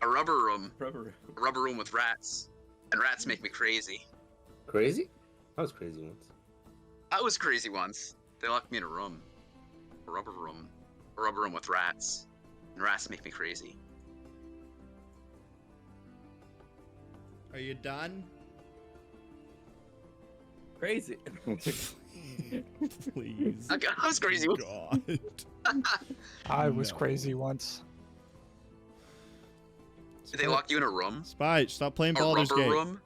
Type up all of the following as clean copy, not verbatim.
A rubber room. Rubber. A rubber room with rats. And rats make me crazy. Crazy? I was crazy once. I was crazy once. They locked me in a room. A rubber room. A rubber room with rats. And rats make me crazy. Are you done? Crazy. Please. I was crazy once. God. I was No. crazy once. Did they lock you in a room? Spike, stop playing A Baldur's rubber Gate. room?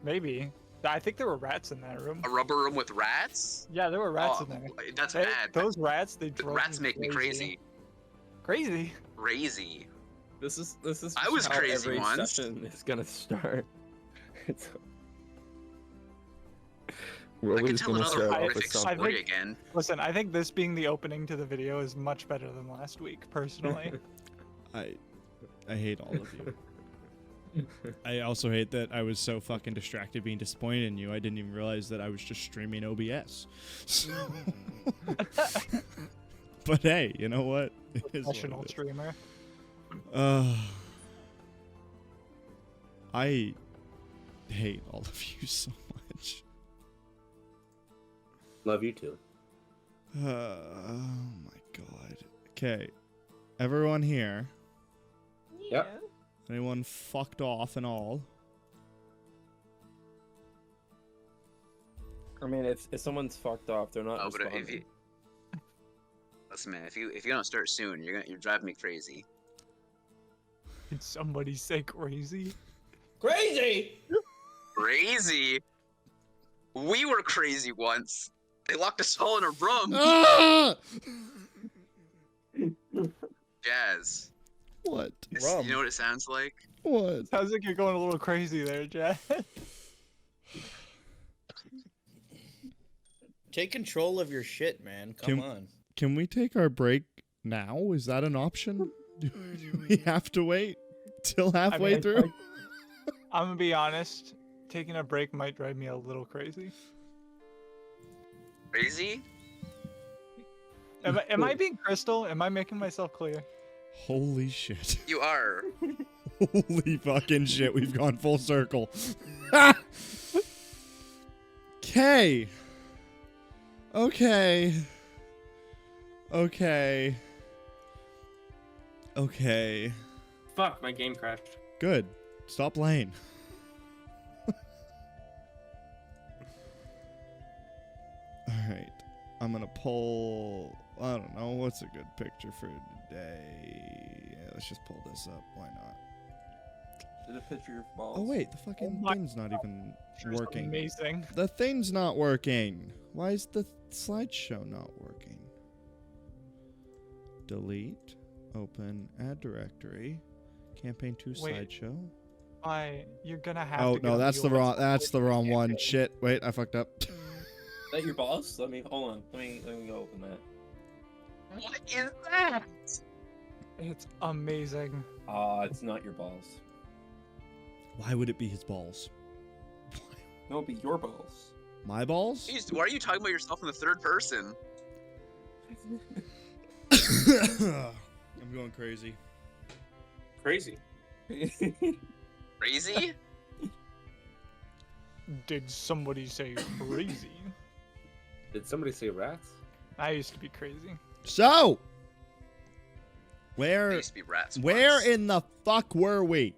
Maybe. I think there were rats in that room. A rubber room with rats? Yeah, there were rats Oh, in there. that's They- bad. Those rats, they The drove rats make me crazy. Crazy? Crazy. This is I was how crazy every once. session is gonna start. It's... I could tell another horrific I story think- again. Listen, I think this being the opening to the video is much better than last week, personally. I hate all of you. I also hate that I was so fucking distracted being disappointed in you. I didn't even realize that I was just streaming OBS. So- but hey, you know what? It is what Professional it is. streamer. I hate all of you so much. Love you too. Oh my god. Okay. Everyone here. Yep. Anyone fucked off and all? I mean, if someone's fucked off, they're not Oh, but responding. if you listen, man, if you don't start soon, you're driving me crazy. Did somebody say crazy? Crazy! Crazy? We were crazy once. They locked us all in a room. Ah! Jazz. What? You know what it sounds like? What? Sounds like you're going a little crazy there, Jack. Take control of your shit, man. Come on. Can we take our break now? Is that an option? Do we have to wait till halfway through? I'm gonna be honest. Taking a break might drive me a little crazy. Crazy? Am I being crystal? Am I making myself clear? Holy shit. You are. Holy fucking shit, we've gone full circle. Okay. Okay. Okay. Okay. Fuck, my game crashed. Good. Stop playing. Alright. I'm gonna pull... I don't know. What's a good picture for today? Yeah, let's just pull this up. Why not? Did a picture of balls. Oh, wait. The fucking thing's not even working. Amazing. The thing's not working. Why is the slideshow not working? Delete. Open. Add directory. Campaign 2 Wait. slideshow. Why? You're gonna have Oh to. get no, on that's the US wrong. That's the wrong one. campaign. Shit. Wait, I fucked up. Is that your balls? Let me hold on. Let me go open that. What is that? It's amazing. It's not your balls. Why would it be his balls? No, it'd be your balls. My balls? Jeez, why are you talking about yourself in the third person? I'm going crazy. Crazy. Crazy? Did somebody say crazy? Did somebody say rats? I used to be crazy. So, They where used to be rats. where once. in the fuck were we?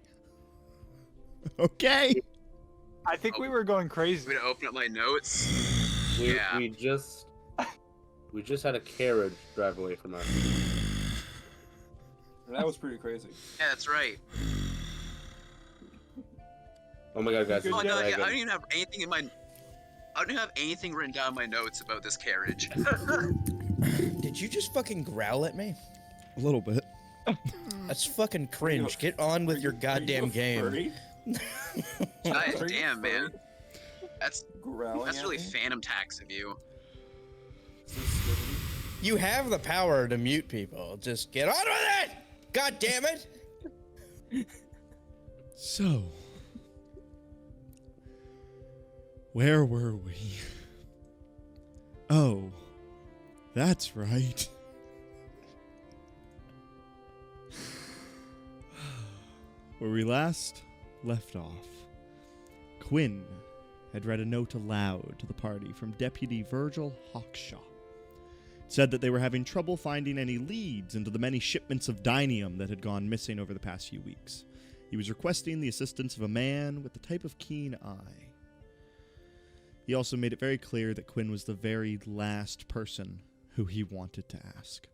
Okay. I think we were going crazy. I'm gonna open up my notes. We, Yeah. we just had a carriage drive away from us. That was pretty crazy. Yeah, that's right. Oh my god, guys! Good Oh it's no, yeah, I dragon. don't even have anything in my. I don't have anything written down in my notes about this carriage. Did you just fucking growl at me? A little bit. That's fucking cringe. Get on with your goddamn game. Furry? God Are you damn, man. furry? That's Growling that's at really me? phantom tax of you. You have the power to mute people. Just get on with it! God damn it! So, where were we? Oh, that's right. Where we last left off, Quinn had read a note aloud to the party from Deputy Virgil Hawkshaw. It said that they were having trouble finding any leads into the many shipments of dinium that had gone missing over the past few weeks. He was requesting the assistance of a man with the type of keen eye. He also made it very clear that Quinn was the very last person who he wanted to ask.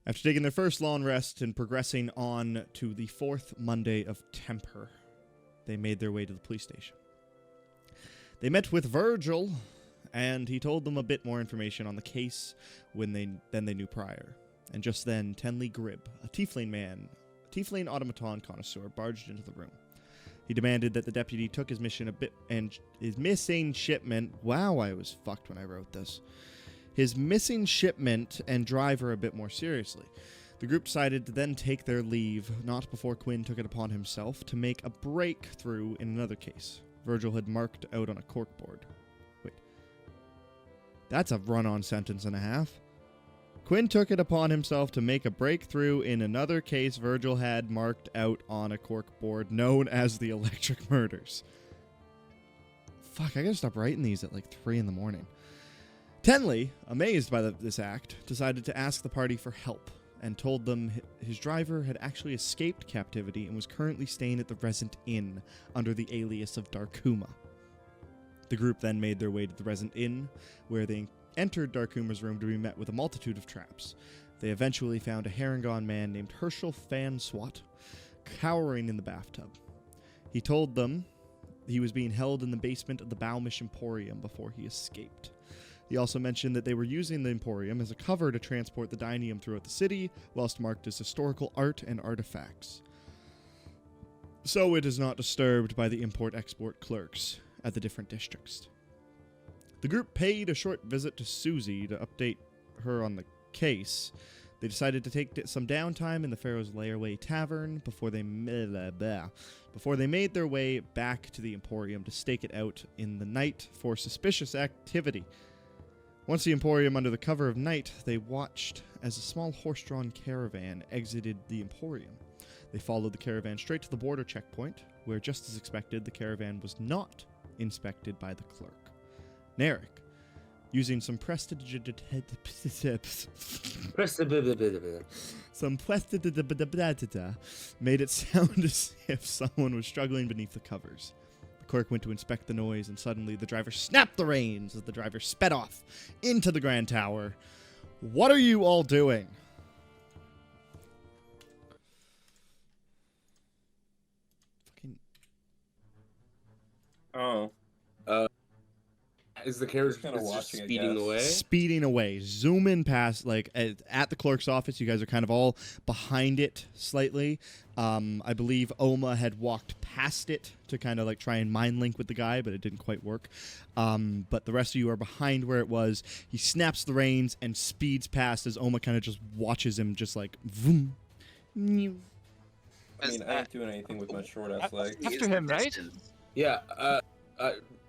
After taking their first long rest and progressing on to the 4th Monday of Temper, they made their way to the police station. They met with Virgil, and he told them a bit more information on the case than they knew prior. And just then, Tenley Gribb, a tiefling automaton connoisseur, barged into the room. He demanded that the deputy took his mission and his missing shipment. Wow, I was fucked when I wrote this. His missing shipment and driver a bit more seriously. The group decided to then take their leave, not before Quinn took it upon himself to make a breakthrough in another case. Virgil had marked out on a corkboard. Wait. That's a run-on sentence and a half. Quinn took it upon himself to make a breakthrough in another case Virgil had marked out on a corkboard known as the Electric Murders. Fuck, I gotta stop writing these at like 3 in the morning. Tenley, amazed by this act, decided to ask the party for help and told them his driver had actually escaped captivity and was currently staying at the Resident Inn under the alias of Darkuma. The group then made their way to the Resident Inn, where they entered Darkuma's room to be met with a multitude of traps. They eventually found a Harengon man named Herschel Fanswat cowering in the bathtub. He told them he was being held in the basement of the Baumish Emporium before he escaped. He also mentioned that they were using the Emporium as a cover to transport the dinium throughout the city, whilst marked as historical art and artifacts. So it is not disturbed by the import-export clerks at the different districts. The group paid a short visit to Susie to update her on the case. They decided to take some downtime in the Pharaoh's Layaway Tavern before they made their way back to the Emporium to stake it out in the night for suspicious activity. Once the Emporium under the cover of night, they watched as a small horse-drawn caravan exited the Emporium. They followed the caravan straight to the border checkpoint, where, just as expected, the caravan was not inspected by the clerk. Narek, using some made it sound as if someone was struggling beneath the covers. The clerk went to inspect the noise, and suddenly the driver snapped the reins as the driver sped off into the Grand Tower. What are you all doing? Fucking... Oh. Is the carriage Kinda just watching, I speeding guess. away? Speeding away, zooming past, like at the clerk's office. You guys are kind of all behind it slightly. I believe Oma had walked past it to kind of like try and mind link with the guy, but it didn't quite work. But the rest of you are behind where it was. He snaps the reins and speeds past as Oma kind of just watches him, just like vroom. I mean, I ain't doing anything with my short-ass leg. After him, right? Distance. Yeah,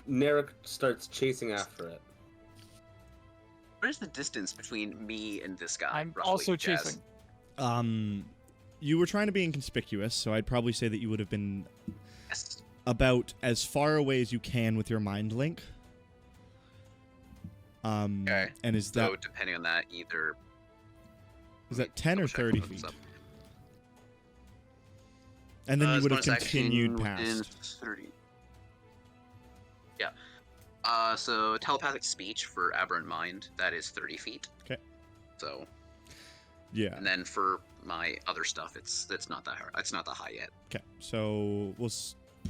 Narek starts chasing after it. Where's the distance between me and this guy? I'm roughly, also Jazz? chasing. You were trying to be inconspicuous, so I'd probably say that you would have been Yes. about as far away as you can with your mind link. Okay. And is that So depending on that, either is that 10 or double check 30 what this feet? up. And then you As would have bonus action continued within past. 30. Yeah. So telepathic speech for Aberrant Mind, that is 30 feet. Okay. So, Yeah. and then for my other stuff, it's not that hard. It's not that high yet. Okay. So we'll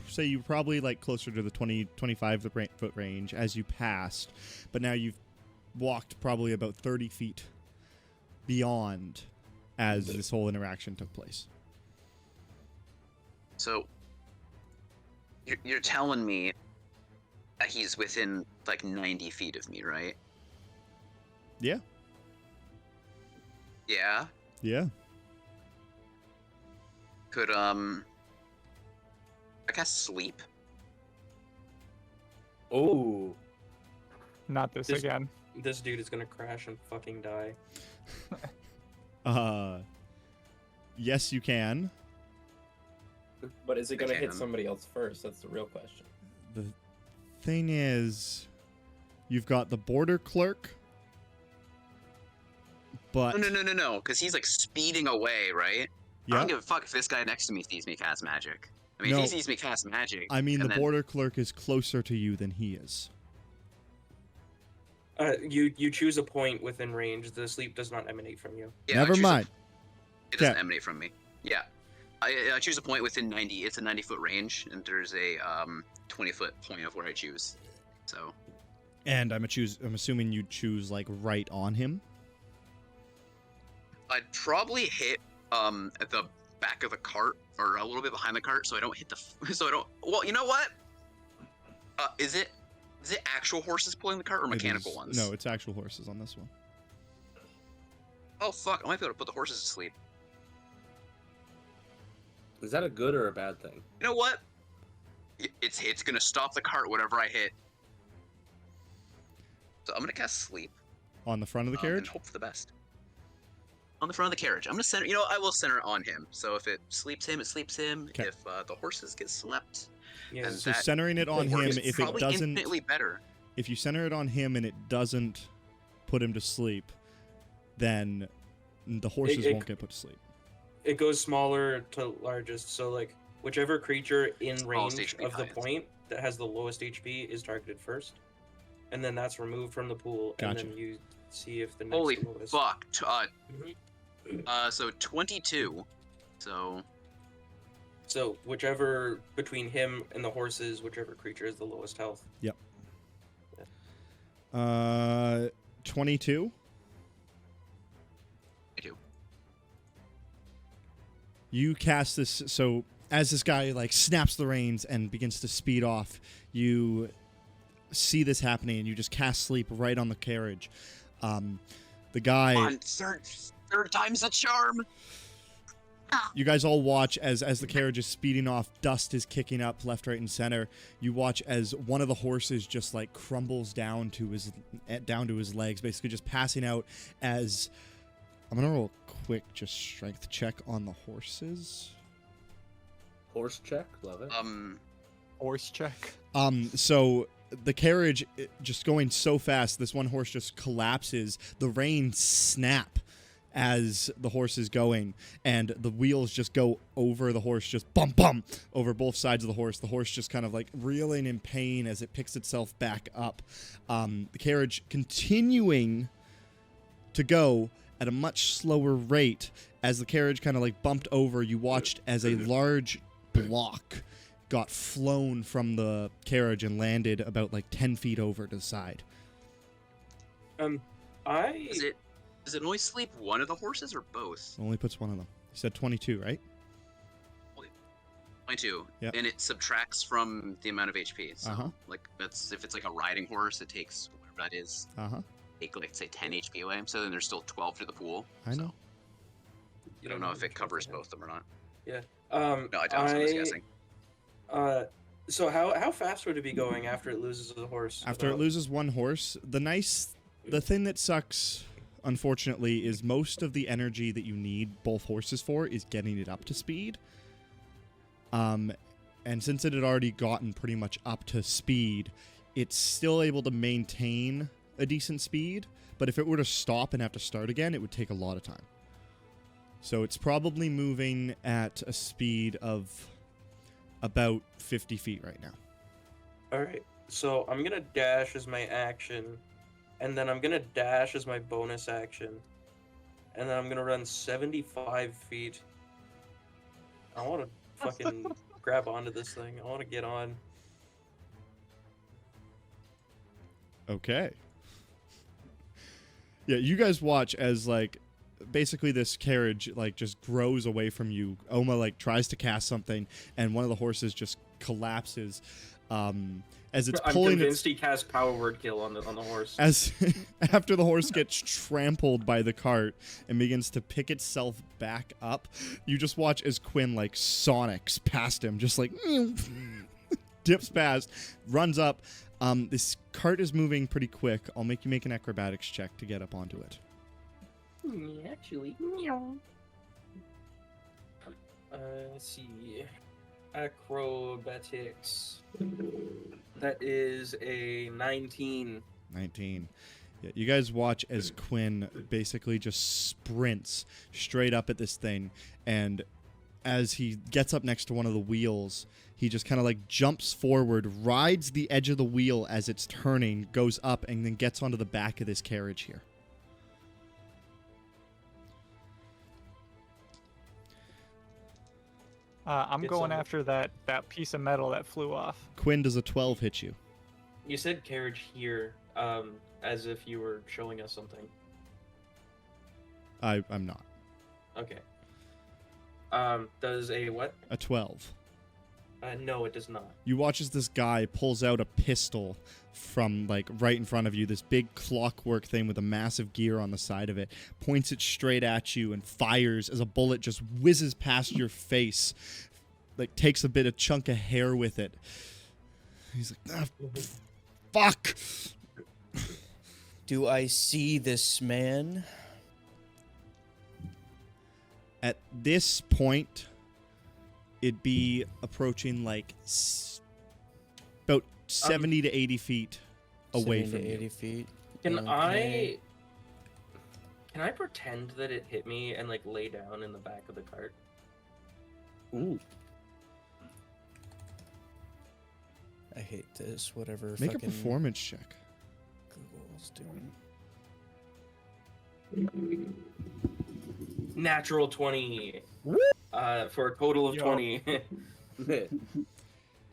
say you probably like closer to the 25 foot range as you passed, but now you've walked probably about 30 feet beyond as this whole interaction took place. So, you're telling me that he's within like 90 feet of me, right? Yeah. Yeah. Yeah. Could I guess sleep. Oh. Not this This- again. This dude is gonna crash and fucking die. Yes, you can. But is it gonna hit can. somebody else first? That's the real question. The thing is, you've got the border clerk, but No, because he's like speeding away, right? I yeah, don't give a fuck if this guy next to me sees me cast magic. I mean, if No. he sees me cast magic. I mean and the then- border clerk is closer to you than he is. You choose a point within range. The sleep does not emanate from you. Yeah, I Never choose mind. It doesn't Okay. emanate from me. Yeah. I choose a point within 90. It's a 90-foot range, and there's a 20-foot point of where I choose. So. And I'm assuming you choose like right on him. I'd probably hit at the back of the cart or a little bit behind the cart, so I don't hit the. So I don't. Well, you know what? Is it actual horses pulling the cart or It mechanical is- ones? No, it's actual horses on this one. Oh fuck! I might be able to put the horses to sleep. Is that a good or a bad thing? You know what? It's gonna stop the cart whatever I hit. So I'm gonna cast sleep. On the front of the And carriage? hope for the best. On the front of the carriage. I'm gonna center. You know, I will center it on him. So if it sleeps him, it sleeps him. 'Kay. If the horses get slept, Yeah. And So that centering it on him, works if it probably doesn't, infinitely better. if you center it on him and it doesn't put him to sleep, then the horses it- won't get put to sleep. It goes smaller to largest. So like whichever creature in Smallest range HP of the highest. point that has the lowest HP is targeted first, and then that's removed from the pool, Gotcha. and then you see if the next Holy lowest. fuck. Mhm. So 22. So So whichever between him and the horses, whichever creature is the lowest health. 22. 22. You cast this, so as this guy like snaps the reins and begins to speed off, you see this happening and you just cast sleep right on the carriage. The guy, On third time's a charm. you guys all watch as the carriage is speeding off, dust is kicking up left, right, and center. You watch as one of the horses just like crumbles down to his legs, basically just passing out. As I'm gonna roll a quick just strength check on the horses. Horse check, love it. Horse check. So the carriage just going so fast, this one horse just collapses. The reins snap as the horse is going, and the wheels just go over the horse, just bump over both sides of the horse. The horse just kind of like reeling in pain as it picks itself back up. The carriage continuing to go at a much slower rate. As the carriage kind of like bumped over, you watched as a large block got flown from the carriage and landed about like 10 feet over to the side. Does it only sleep one of the horses or both? Only puts one of them. You said 22, right? 22. Yep. And it subtracts from the amount of HP. So Uh-huh. like that's if it's like a riding horse, it takes whatever that is. Uh-huh. Take like say 10 HP away. So then there's still 12 to the pool. I know. So I don't know if it covers both of them or not. No, No, I don't. So I was guessing. So how fast would it be going after it loses a horse? After it loses one horse, the thing that sucks, unfortunately, is most of the energy that you need both horses for is getting it up to speed. And since it had already gotten pretty much up to speed, it's still able to maintain a decent speed, but if it were to stop and have to start again, it would take a lot of time. So it's probably moving at a speed of about 50 feet right now. All right. So I'm gonna dash as my action, and then I'm gonna dash as my bonus action, and then I'm gonna run 75 feet. I want to fucking grab onto this thing. I want to get on. Okay. Yeah, you guys watch as like basically this carriage like just grows away from you. Oma like tries to cast something and one of the horses just collapses as it's I'm pulling convinced he cast power word kill on the horse. as after the horse gets trampled by the cart and begins to pick itself back up. You just watch as Quinn like sonics past him, just like dips past, runs up. This cart is moving pretty quick. I'll make you make an acrobatics check to get up onto it. Actually, let's see. Acrobatics. That is a 19. 19. Yeah, you guys watch as Quinn basically just sprints straight up at this thing, and as he gets up next to one of the wheels, he just kind of like jumps forward, rides the edge of the wheel as it's turning, goes up, and then gets onto the back of this carriage here. I'm Get going some- after that piece of metal that flew off. Quinn, does a 12 hit you? You said carriage here, as if you were showing us something. I'm not. Okay. Does a what? A 12. No, it does not. You watch as this guy pulls out a pistol from like right in front of you, this big clockwork thing with a massive gear on the side of it, points it straight at you and fires as a bullet just whizzes past your face, like takes a bit of chunk of hair with it. He's like, fuck. Do I see this man? At this point, it'd be approaching like about 70 to 80 feet away 70 from to you. 80 feet. Can Okay. I pretend that it hit me and like lay down in the back of the cart? Ooh. I hate this. Whatever. Make a fucking performance check. Google's doing. Natural 20. For a total of Yo. 20.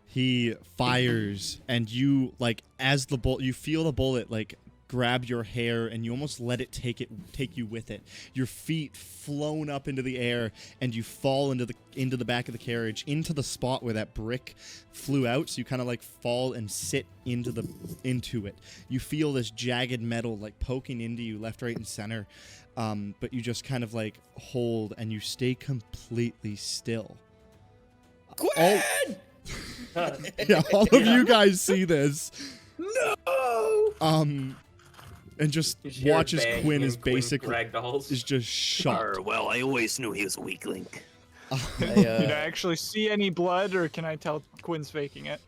He fires, and you like as the bullet, you feel the bullet like grab your hair, and you almost let it take you with it. Your feet flown up into the air, and you fall into the back of the carriage, into the spot where that brick flew out. So you kind of like fall and sit into it. You feel this jagged metal like poking into you left, right, and center, but you just kind of like hold, and you stay completely still. Quinn! Yeah, all of you guys see this. No! And just You hear watch as banging Quinn and is basically ragdolls. is just shot. Well, I always knew he was a weak link. Did I actually see any blood, or can I tell Quinn's faking it?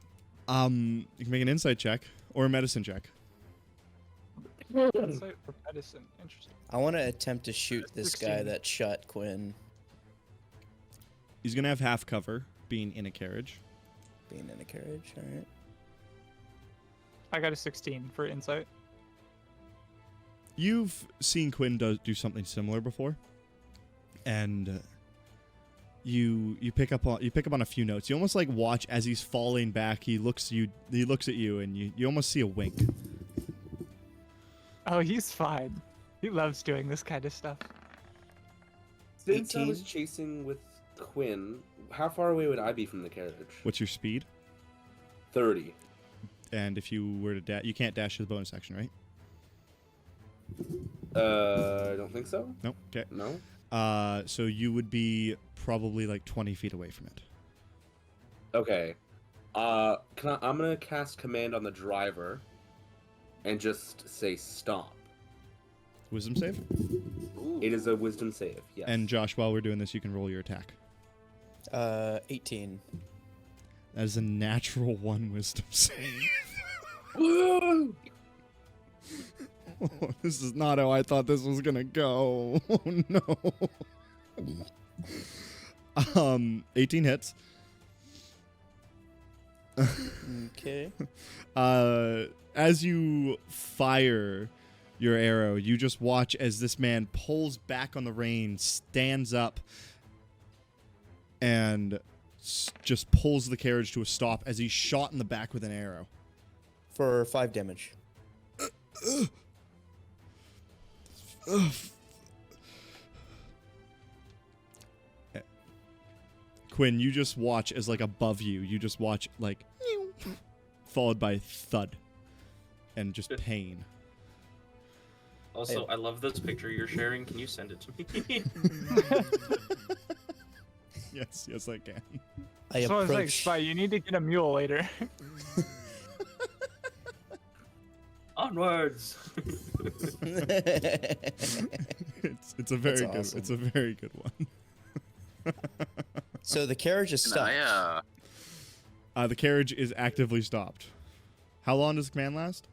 You can make an insight check or a medicine check. Insight for medicine. Interesting. I want to attempt to shoot this guy 16. that shot Quinn He's gonna have half cover, being in a carriage. being in a carriage. All right. I got a 16 for insight. You've seen Quinn do something similar before, and you pick up on a few notes. You almost like watch as he's falling back. He looks at you, and you almost see a wink. Oh, he's fine. He loves doing this kind of stuff. Since I 18? was chasing with Quinn, how far away would I be from the carriage? What's your speed? 30. And if you were to dash, you can't dash to the bonus action, right? I don't think so. No. Okay. No. So you would be probably like 20 feet away from it. Okay. I'm gonna cast command on the driver, and just say stop. Wisdom save. It is a wisdom save. Yes. And Josh, while we're doing this, you can roll your attack. 18. That is a natural 1 wisdom save. Woo! Oh, this is not how I thought this was gonna go. Oh no. 18 hits. Okay. As you fire your arrow, you just watch as this man pulls back on the reins, stands up, and just pulls the carriage to a stop as he's shot in the back with an arrow. For 5 damage. Quinn, you just watch as like above you just watch like followed by thud and just pain. Also, I love this picture you're sharing. Can you send it to me? Yes, I can. I So I was like, approach. Spy, you need to get a mule later. Onwards. It's a very That's good awesome. it's a very good one. So the carriage is Can stopped. I The carriage is actively stopped. How long does the command last?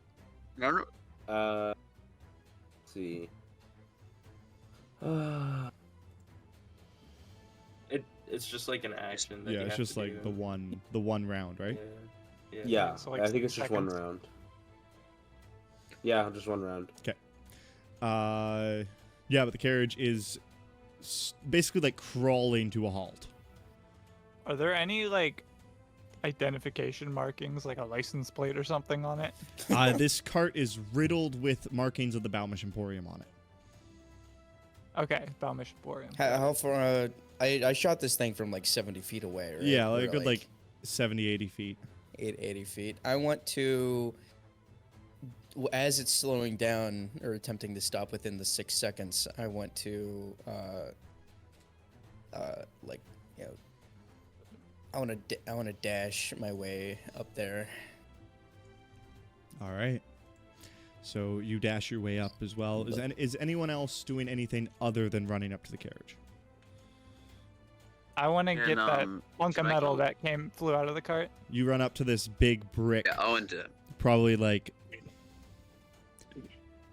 No, no. Let's see. It's just like an action. That Yeah, you it's have just to like do. the one round, right? Yeah. Yeah, So, like, I think it's just one 6 round. Yeah, just one round. Yeah, but the carriage is basically like crawling to a halt. Are there any like identification markings, like a license plate or something on it? This cart is riddled with markings of the Balmish Emporium on it. Okay, Balmish Emporium. How far? I shot this thing from like 70 feet away, right? Yeah, like Or, a good like 70, 80 feet. 80 feet. I want to, as it's slowing down or attempting to stop within the 6 seconds, I want to, like, you know, I want to dash my way up there. All right. So you dash your way up as well. Is anyone else doing anything other than running up to the carriage? I want to And, get that hunk of should I metal go- that flew out of the cart. You run up to this big brick, Yeah, Owen did. probably like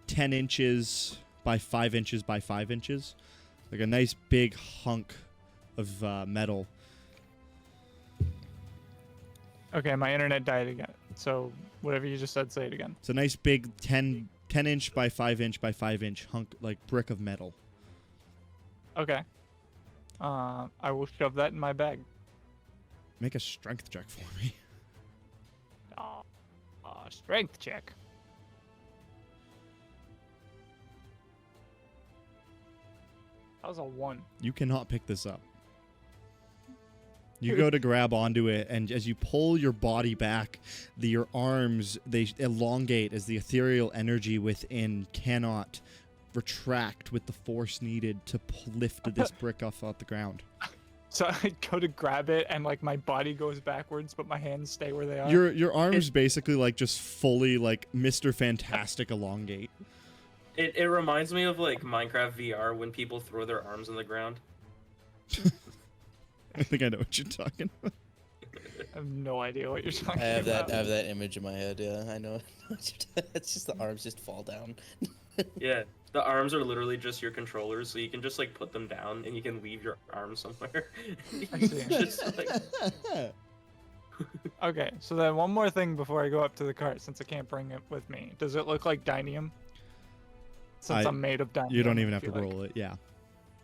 10 inches by 5 inches by 5 inches. Like a nice big hunk of metal. Okay, my internet died again. So whatever you just said, say it again. It's a nice big 10 inch by 5 inch by 5 inch hunk, like brick of metal. Okay. I will shove that in my bag. Make a strength check for me. Strength check. That was a 1. You cannot pick this up. You go to grab onto it, and as you pull your body back, your arms, they elongate as the ethereal energy within cannot retract with the force needed to lift this brick off the ground. So I go to grab it, and like my body goes backwards, but my hands stay where they are. Your arms basically like just fully like Mr. Fantastic elongate. It reminds me of like Minecraft VR when people throw their arms on the ground. I think I know what you're talking about. I have no idea what you're talking I have about. that image in my head. Yeah, I know. It's just the arms just fall down. Yeah, the arms are literally just your controllers, so you can just like put them down and you can leave your arm somewhere. I see. Just, like, Okay, so then one more thing before I go up to the cart, since I can't bring it with me. Does it look like dinium? Since I'm made of dinium. You don't even have I to feel like- roll it. Yeah,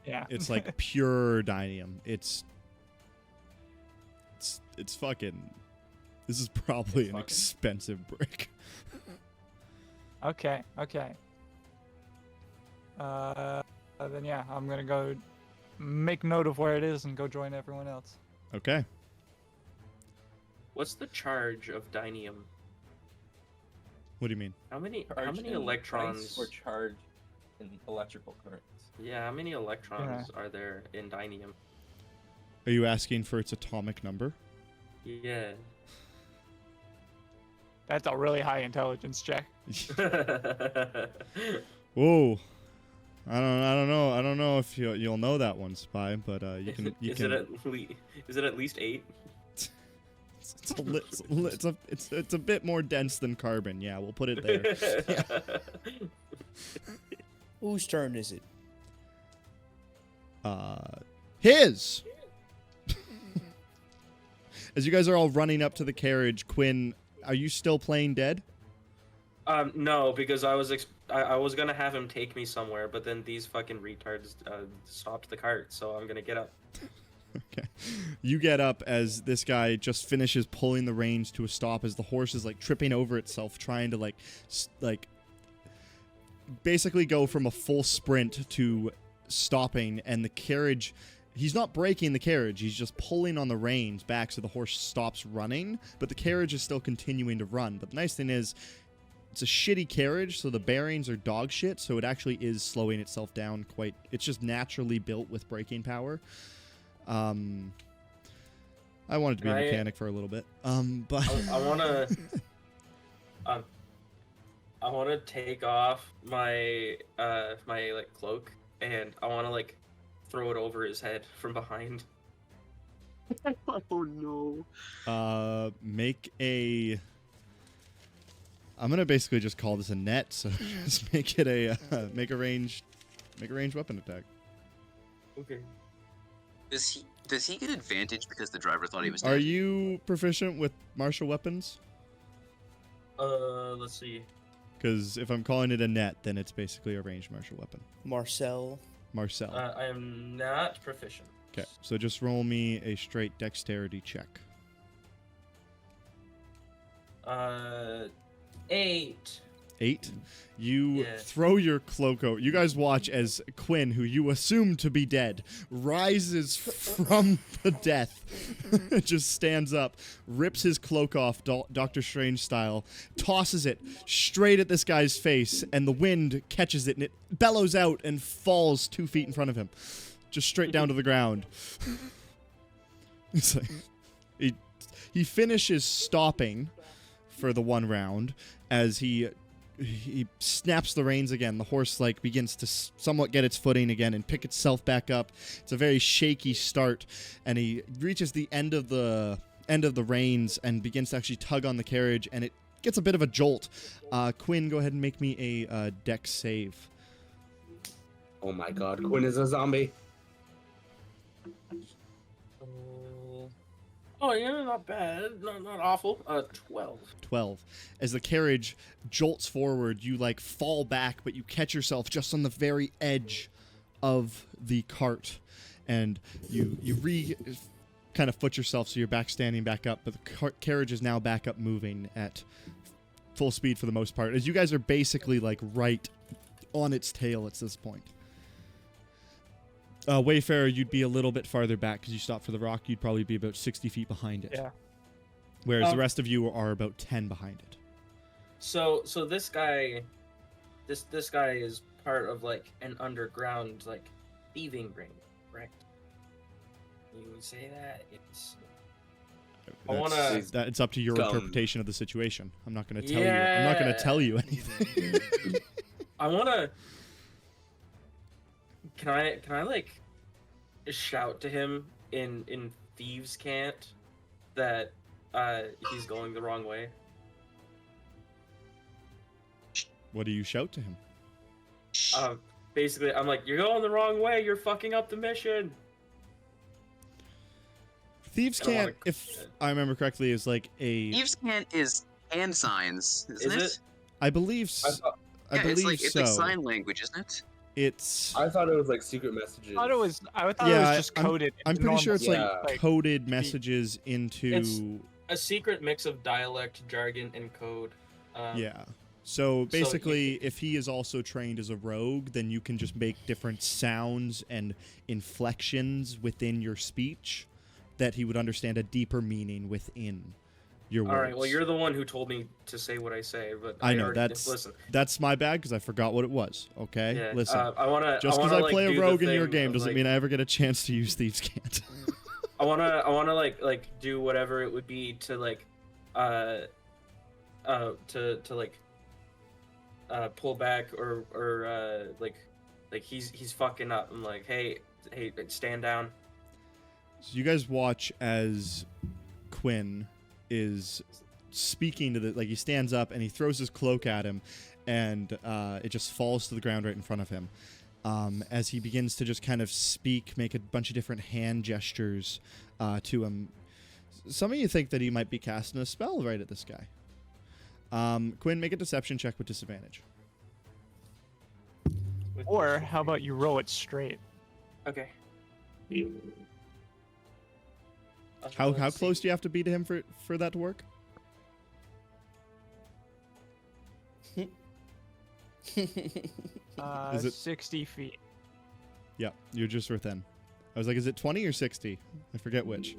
Yeah. it's like pure dinium. It's fucking. This is probably an fucking- expensive brick. Okay. Then yeah, I'm gonna go make note of where it is and go join everyone else. Okay. what's the charge of dinium? What do you mean? How many Charge in electrons? price or charge in electrical currents? Yeah, how many electrons are there in dinium? Are you asking for its atomic number? Yeah. That's a really high intelligence check. Whoa. I don't know if you'll know that one, Spy, but you can. Is it at least 8? It's a bit more dense than carbon. Yeah, we'll put it there. Whose turn is it? His. As you guys are all running up to the carriage, Quinn, are you still playing dead? No, because I was gonna have him take me somewhere, but then these fucking retards stopped the cart, so I'm gonna get up. Okay. You get up as this guy just finishes pulling the reins to a stop as the horse is like tripping over itself, trying to like basically go from a full sprint to stopping, and the carriage. He's not braking the carriage, he's just pulling on the reins back so the horse stops running, but the carriage is still continuing to run. But the nice thing is, it's a shitty carriage, so the bearings are dog shit, so it actually is slowing itself down quite... It's just naturally built with braking power. I wanted to be a mechanic for a little bit. But... I wanna take off my my like cloak, and I wanna like throw it over his head from behind. Oh no. Make a. I'm gonna basically just call this a net, so just make it a make a ranged weapon attack. Okay. Does he get advantage because the driver thought he was Are dead? you proficient with martial weapons? Let's see. Because if I'm calling it a net, then it's basically a ranged martial weapon. Marcel. Marcel. I am not proficient. Okay, so just roll me a straight dexterity check. 8. 8. You Yeah. throw your cloak over. You guys watch as Quinn, who you assume to be dead, rises from the death, just stands up, rips his cloak off, Doctor Strange style, tosses it straight at this guy's face, and the wind catches it, and it bellows out and falls 2 feet in front of him, just straight down to the ground. It's like, he finishes stopping for the one round as he snaps the reins again. The horse begins to somewhat get its footing again and pick itself back up. It's a very shaky start, and he reaches the end of the reins and begins to actually tug on the carriage, and it gets a bit of a jolt. Quinn, go ahead and make me a dex save. Oh my god, Quinn is a zombie. Oh yeah, not bad, not awful. 12. 12. As the carriage jolts forward, you fall back, but you catch yourself just on the very edge of the cart, and you kind of foot yourself so you're back standing back up, but the carriage is now back up moving at full speed for the most part, as you guys are basically right on its tail at this point. Wayfarer, you'd be a little bit farther back because you stopped for the rock. You'd probably be about 60 feet behind it. Yeah. Whereas the rest of you are about 10 behind it. So this guy, this guy is part of an underground thieving ring, correct? You would say that it's. It's up to your Scum. interpretation of the situation. I'm not going to tell you. I'm not going to tell you anything. I wanna. Can I shout to him in thieves' cant that he's going the wrong way? What do you shout to him? Basically, I'm like, you're going the wrong way. You're fucking up the mission. Thieves' I don't cant, wanna- if I remember correctly, is a. Thieves' cant is hand signs, isn't Is it? it? I believe. I Yeah, believe it's so. like sign language, isn't it? It's. I thought it was secret messages. I thought it was Yeah, just coded. I'm into pretty sure normal it's Yeah. coded messages into. It's a secret mix of dialect, jargon, and code. Yeah. So basically, if he is also trained as a rogue, then you can just make different sounds and inflections within your speech that he would understand a deeper meaning within your words. All right. Well, you're the one who told me to say what I say, but I know already- that's listen. that's my bad because I forgot what it was. Okay, Yeah, listen. I wanna. Just I because wanna, I play do a the rogue in your thing game of, doesn't mean I ever get a chance to use Thieves' Cant. I wanna do whatever it would be to pull back or he's fucking up. I'm like, hey, stand down. So you guys watch as Quinn is speaking to he stands up and he throws his cloak at him, and it just falls to the ground right in front of him. As he begins to just kind of speak, make a bunch of different hand gestures to him. Some of you think that he might be casting a spell right at this guy. Quinn, make a deception check with disadvantage. Or how about you roll it straight? Okay. How Let's see. close do you have to be to him for that to work? Is it- 60 feet. Yeah, you're just within. I was like, is it 20 or 60? I forget which.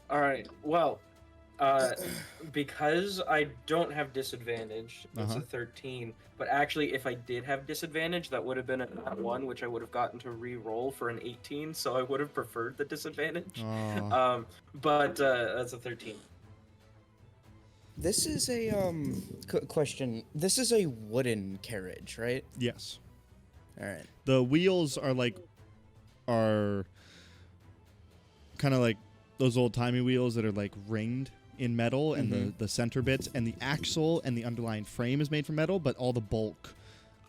All right. Well, because I don't have disadvantage, it's Uh-huh. a 13. But actually, if I did have disadvantage, that would have been a nat 1, which I would have gotten to re-roll for an 18. So I would have preferred the disadvantage. Aw. But that's a 13. This is a question. This is a wooden carriage, right? Yes. All right. The wheels are kind of those old timey wheels that are like ringed in metal, and the center bits, and the axle and the underlying frame is made from metal, but all the bulk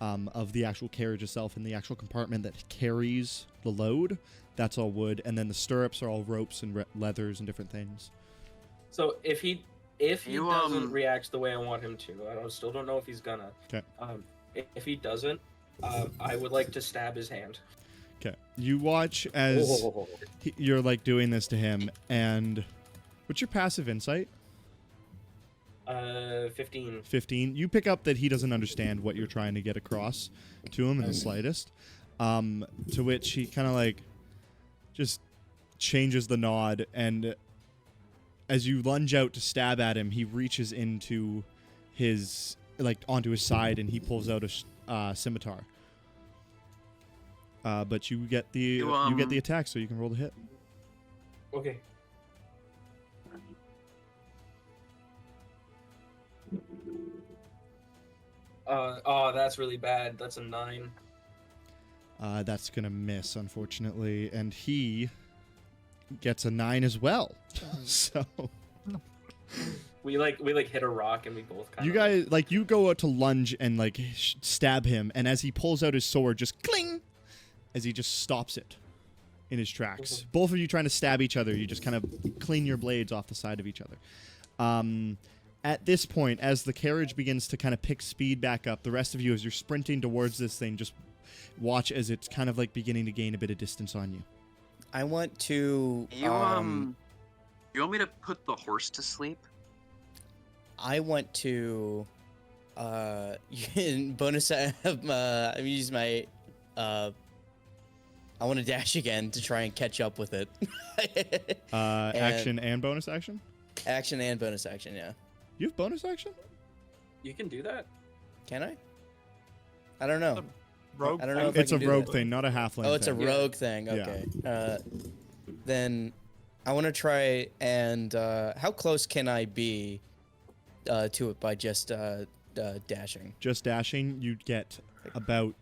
of the actual carriage itself and the actual compartment that carries the load, that's all wood, and then the stirrups are all ropes and leathers and different things. So if he doesn't react the way I want him to, still don't know if he's gonna. Okay. If he doesn't, I would like to stab his hand. Okay. You watch as you're like doing this to him, and what's your passive insight? 15. 15. You pick up that he doesn't understand what you're trying to get across to him in the slightest. To which he kind of like just changes the nod, and as you lunge out to stab at him, he reaches into his onto his side, and he pulls out a scimitar. But you get the you get the attack, so you can roll the hit. Okay. Oh, that's really bad. That's a 9. That's gonna miss, unfortunately, and he gets a 9 as well. So we hit a rock, and we both kind of. You guys you go out to lunge and stab him, and as he pulls out his sword, just cling, as he just stops it in his tracks. Both of you trying to stab each other, you just kind of clean your blades off the side of each other. At this point, as the carriage begins to kind of pick speed back up, the rest of you, as you're sprinting towards this thing, just watch as it's kind of beginning to gain a bit of distance on you. I want to. You want me to put the horse to sleep? I want to. Bonus. I use my. I want to dash again to try and catch up with it. Action and bonus action? Action and bonus action, yeah. You have bonus action? You can do that. Can I? I don't know. Rogue. I don't know if It's I a can do rogue that. thing, not a halfling. Oh, it's thing. a rogue thing. Okay. Then I want to try and how close can I be to it by just dashing? Just dashing, you'd get about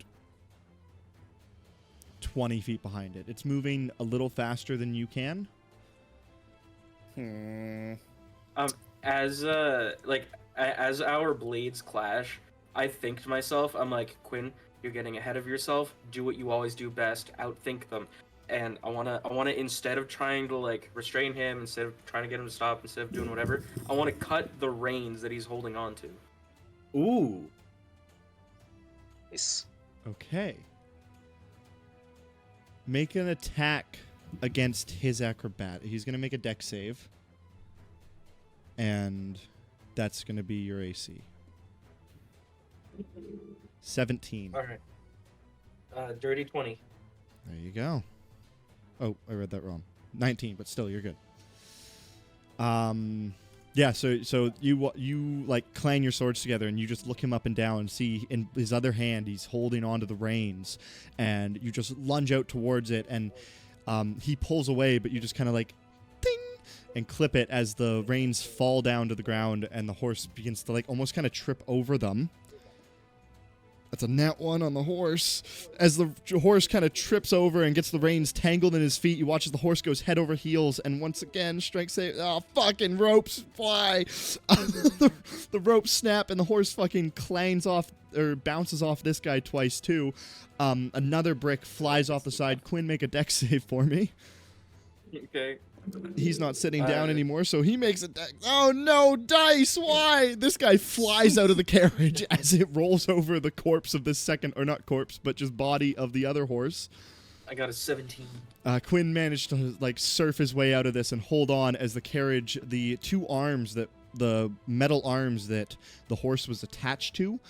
20 feet behind it. It's moving a little faster than you can. As our blades clash, I think to myself, I'm like, Quinn, you're getting ahead of yourself. Do what you always do best. Outthink them. And I wanna instead of trying to restrain him, instead of trying to get him to stop, instead of doing whatever, I want to cut the reins that he's holding on to. Ooh. Nice. Okay. Make an attack against his acrobat. He's going to make a dex save. And that's going to be your AC. 17. All right. Dirty 20. There you go. Oh, I read that wrong. 19, but still, you're good. Yeah, so you clang your swords together, and you just look him up and down and see in his other hand he's holding onto the reins, and you just lunge out towards it, and he pulls away, but you just kind of ding, and clip it as the reins fall down to the ground, and the horse begins to almost kind of trip over them. That's a nat 1 on the horse. As the horse kind of trips over and gets the reins tangled in his feet, you watch as the horse goes head over heels, and once again, strength save. Oh, fucking ropes fly. The ropes snap, and the horse fucking clangs off, or bounces off this guy twice, too. Another brick flies off the side. Quinn, make a dex save for me. Okay. He's not sitting down anymore, so he makes a dex. Oh no, dice! Why? This guy flies out of the carriage as it rolls over the corpse of this second, or not corpse, but just body of the other horse. I got a 17. Quinn managed to surf his way out of this and hold on as the carriage, the metal arms that the horse was attached to,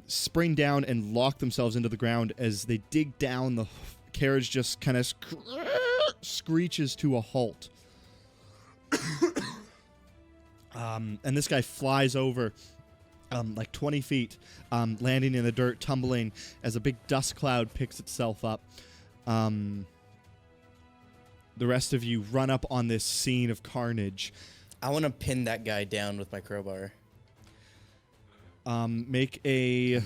spring down and lock themselves into the ground. As they dig down, the carriage just kind of screeches to a halt. And this guy flies over 20 feet, landing in the dirt, tumbling as a big dust cloud picks itself up. The rest of you run up on this scene of carnage. I want to pin that guy down with my crowbar. Make a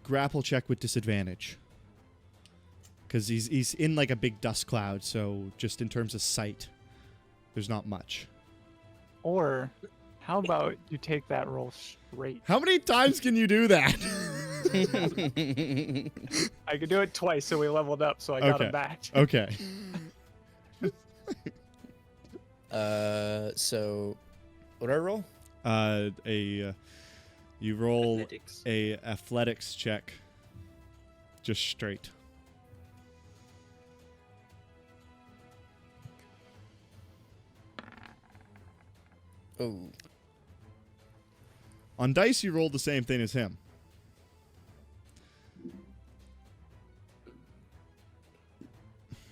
grapple check with disadvantage. because he's in like a big dust cloud. So just in terms of sight, there's not much. Or how about you take that roll straight? How many times can you do that? I could do it twice, so we leveled up, so I got him back. Okay. So what do I roll? You roll Athletics. a athletics check. Just straight. Oh. On dice, you rolled the same thing as him.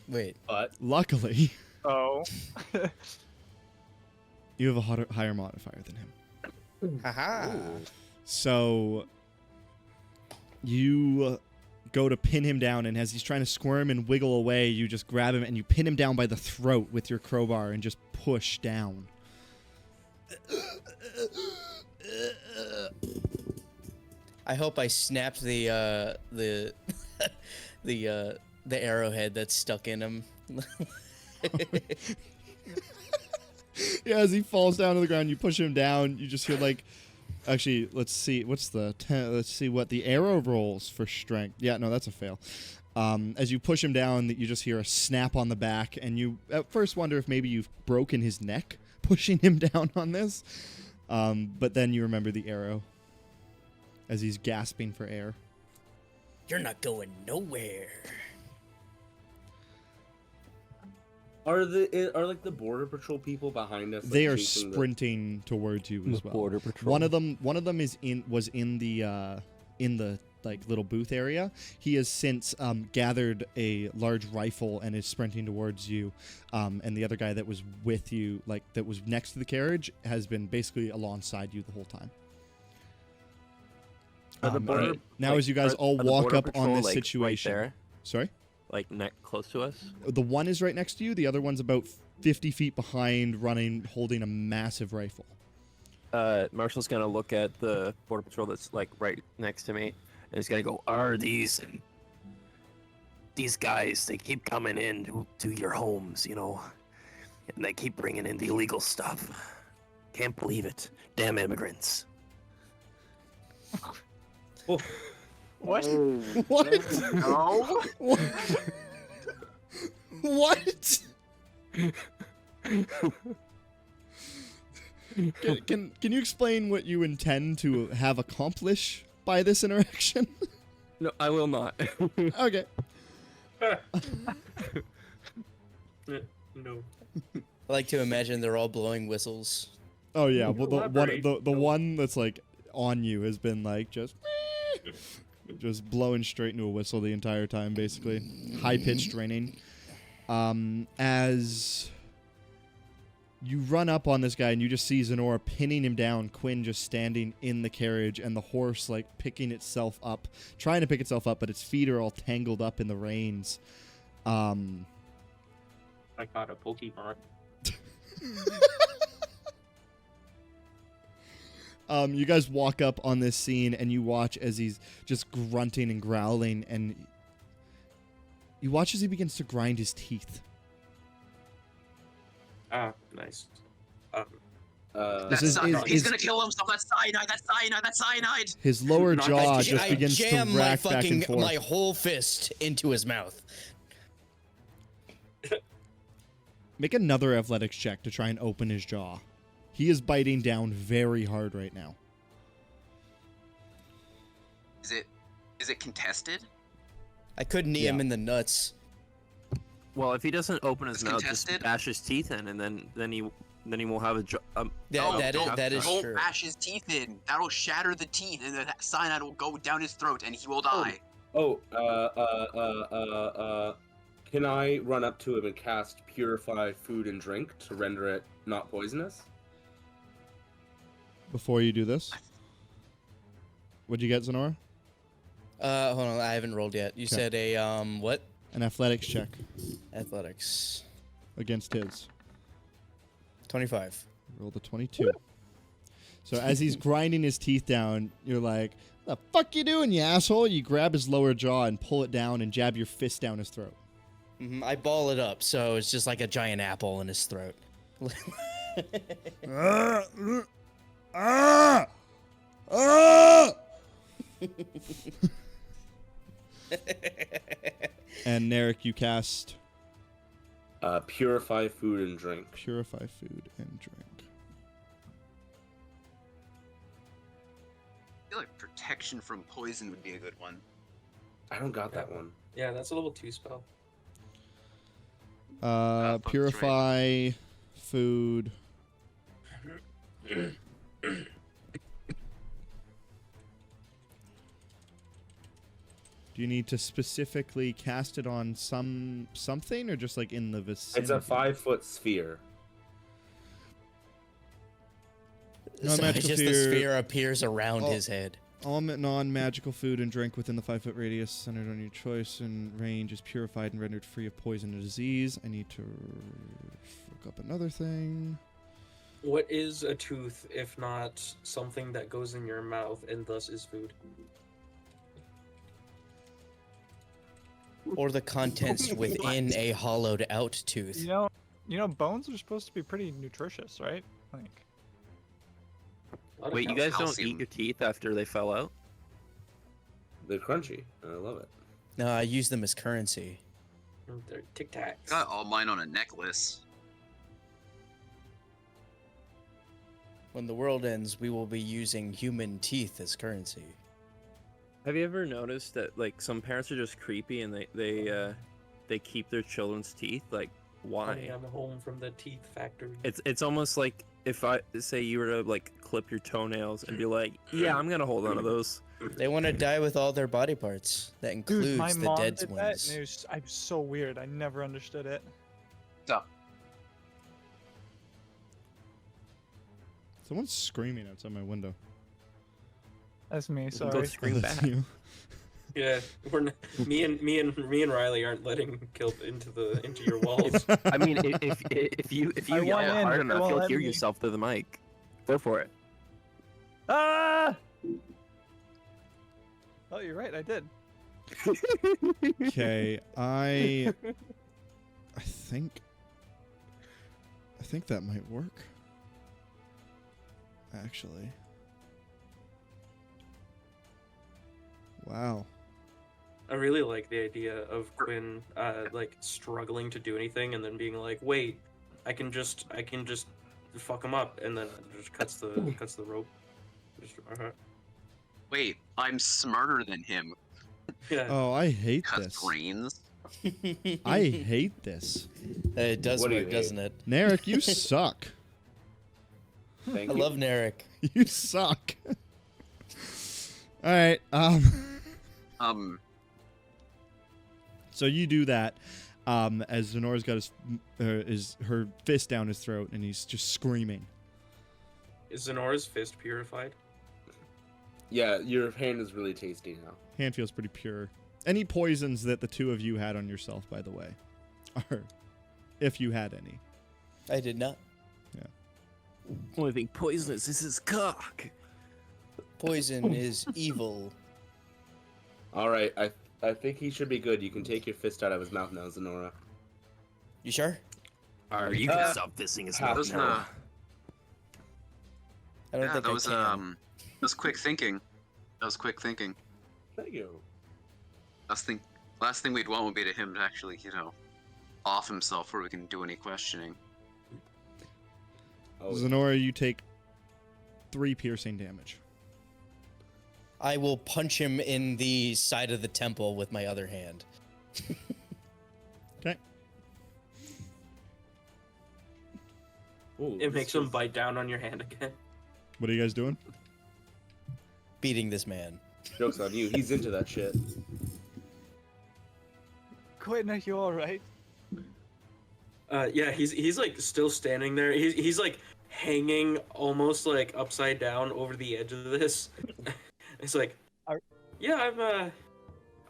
Wait. But Luckily, Oh. you have a higher modifier than him. Haha. So you go to pin him down, and as he's trying to squirm and wiggle away, you just grab him and you pin him down by the throat with your crowbar and just push down. I hope I snapped the the arrowhead that's stuck in him. Yeah, as he falls down to the ground, you push him down. You just hear like, actually, let's see, let's see what the arrow rolls for strength. Yeah, no, that's a fail. As you push him down, you just hear a snap on the back, and you at first wonder if maybe you've broken his neck pushing him down on this. But then you remember the arrow as he's gasping for air. You're not going nowhere. are like the border patrol people behind us? Like, They are chasing sprinting towards you as The well. border patrol. One of them was in the like little booth area. He has since gathered a large rifle and is sprinting towards you. And the other guy that was with you, like that was next to the carriage, has been basically alongside you the whole time. Are the border, Right. Now, like, as you guys are- all are the walk border up on patrol, this like, situation, right there, sorry, like close to us. the one is right next to you. The other one's about 50 feet behind, running, holding a massive rifle. Marshall's gonna look at the border patrol that's like right next to me, and he's gonna go, Are these guys? They keep coming in to your homes, you know, and they keep bringing in the illegal stuff. Can't believe it. Damn immigrants. What? What? No. What? Can you explain what you intend to have accomplish by this interaction? "No, I will not." Okay. No. I like to imagine they're all blowing whistles. Oh yeah. Well, Elaborate. the one that's like on you has been like just blowing straight into a whistle the entire time, basically. High pitched ringing. As you run up on this guy and you just see Zenora pinning him down, Quinn just standing in the carriage, and the horse like picking itself up, trying to pick itself up, but its feet are all tangled up in the reins. I caught a Pokemon. You guys walk up on this scene and you watch as he's just grunting and growling, and you watch as he begins to grind his teeth. Ah, nice. This is He's gonna kill himself. That's cyanide. That's cyanide. That's cyanide. his lower Not jaw like- just I begins to jam my rack back fucking and forth. my whole fist into his mouth. Make another athletics check to try and open his jaw. He is biting down very hard right now. Is it contested? I could knee him Yeah. in the nuts. Well, if he doesn't open his It's mouth, contested? just bash his teeth in, and then he won't have a jaw. That is Don't true. bash his teeth in. That'll shatter the teeth, and the cyanide will go down his throat, and he will die. Can I run up to him and cast Purify Food and Drink to render it not poisonous? Before you do this, what'd you get, Zenora? Hold on, I haven't rolled yet. You Okay. said a what? An athletics check Athletics. against his. 25. Roll the 22. So as he's grinding his teeth down, you're like, "The fuck you doing, you asshole?" You grab his lower jaw and pull it down and jab your fist down his throat. I ball it up, so it's just like a giant apple in his throat. And Narek, you cast Purify food and drink. Purify food and drink. I feel like protection from poison would be a good one. I don't got that one. Yeah, that's a level 2 spell. Fuck, that's Purify food. Do you need to specifically cast it on something or just like in the vicinity? It's a 5-foot sphere. No, So magical just the sphere. sphere appears around Oh. his head. All non-magical food and drink within the 5-foot radius centered on your choice and range is purified and rendered free of poison or disease. I need to look up another thing. What is a tooth if not something that goes in your mouth and thus is food? Or the contents within a hollowed out tooth. You know, bones are supposed to be pretty nutritious, right? Like, A lot of Wait, you guys don't calcium. eat your teeth after they fell out? They're crunchy, and I love it. No, I use them as currency. They're Tic Tacs. Got all mine on a necklace. When the world ends, we will be using human teeth as currency. Have you ever noticed that like some parents are just creepy and they keep their children's teeth? Like, why? I'm home from the teeth factory. It's almost like if I say you were to like clip your toenails and be like, yeah, I'm gonna hold on to those. They want to die with all their body parts. That includes dude, my the mom dead did that, ones. and I'm so weird. I never understood it. Someone's screaming outside my window. That's me. Go Sorry. scream That's back. you. Yeah, me and Riley aren't letting Kilt into your walls. I mean, if you I yell want in, hard but they enough, won't you'll let hear me. yourself through the mic. Go for it. Ah! Oh, you're right. I did. Okay, I think that might work. Actually. Wow. I really like the idea of Quinn, like struggling to do anything and then being like, "Wait, I can just fuck him up," and then just cuts the rope. Just, Wait, I'm smarter than him. Yeah. Oh, I hate Cuts this. brains. I hate this. It does What do you work, hate? doesn't it? Narek, you suck. Thank I you. love Narek. You suck. All right. So you do that. As Zenora's got her fist down his throat, and he's just screaming. Is Zenora's fist purified? Yeah, your hand is really tasty now. Hand feels pretty pure. Any poisons that the two of you had on yourself, by the way, are, if you had any. I did not. Only thing poisonous is his cock. Poison is evil. All right, I think he should be good. You can take your fist out of his mouth now, Zenora. You sure? Are you gonna stop fisting his that mouth was now? I don't Yeah, think that I was can. that was quick thinking. That was quick thinking. Thank you. Last thing we'd want would be to him to actually, off himself before we can do any questioning. Oh, Zenora, you take 3 piercing damage. I will punch him in the side of the temple with my other hand. Okay. Ooh, It this makes him is- bite down on your hand again. What are you guys doing? Beating this man. Joke's on you. He's into that shit. Quinn, are you all right? Yeah, he's like still standing there. He's like hanging almost like upside down over the edge of this. It's like, yeah,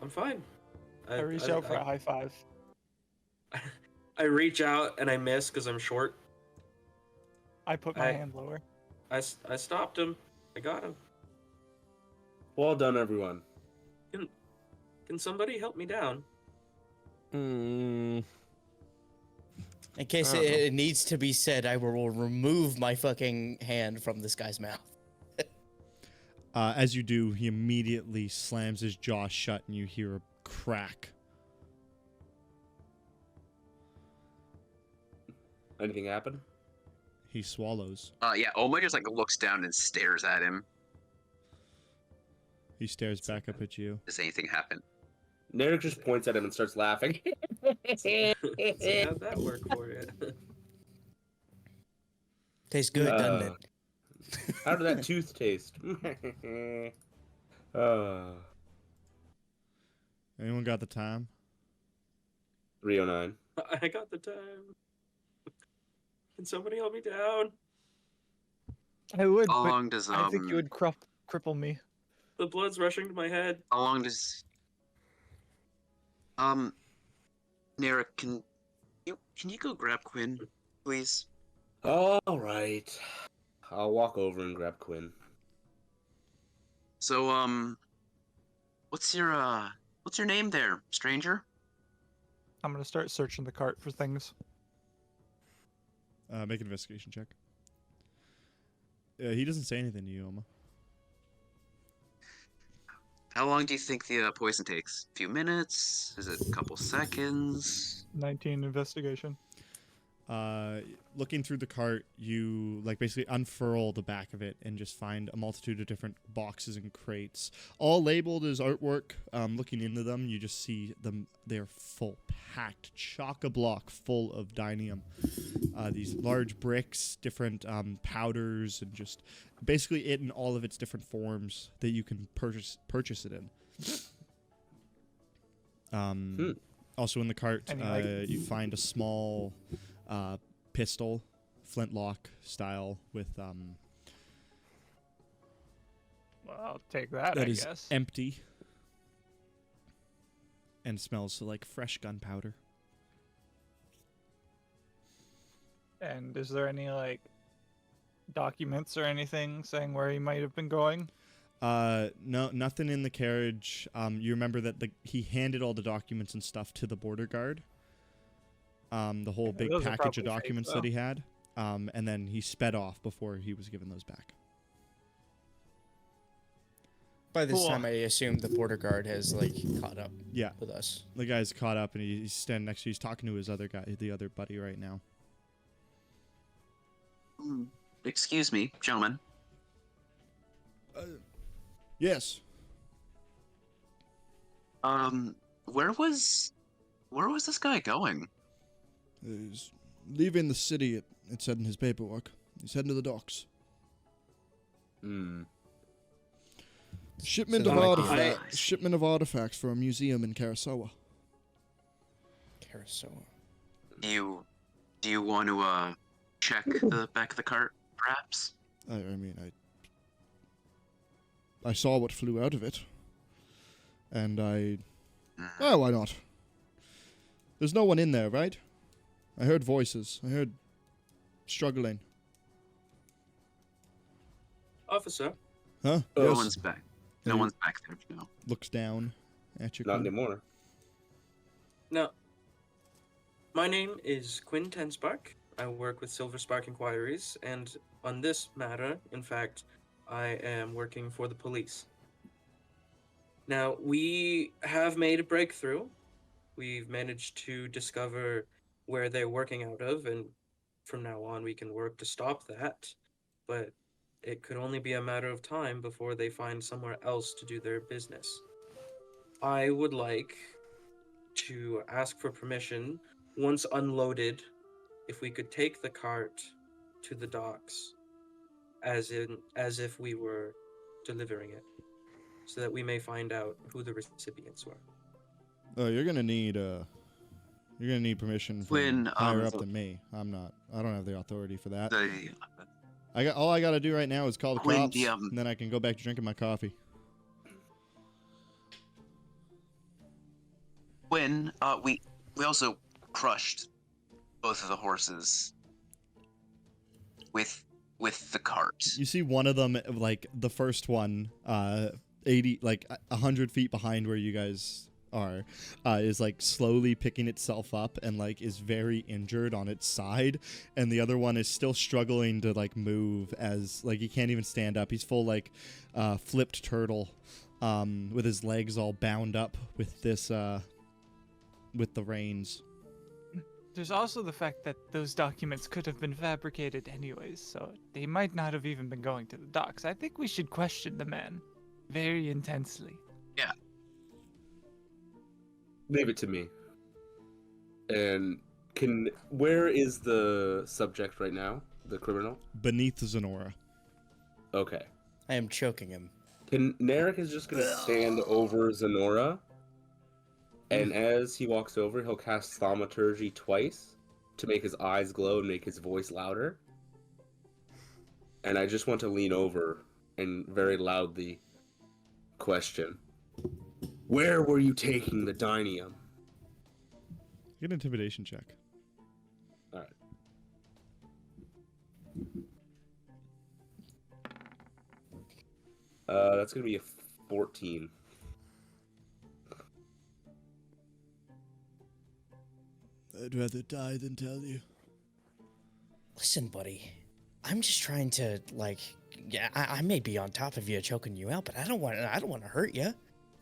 I'm fine. I reach out for a high five. I reach out and I miss because I'm short. I put my I- hand lower. I stopped him. I got him. Well done, everyone. Can somebody help me down? Hmm. In case I don't know. it needs to be said, I will remove my fucking hand from this guy's mouth. As you do, he immediately slams his jaw shut and you hear a crack. Anything happen? He swallows. Yeah, Oma just like looks down and stares at him. He stares back up at you. Does anything happen? Narek just points at him and starts laughing. So how'd that work for you? Tastes good, doesn't it? How did that tooth taste? uh, Anyone got the time? 309. I got the time. Can somebody help me down? I would, How but long does I think you would cripple me. The blood's rushing to my head. How long does Nera, can you go grab Quinn, please? All right. I'll walk over and grab Quinn. So what's your name there, stranger? I'm gonna start searching the cart for things. Make an investigation check. He doesn't say anything to you, Oma. How long do you think the poison takes? A few minutes? Is it a couple seconds? 19 investigation. Looking through the cart, you basically unfurl the back of it and just find a multitude of different boxes and crates, all labeled as artwork. Looking into them, you just see them; they're full, packed, chock-a-block full of dinium. These large bricks, different powders, and just basically it in all of its different forms that you can purchase it in. Also in the cart, you find a small pistol, flintlock style, with Well, I'll take that, I that is guess. empty and smells like fresh gunpowder. And is there any documents or anything saying where he might have been going? No, nothing in the carriage. You remember that he handed all the documents and stuff to the border guard. The whole big those are package of probably fake, documents that he had. And then he sped off before he was given those back. By this Cool. time, I assume the border guard has caught up Yeah, with us. the guy's caught up and he's standing next to you. He's talking to his other guy, the other buddy right now. Excuse me, gentlemen. Yes. Where was this guy going? He's leaving the city, it said in his paperwork. He's heading to the docks. Shipment So of that might be artifacts. Shipment of artifacts for a museum in Karasawa. Karasawa. Do you want to check the back of the cart, perhaps? I saw what flew out of it, and well, why not? There's no one in there, right? I heard voices. I heard struggling. Officer, Huh? No Yes. one's back. No Hey. one's back there. No. Looks down at you. Not Quinn. anymore. now, my name is Quinn Tenspark. I work with Silver Spark Inquiries, and on this matter, in fact, I am working for the police. Now, we have made a breakthrough. We've managed to discover where they're working out of, and from now on we can work to stop that. But it could only be a matter of time before they find somewhere else to do their business. I would like to ask for permission, once unloaded, if we could take the cart to the docks, as if we were delivering it, so that we may find out who the recipients were. Oh, you're gonna need permission from Quinn, higher up than me. I don't have the authority for that. The All I gotta do right now is call the Quinn, cops, and then I can go back to drinking my coffee. Quinn, we also crushed both of the horses with with the cart. You see one of them, like the first one, 80, like 100 feet behind where you guys are, is like slowly picking itself up and like is very injured on its side, and the other one is still struggling to like move, as like he can't even stand up. He's full like flipped turtle, with his legs all bound up with this with the reins. There's also the fact that those documents could have been fabricated anyways, so they might not have even been going to the docks. I think we should question the man very intensely. Yeah. Leave it to me. And where is the subject right now? The criminal? Beneath Zenora. Okay. I am choking him. Narek is just gonna stand over Zenora, and as he walks over, he'll cast Thaumaturgy twice to make his eyes glow and make his voice louder. And I just want to lean over and very loudly question, where were you taking the dinium? Get an intimidation check. Alright. That's gonna be a 14. I'd rather die than tell you. Listen, buddy. I'm just trying to, like, yeah, I may be on top of you, choking you out, but I don't want to hurt you.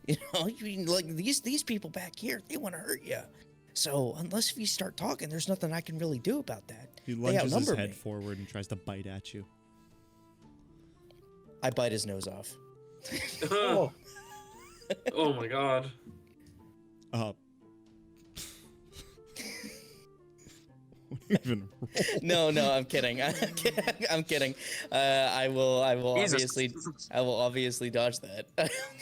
You know, like these people back here, they want to hurt you. So unless we start talking, there's nothing I can really do about that. He They lunges his outnumber head me. forward and tries to bite at you. I bite his nose off. Oh. Oh my god. What do you even roll? No, I'm kidding. I'm kidding. I will Jesus. obviously dodge that.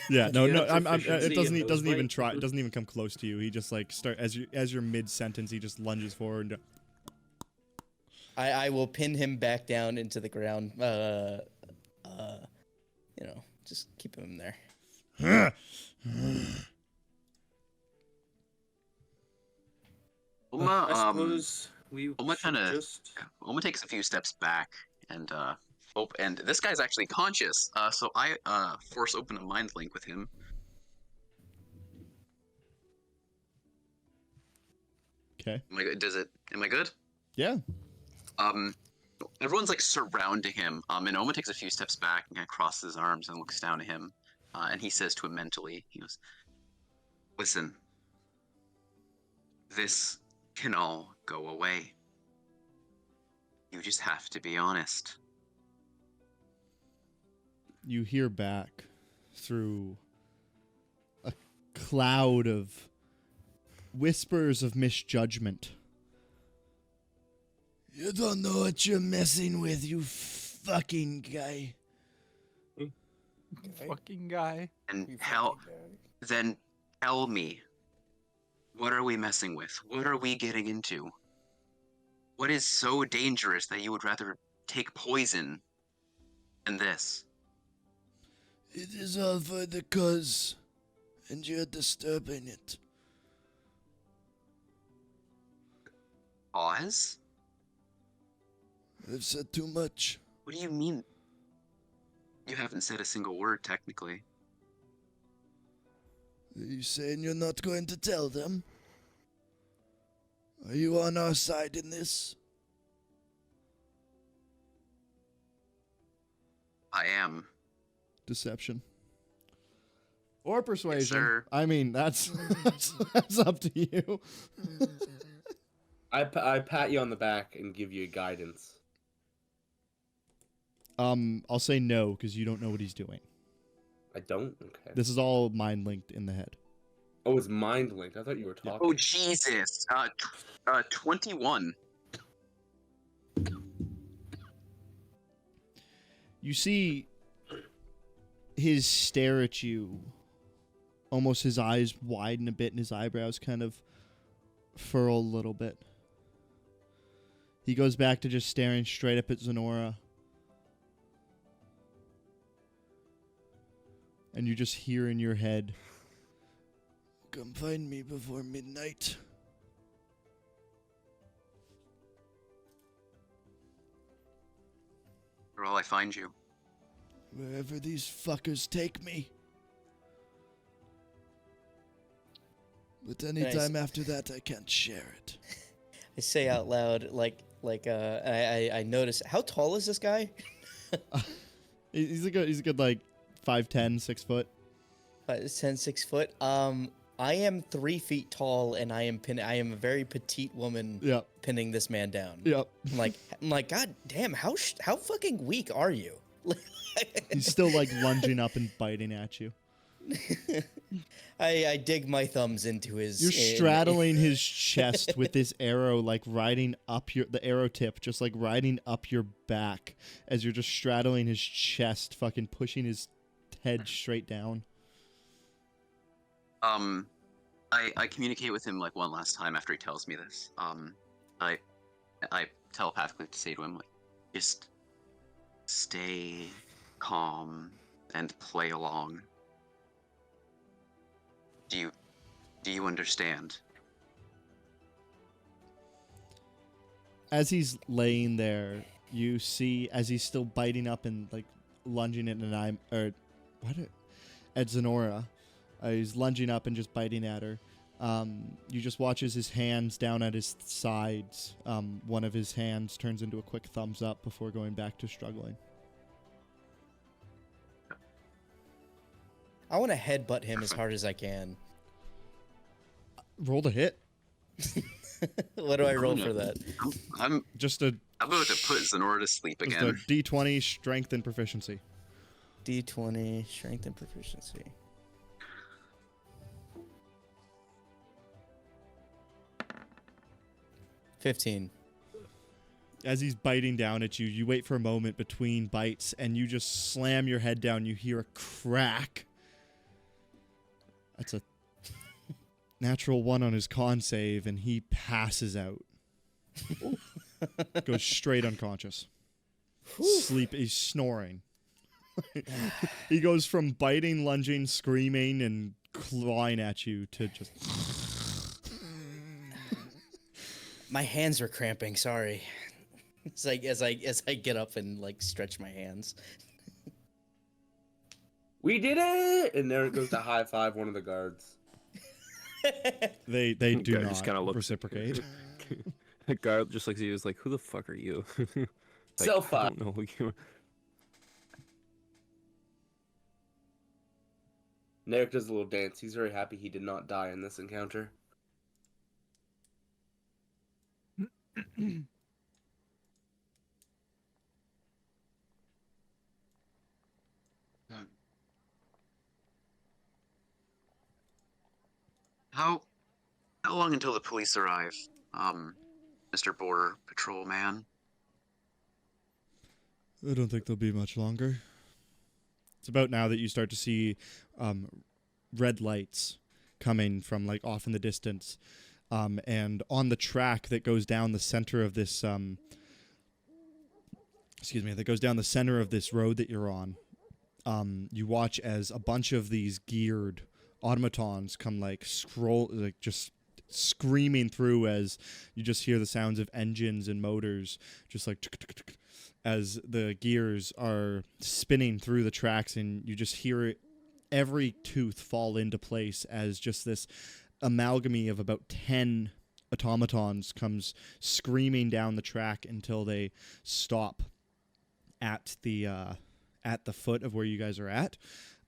Yeah, no, You no. have It proficiency doesn't. in It those doesn't even bites? try. It doesn't even come close to you. He just like as you're mid sentence, he just lunges forward. And, I will pin him back down into the ground. Just keep him there. Uma, I suppose we Uma should kinda- just... Uma takes a few steps back and and this guy's actually conscious. So I force open a mind link with him. Okay. Am I good? Yeah. Everyone's like surrounding him. And Oma takes a few steps back and kind of crosses his arms and looks down at him. And he says to him mentally, he goes, "Listen, this can all go away. You just have to be honest." You hear back through a cloud of whispers of misjudgment. You don't know what you're messing with, you fucking guy. Fucking guy. And then tell me, what are we messing with? What are we getting into? What is so dangerous that you would rather take poison than this? It is all for the cause, and you're disturbing it. Oz? I've said too much. What do you mean? You haven't said a single word, technically. Are you saying you're not going to tell them? Are you on our side in this? I am. Deception. Or persuasion. sir. I mean, that's that's up to you. I pat you on the back and give you guidance. I'll say no because you don't know what he's doing. I don't? Okay. This is all mind linked in the head. Oh, it's mind linked. I thought you were talking. Oh, Jesus. 21. You see his stare at you. Almost his eyes widen a bit and his eyebrows kind of furl a little bit. He goes back to just staring straight up at Zenora. And you just hear in your head, "Come find me before midnight." Where will I find you? Wherever these fuckers take me. But anytime after that, I can't share it. I say out loud, I notice. How tall is this guy? He's a good like 5'10", 6 foot. 10, 6 foot. I am 3 feet tall, and I am a very petite woman. Yep. Pinning this man down. Yep. I'm like, God damn, how fucking weak are you? He's still like lunging up and biting at you. I dig my thumbs into his. You're straddling his chest with this arrow, like riding up the arrow tip, just like riding up your back as you're just straddling his chest, fucking pushing his head straight down. I communicate with him like one last time after he tells me this. I telepathically say to him like, just stay calm and play along. Do you understand? As he's laying there, you see as he's still biting up and like lunging at at Zenora. He's lunging up and just biting at her. You just watch as his hands down at his sides. One of his hands turns into a quick thumbs up before going back to struggling. I want to headbutt him as hard as I can. Roll to hit. What do I roll for that? I'm about to put Zenora to sleep again. Just a D20 strength and proficiency. D20 strength and proficiency. $15. As he's biting down at you, you wait for a moment between bites, and you just slam your head down. You hear a crack. That's a natural 1 on his con save, and he passes out. Goes straight unconscious. Sleep. He's snoring. He goes from biting, lunging, screaming, and clawing at you to just... My hands are cramping. Sorry. It's like as I get up and like stretch my hands. We did it! And there it goes to high five one of the guards. They do Guard not just kinda looks- reciprocate. The guard just looks at you, is like, who the fuck are you? Like, Self-fi. I don't know who you are. Narek does a little dance. He's very happy he did not die in this encounter. How long until the police arrive, Mr. Border Patrol Man? I don't think there'll be much longer. It's about now that you start to see red lights coming from like off in the distance, and on the track that goes down the center of this that goes down the center of this road that you're on. You watch as a bunch of these geared automatons come just screaming through as you just hear the sounds of engines and motors just like as the gears are spinning through the tracks, and you just hear every tooth fall into place as just this amalgamy of about 10 automatons comes screaming down the track until they stop at the foot of where you guys are at.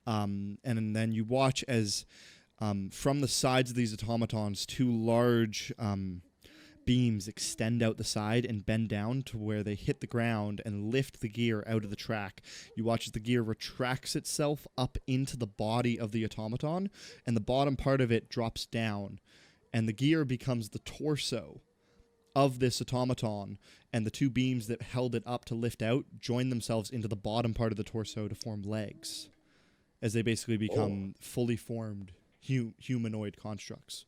And then you watch as from the sides of these automatons, 2 large beams extend out the side and bend down to where they hit the ground and lift the gear out of the track. You watch as the gear retracts itself up into the body of the automaton, and the bottom part of it drops down, and the gear becomes the torso of this automaton, and the 2 beams that held it up to lift out join themselves into the bottom part of the torso to form legs, as they basically become fully formed humanoid constructs.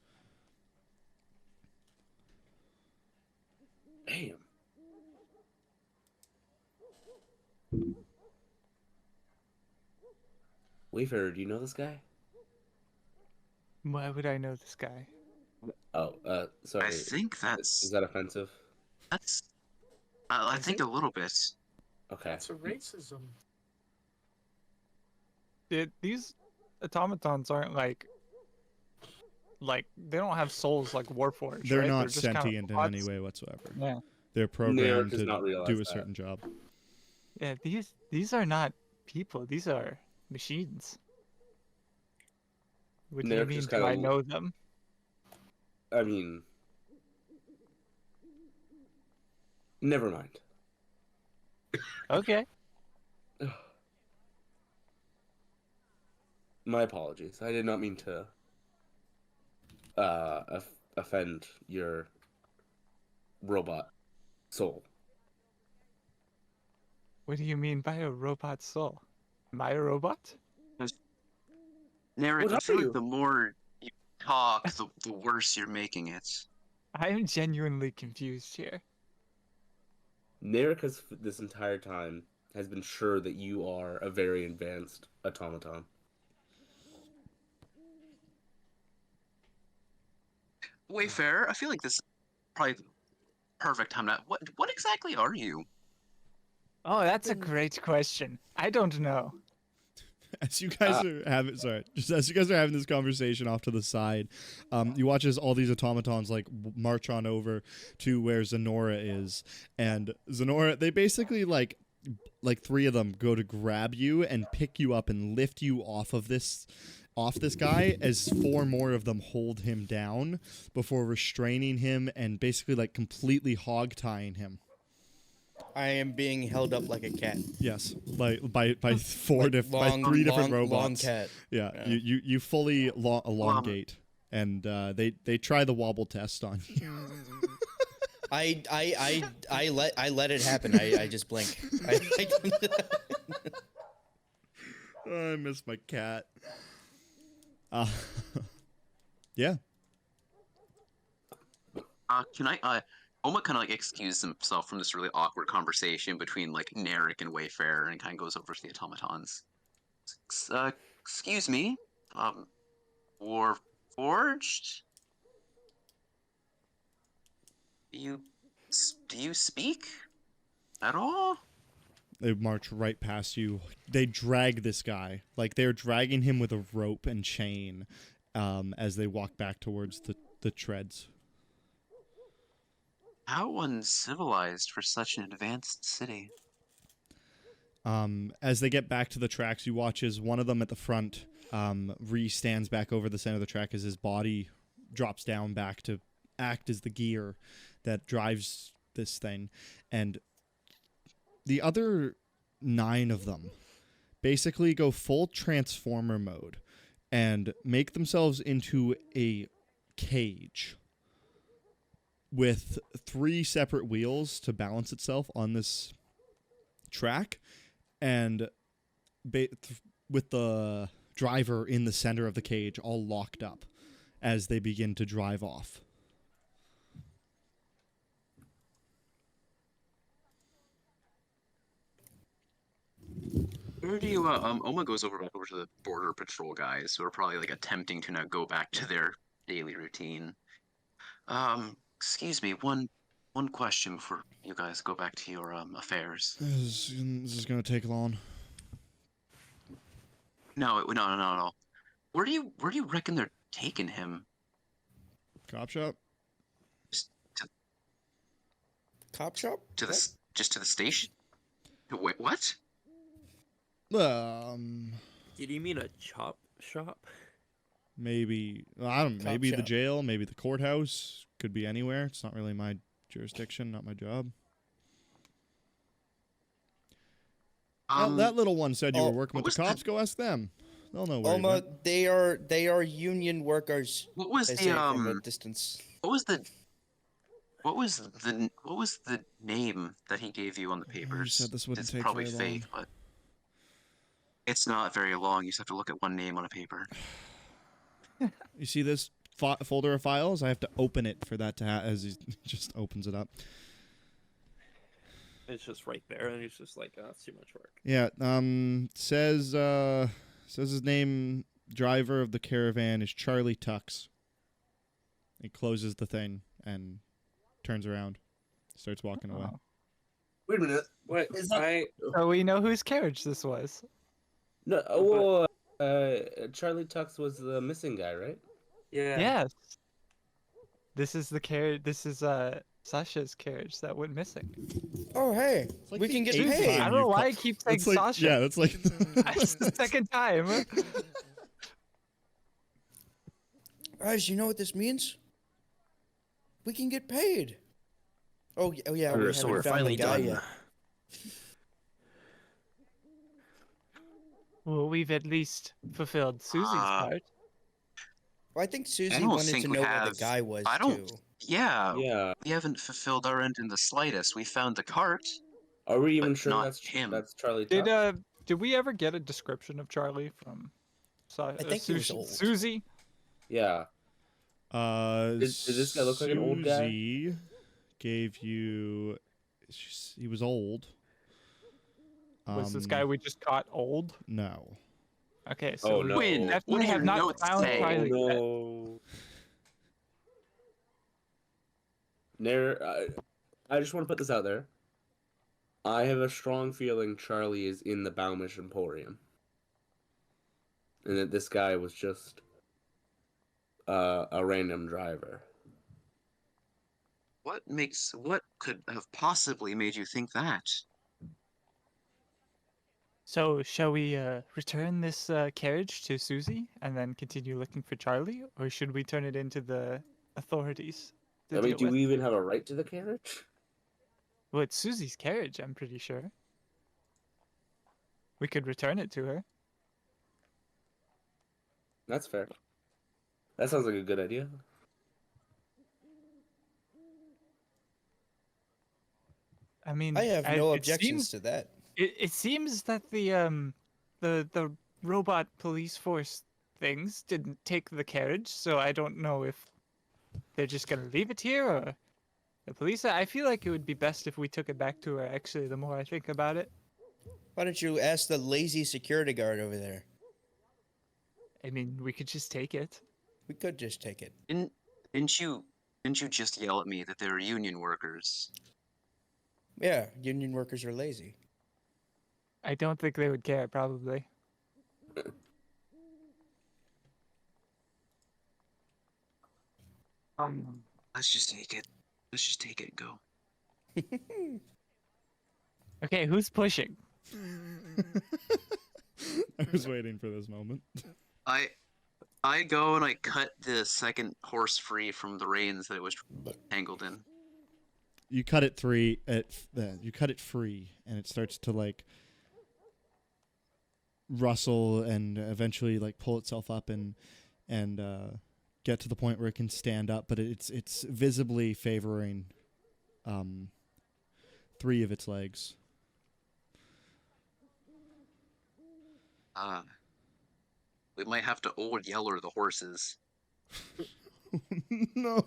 Damn. Wayfarer, do you know this guy? Why would I know this guy? Oh, sorry. I think Is that offensive? that's. I think a little bit. Okay. That's a racism. These automatons aren't like they don't have souls like Warforged, They're right? not They're just kind of sentient in any robots. way whatsoever. Yeah. They're Narek programmed does to not realize do a that. certain job. Yeah, these are not people. These are machines. What do you Narek mean? just Do kinda I know them? I mean, never mind. Okay. My apologies. I did not mean to offend your robot soul. What do you mean by a robot soul? Am I a robot? Narek, What I are feel you? like the more you talk, the worse you're making it. I am genuinely confused here. Narek has this entire time has been sure that you are a very advanced automaton. Wayfair, I feel like this is probably the perfect time to. What exactly are you? Oh, that's a great question. I don't know. As you guys are having, just as you guys are having this conversation off to the side, you watch as all these automatons like march on over to where Zenora is, and Zenora, they basically like three of them go to grab you and pick you up and lift you off this guy, as four more of them hold him down before restraining him and basically like completely hog tying him. I am being held up like a cat. Yes, by four Like by three different robots. Long cat. Yeah, Yeah. you fully elongate, and they try the wobble test on you. I let it happen. I just blink. Oh, I miss my cat. Yeah. Can I? Oma kind of like excuses himself from this really awkward conversation between like Narek and Wayfair, and kind of goes over to the automatons. Excuse me, War Forged. Do you speak at all? They march right past you. They drag this guy, like they're dragging him with a rope and chain, as they walk back towards the treads. How uncivilized for such an advanced city. As they get back to the tracks, you watch as one of them at the front stands back over the center of the track as his body drops down back to act as the gear that drives this thing. And the other 9 of them basically go full transformer mode and make themselves into a cage with 3 separate wheels to balance itself on this track, and with the driver in the center of the cage all locked up as they begin to drive off. Where do you Oma goes back over to the border patrol guys who are probably like attempting to now go back to their daily routine. Excuse me, one question before you guys go back to your affairs. This is gonna take long. No. Where do you reckon they're taking him? Cop shop? Cop shop? Just to the station? Wait, what? Did you mean a chop shop? Maybe, I don't know, Cop maybe the shop. jail, maybe the courthouse. Could be anywhere. It's not really my jurisdiction, not my job. That little one said you were working with the cops. Go ask them. They'll know where you Oma, went. they are union workers. What was They the say from a distance. what was the name that he gave you on the papers? said this wouldn't It's take probably very fake, but it's not very long. You just have to look at one name on a paper. You see this folder of files? I have to open it for that to as he just opens it up. It's just right there, and he's just like, oh, that's too much work. Yeah, says his name, driver of the caravan, is Charlie Tux. He closes the thing and turns around, starts walking away. Oh. Wait a minute. Wait, Is that... So we know whose carriage this was. No, Charlie Tux was the missing guy, right? yeah. Yes. This is the carriage. This is Sasha's carriage that went missing. Oh, hey, like we the can get eighth Susie, paid. I time don't know you've why called- I keep saying That's like, Sasha. yeah, that's like That's the second time. Guys, you know what this means? We can get paid. Oh, yeah, we So haven't we're found finally the guy done. yet. Well, we've at least fulfilled Susie's part. Well, I think Susie don't wanted think to we know where have- the guy was I don't- too. Yeah, Yeah. we haven't fulfilled our end in the slightest. We found the cart. Are we even But sure not that's him. Charlie Did Tux? did we ever get a description of Charlie from think he was old. Susie? Yeah. Does this guy look like an old guy? Susie gave you. He was old. Was this guy we just caught old? No. Okay, so Oh, we no. Win. definitely What do have your not notes found say? Charlie yet. No. I just want to put this out there. I have a strong feeling Charlie is in the Baumish Emporium. And that this guy was just a random driver. What could have possibly made you think that? So shall we return this carriage to Susie and then continue looking for Charlie, or should we turn it into the authorities? to I mean, deal do with? we even have a right to the carriage? Well, it's Susie's carriage, I'm pretty sure. We could return it to her. That's fair. That sounds like a good idea. I mean, I have no it objections seems- to that. It seems that the robot police force things didn't take the carriage, so I don't know if they're just gonna leave it here or the police. I feel like it would be best if we took it back to her. Actually, the more I think about it, Why don't you ask the lazy security guard over there? I mean, we could just take it. We could just take it. Didn't you just yell at me that they were union workers? Yeah, union workers are lazy. I don't think they would care, probably. Let's just take it. Let's just take it and go. Okay, who's pushing? I was waiting for this moment. I go and I cut the second horse free from the reins that it was tangled in. You cut it free, you cut it free, and it starts to like rustle and eventually like pull itself up and get to the point where it can stand up, but it's visibly favoring three of its legs. We might have to old yeller the horses. No.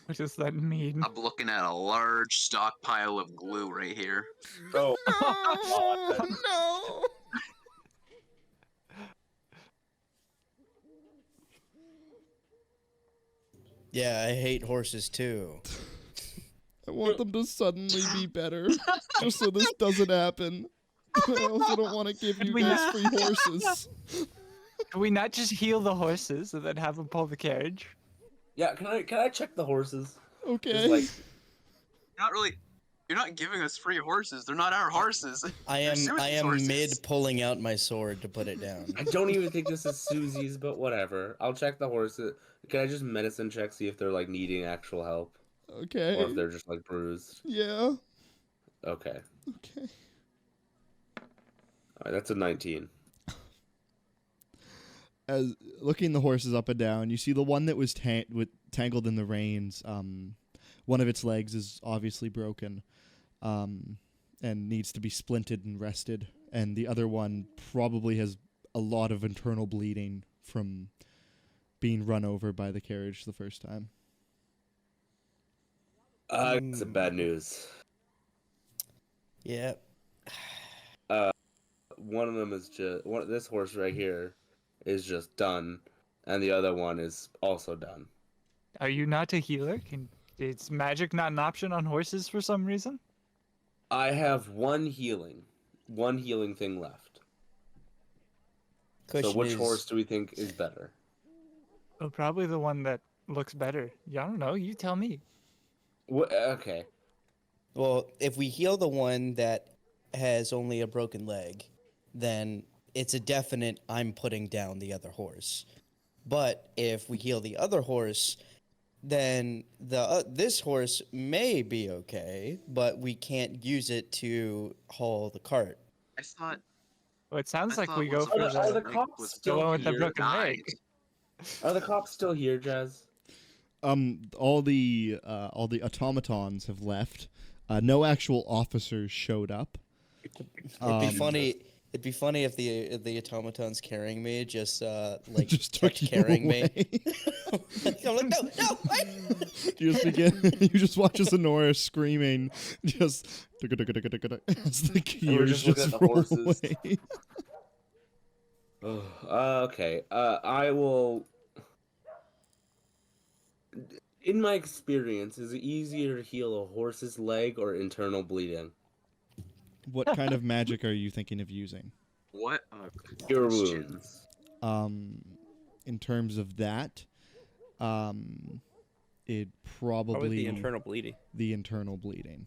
What does that mean? I'm looking at a large stockpile of glue right here. Oh, No. Yeah, I hate horses too. I want them to suddenly be better, just so this doesn't happen. I also don't want to give you we guys not- free horses. Can we not just heal the horses and then have them pull the carriage? yeah. Can I check the horses? Okay. Just like, You're not giving us free horses. They're not our horses. I They're am Susie's horses. mid pulling out my sword to put it down. I don't even think this is Susie's, but whatever. I'll check the horses. Can I just medicine check, see if they're like needing actual help, Okay. or if they're just like bruised? Yeah. Okay. Okay. All right, that's a 19. As looking the horses up and down, you see the one that was tangled in the reins. One of its legs is obviously broken, and needs to be splinted and rested. And the other one probably has a lot of internal bleeding from being run over by the carriage the first time. It's a bad news. Yeah. One of them is just this horse right here is just done, and the other one is also done. Are you not a healer? Can Is magic not an option on horses for some reason? I have one healing thing left. So Question which is, horse do we think is better? Oh, probably the one that looks better. Yeah, I don't know. You tell me. Okay. well, if we heal the one that has only a broken leg, then it's a definite I'm putting down the other horse. But if we heal the other horse, then this horse may be okay, but we can't use it to haul the cart. I thought Well, it sounds like we once go the for Are the the cops was still one with the here? broken leg. died. Are the cops still here, Jazz? All the automatons have left. No actual officers showed up. It'd be funny if the automatons carrying me just like Just kept took you carrying me. away. I'm like, no. You just begin. You just watch as Honora screaming, just as the gears just looking just at the roll horses. away. Okay. I will. In my experience, is it easier to heal a horse's leg or internal bleeding? What kind of magic are you thinking of using? What a Cure question. wounds. In terms of that, it Probably probably the internal bleeding. the internal bleeding.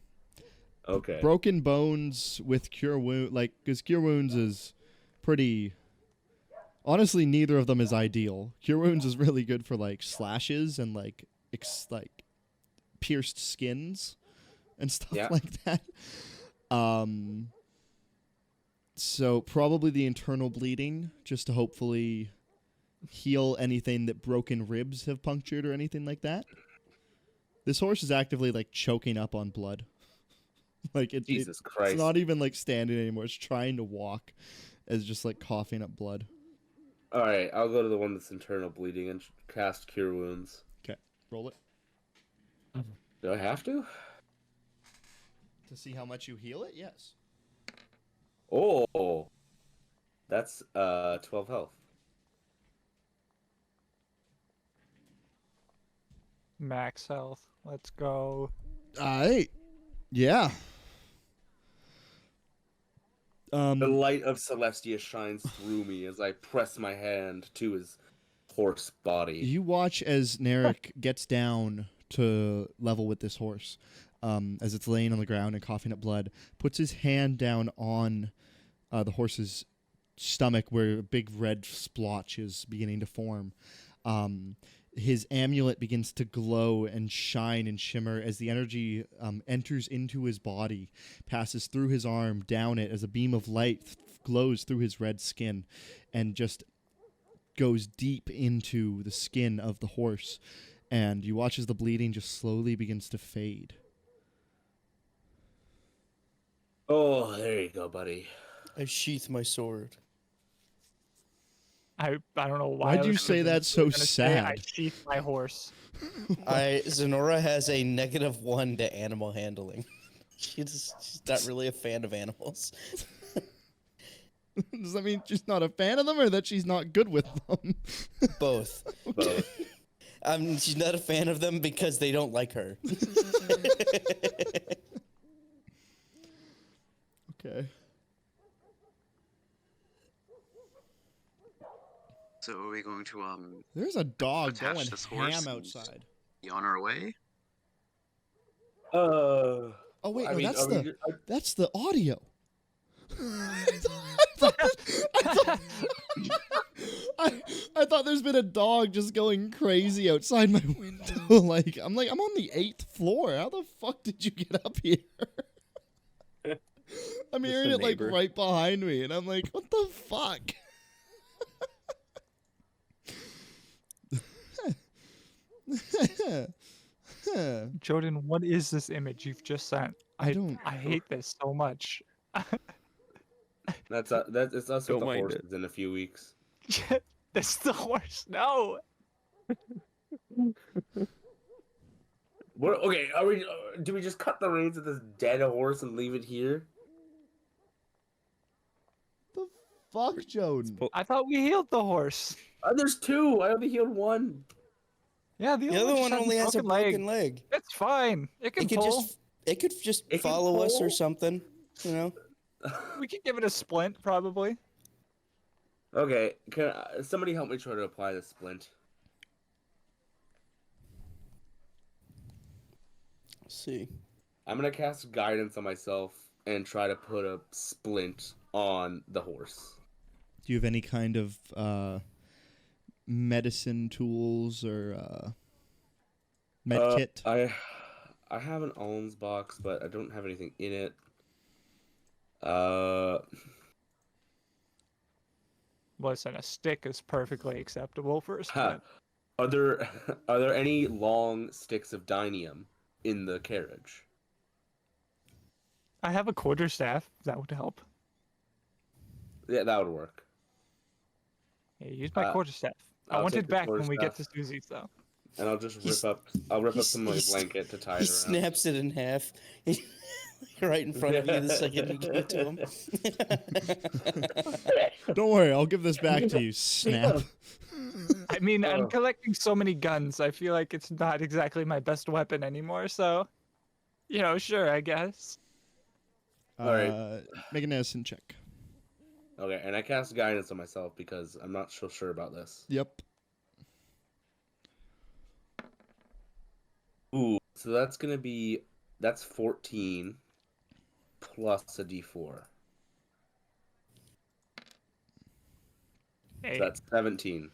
Okay. Broken bones with cure wound, because cure wounds is pretty. Honestly, neither of them is ideal. Cure wounds is really good for like slashes and like pierced skins and stuff Yeah. like that. So probably the internal bleeding, just to hopefully heal anything that broken ribs have punctured or anything like that. This horse is actively like choking up on blood. Jesus Christ. It's not even like standing anymore. It's trying to walk, as just like coughing up blood. All right, I'll go to the one that's internal bleeding and cast Cure Wounds. Okay, roll it Do I have to? to see how much you heal it. Yes. Oh, that's 12 health. Max health. Let's go. Yeah. The light of Celestia shines through me as I press my hand to his horse body. You watch as Narek gets down to level with this horse, as it's laying on the ground and coughing up blood, puts his hand down on the horse's stomach where a big red splotch is beginning to form. His amulet begins to glow and shine and shimmer as the energy enters into his body, passes through his arm, down it as a beam of light glows through his red skin, and just goes deep into the skin of the horse. And you watch as the bleeding just slowly begins to fade. Oh, there you go, buddy. I sheath my sword. I don't know why. Why'd I you was say thinking that so you were gonna say I sad? sheath my horse. Zenora has a -1 to animal handling. She's not really a fan of animals. Does that mean she's not a fan of them, or that she's not good with them? Both. Both. She's not a fan of them because they don't like her. Okay. So are we going to There's a dog attach going this horse ham and outside. be on our way? Oh wait, I no, mean, that's the audio. I thought there's been a dog just going crazy outside my window. I'm on the 8th floor. How the fuck did you get up here? I'm Just hearing a it like neighbor. right behind me, and I'm like, what the fuck? Jordan, what is this image you've just sent? I don't. I hate this so much. That's it's us with Don't the mind horses in a few weeks. That's the horse. No. Okay, do we just cut the reins of this dead horse and leave it here? The fuck, Joan? I thought we healed the horse. There's two. I only healed one. Yeah, the The other just one has only has a broken leg. It's fine. It can pull. It could just It can follow us or pull? something. You know. We could give it a splint, probably. Okay, can somebody help me try to apply the splint? Let's see. I'm gonna cast guidance on myself and try to put a splint on the horse. Do you have any kind of medicine tools or med kit? I have an alms box, but I don't have anything in it. Listen, a stick is perfectly acceptable for a splint. Are there any long sticks of dinium in the carriage? I have a quarterstaff. That would help. Yeah, that would work. Yeah, use my quarterstaff. I I'll want take it the back when we get to quarterstaff. Susie's, though. And I'll just rip up some of my blanket to tie He it around. snaps it in half. Right in front of you the second you give it to him. Don't worry, I'll give this back to you. Snap. I mean, I'm collecting so many guns. I feel like it's not exactly my best weapon anymore. So, sure, I guess. All right. Make an innocent check. Okay, and I cast guidance on myself because I'm not so sure about this. Yep. Ooh, so that's 14 plus a d4. Hey, So that's 17.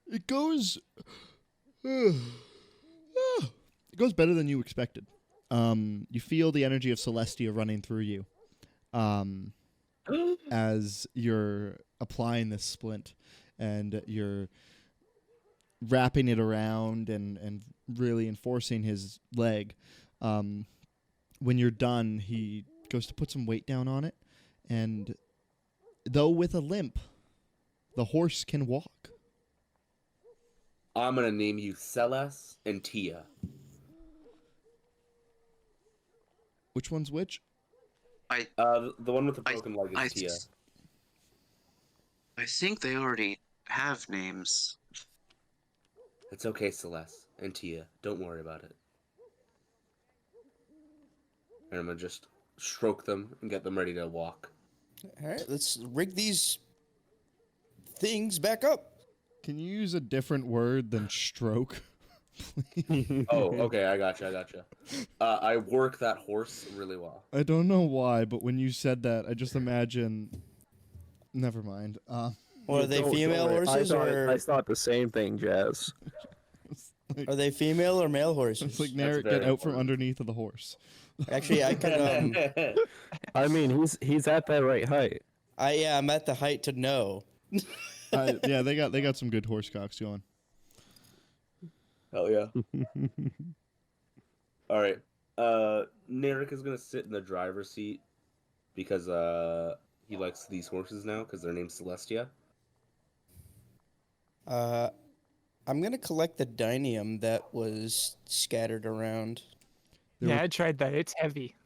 It goes. It goes better than you expected. You feel the energy of Celestia running through you, as you're applying this splint, and you're wrapping it around and really enforcing his leg. When you're done, he goes to put some weight down on it, and though with a limp, the horse can walk. I'm gonna name you Celes and Tia. Which one's which? The one with the broken leg is Tia. I think they already have names. It's okay, Celeste and Tia. Don't worry about it. And I'm gonna just stroke them and get them ready to walk. All right, let's rig these things back up. Can you use a different word than stroke? Please? Oh, okay, I gotcha. I work that horse really well. I don't know why, but when you said that, I just imagine. Never mind. Or are they female horses I thought the same thing, Jazz. are they female or male horses? It's like Narek, get out from underneath of the horse. Actually, I can. I mean, he's at that right height. I'm at the height to know. Yeah, they got some good horse cocks going. Hell yeah. All right. Narek is gonna sit in the driver's seat because he likes these horses now because their name's Celestia. I'm gonna collect the dinium that was scattered around. yeah, I tried that. It's heavy.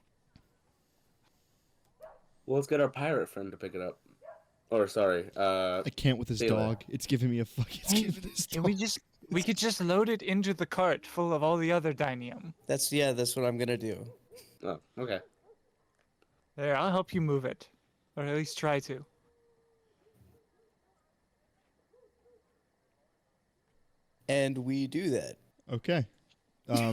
Well, let's get our pirate friend to pick it up. Or sorry, I can't with his Sailor. dog. It's giving me a fuck. It's giving his Can dog. we could just load it into the cart full of all the other dinium. That's what I'm gonna do. Oh, okay. There, I'll help you move it, or at least try to. And we do that. Okay. Ah,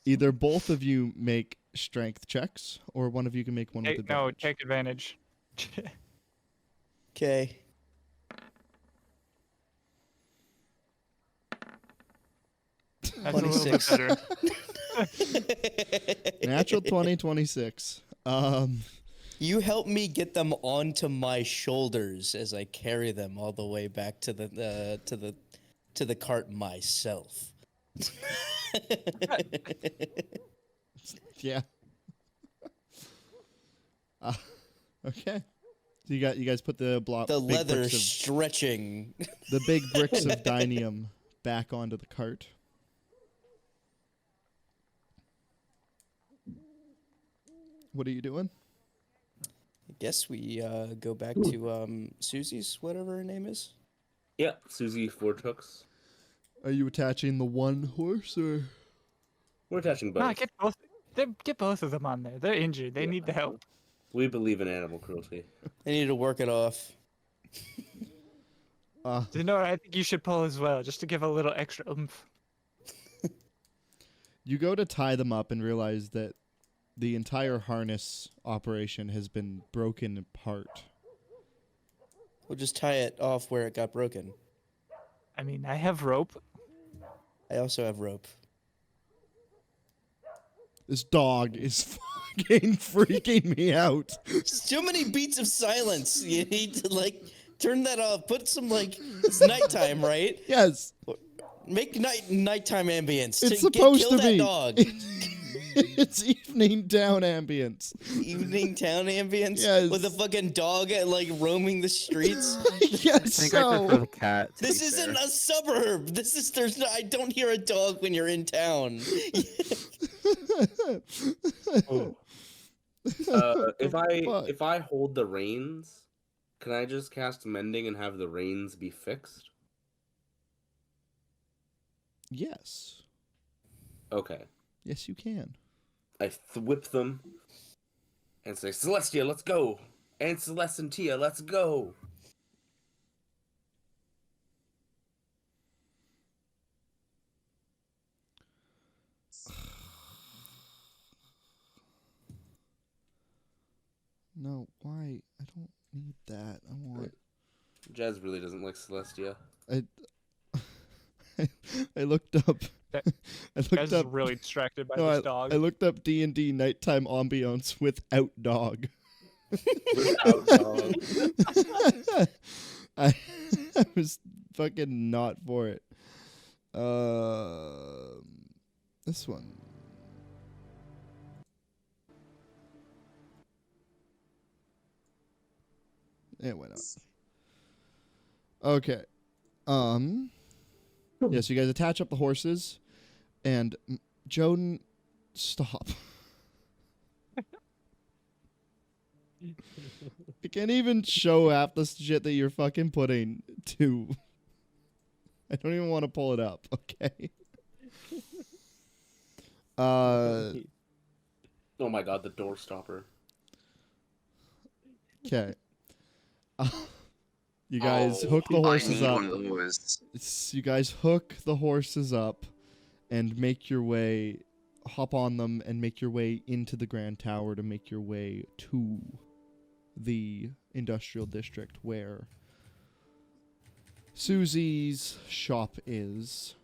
Either both of you make strength checks, or one of you can make one with advantage. No, take advantage. Okay. That's a little bit 26. better. Natural 20, 26. You help me get them onto my shoulders as I carry them all the way back to the cart myself. Yeah. Okay. So you guys put the block. The big leather bricks of- stretching. the big bricks of dinium back onto the cart. What are you doing? I guess we go back to Susie's, whatever her name is. Yeah, Susie Fortooks. Are you attaching the one horse or? We're attaching both. No, get both. Get both of them on there. They're injured. They need the help. We believe in animal cruelty. They need to work it off. You know what? I think you should pull as well, just to give a little extra oomph. You go to tie them up and realize that the entire harness operation has been broken apart. We'll just tie it off where it got broken. I mean, I have rope. I also have rope. This dog is fucking freaking me out. Just too many beats of silence. You need to, like, turn that off. Put some, like, it's nighttime, right? Yes. Make nighttime ambience. It's Kill supposed to that be. dog. It's evening down ambience. Evening town ambience? Yes. With a fucking dog like roaming the streets? Yes, I think I prefer the cat. to This be isn't fair. a suburb. I don't hear a dog when you're in town. If I hold the reins, can I just cast mending and have the reins be fixed? Yes. Okay. Yes, you can. I whip them and say, Celestia, let's go. And Celestia, let's go. No, why? I don't need that. I want. Jazz really doesn't like Celestia. I looked up. That- I Guys looked is up. really distracted by No, this dog. I looked up D&D nighttime ambiance without dog. Without dog. I was fucking not for it. This one. It went up. Okay. Yes, you guys attach up the horses, and Joan, stop. I can't even show half the shit that you're fucking putting to. I don't even want to pull it up, okay? Oh my god, the door stopper. Okay. You guys hook the I horses need up. one of those. You guys hook the horses up and make your way, hop on them and make your way into the Grand Tower to make your way to the industrial district where Susie's shop is.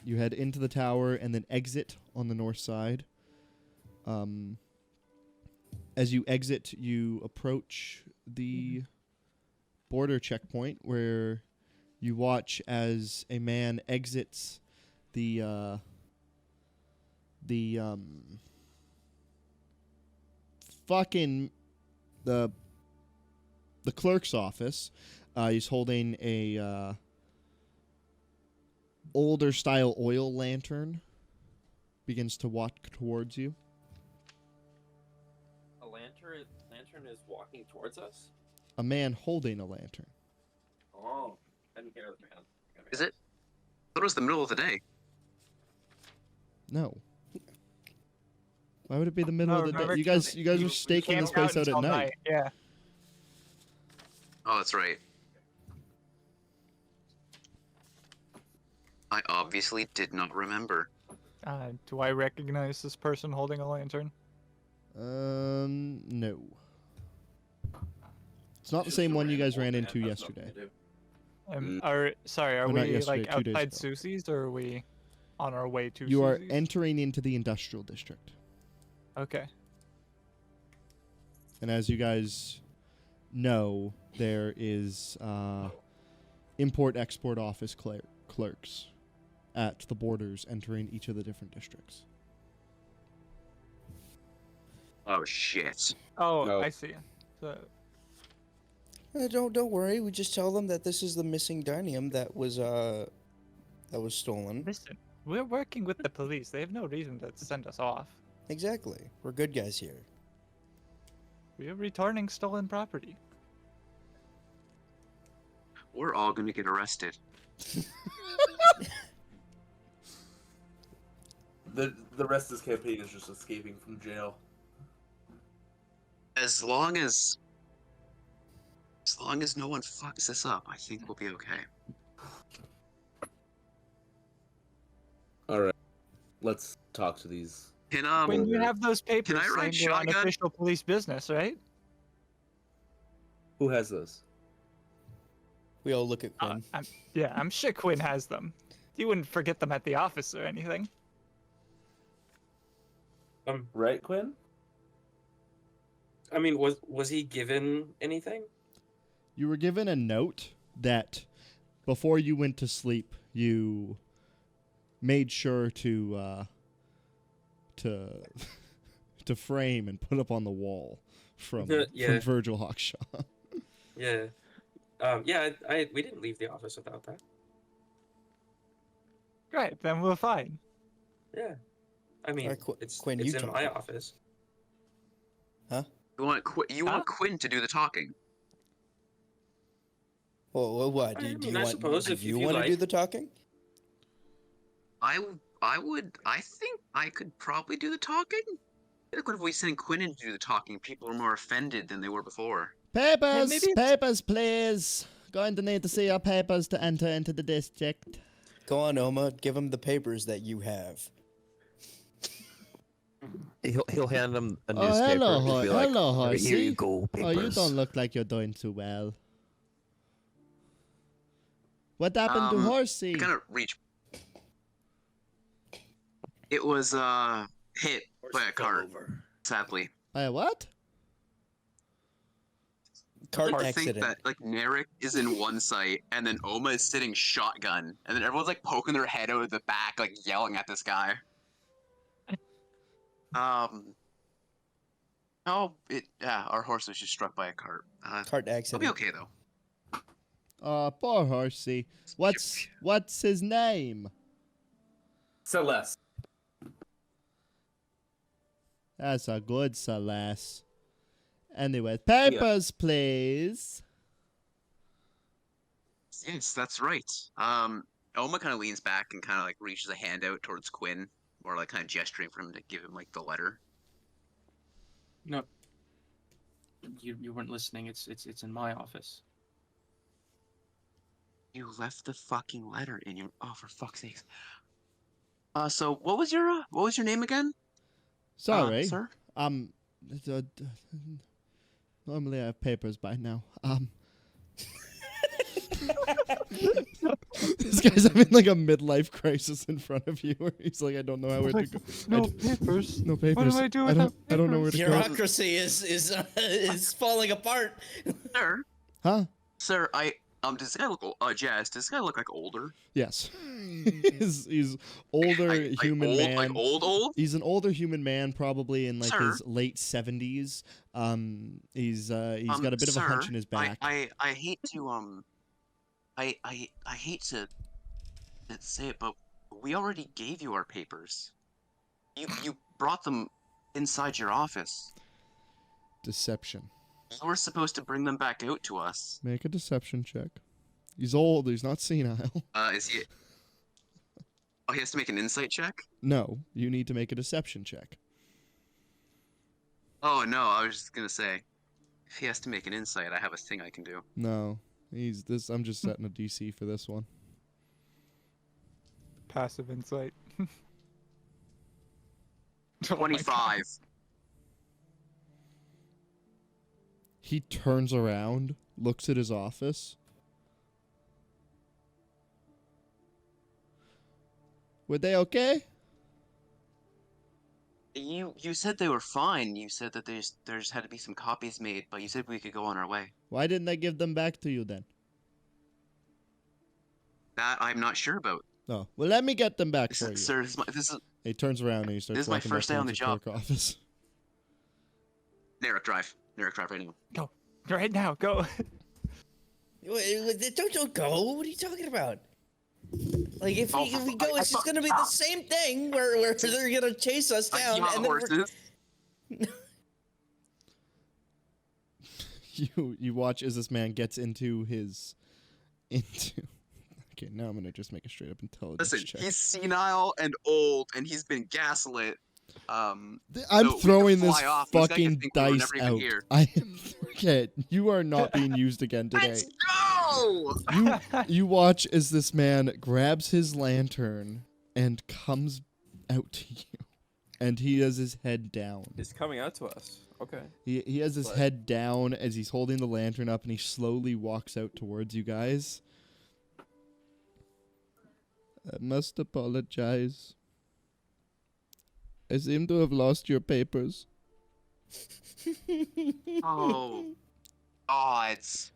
You head into the tower and then exit on the north side. As you exit, you approach the border checkpoint where you watch as a man exits the clerk's office. He's holding a older style oil lantern. Begins to walk towards you. A lantern is walking towards us? A man holding a lantern. Oh, I didn't hear the man. Is it? I thought it was the middle of the day. No. Why would it be the middle Oh, of the day? remember, You guys you are staking this camped place out at until night. Yeah. Oh, that's right. I obviously did not remember. Do I recognize this person holding a lantern? No. It's not the same one you guys ran into yesterday. Are Or not we yesterday, like 2 days outside ago. Susie's, or are we on our way to You are Susie's? entering into the industrial district. Okay. And as you guys know, there is import-export office clerks at the borders entering each of the different districts. Oh shit. Oh, No. I see. So, Don't worry. We just tell them that this is the missing dinium that was stolen. listen, we're working with the police. They have no reason to send us off. Exactly. We're good guys here. We are returning stolen property. We're all gonna get arrested. The rest of this campaign is just escaping from jail. As long as no one fucks this up, I think we'll be okay. All right, let's talk to these. Can When you have those papers I ride saying you're on shotgun? official police business, right? Who has those? We all look at Quinn. I'm sure Quinn has them. You wouldn't forget them at the office or anything. Right, Quinn? I mean, was he given anything? You were given a note that before you went to sleep, you made sure to to frame and put up on the wall from Yeah. Virgil Hawkshaw. Yeah. We didn't leave the office without that. Right, then we're fine. Yeah. I mean, Alright, it's Quinn, it's you in talk. my office. You want Quinn to do the talking? Well, what? I Do mean, you I want? suppose Do if you you want to do like. the talking? I think I could probably do the talking. I think if we send Quinn in to do the talking, people are more offended than they were before. Papers, maybe it's- papers, please. Going to need to see your papers to enter into the district. Go on, Oma. Give him the papers that you have. He'll hand him a Oh, newspaper. hello, and he'll be like, hello, "Here horsey. you go, Oh, you papers." don't look like you're doing too well. What happened to Horsey? I gotta reach. It was hit by a cart. Sadly, What? Cart I think accident. that like Narek is in one site, and then Oma is sitting shotgun, and then everyone's like poking their head out of the back, like yelling at this guy. Oh, our horse was just struck by a cart. Cart I'll accident. be okay though. Oh, poor Horsey. What's his name? Celeste. That's a good Celeste. Anyway, papers, please. Yes, that's right. Oma kind of leans back and kind of like reaches a hand out towards Quinn, or like kind of gesturing for him to give him like the letter. No, you weren't listening. It's in my office. You left the fucking letter in your. Oh, for fuck's sake. So what was your name again? Sorry. Sir. Normally I have papers by now. This guy's having like a midlife crisis in front of you, where he's like, I don't know where to go. No papers. No papers. What do I do I don't. without I don't know where to go. Bureaucracy is falling apart. Sir. Huh? Sir, does this guy look Jazz? Does this guy look like older? Yes. he's older human old, man. Like old? He's an older human man, probably in like Sir? his late 70s. He's got a bit of a hunch in his back. I hate to I hate to say it, but we already gave you our papers. You brought them inside your office. Deception. You were supposed to bring them back out to us. Make a deception check. He's old. He's not senile. Is he? Oh, he has to make an insight check? No, you need to make a deception check. Oh, no, I was just gonna say, if he has to make an insight, I have a thing I can do. No, I'm just setting a DC for this one. Passive insight. 25. He turns around, looks at his office. Were they okay? You said they were fine. You said that there's had to be some copies made, but you said we could go on our way. Why didn't they give them back to you then? That I'm not sure about. Oh, well, let me get them back for you. Sir, this is He turns around and he starts This is my walking first back day on towards the his job. clerk office. Narek Drive. Narek Drive right now. Right now, go. Don't go. What are you talking about? Like if we go, it's just gonna be the same thing where they're gonna chase us down and then horses. You watch as this man gets into Okay, now I'm gonna just make a straight up intelligence Listen, check. he's senile and old, and he's been gaslit. I'm So we could throwing this fly off. This guy could fucking think we were dice never even out. here. Okay, you are not being used again today. Let's go! You watch as this man grabs his lantern and comes out to you, and he has his head down. It's coming out to us. Okay. He has his But- head down as he's holding the lantern up, and he slowly walks out towards you guys. I must apologize. I seem to have lost your papers. Oh, odds.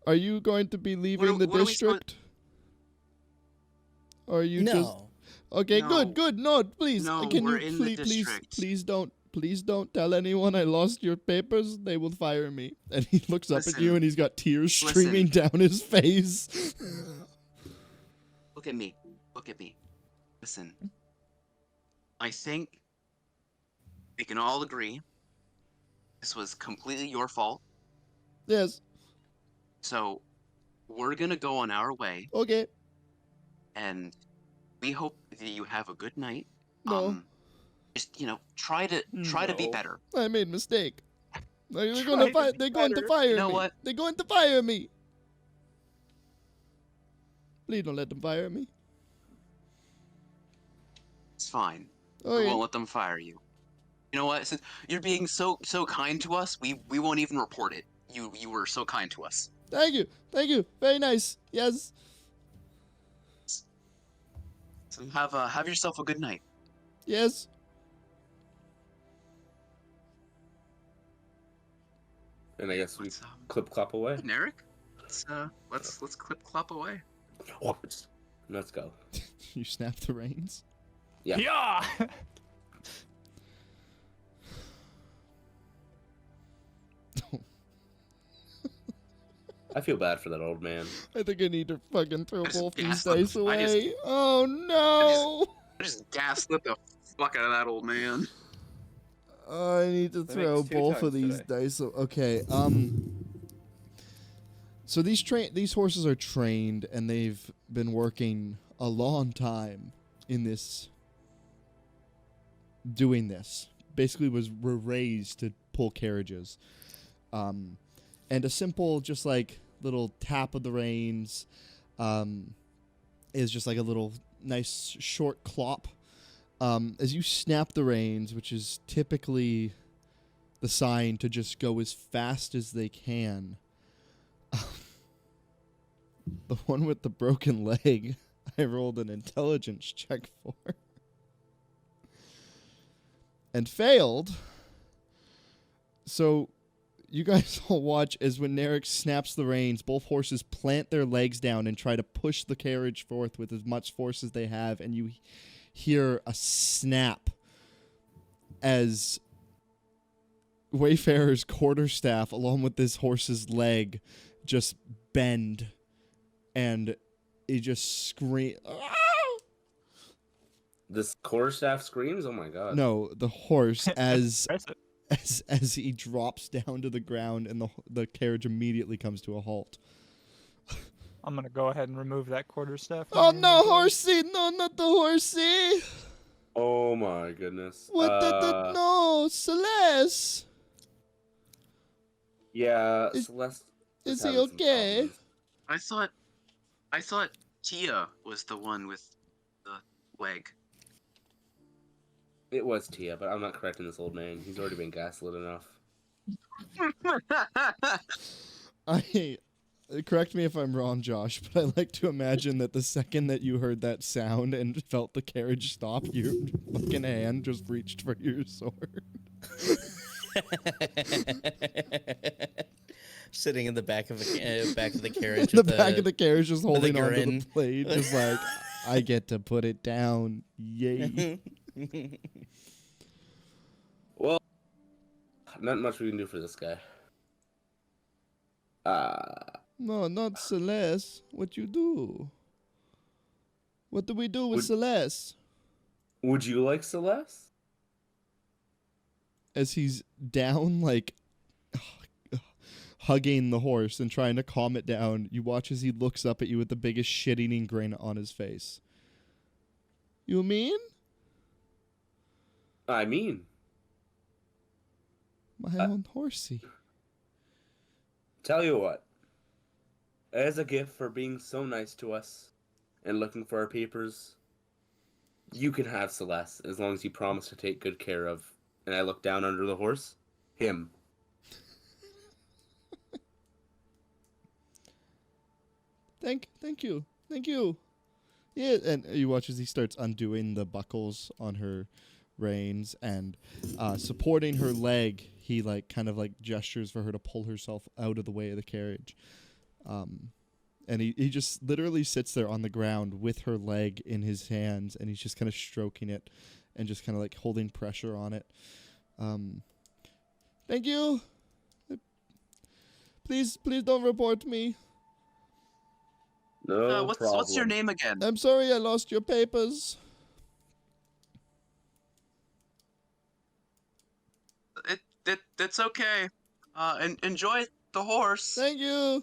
Are you going to be leaving the what are we supposed- district? Or are you just... No. Okay, No. good. No, please. No, Can we're you in the please, district. please don't tell anyone I lost your papers. They will fire me. And he looks up at you Listen. and he's got tears Listen. streaming down his face. Look at me. Look at me. Listen. I think we can all agree this was completely your fault. Yes. So we're gonna go on our way, Okay. and we hope that you have a good night. No. Just try to be No. better. I made a mistake. They're Try going to to be they're going to better. fire You know me. what? They're going to fire me. Please don't let them fire me. It's fine. We Okay. won't let them fire you. You know what? Since you're being so kind to us, we won't even report it. You were so kind to us. Thank you. Very nice. Yes. So have yourself a good night. Yes. And I guess we Let's clip clop away. Narek? Let's clip clop away. Let's go. You snap the reins. Yeah. Yeah. I feel bad for that old man. I think I need to fucking throw I just both these gaslit dice him. I just- away. Oh no! I just gaslit the fuck out of that old man. Oh, I need to That throw makes two both of times these today. dice. Okay. So these horses are trained, and they've been working a long time in this. Doing this basically were raised to pull carriages, and a simple just like little tap of the reins, is just like a little nice short clop. As you snap the reins, which is typically the sign to just go as fast as they can. The one with the broken leg, I rolled an intelligence check for. And failed. So you guys all watch as when Narek snaps the reins, both horses plant their legs down and try to push the carriage forth with as much force as they have, and you hear a snap as Wayfarer's quarterstaff, along with this horse's leg, just bend, and it just scream. This quarterstaff screams. Oh my god. No, the horse as Impressive. as he drops down to the ground, and the carriage immediately comes to a halt. I'm gonna go ahead and remove that quarterstaff. from Oh my no, inventory. horsey! No, not the horsey! Oh my goodness. What the no, Celeste? Yeah, Is- Celeste. is having he some okay? problems. I thought Tia was the one with the leg. It was Tia, but I'm not correcting this old man. He's already been gaslit enough. Correct me if I'm wrong, Josh, but I like to imagine that the second that you heard that sound and felt the carriage stop, your fucking hand just reached for your sword. Sitting in the back of the carriage. The with back of the carriage just holding onto the grin. blade, just like, I get to put it down. Yay. Well, not much we can do for this guy. No, not Celeste. What you do? What do we do with Would- Celeste? Would you like Celeste? As he's down, like, hugging the horse and trying to calm it down. You watch as he looks up at you with the biggest shit-eating grin on his face. You mean? I mean, My own horsey. tell you what. As a gift for being so nice to us and looking for our papers, you can have Celeste as long as you promise to take good care of. And I look down under the horse. Him. Thank you. Yeah, and you watch as he starts undoing the buckles on her reins and supporting her leg. He kind of gestures for her to pull herself out of the way of the carriage. And he just literally sits there on the ground with her leg in his hands, and he's just kind of stroking it and just kind of holding pressure on it. Thank you. Please don't report me. No what's problem. your name again? I'm sorry I lost your papers. It's okay. And enjoy the horse. Thank you.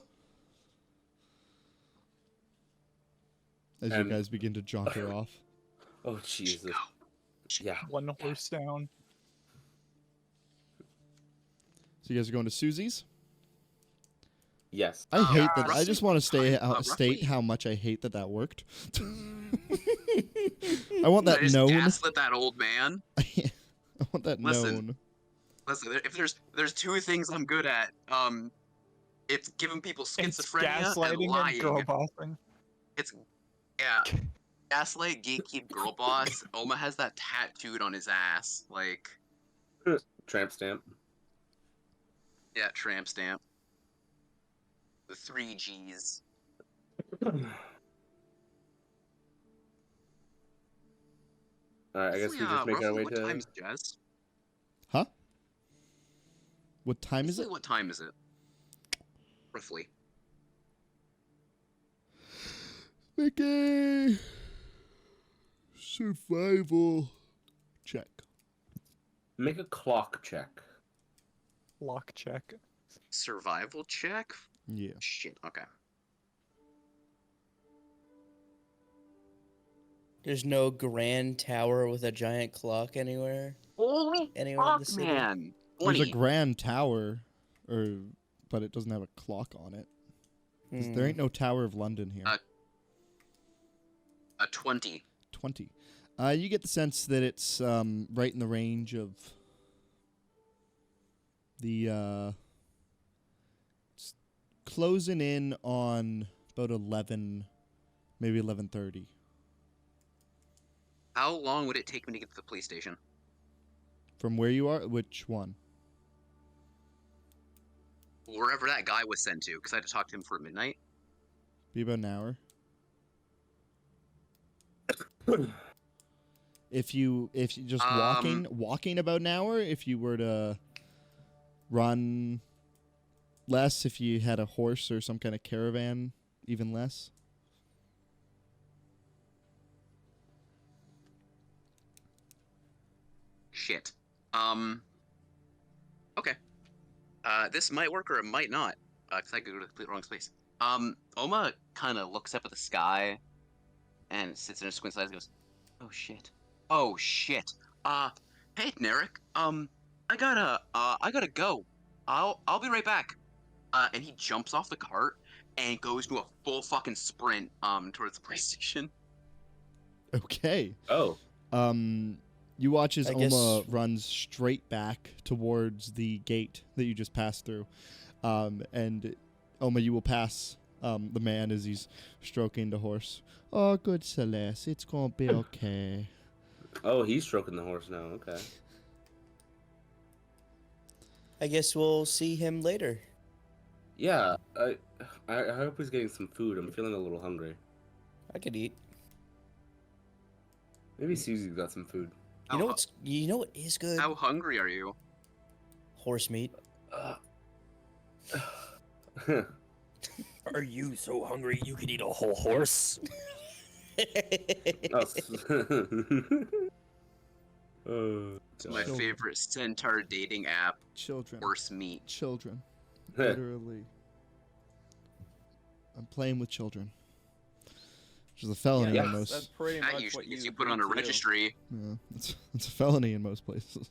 As you And- guys begin to jaunter off. Oh, Jesus. Yeah. One horse down. So you guys are going to Susie's? Yes. I hate that. I roughly- just want to state roughly. how much I hate that worked. I want that I just known. gaslit that old man. I want that Listen. known. Listen, if there's two things I'm good at, it's giving people It's schizophrenia and gaslighting and lying. girl bossing. Yeah, gaslight, gatekeep, girl boss. Oma has that tattooed on his ass, Tramp stamp. yeah, tramp stamp. The 3 Gs. Alright, I guess we just make our way what to... time is it, Jazz? Huh? What time is Roughly it? What time is it? Roughly. Make a survival check. Make a clock check. Lock check. Survival check? Yeah. Shit, okay. There's no grand tower with a giant clock anywhere. Holy Anywhere in the fuck, city? man! There's a 20. grand tower, but it doesn't have a clock on it. 'Cause there ain't no Tower of London here. A 20. 20. You get the sense that it's right in the range of the it's closing in on about 11, maybe 11:30. How long would it take me to get to the police station? From where you are, which one? Wherever that guy was sent to, because I had to talk to him for midnight. Be about an hour. If you just walking about an hour, if you were to run less, if you had a horse or some kind of caravan, even less. Shit. Okay. This might work or it might not. Because I could go to the complete wrong space. Oma kind of looks up at the sky and sits in her squints eyes and goes, "Oh shit. Oh shit. Hey Narek. I gotta go. I'll be right back." And he jumps off the cart and goes to a full fucking sprint towards the police station. Okay. Oh. You watch as I Oma guess- runs straight back towards the gate that you just passed through. And Oma, you will pass the man as he's stroking the horse. Oh, good Celeste, it's gonna be okay. Oh, he's stroking the horse now. Okay. I guess we'll see him later. Yeah, I hope he's getting some food. I'm feeling a little hungry. I could eat. Maybe Susie's got some food. You know what is good? How hungry are you? Horse meat. Are you so hungry you could eat a whole horse? Oh, It's my Children. favorite centaur dating app, Children. horse meat. Children. Literally. I'm playing with children. Which is a felony Yeah, in that's most. pretty That much usually what gets you you put on a agreed to do. registry. Yeah, it's a felony in most places.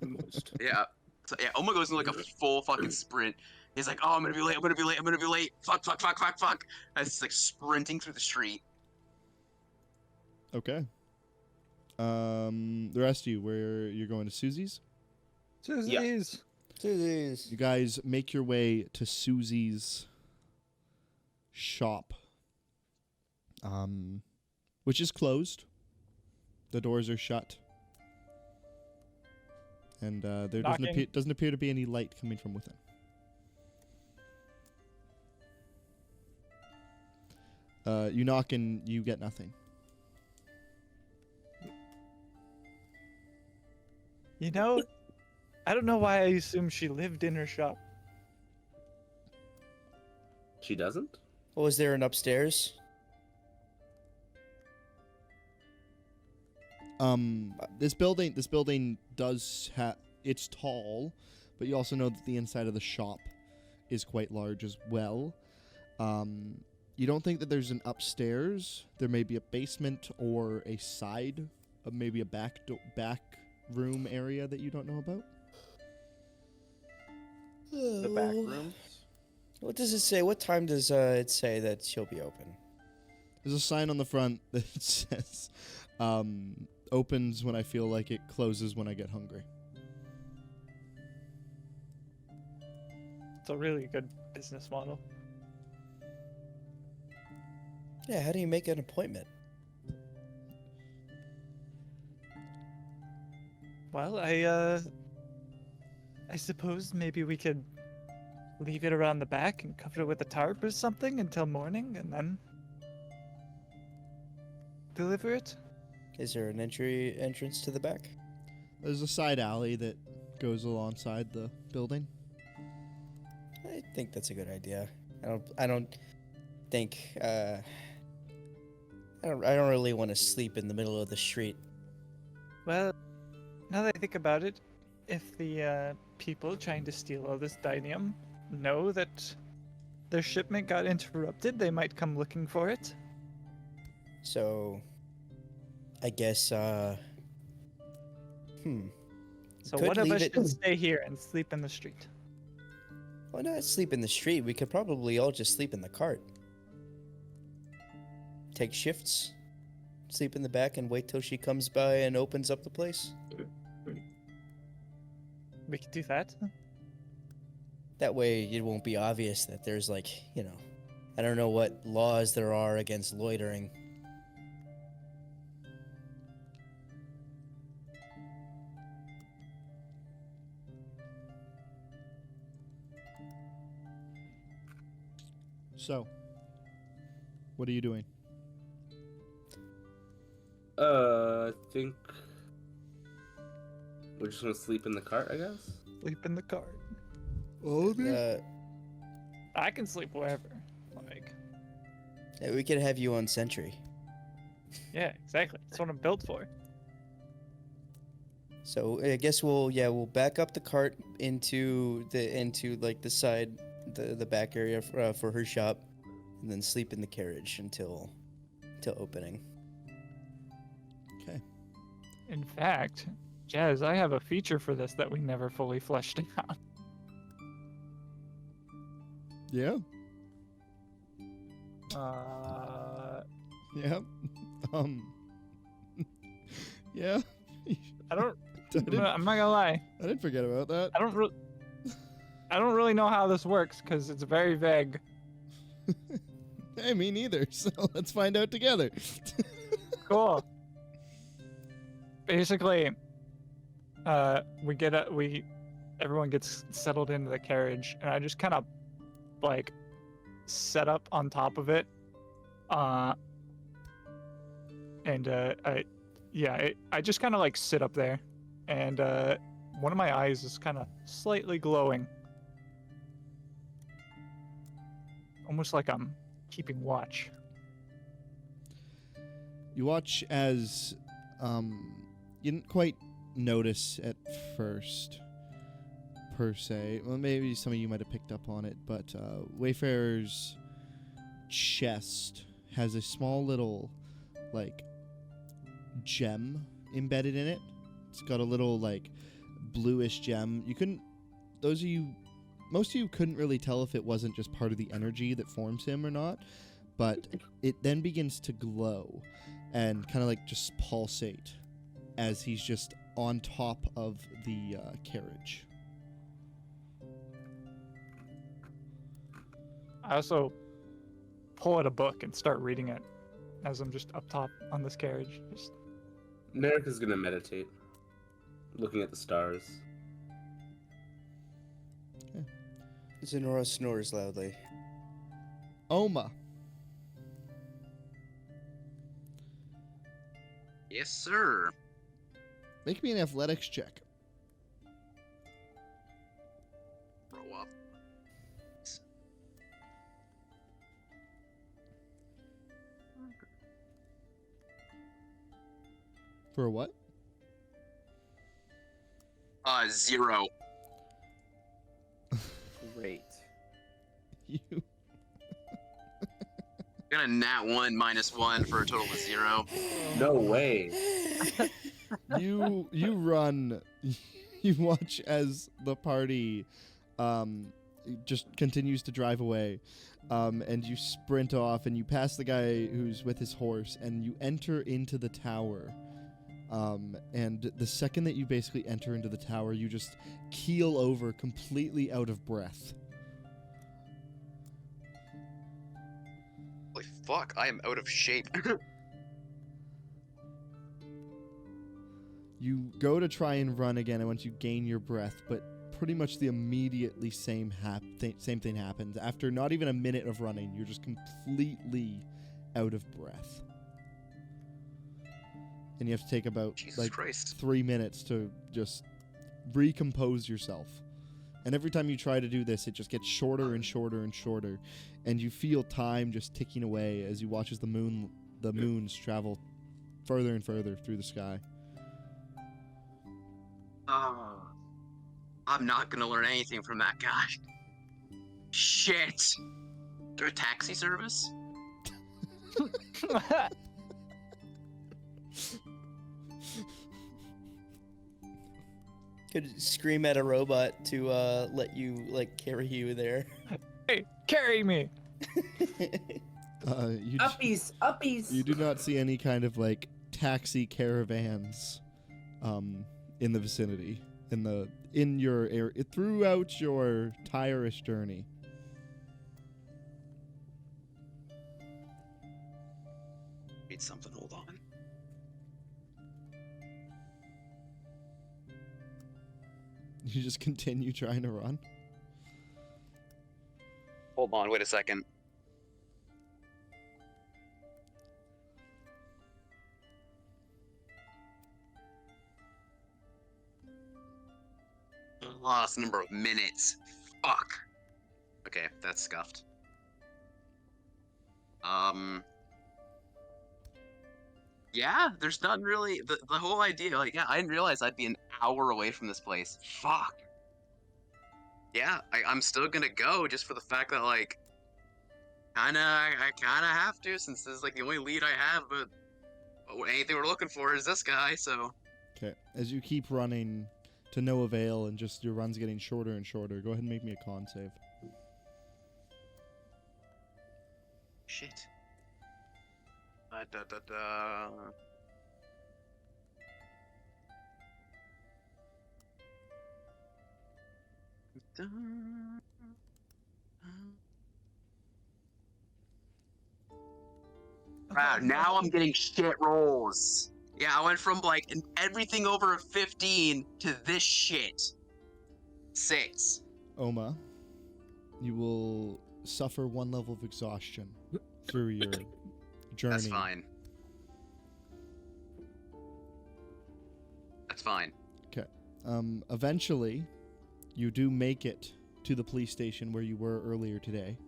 Most. Yeah. So yeah, Oma goes in like a full fucking sprint. He's like, "Oh, I'm gonna be late. I'm gonna be late. I'm gonna be late. Fuck, fuck, fuck, fuck, fuck." And it's like sprinting through the street. Okay. The rest of you, where you're going to Susie's? Susie's. Susie's. You guys make your way to Susie's shop, which is closed. The doors are shut, and there doesn't appear to be any light coming from within. You knock and you get nothing. You know, I don't know why I assumed she lived in her shop. She doesn't? Was there an upstairs? This building does have, it's tall, but you also know that the inside of the shop is quite large as well. You don't think that there's an upstairs. There may be a basement or a side, maybe a back room area that you don't know about. The back rooms. What does it say? What time does it say that she'll be open? There's a sign on the front that says, opens when I feel like it, closes when I get hungry. It's a really good business model. Yeah, how do you make an appointment? Well, I suppose maybe we could leave it around the back and cover it with a tarp or something until morning and then deliver it. Is there an entrance to the back? There's a side alley that goes alongside the building. I think that's a good idea. I don't think I don't really want to sleep in the middle of the street. Well, now that I think about it, if the people trying to steal all this dinium know that their shipment got interrupted, they might come looking for it. So I guess So Could one of leave us it- should stay here and sleep in the street. why not sleep in the street? We could probably all just sleep in the cart. Take shifts, sleep in the back, and wait till she comes by and opens up the place. We could do that. That way it won't be obvious that there's I don't know what laws there are against loitering. So, what are you doing? I think we're just gonna sleep in the cart, I guess. Sleep in the cart. Uh, I can sleep wherever. Like, yeah, we could have you on sentry. yeah, exactly. That's what I'm built for. So I guess we'll back up the cart into the side, the back area for her shop, and then sleep in the carriage until opening. Okay. In fact, Jazz, I have a feature for this that we never fully fleshed out. Yeah. Yeah. Yeah. I don't. I didn't, I'm not gonna lie. I didn't forget about that. I don't really know how this works because it's very vague. Hey, me neither. So let's find out together. Cool. Basically, everyone gets settled into the carriage, and I just kind of set up on top of it, I just kind of sit up there, and one of my eyes is kind of slightly glowing, almost like I'm keeping watch. You watch as you didn't quite notice at first, per se. Well, maybe some of you might have picked up on it, but Wayfarer's chest has a small little, like, gem embedded in it. It's got a little, like, bluish gem. Most of you couldn't really tell if it wasn't just part of the energy that forms him or not, but it then begins to glow and kind of like just pulsate as he's just on top of the carriage. I also pull out a book and start reading it as I'm just up top on this carriage. Just... Merrick is gonna meditate, looking at the stars. Zenora snores loudly. Oma. Yes, sir. Make me an athletics check. Grow up. For a what? 0. Great. You Got a nat 1 -1 for a total of 0. No way. you run. You watch as the party just continues to drive away, and you sprint off and you pass the guy who's with his horse and you enter into the tower. And the second that you basically enter into the tower, you just keel over completely out of breath. Holy fuck, I am out of shape. You go to try and run again, and once you gain your breath, but pretty much the immediately same thing happens. After not even a minute of running, you're just completely out of breath. And you have to take about Jesus Christ. 3 minutes to just recompose yourself. And every time you try to do this, it just gets shorter and shorter and shorter, and you feel time just ticking away as you watch as the moons travel further and further through the sky. I'm not gonna learn anything from that guy. Shit. Is there a taxi service? Could scream at a robot to let you like carry you there. Hey, carry me! Uppies. You do not see any kind of like taxi caravans in the vicinity in your area throughout your tireless journey. Read something, hold on. You just continue trying to run. Hold on, wait a second. Lost number of minutes. Fuck. Okay, that's scuffed. Yeah, there's not really the whole idea. Like, yeah, I didn't realize I'd be an hour away from this place. Fuck. Yeah, I'm still gonna go just for the fact that like, I kinda have to since this is like the only lead I have. But anything we're looking for is this guy. So. Okay, as you keep running to no avail and just your run's getting shorter and shorter, go ahead and make me a con save. Shit. Wow, now I'm getting shit rolls. Yeah, I went from like everything over a 15 to this shit. 6. Oma, you will suffer 1 level of exhaustion through your journey. That's fine. That's fine. Okay. Eventually, you do make it to the police station where you were earlier today.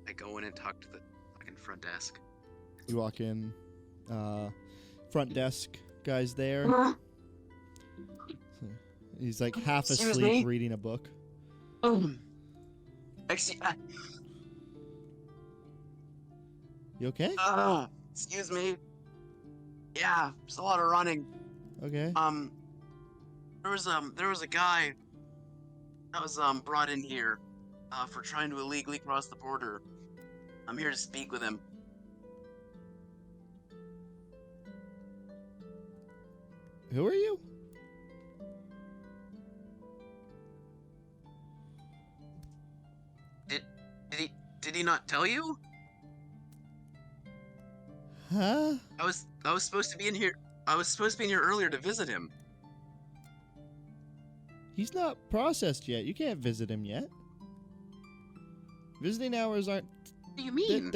I go in and talk to the fucking front desk. You walk in. front desk guy's there. So he's like half Excuse asleep me? reading a book. Excuse, You okay? excuse me. Yeah, there's a lot of running. Okay. There was a guy that was brought in here for trying to illegally cross the border. I'm here to speak with him. Who are you? Did he not tell you? Huh? I was supposed to be in here. I was supposed to be in here earlier to visit him. He's not processed yet. You can't visit him yet. Visiting hours aren't. What do you mean?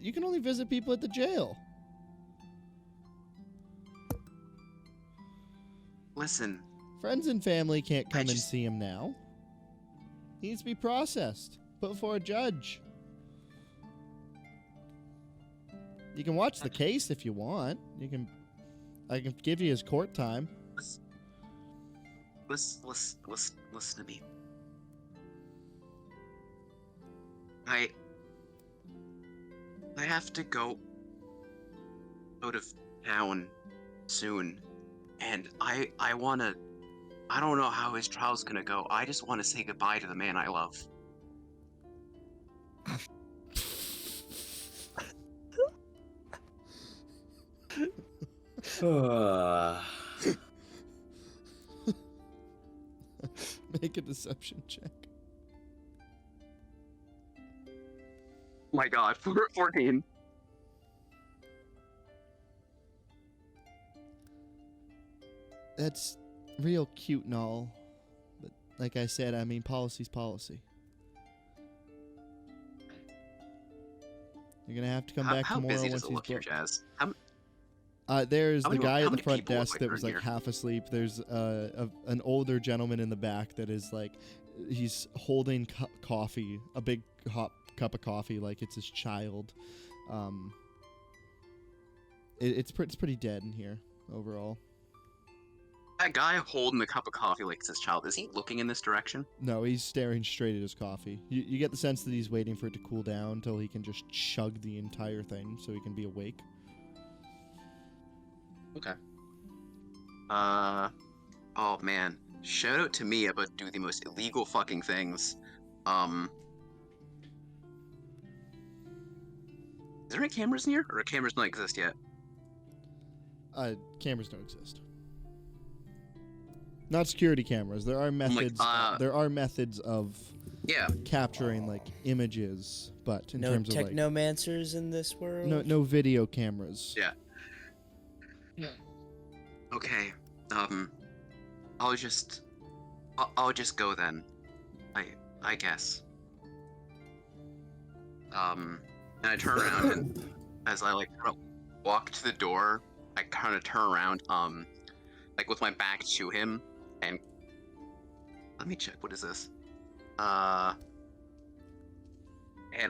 You can only visit people at the jail. Listen, Friends and family can't come and just- see him now. He needs to be processed, put before a judge. You can watch the case if you want. I can give you his court time. listen to me. I have to go out of town soon, and I don't know how his trial's gonna go. I just want to say goodbye to the man I love. Make a deception check. My God, 14. That's real cute and all, but like I said, I mean, policy's policy. You're gonna have to come back How tomorrow busy once does it he's look here, booked. Jazz? There's How the many- guy how at the many front people, desk like, that are was in like here? half asleep. There's an older gentleman in the back that is like, he's holding coffee, a big hot cup of coffee, like it's his child. It's pretty dead in here overall. That guy holding the cup of coffee like it's his child, is he looking in this direction? No, he's staring straight at his coffee. You get the sense that he's waiting for it to cool down until he can just chug the entire thing so he can be awake. Okay. Oh man. Shout out to me about doing the most illegal fucking things. Is there any cameras in here? Or cameras don't exist yet? Cameras don't exist. Not security cameras. There are methods. There are methods of Yeah. capturing like images, but in No terms of like technomancers in this world. no video cameras. Yeah. Okay. I'll just go then. I guess. And I turn around and as I like walk to the door, I kind of turn around, like with my back to him, and let me check. What is this? And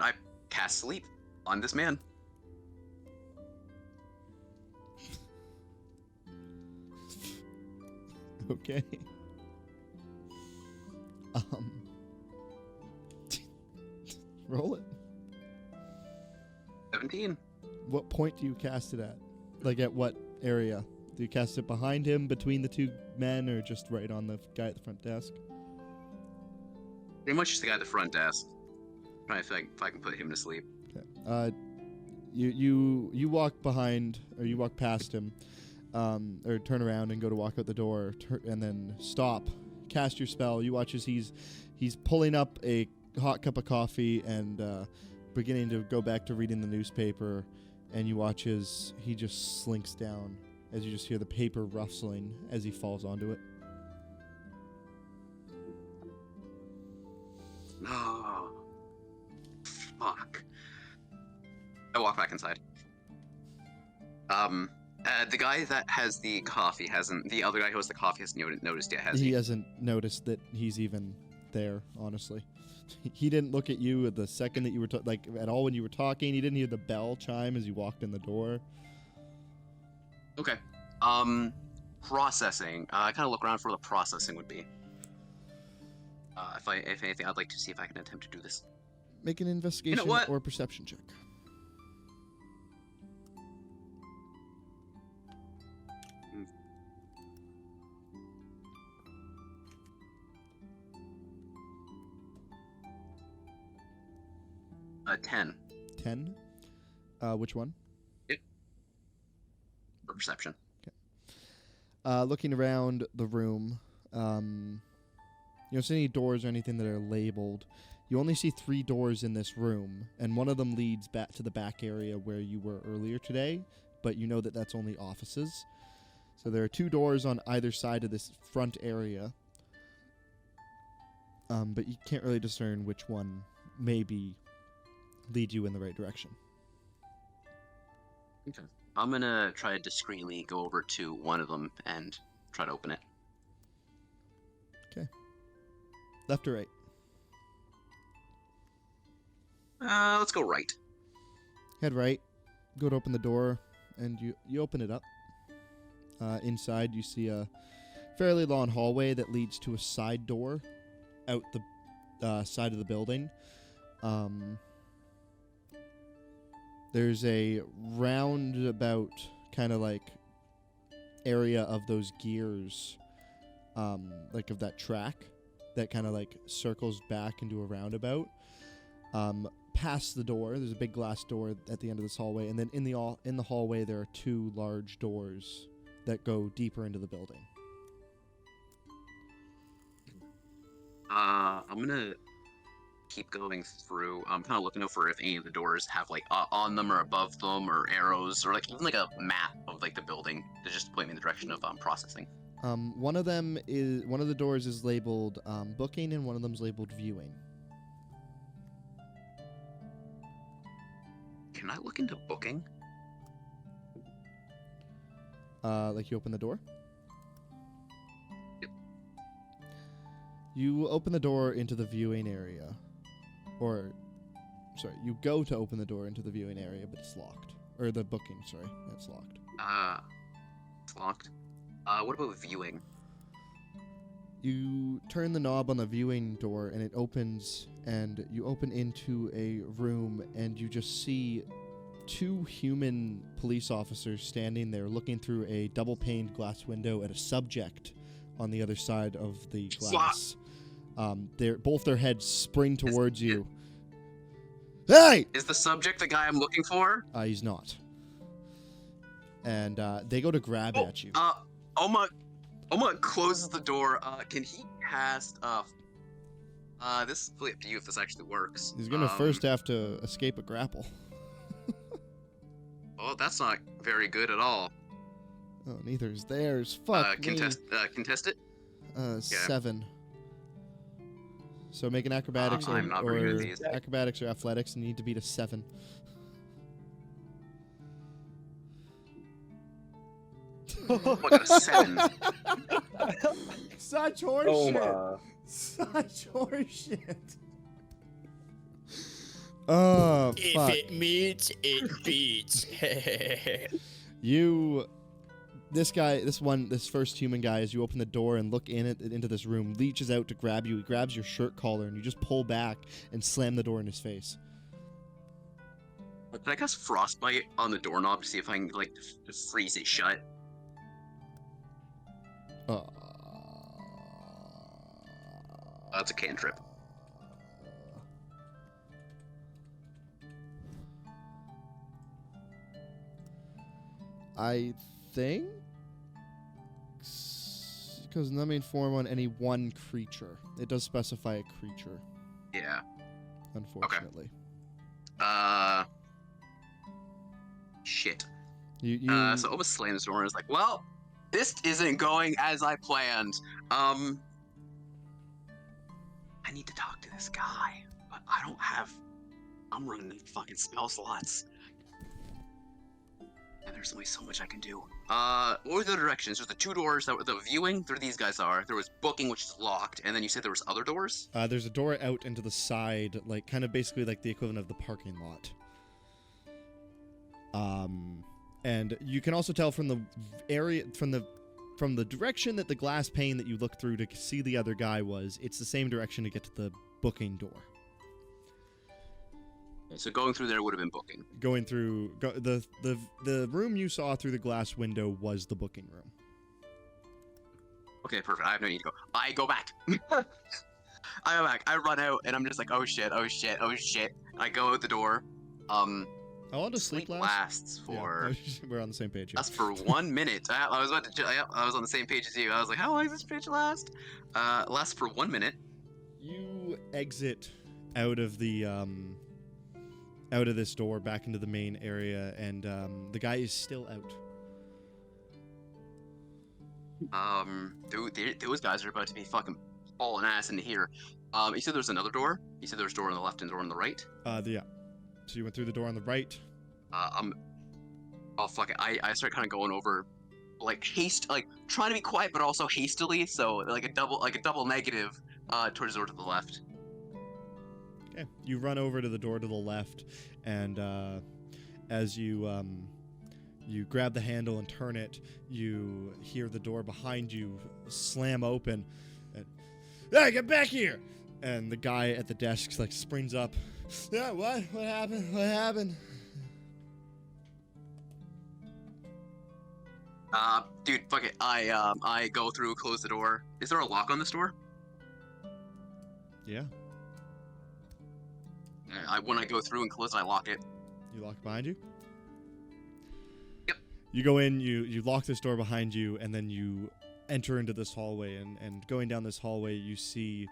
I cast sleep on this man. Okay. Roll it. 17. What point do you cast it at? Like at what area? Do you cast it behind him, between the two men, or just right on the guy at the front desk? Pretty much just the guy at the front desk. Trying to think if I can put him to sleep. Okay. You walk behind, or you walk past him, or turn around and go to walk out the door, and then stop. Cast your spell. You watch as he's pulling up a hot cup of coffee and beginning to go back to reading the newspaper, and you watch as he just slinks down as you just hear the paper rustling as he falls onto it. Oh, fuck. I walk back inside. The guy that has the coffee the other guy who has the coffee hasn't noticed yet, has He he? hasn't noticed that he's even there, honestly. He didn't look at you at the second that you were at all when you were talking. He didn't hear the bell chime as you walked in the door. Okay. Processing. I kind of look around for what the processing would be. If anything, I'd like to see if I can attempt to do this. Make an investigation what? or perception check. A 10. 10. Which one? For perception. Looking around the room, you don't see any doors or anything that are labeled. You only see 3 doors in this room, and one of them leads back to the back area where you were earlier today, but you know that that's only offices. So there are 2 doors on either side of this front area, but you can't really discern which one maybe lead you in the right direction. Okay. I'm gonna try to discreetly go over to one of them and try to open it. Okay. Left or right? Let's go right. Head right. Go to open the door, and you open it up. Inside, you see a fairly long hallway that leads to a side door out the side of the building. There's a roundabout kind of like area of those gears, like of that track that kind of like circles back into a roundabout. Past the door, there's a big glass door at the end of this hallway, and then in the hallway there are 2 large doors that go deeper into the building. I'm gonna keep going through. I'm kind of looking over if any of the doors have like on them or above them or arrows or like even like a map of like the building to just point me in the direction of processing. One of the doors is labeled booking, and one of them is labeled viewing. Can I look into booking? Like you open the door? Yep. You open the door into the viewing area. Or, sorry, you go to open the door into the viewing area, but it's locked. Or the booking, sorry, it's locked. It's locked. What about viewing? You turn the knob on the viewing door, and it opens, and you open into a room, and you just see 2 human police officers standing there looking through a double-paned glass window at a subject on the other side of the glass. Both their heads spring towards you. Hey! Is the subject the guy I'm looking for? He's not. And they go to grab at you. Oma closes the door. Can he cast this is really up to you if this actually works. He's gonna first have to escape a grapple. Oh, that's not very good at all. Oh, neither is theirs. Fuck me. Contest it? 7. So make an acrobatics I'm not very good at or these. acrobatics or athletics, and you need to beat a 7. What a 7. Such horseshit. my. Such horseshit. Oh, fuck. If it meets, it beats. This first human guy, as you open the door and look into this room, reaches out to grab you. He grabs your shirt collar, and you just pull back and slam the door in his face. Can I cast Frostbite on the doorknob to see if I can like freeze it shut? That's a cantrip. I think because numbing form on any one creature. It does specify a creature, Yeah. unfortunately. Shit. You So Oma slams the door and is like, well, this isn't going as I planned. I need to talk to this guy, but I'm running fucking spell slots. And there's only so much I can do. What were the directions? There's the 2 doors that were the viewing, there these guys are. There was booking, which is locked, and then you said there was other doors? there's a door out into the side, like kind of basically like the equivalent of the parking lot. And you can also tell from the area, from the direction that the glass pane that you looked through to see the other guy was, it's the same direction to get to the booking door. So going through there would have been booking. Going through the room you saw through the glass window was the booking room. Okay, perfect. I have no need to go. I go back. I go back. I run out, and I'm just like, oh shit, oh shit, oh shit. I go out the door. How long does sleep last? Lasts for. Yeah, we're on the same page. Lasts for 1 minute. I was about to. I was on the same page as you. I was like, how long does this page last? Lasts for 1 minute. You exit out of this door back into the main area, and the guy is still out. Dude, those guys are about to be fucking hauling ass into here. You said there's another door? You said there's a door on the left and a door on the right? Yeah. So you went through the door on the right. Oh fuck it. I start kind of going over, like trying to be quiet, but also hastily. So like a double negative, towards the door to the left. Okay. You run over to the door to the left, and as you grab the handle and turn it, you hear the door behind you slam open. And, hey, get back here! And the guy at the desk like springs up. Yeah, what? What happened? What happened? Dude, fuck it. I go through, close the door. Is there a lock on this door? Yeah. When I go through and close, I lock it. You lock it behind you? Yep. You go in, you lock this door behind you, and then you enter into this hallway, and going down this hallway, you see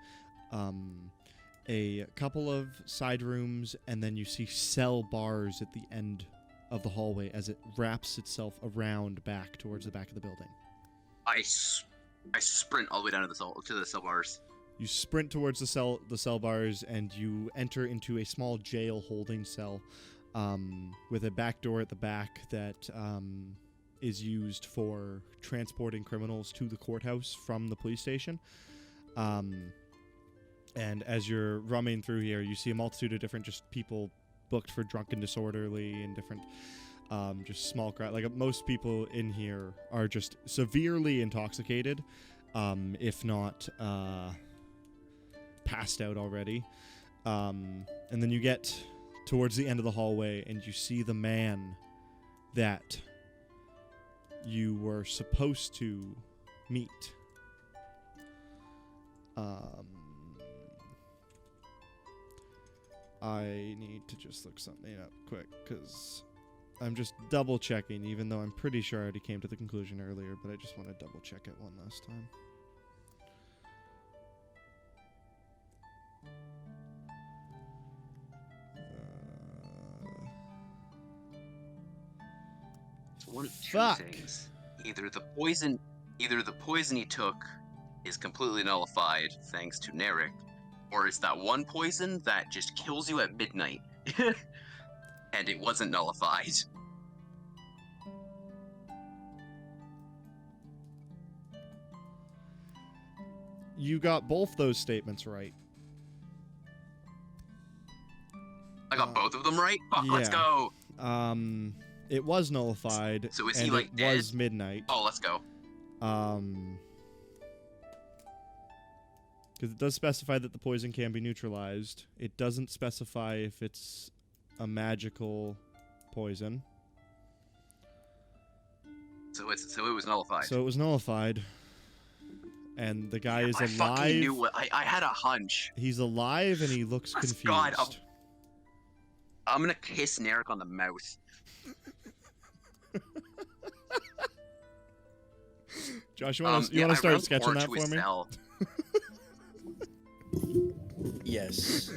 a couple of side rooms, and then you see cell bars at the end of the hallway as it wraps itself around back towards the back of the building. I sprint all the way down to the cell bars. You sprint towards the cell bars, and you enter into a small jail holding cell with a back door at the back that is used for transporting criminals to the courthouse from the police station. And as you're roaming through here, you see a multitude of different just people booked for drunk and disorderly and different just small crowd. Like most people in here are just severely intoxicated, if not passed out already. And then you get towards the end of the hallway, and you see the man that you were supposed to meet. I need to just look something up quick, because I'm just double checking, even though I'm pretty sure I already came to the conclusion earlier, but I just want to double check it one last time. One of two things. Either the poison he took is completely nullified thanks to Narek, or it's that one poison that just kills you at midnight, and it wasn't nullified. You got both those statements right. I got both of them right? Fuck, yeah. Let's go! It was nullified, so is and he, like, it dead? was midnight. Oh, let's go. Because it does specify that the poison can be neutralized. It doesn't specify if it's a magical poison. So it was nullified. So it was nullified. And the guy is I alive. fucking knew it. I had a hunch. He's alive, and he looks confused. God, I'm gonna kiss Narek on the mouth. Josh, you want to start sketching that for me? Yes.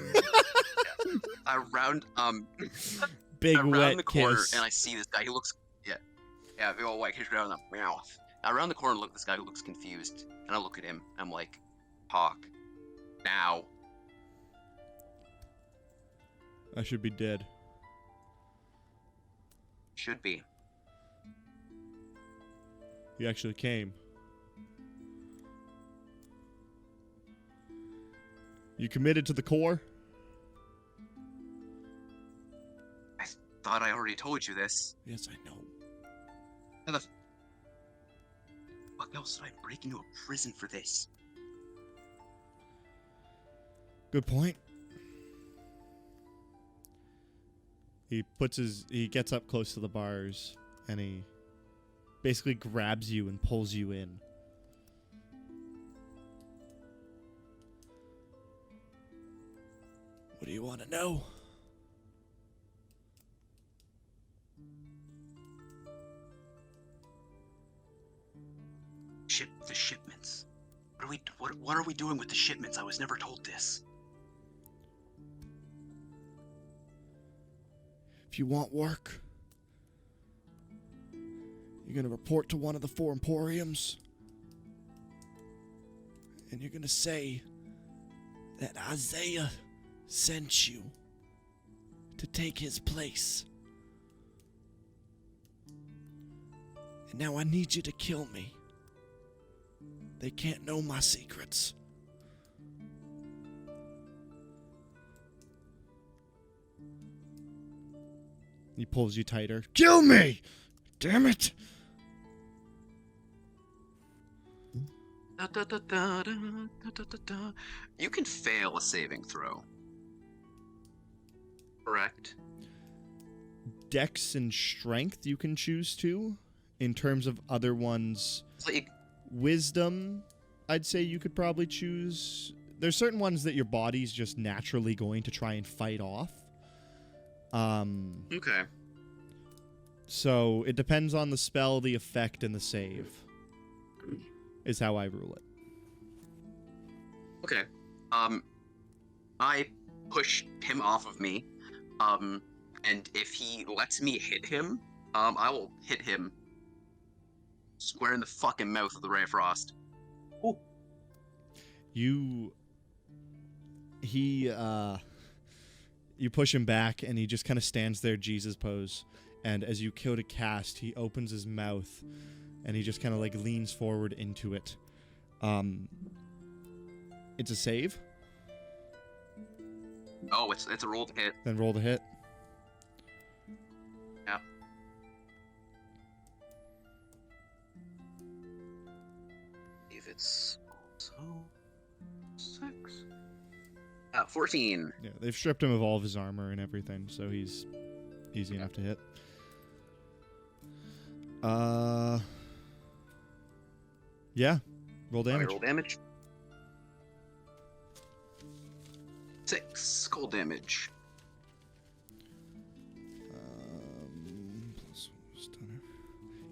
Around big around wet the corner, kiss. and I see this guy. He looks big old white kiss around the mouth. Around the corner, look this guy who looks confused, and I look at him. I'm like, talk now. I should be dead. Should be. He actually came. You committed to the core? I thought I already told you this. Yes, I know. How the fuck else did I break into a prison for this? Good point. He gets up close to the bars, and he basically grabs you and pulls you in. What do you want to know? The shipments. What are we doing with the shipments? I was never told this. If you want work, you're going to report to one of the 4 emporiums, and you're going to say that Isaiah sent you to take his place. And now I need you to kill me. They can't know my secrets. He pulls you tighter. Kill me! Damn it! You can fail a saving throw. Correct. Dex and strength you can choose to. In terms of other ones, wisdom, I'd say you could probably choose. There's certain ones that your body's just naturally going to try and fight off. Okay. So it depends on the spell, the effect, and the save. Is how I rule it. Okay. I push him off of me. And if he lets me hit him, I will hit him square in the fucking mouth with the Ray of Frost. Ooh. You push him back, and he just kind of stands there, Jesus pose. And as you go to cast, he opens his mouth, and he just kind of like leans forward into it. It's a save. Oh, it's a roll to hit. Then roll to hit. Yeah. If it's also 6. 14. Yeah, they've stripped him of all of his armor and everything, so he's easy enough to hit. Yeah. Roll damage. Roll damage. 6 cold damage.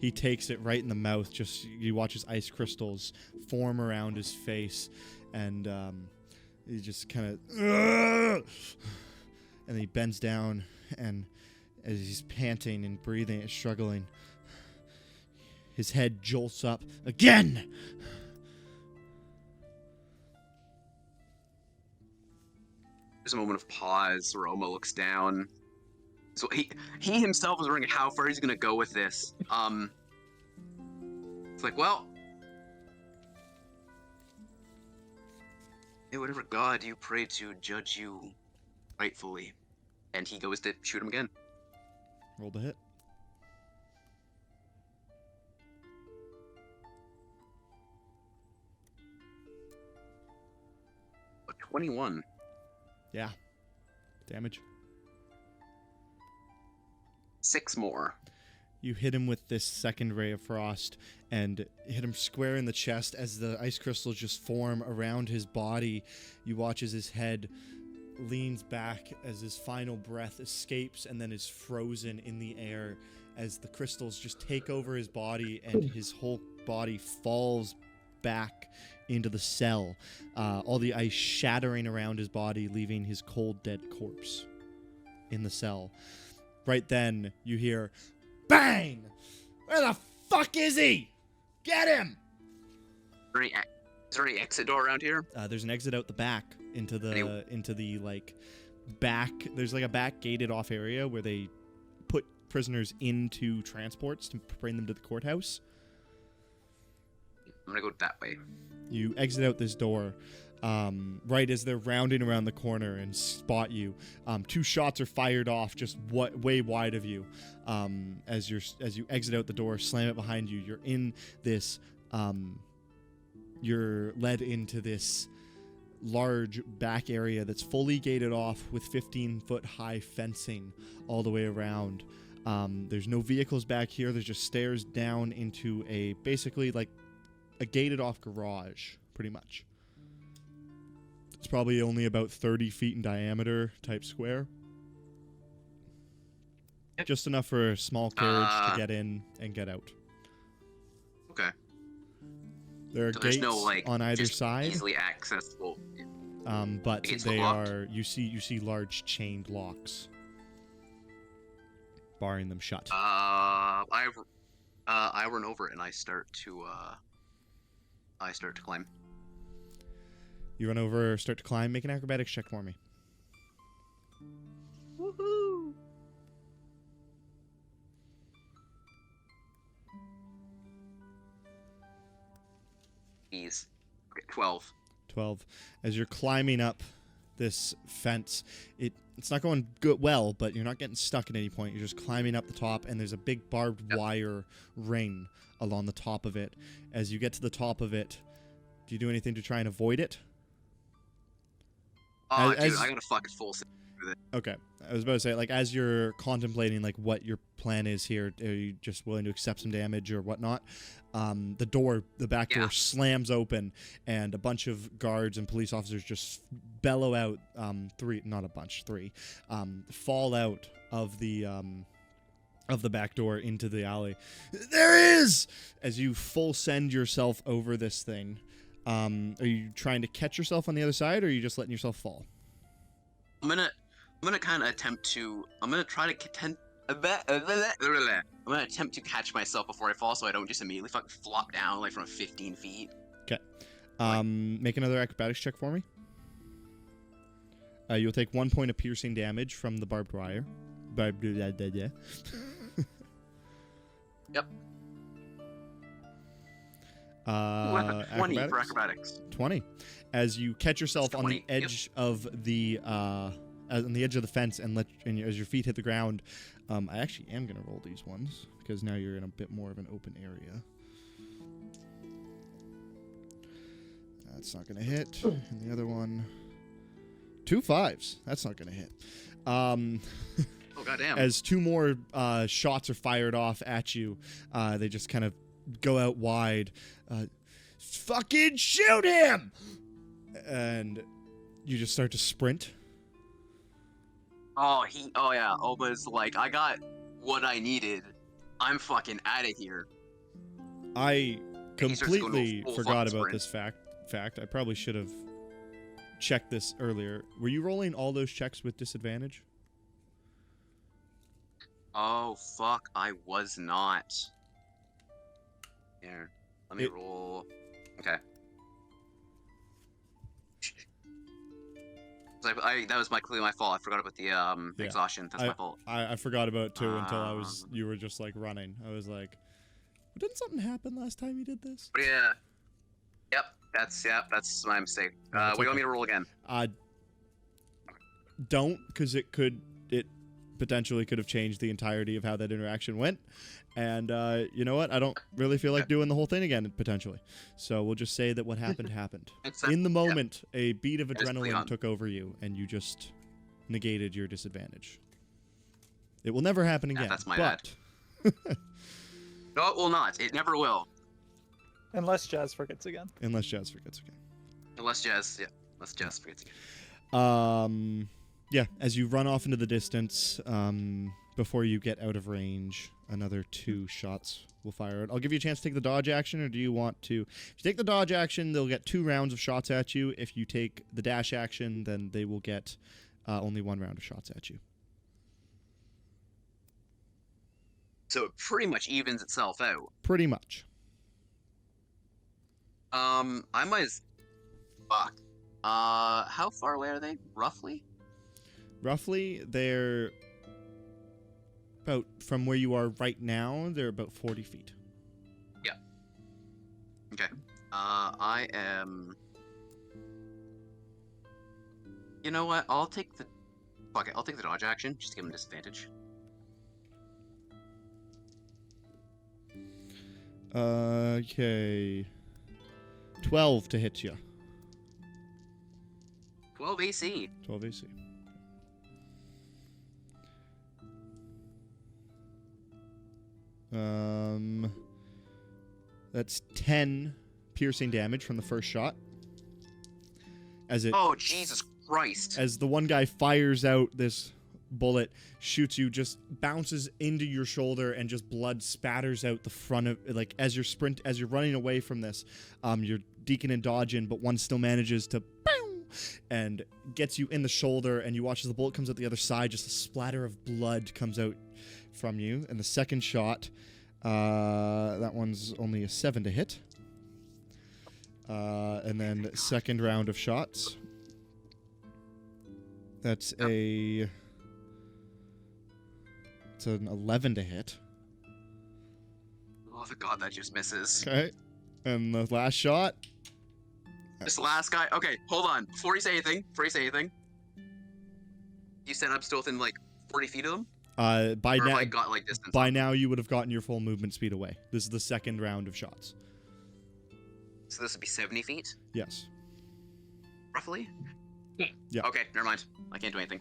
He takes it right in the mouth. Just you watch his ice crystals form around his face, and he just kind of, and he bends down, and as he's panting and breathing and struggling, his head jolts up again. There's a moment of pause. Roma looks down. So he himself was wondering how far he's gonna go with this. It's like, well, hey, whatever god you pray to judge you rightfully, and he goes to shoot him again. Roll the hit. A 21. Yeah. Damage. 6 more. You hit him with this second ray of frost and hit him square in the chest as the ice crystals just form around his body. You watch as his head leans back as his final breath escapes and then is frozen in the air as the crystals just take over his body and his whole body falls back into the cell. All the ice shattering around his body, leaving his cold, dead corpse in the cell. Right then, you hear, bang! Where the fuck is he? Get him! Is there any exit door around here? There's an exit out the back into the like back. There's like a back gated off area where they put prisoners into transports to bring them to the courthouse. I'm gonna go that way. You exit out this door. right as they're rounding around the corner and spot you. 2 shots are fired off just way wide of you. As you exit out the door, slam it behind you. You're in this. You're led into this large back area that's fully gated off with 15-foot high fencing all the way around. There's no vehicles back here. There's just stairs down into basically like a gated off garage, pretty much. It's probably only about 30 feet in diameter type square. Just enough for a small carriage to get in and get out. Okay. There are So gates there's no, like, on either just side, easily accessible. but gates they locked? are you see large chained locks barring them shut. I run over it and I start to climb. You run over, start to climb. Make an acrobatics check for me. Woohoo! Ease. Okay, 12. 12. As you're climbing up this fence, it's not going well, but you're not getting stuck at any point. You're just climbing up the top, and there's a big barbed wire ring along the top of it. As you get to the top of it, do you do anything to try and avoid it? Oh, dude, I got a fucking full set with it. Okay. I was about to say, like, as you're contemplating, like, what your plan is here, are you just willing to accept some damage or whatnot? The back door slams open, and a bunch of guards and police officers just bellow out, 3, fall out of the back door into the alley. There is! As you full send yourself over this thing. Are you trying to catch yourself on the other side, or are you just letting yourself fall? I'm gonna kind of attempt to. I'm gonna try to I'm gonna attempt to catch myself before I fall, so I don't just immediately fucking flop down like from 15 feet. Okay. Make another acrobatics check for me. You'll take 1 point of piercing damage from the barbed wire. Yep. 20 for acrobatics. 20. As you catch yourself on the edge of the fence and as your feet hit the ground, I actually am gonna roll these ones because now you're in a bit more of an open area. That's not gonna hit. And the other one, 2 5s. That's not gonna hit. Oh goddamn! As 2 more shots are fired off at you, they just kind of go out wide. Fucking shoot him! And you just start to sprint. Oh yeah. Oba's like, I got what I needed. I'm fucking out of here. I completely forgot about sprint. this fact. I probably should have checked this earlier. Were you rolling all those checks with disadvantage? Oh fuck, I was not. Here, let me roll. Okay. That was clearly my fault. I forgot about the exhaustion. That's my fault. I forgot about it too until you were just like running. I was like, didn't something happen last time you did this? But yeah. Yep, that's my mistake. What do you want me to roll again? Don't, because it potentially could have changed the entirety of how that interaction went. And you know what? I don't really feel like doing the whole thing again, potentially. So we'll just say that what happened happened. In the moment, a beat of adrenaline took over you, and you just negated your disadvantage. It will never happen again. That's my bad. No, it will not. It never will. Unless Jazz forgets again. Unless Jazz forgets again. Yeah, as you run off into the distance, before you get out of range, another 2 shots will fire out. I'll give you a chance to take the dodge action, or do you want to... If you take the dodge action, they'll get 2 rounds of shots at you. If you take the dash action, then they will get only 1 round of shots at you. So it pretty much evens itself out. Pretty much. I might as... Fuck. How far away are they, roughly? Roughly, they're about, from where you are right now, they're about 40 feet. Yeah. Okay. I am You know what? I'll take the... Fuck it, I'll take the dodge action, just to give him disadvantage. Okay. 12 to hit you. 12 AC. 12 AC. That's 10 piercing damage from the first shot. As it... Oh, Jesus Christ. As the one guy fires out this bullet, shoots you, just bounces into your shoulder, and just blood spatters out the front of, like, as you're running away from this, you're deacon and dodging, but one still manages to and gets you in the shoulder, and you watch as the bullet comes out the other side, just a splatter of blood comes out from you. And the second shot, that one's only a 7 to hit. And then second round of shots. That's it's an 11 to hit. Oh, the god, that just misses. Okay. And the last shot. This last guy... Okay, hold on. Before you say anything, you said I'm still within, like, 40 feet of them? By or now, have I got, like, distance? by now you would have gotten your full movement speed away. This is the second round of shots. So this would be 70 feet? Yes. Roughly? Yeah. Okay, never mind. I can't do anything.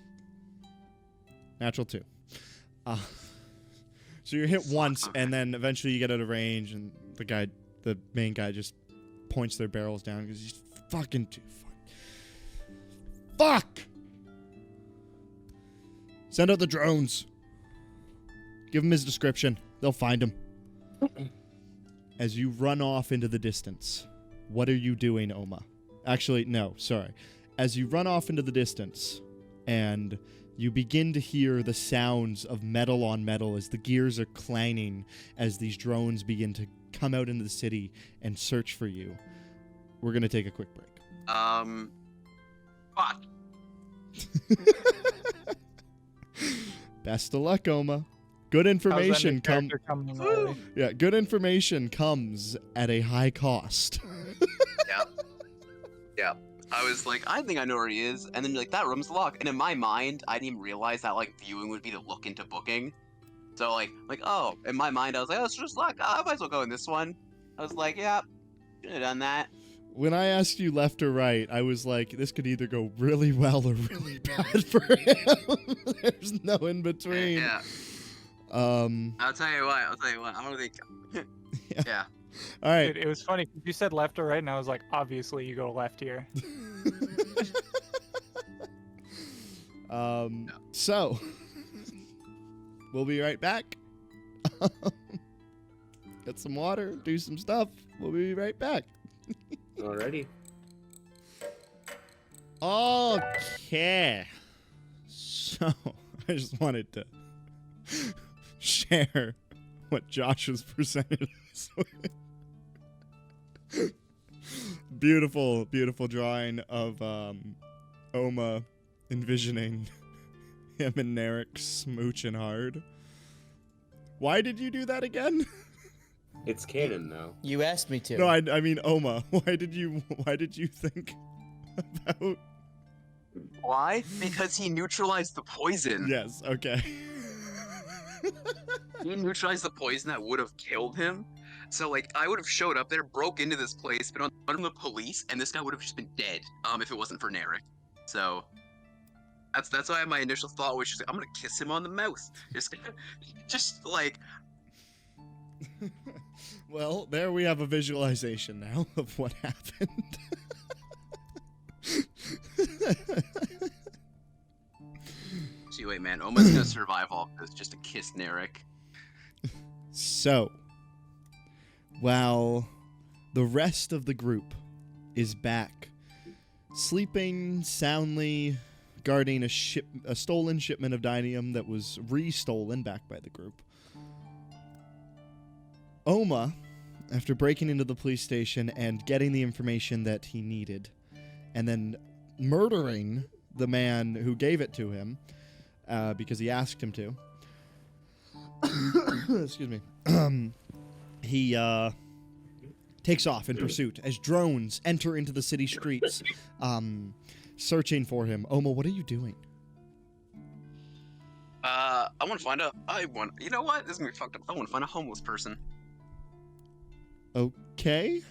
Natural 2. So you're hit once, and then eventually you get out of range, and the main guy just points their barrels down because he's fucking too fuck. Send out the drones. Give him his description. They'll find him. As you run off into the distance, what are you doing, Oma? Actually, no, sorry. As you run off into the distance, and you begin to hear the sounds of metal on metal as the gears are clanging as these drones begin to come out into the city and search for you. We're going to take a quick break. Fuck. Best of luck, Oma. Good information good information comes at a high cost. Yeah. I was like, I think I know where he is, and then you're like, that room's locked. And in my mind, I didn't even realize that like viewing would be to look into booking. So like oh, in my mind I was like, oh, it's just locked. I might as well go in this one. I was like, yeah, should have done that. When I asked you left or right, I was like, this could either go really well or really bad for him. There's no in between. Yeah. I'll tell you what. I don't think. Yeah. All right. It was funny. You said left or right, and I was like, obviously you go left here. So we'll be right back. Get some water, do some stuff. We'll be right back. Alrighty. Okay. So I just wanted to share what Josh was presented us with. Beautiful, beautiful drawing of Oma envisioning him and Narek smooching hard. Why did you do that again? It's canon now. You asked me to. No, I mean Oma. Why did you think about? Why? Because he neutralized the poison. Yes. Okay. He neutralized the poison that would have killed him. So like I would have showed up there, broke into this place, been on the police, and this guy would have just been dead. If it wasn't for Narek. So that's why my initial thought was just like, I'm gonna kiss him on the mouth. Just like. Well, there we have a visualization now of what happened. See, wait, man, Oma's gonna survive all this just to kiss Narek. So, while the rest of the group is back, sleeping soundly, guarding a stolen shipment of dinium that was re-stolen back by the group, Oma, after breaking into the police station and getting the information that he needed, and then murdering the man who gave it to him, because he asked him to. Excuse me. He takes off in pursuit as drones enter into the city streets, searching for him. Oma, what are you doing? I want to find a. You know what? This is gonna be fucked up. I want to find a homeless person. Okay.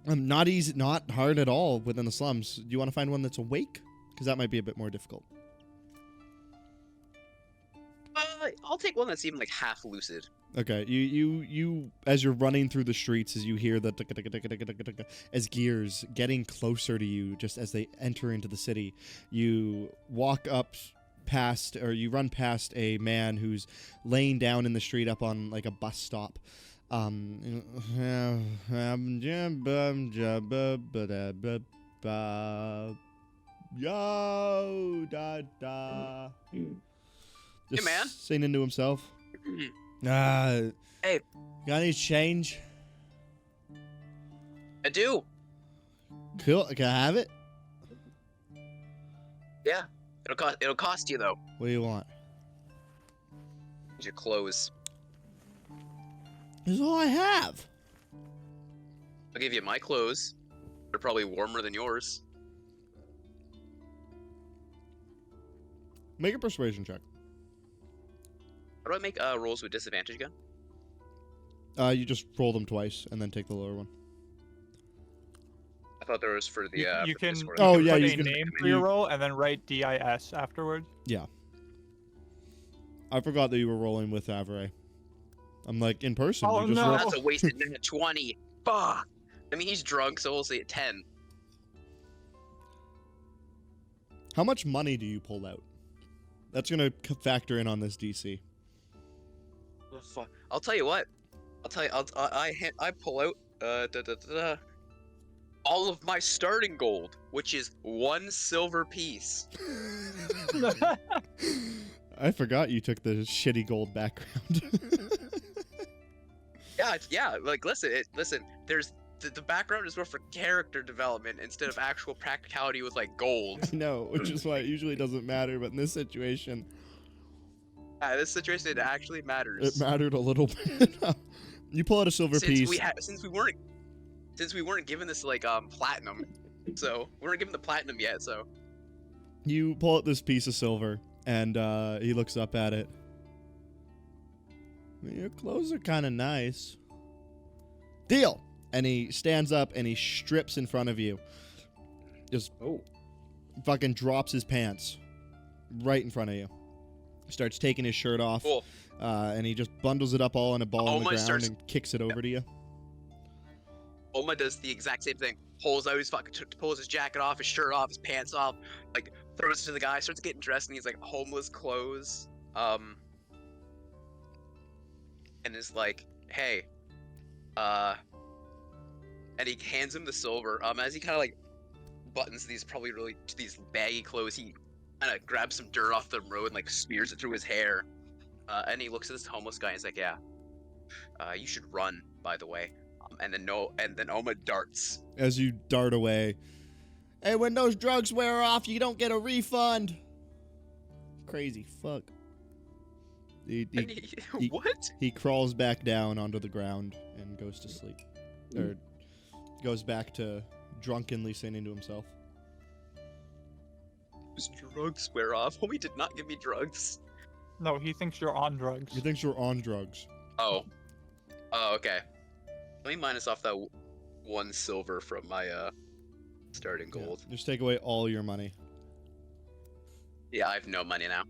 Not easy, not hard at all within the slums. Do you want to find one that's awake? Because that might be a bit more difficult. I'll take one that's even like half lucid. Okay, you as you're running through the streets, as you hear the as gears getting closer to you, just as they enter into the city, you walk up past, or you run past a man who's laying down in the street up on like a bus stop. Yo da da. Just man. singing to himself. Hey. Got any change? I do. Cool. Can I have it? Yeah. It'll cost you though. What do you want? Your clothes. This is all I have. I'll give you my clothes. They're probably warmer than yours. Make a persuasion check. How do I make rolls with disadvantage again? You just roll them twice and then take the lower one. I thought there was for the. You for can. Discord. Oh, You yeah, can you put a can- name for your roll and then write DIS afterwards. Yeah. I forgot that you were rolling with Avray. I'm like, in person. Oh, you just no. roll- That's a wasted minute 20. Fuck. I mean, he's drunk, so we'll say 10. How much money do you pull out? That's going to factor in on this DC. Oh, fuck. I'll tell you what. I pull out all of my starting gold, which is 1 silver piece. I forgot you took the shitty gold background. Yeah. Like, listen. There's the background is more for character development instead of actual practicality with like gold. I know, which is why it usually doesn't matter, but in this situation, This situation it actually matters. it mattered a little bit. You pull out a silver piece. Since we weren't given this like platinum, so we weren't given the platinum yet. So You pull out this piece of silver, and he looks up at it. Your clothes are kind of nice. Deal! And he stands up and he strips in front of you. Just fucking drops his pants right in front of you. Starts taking his shirt off. Cool. And he just bundles it up all in a ball on the Oma ground starts- and kicks it over to you. Oma does the exact same thing. Pulls out his pulls his jacket off, his shirt off, his pants off, like throws it to the guy, starts getting dressed in these like homeless clothes. And is like, hey, and he hands him the silver. As he kind of like buttons these these baggy clothes, he kind of grabs some dirt off the road and like smears it through his hair. And he looks at this homeless guy and he's like, yeah, you should run, by the way. And then Oma darts. As you dart away. Hey, when those drugs wear off, you don't get a refund. Crazy fuck. What? He crawls back down onto the ground and goes to sleep. Or goes back to drunkenly singing to himself. His drugs wear off. Homie did not give me drugs. No, he thinks you're on drugs. He thinks you're on drugs. Oh, okay. Let me minus off that 1 silver from my starting gold. Yeah, just take away all your money. Yeah, I have no money now.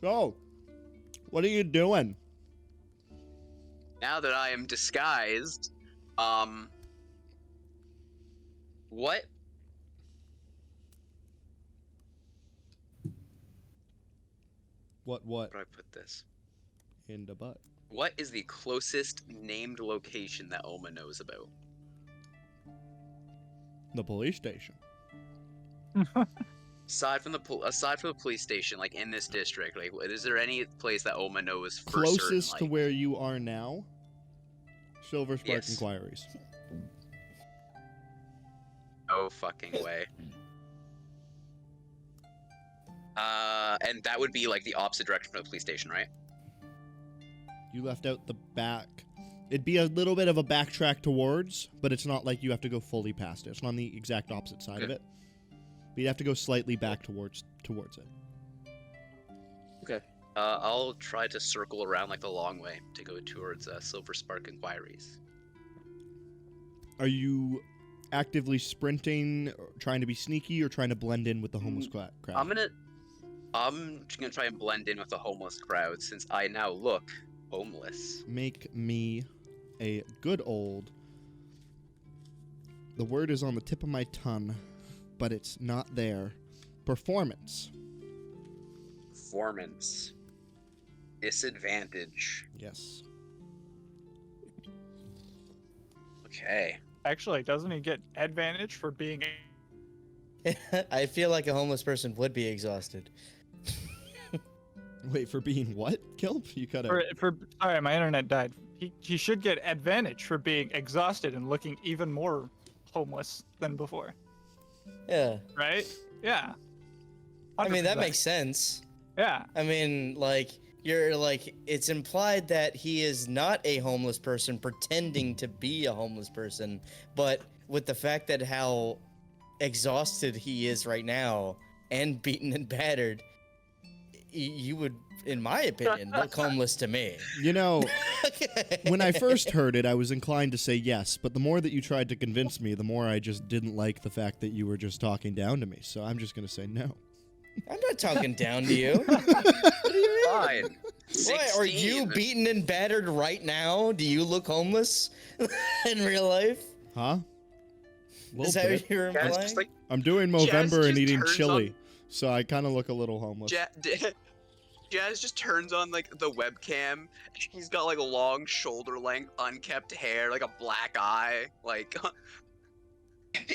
So, what are you doing? Now that I am disguised, what? What? Where do I put this? In the butt. What is the closest named location that Oma knows about? The police station. Aside from the police station, like in this district, like is there any place that Oma knows for Closest certain, to where you are now? Silver Spark Yes. Inquiries. No fucking way. And that would be like the opposite direction from the police station, right? You left out the back. It'd be a little bit of a backtrack towards, but it's not like you have to go fully past it. It's on the exact opposite side of Okay. it. But you'd have to go slightly back towards it. Okay. I'll try to circle around like the long way to go towards Silver Spark Inquiries. Are you actively sprinting, or trying to be sneaky, or trying to blend in with the homeless crowd? I'm just gonna try and blend in with the homeless crowd since I now look homeless. Make me a good old... The word is on the tip of my tongue, but it's not there. Performance. Performance. Disadvantage. Yes. Okay. Actually, doesn't he get advantage for being? I feel like a homeless person would be exhausted. Wait, for being what, Kelp? You cut out. Sorry, my internet died. He should get advantage for being exhausted and looking even more homeless than before. Yeah. Right? Yeah. I mean, that 100%. makes sense. Yeah. I mean, like, you're like, it's implied that he is not a homeless person pretending to be a homeless person, but with the fact that how exhausted he is right now and beaten and battered, you would, in my opinion, look homeless to me. You know, when I first heard it, I was inclined to say yes, but the more that you tried to convince me, the more I just didn't like the fact that you were just talking down to me. So I'm just going to say no. I'm not talking down to you. Fine. What, are you 16. beaten and battered right now? Do you look homeless in real life? Huh? Is that what you're Guys, implying? just like I'm doing Jazz Movember and just eating turns chili, so I kind of look a little homeless. Jazz just turns on like the webcam. He's got like long shoulder length, unkept hair, like a black eye, like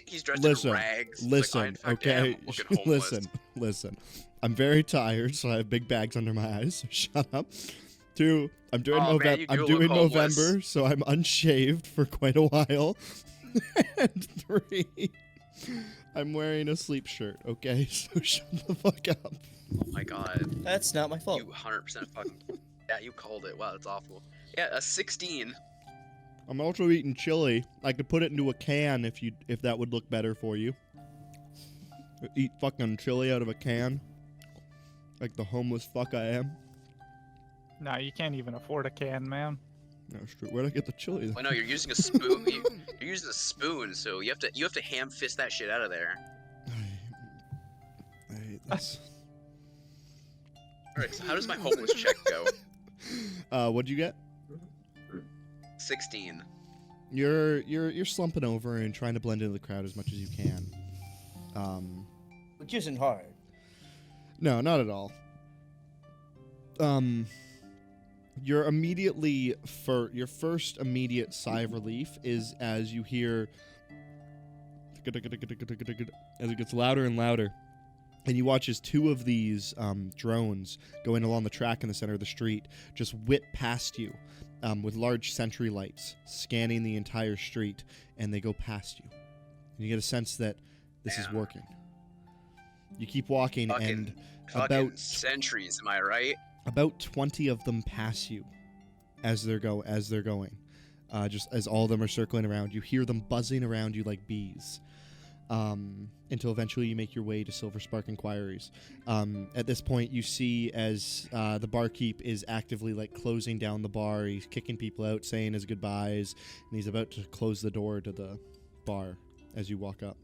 he's dressed Listen, in rags. It's like, listen, in fact, I okay? am looking homeless. listen. I'm very tired, so I have big bags under my eyes. So shut up. 2, I'm doing Oh, man, you I'm do doing look homeless. Movember, so I'm unshaved for quite a while. And 3, I'm wearing a sleep shirt. Okay, so shut the fuck up. Oh my god. That's not my fault. You 100% fucking. Yeah, you called it. Wow, that's awful. Yeah, a 16. I'm also eating chili. I could put it into a can if that would look better for you. Eat fucking chili out of a can, like the homeless fuck I am. No, you can't even afford a can, man. No, it's true. Where'd I get the chili? Well, no, you're using a spoon. You're using a spoon, so you have to ham fist that shit out of there. I hate this. All right, so how does my homeless check go? What'd you get? 16. You're slumping over and trying to blend into the crowd as much as you can. Which isn't hard. No, not at all. Your first immediate sigh of relief is as you hear, as it gets louder and louder, and you watch as 2 of these drones going along the track in the center of the street just whip past you with large sentry lights scanning the entire street, and they go past you. And you get a sense that this is working. You keep walking, and Fucking centuries, am I right? about 20 of them pass you as they're going. Just as all of them are circling around, you hear them buzzing around you like bees. Until eventually you make your way to Silver Spark Inquiries. At this point, you see as the barkeep is actively like closing down the bar. He's kicking people out, saying his goodbyes, and he's about to close the door to the bar as you walk up.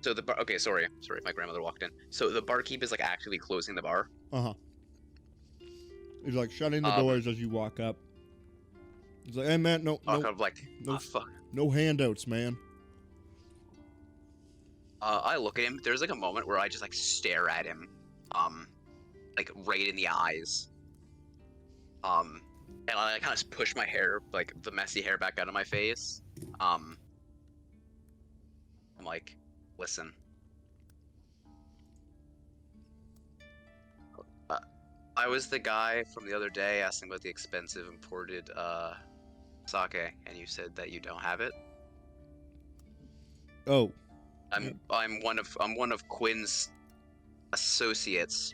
So the bar. Okay, sorry, my grandmother walked in. So the barkeep is like actually closing the bar. He's like shutting the doors as you walk up. He's like, "Hey man, no Fuck. no handouts, man." I look at him. There's like a moment where I just like stare at him, like right in the eyes. And I kind of push my hair, like the messy hair, back out of my face. I'm like, listen. I was the guy from the other day asking about the expensive imported sake, and you said that you don't have it. Oh. I'm one of Quinn's associates.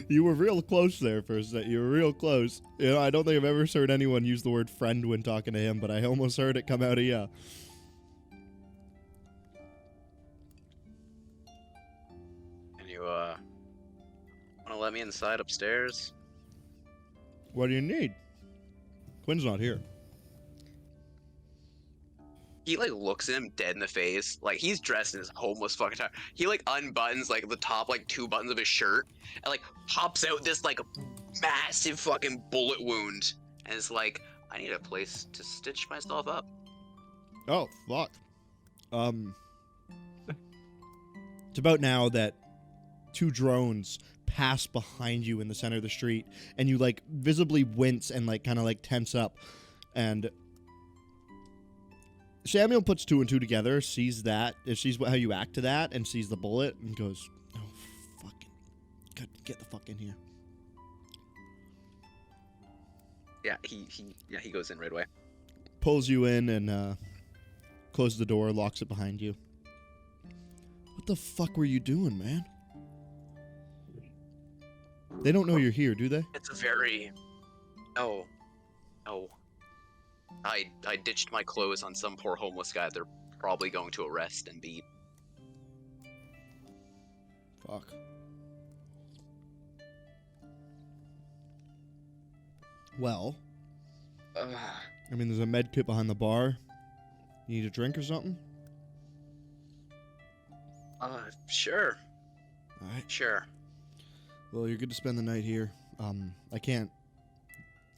You were real close there for a sec. You were real close. You know, I don't think I've ever heard anyone use the word friend when talking to him, but I almost heard it come out of you. Can you, want to let me inside upstairs? What do you need? Quinn's not here. He, like, looks at him dead in the face. Like, he's dressed in his homeless fucking attire. He, like, unbuttons, like, the top, like, 2 buttons of his shirt and, like, pops out this, like, massive fucking bullet wound. And it's like, I need a place to stitch myself up. Oh, fuck. It's about now that 2 drones pass behind you in the center of the street, and you, like, visibly wince and, like, kind of, like, tense up. And Samuel puts 2 and 2 together, sees that, sees how you act to that, and sees the bullet, and goes, oh, fucking, get the fuck in here. Yeah, he goes in right away. Pulls you in and closes the door, locks it behind you. What the fuck were you doing, man? They don't know you're here, do they? It's a very... No. I ditched my clothes on some poor homeless guy they're probably going to arrest and beat. Fuck. Well, I mean, there's a med kit behind the bar. You need a drink or something? Sure. Alright. Sure. Well, you're good to spend the night here. I can't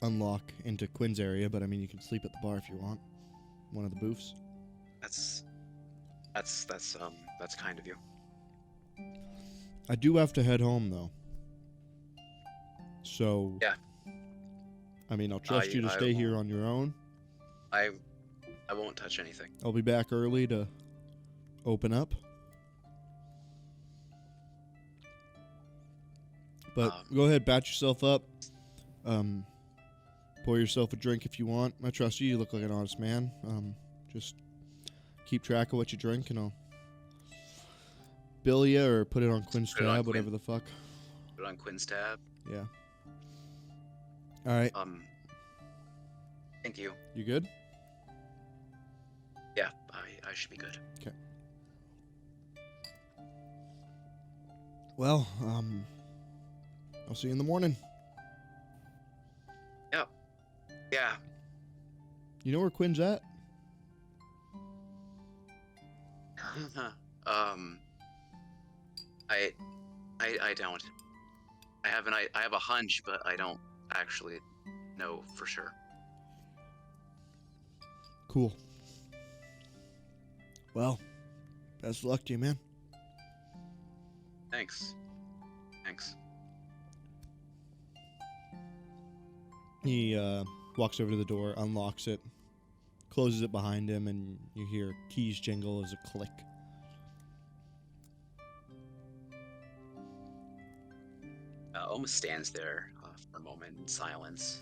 unlock into Quinn's area, but I mean, you can sleep at the bar if you want. One of the booths. That's kind of you. I do have to head home, though. So... Yeah. I mean, I'll trust you to stay here on your own. I won't touch anything. I'll be back early to open up. But go ahead, batch yourself up. Pour yourself a drink if you want. I trust you. You look like an honest man. Just keep track of what you drink, and I'll bill you or put it on Quinn's tab, whatever the fuck. Put it on Quinn's tab. Yeah. All right. Thank you. You good? Yeah, I should be good. Okay. Well, I'll see you in the morning. Yep. Yeah. You know where Quinn's at? I don't. I have a hunch, but I don't actually know for sure. Cool. Well, best of luck to you, man. Thanks. He walks over to the door, unlocks it, closes it behind him, and you hear keys jingle as a click. Almost stands there for a moment in silence.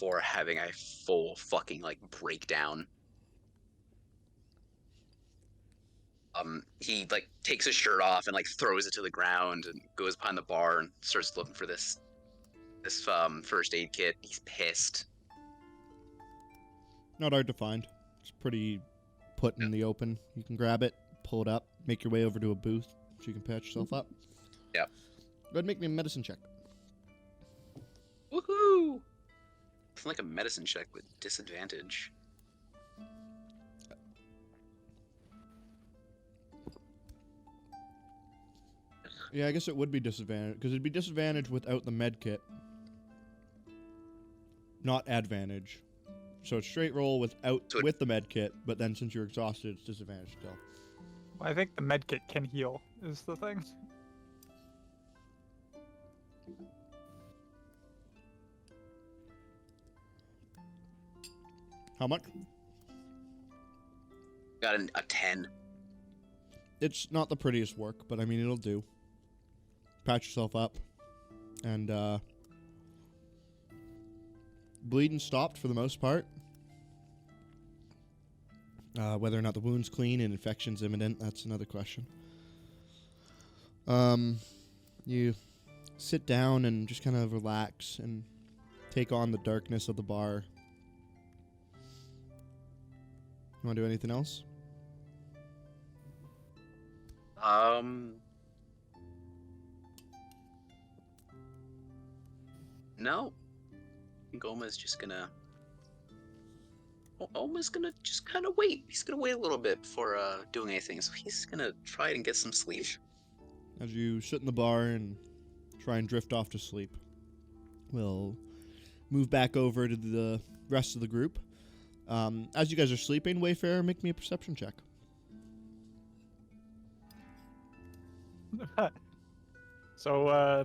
For having a full fucking like breakdown. He like takes his shirt off and like throws it to the ground and goes behind the bar and starts looking for this first aid kit. He's pissed. Not hard to find. It's pretty put in the open. You can grab it, pull it up, make your way over to a booth so you can patch yourself up. Yeah. Go ahead and make me a medicine check. Woohoo! It's like a medicine check with disadvantage. Yeah, I guess it would be disadvantage, because it'd be disadvantage without the med kit. Not advantage. So it's straight roll with the med kit, but then since you're exhausted, it's disadvantage still. Well, I think the medkit can heal, is the thing. How much? Got a 10. It's not the prettiest work, but I mean, it'll do. Patch yourself up. And, bleeding stopped for the most part. Whether or not the wound's clean and infection's imminent, that's another question. You sit down and just kind of relax and take on the darkness of the bar. You want to do anything else? No. I think Oma's just gonna just kind of wait. He's gonna wait a little bit before doing anything. So he's gonna try and get some sleep. As you sit in the bar and try and drift off to sleep, we'll move back over to the rest of the group. As you guys are sleeping, Wayfarer, make me a perception check. So,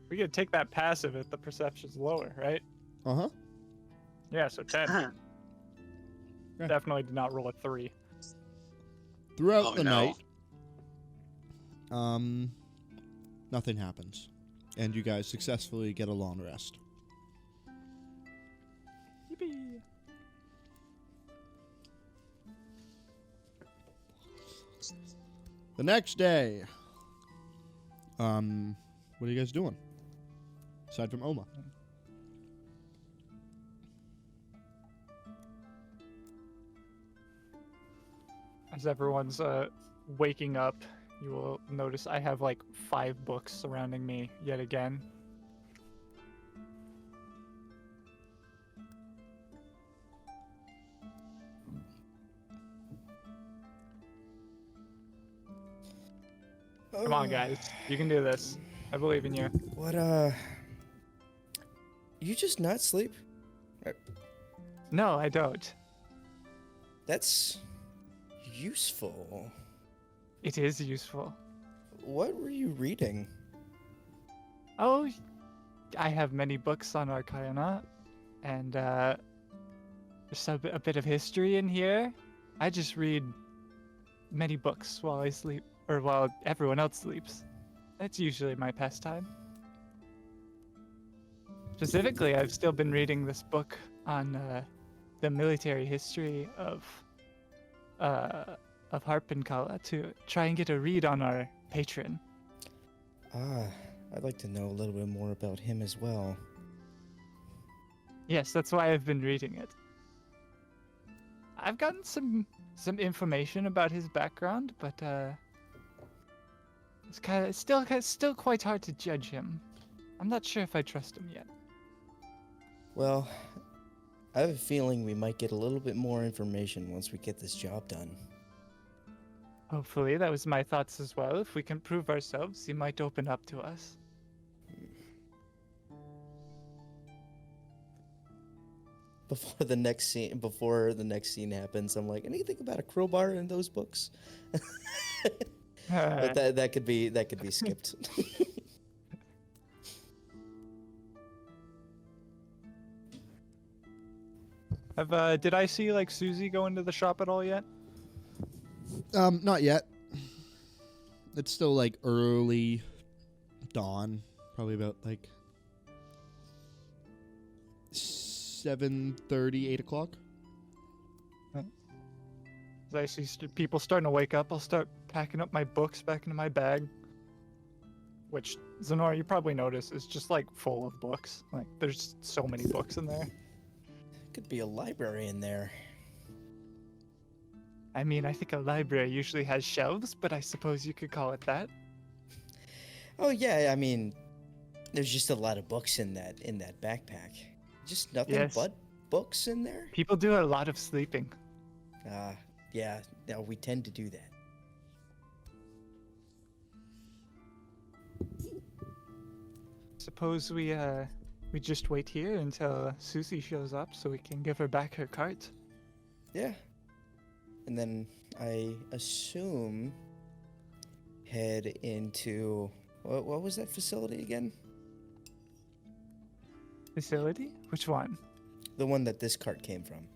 we could take that passive if the perception's lower, right? Uh-huh. Yeah, so 10. Okay. Definitely did not roll a 3. Throughout the no. night, nothing happens. And you guys successfully get a long rest. Yippee! The next day, what are you guys doing? Aside from Oma. As everyone's waking up, you will notice I have like 5 books surrounding me yet again. Come on, guys. You can do this. I believe in you. What, you just not sleep? No, I don't. That's useful. It is useful. What were you reading? Oh, I have many books on Arcana, and there's a bit of history in here. I just read many books while I sleep, or while everyone else sleeps. That's usually my pastime. Specifically, I've still been reading this book on the military history of Harpenkala to try and get a read on our patron. I'd like to know a little bit more about him as well. Yes, that's why I've been reading it. I've gotten some information about his background, but it's still quite hard to judge him. I'm not sure if I trust him yet. Well, I have a feeling we might get a little bit more information once we get this job done. Hopefully, that was my thoughts as well. If we can prove ourselves, he might open up to us. Before the next scene happens, I'm like, anything about a crowbar in those books? But that could be skipped. Did I see like Susie go into the shop at all yet? Not yet. It's still like early dawn, probably about like 7:30, 8 o'clock. As I see people starting to wake up, I'll start packing up my books back into my bag. Which, Zenora, you probably notice is just like full of books. Like, there's so many books in there. Could be a library in there. I mean, I think a library usually has shelves, but I suppose you could call it that. Oh yeah, I mean, there's just a lot of books in that backpack. Just nothing but books in there? People do a lot of sleeping. Yeah, we tend to do that. Suppose we just wait here until Susie shows up so we can give her back her cart. Yeah. And then I assume head into what was that facility again? Facility? Which one? The one that this cart came from.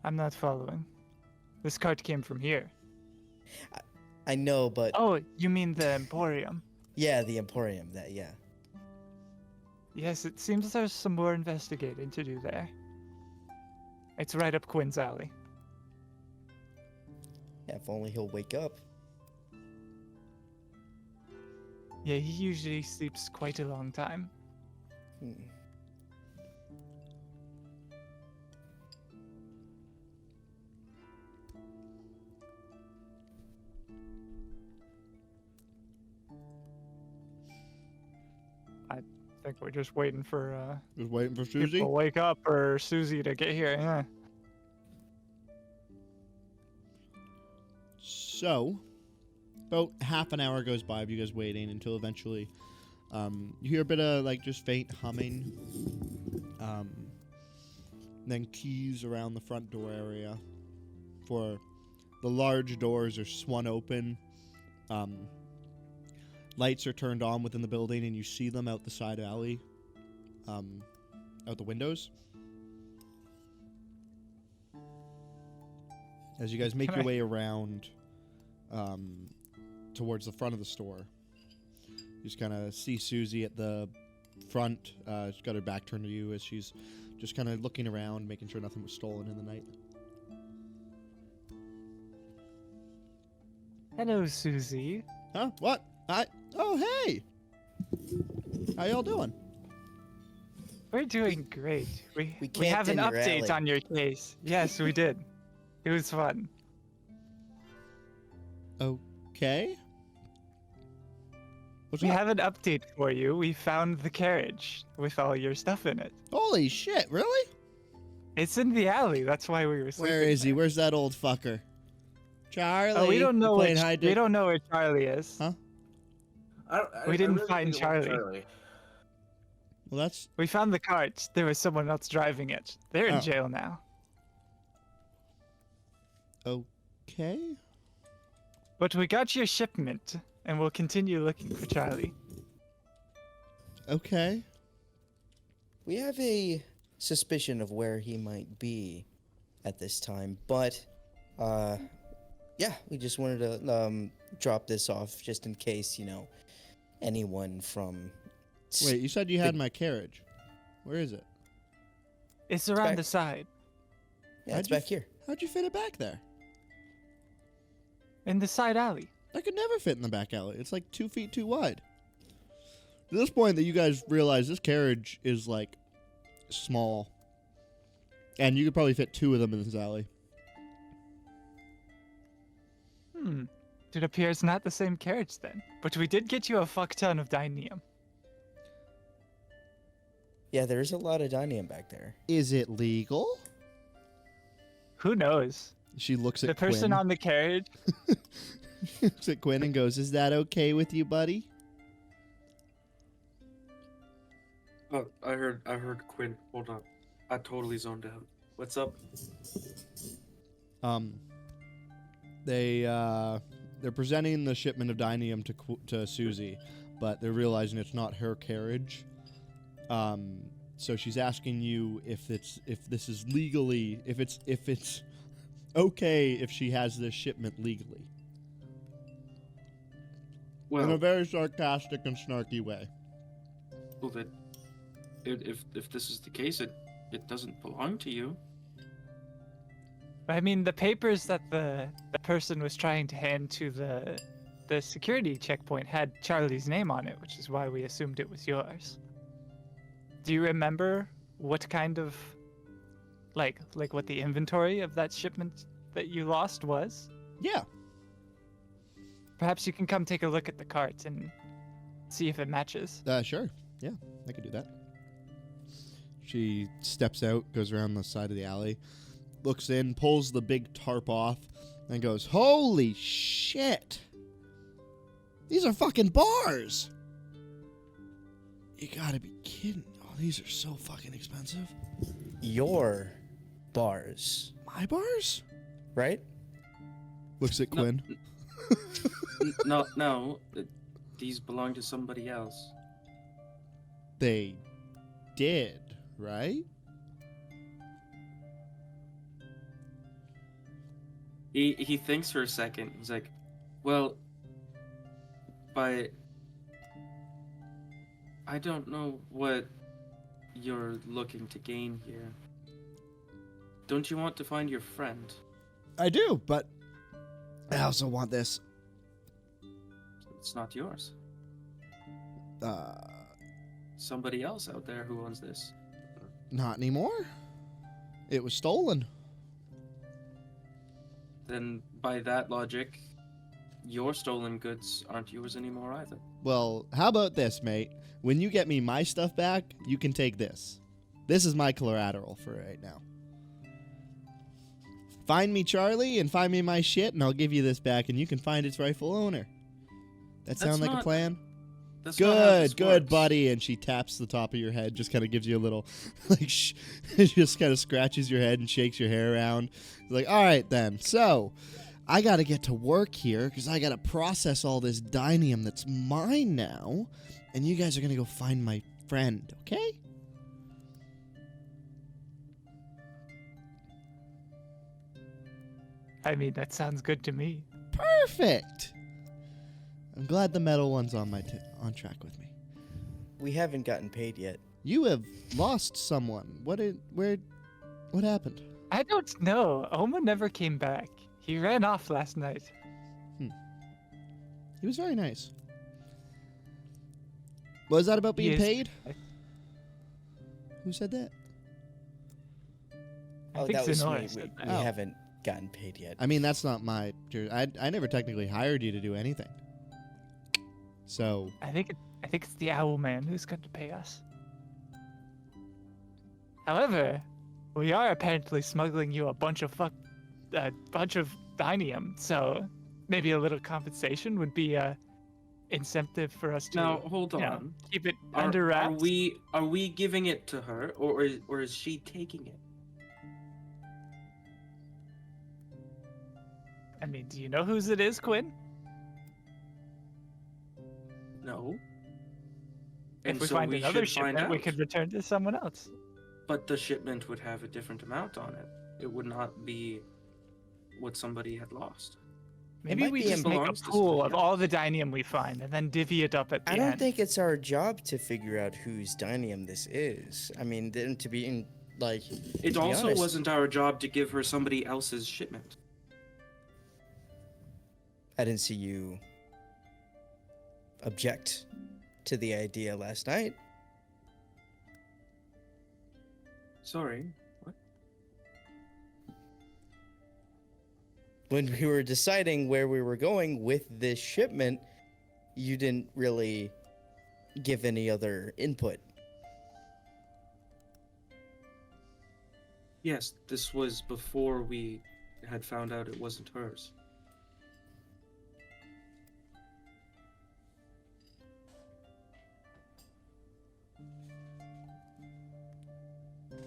I'm not following. This cart came from here. I know, but... Oh, you mean the Emporium? Yeah, the Emporium, yeah. Yes, it seems there's some more investigating to do there. It's right up Quinn's alley. Yeah, if only he'll wake up. Yeah, he usually sleeps quite a long time. Hmm. I think we're just waiting for Just waiting for people Susie. to wake up or Susie to get here. Yeah. So, about half an hour goes by of you guys waiting until eventually you hear a bit of like just faint humming. Then keys around the front door area. For the large doors are swung open. Lights are turned on within the building, and you see them out the side alley, out the windows. As you guys make your way around towards the front of the store, you just kind of see Susie at the front. She's got her back turned to you as she's just kind of looking around, making sure nothing was stolen in the night. Hello, Susie. Huh? What? Oh, hey! How y'all doing? We're doing great. We camped have an in your update alley. on your case. Yes, we did. It was fun. Okay. What's We up? have an update for you. We found the carriage with all your stuff in it. Holy shit, really? It's in the alley. That's why we were sleeping. Where is he? there. Where's that old fucker? Charlie. Oh, we don't you know. playing Which, hide we and- don't know where Charlie is. Huh? We didn't really find think it was Charlie. Well, that's We found the cart. There was someone else driving it. They're in Oh. jail now. okay. But we got your shipment, and we'll continue looking for Charlie. Okay. We have a suspicion of where he might be at this time, but yeah, we just wanted to drop this off just in case, anyone from Wait, you said you had my carriage. Where is it? It's around back- the side, Yeah, it's how'd you back here. How'd you fit it back there? in the side alley. I could never fit in the back alley. It's like 2 feet too wide. At this point that you guys realize this carriage is like small. And you could probably fit 2 of them in this alley. It appears not the same carriage then. But we did get you a fuck ton of dinium. Yeah, there's a lot of dinium back there. Is it legal? Who knows? She looks at The person Quinn. on the carriage. Looks at Quinn and goes, "Is that okay with you, buddy?" Oh, I heard Quinn. Hold on. I totally zoned out. What's up? They're presenting the shipment of dinium to Susie, but they're realizing it's not her carriage. So she's asking you if this is legally, if it's okay if she has this shipment legally. In a Well, very sarcastic and snarky way. that if this is the case, it doesn't belong to you. I mean, the papers that the person was trying to hand to the security checkpoint had Charlie's name on it, which is why we assumed it was yours. Do you remember what kind of, like what the inventory of that shipment that you lost was? Yeah. Perhaps you can come take a look at the cart and see if it matches. Sure. Yeah, I could do that. She steps out, goes around the side of the alley, looks in, pulls the big tarp off, and goes, "Holy shit! These are fucking bars! You gotta be kidding. Oh, these are so fucking expensive. Your bars, My bars?" right? Looks at No. Quinn. No, these belong to somebody else. They did, right? He thinks for a second. He's like, well, but I don't know what you're looking to gain here. don't you want to find your friend? I do, but I also want this. It's not yours. Uh, Somebody else out there who owns this. not anymore. It was stolen. Then, by that logic, your stolen goods aren't yours anymore either. Well, how about this, mate? When you get me my stuff back, you can take this. This is my collateral for right now. Find me Charlie and find me my shit, and I'll give you this back, and you can find its rightful owner. That sound like a plan? That's not how this Good, works. buddy. And she taps the top of your head, just kind of gives you a little, like, just kind of scratches your head and shakes your hair around. Like, all right, then. So, I got to get to work here because I got to process all this dinium that's mine now. And you guys are going to go find my friend, okay? I mean, that sounds good to me. Perfect. I'm glad the metal one's on on track with me. We haven't gotten paid yet. You have lost someone. What happened? I don't know. Oma never came back. He ran off last night. He was very nice. Was that about being He is- paid? Who said that? I Oh, think that was Zenora me. said We that. Oh. haven't gotten paid yet. I mean, that's not my. I never technically hired you to do anything. So I think it's the Owl Man who's going to pay us. However, we are apparently smuggling you a bunch of dinium, so maybe a little compensation would be a incentive for us to Now, hold you know, on. keep it Are, under are wraps. we giving it to her, or is she taking it? I mean, do you know whose it is, Quinn? No. If And we so find we another should find shipment, we out. could return to someone else. But the shipment would have a different amount on it. It would not be what somebody had lost. Maybe might we be just make a belongs to pool somebody of all the dinium we find and then divvy it up at the I end. don't think it's our job to figure out whose dinium this is. I mean, then to be in, like. It to be also honest, wasn't our job to give her somebody else's shipment. I didn't see you object to the idea last night. Sorry. What? When we were deciding where we were going with this shipment, you didn't really give any other input. Yes, this was before we had found out it wasn't hers.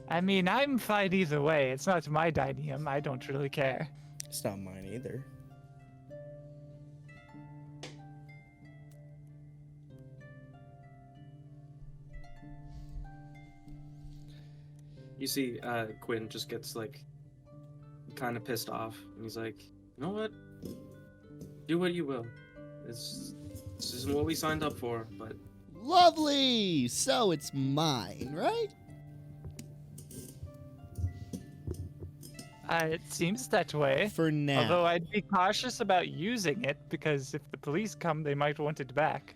I mean, I'm fine either way. It's not my dinium. I don't really care. It's not mine either. You see, Quinn just gets like kind of pissed off, and he's like, "You know what? Do what you will. This isn't what we signed up for, but lovely. So it's mine, right? It seems that way. For now. Although I'd be cautious about using it because if the police come, they might want it back.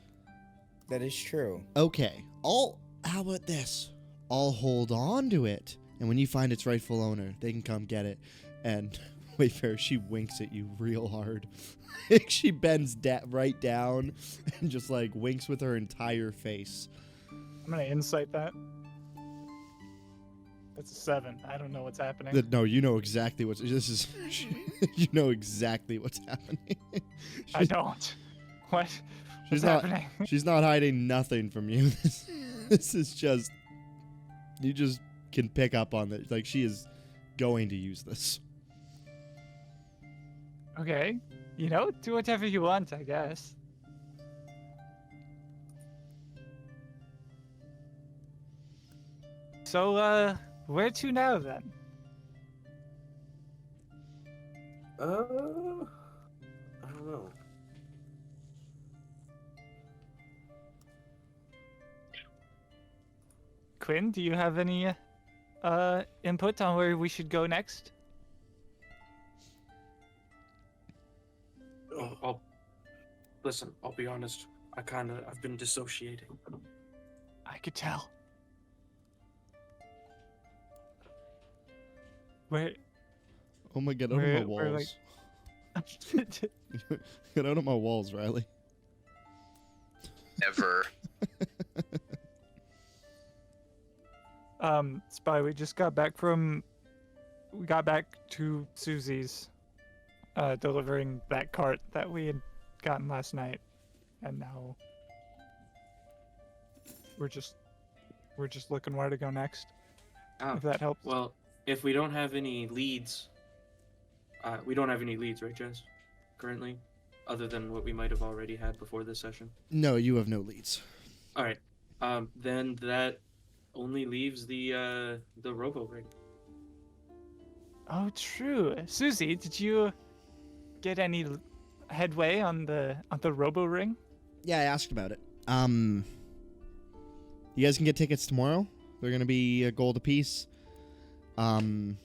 That is true. Okay. How about this? I'll hold on to it, and when you find its rightful owner, they can come get it. And Wayfair, she winks at you real hard. She bends right down and just like winks with her entire face. I'm gonna insight that. That's a 7. I don't know what's happening. No, you know exactly what's. This is. You know exactly what's happening. I don't. What? She's What's not. happening? She's not hiding nothing from you. This is just. You just can pick up on that. Like she is going to use this. Okay. You know, do whatever you want, I guess. So, where to now then? I don't know. Quinn, do you have any input on where we should go next? Listen, I'll be honest. I've been dissociating. I could tell. Where? Oh my, get out of my We're walls. Get out of my walls, Riley. Never. Spy, we got back to Susie's, delivering that cart that we had gotten last night, and now we're just looking where to go next. Oh, If that helps. well, if we don't have any leads, we don't have any leads, right, Jess? Currently, other than what we might have already had before this session. No, you have no leads. All right. Then that only leaves the robo ring. Oh, true. Susie, did you get any headway on the robo ring? Yeah, I asked about it. You guys can get tickets tomorrow. They're gonna be a gold apiece. Can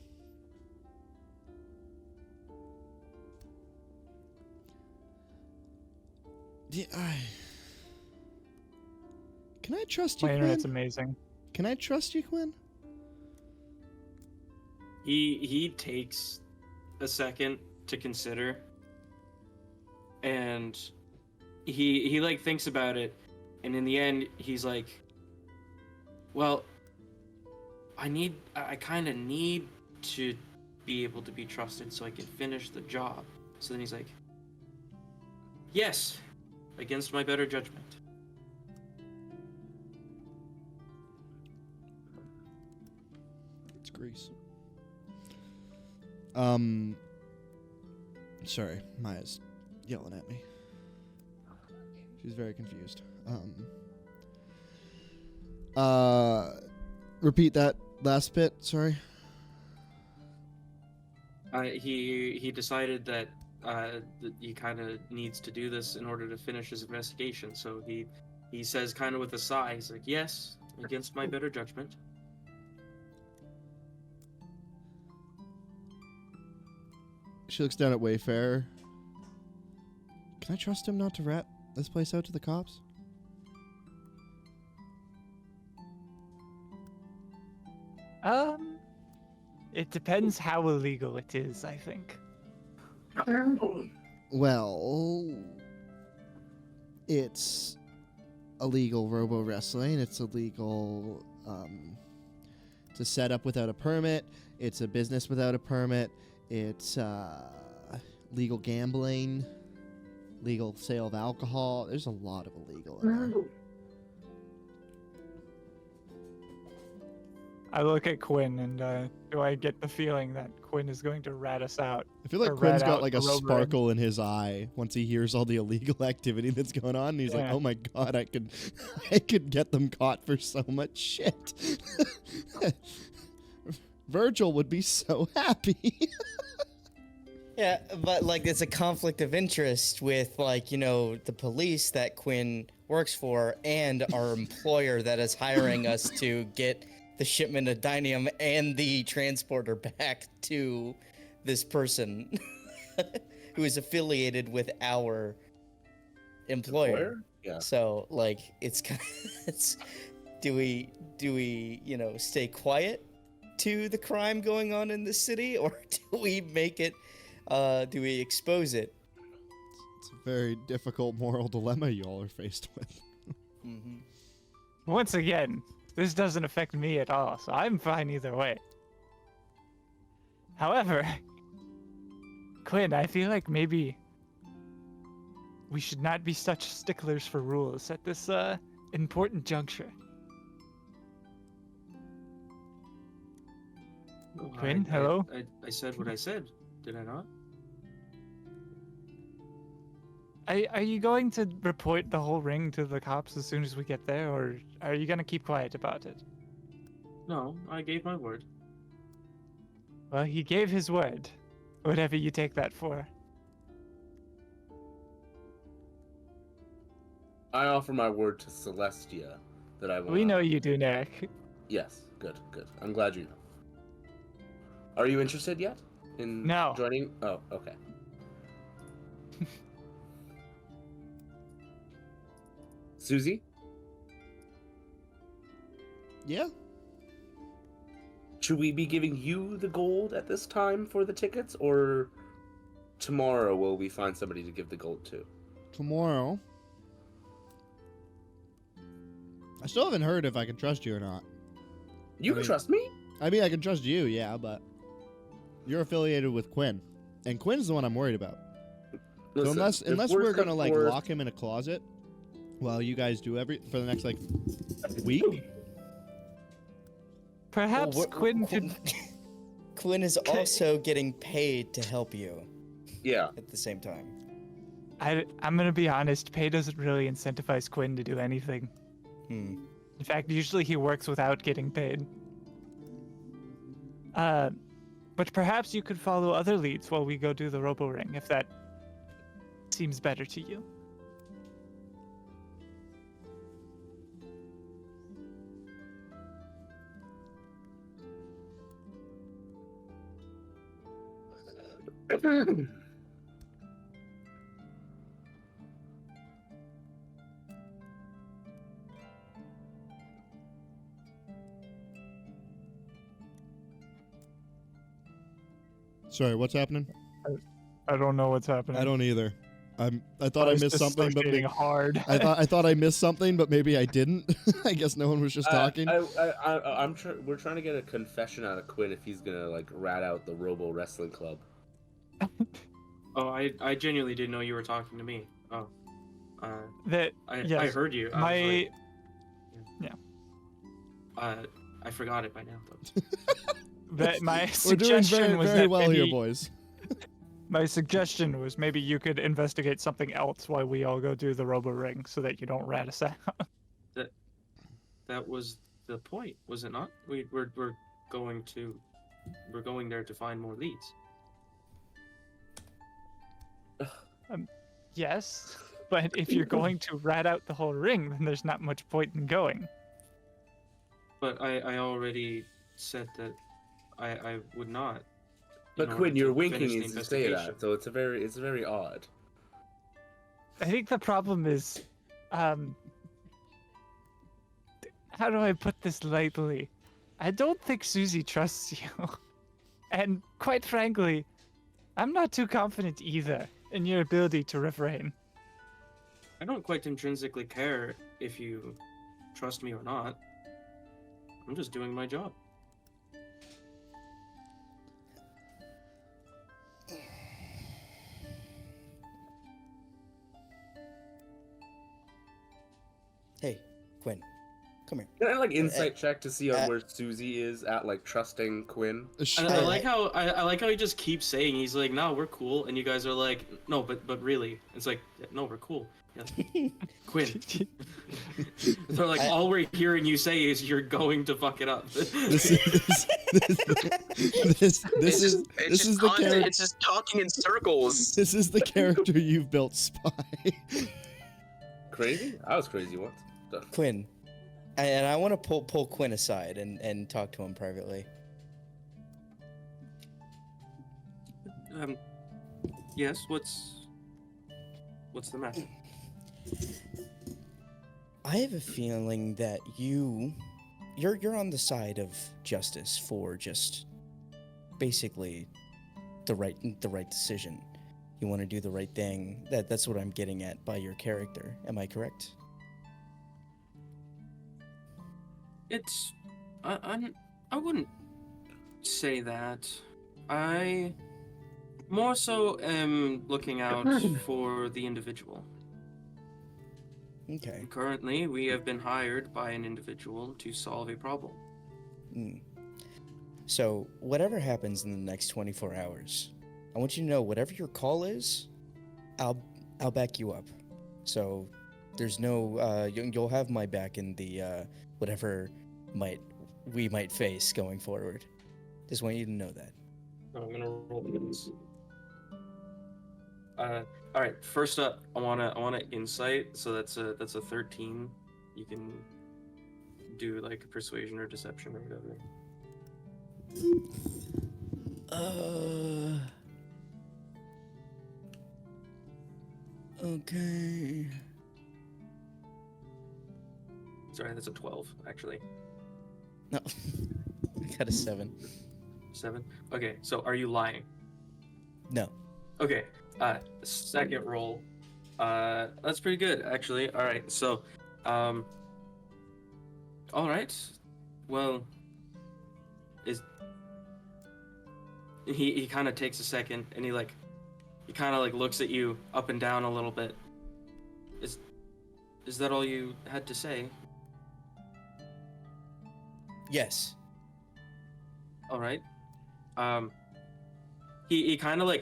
I trust you, My Quinn? internet's amazing. Can I trust you, Quinn? He takes a second to consider, and he like thinks about it, and in the end he's like, well, I kind of need to be able to be trusted so I can finish the job. So then he's like, yes, against my better judgment. It's Greece. Sorry, Maya's yelling at me. She's very confused. Repeat that last bit, sorry. He decided that he kind of needs to do this in order to finish his investigation. So he says, kind of with a sigh, he's like, yes, against my better judgment. She looks down at Wayfarer. Can I trust him not to rat this place out to the cops? It depends how illegal it is, I think. Well, it's illegal robo wrestling. It's illegal. It's a setup without a permit. It's a business without a permit. It's legal gambling, legal sale of alcohol. There's a lot of illegal in there. I look at Quinn, and do I get the feeling that Quinn is going to rat us out? I feel like Or Quinn's rat got out like the a robo ring? sparkle in his eye once he hears all the illegal activity that's going on. And he's like, Yeah. "Oh my god, I could get them caught for so much shit." Virgil would be so happy. Yeah, but like it's a conflict of interest with like, you know, the police that Quinn works for and our employer that is hiring us to get the shipment of dinium and the transporter back to this person who is affiliated with our employer. Yeah. So like it's kind of, do we you know stay quiet to the crime going on in the city, or do we make it do we expose it? It's a very difficult moral dilemma you all are faced with. Mm-hmm. Once again, this doesn't affect me at all, so I'm fine either way. However, Quinn, I feel like maybe we should not be such sticklers for rules at this important juncture. Quinn, hello? I said what I said, did I not? Are you going to report the whole ring to the cops as soon as we get there, or are you going to keep quiet about it? No, I gave my word. Well, he gave his word, whatever you take that for. I offer my word to Celestia that I will. We know you do, Narek. Yes, good, good. I'm glad you know. Are you interested yet in No. joining? Oh, okay. Susie, Yeah. should we be giving you the gold at this time for the tickets, or tomorrow will we find somebody to give the gold to? Tomorrow. I still haven't heard if I can trust you or not. You I can mean- trust me. I mean, I can trust you, yeah, but you're affiliated with Quinn, and Quinn's the one I'm worried about. Listen, so unless if we're worse gonna comes like worse- lock him in a closet while you guys do for the next like week. Perhaps Well, Quinn could. Quinn is also getting paid to help you Yeah. at the same time. I'm gonna be honest. Pay doesn't really incentivize Quinn to do anything. Hmm. In fact, usually he works without getting paid. But perhaps you could follow other leads while we go do the robo ring, if that seems better to you. Sorry, what's happening? I don't know what's happening. I don't either. I thought I missed something, but hard. I thought I missed something, but maybe I didn't. I guess no one was just talking. We're trying to get a confession out of Quinn if he's gonna like rat out the Robo Wrestling Club. Oh, I genuinely didn't know you were talking to me. Oh, That I yes, heard you. I my was like, I forgot it by now. Though. that my We're doing suggestion very, was very that well maybe, here, boys. My suggestion was maybe you could investigate something else while we all go do the robo ring, so that you don't rat us out. That was the point, was it not? We're going there to find more leads. Yes, but if you're going to rat out the whole ring, then there's not much point in going. But I already said that I would not. But in order Quinn, your to winking finish the is to say investigation. that, so it's very odd. I think the problem is, how do I put this lightly? I don't think Susie trusts you. And quite frankly, I'm not too confident either in your ability to refrain. I don't quite intrinsically care if you trust me or not. I'm just doing my job. Hey, Quinn, come here. Can I like insight check to see where Susie is at like trusting Quinn? I like how I like how he just keeps saying he's like, no, we're cool, and you guys are like, no, but really, it's like, no, we're cool. Yeah. Quinn. They're like, all we're hearing you say is you're going to fuck it up. This is the character. It's just talking in circles. This is the character you've built, Spy. Crazy? I was crazy once. Duh. Quinn, and I want to pull Quinn aside and talk to him privately. Yes. What's the matter? I have a feeling that you're on the side of justice for just basically the right decision. You want to do the right thing. That's what I'm getting at by your character. Am I correct? It's I wouldn't say that. I more so am looking out for the individual. Okay. Currently, we have been hired by an individual to solve a problem. So, whatever happens in the next 24 hours, I want you to know whatever your call is, I'll back you up. So, there's no you'll have my back in the whatever we might face going forward. Just want you to know that. I'm gonna roll this. All right. First up, I wanna insight. So that's a 13. You can do like persuasion or deception or whatever. Okay. Sorry, that's a 12, actually. No. I got a 7. 7? Okay, so are you lying? No. Okay, second roll. That's pretty good, actually. Alright, so, alright. Well, he kind of takes a second, and he kind of looks at you up and down a little bit. Is that all you had to say? Yes. All right. He kind of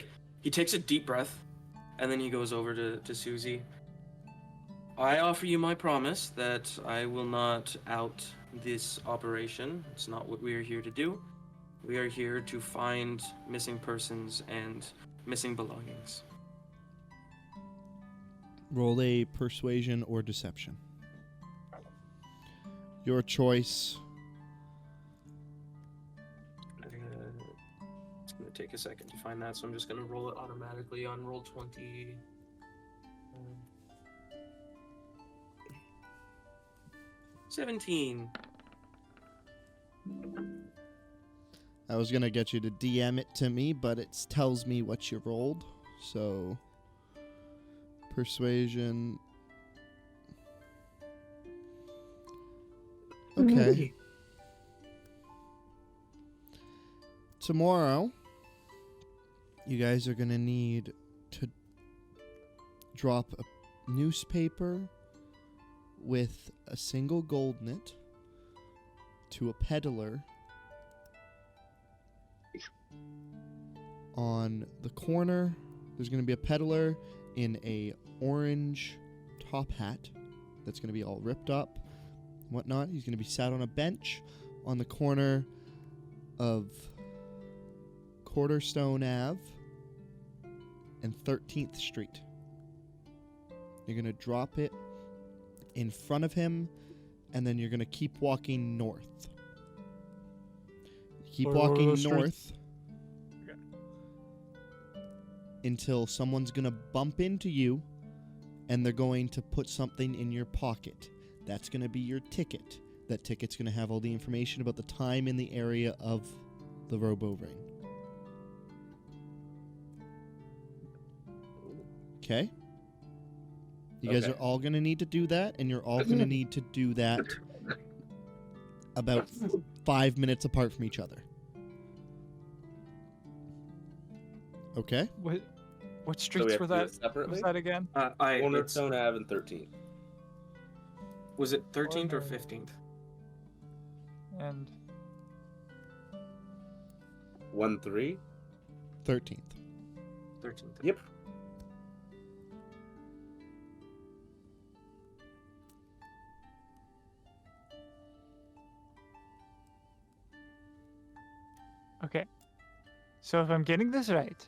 he takes a deep breath, and then he goes over to Susie. I offer you my promise that I will not out this operation. It's not what we are here to do. We are here to find missing persons and missing belongings. Roll a persuasion or deception. Your choice. It's gonna take a second to find that, so I'm just gonna roll it automatically on roll 20. 17. I was going to get you to DM it to me, but it tells me what you rolled. So, persuasion. Okay. Tomorrow, you guys are going to need to drop a newspaper with a single gold in it to a peddler on the corner. There's going to be a peddler in a orange top hat that's going to be all ripped up and whatnot. He's going to be sat on a bench on the corner of Quarterstone Ave and 13th Street. You're going to drop it in front of him, and then you're going to keep walking north. Keep walking north until someone's going to bump into you, and they're going to put something in your pocket. That's going to be your ticket. That ticket's going to have all the information about the time in the area of the Robo Ring. Okay? You guys are all going to need to do that, and you're all going to need to do that about 5 minutes apart from each other. Okay? What streets were that? Was that again? Cornerstone Ave and 13th. Was it 13th or 15th? And 1-3? 13th. 13th. Yep. okay. So if I'm getting this right,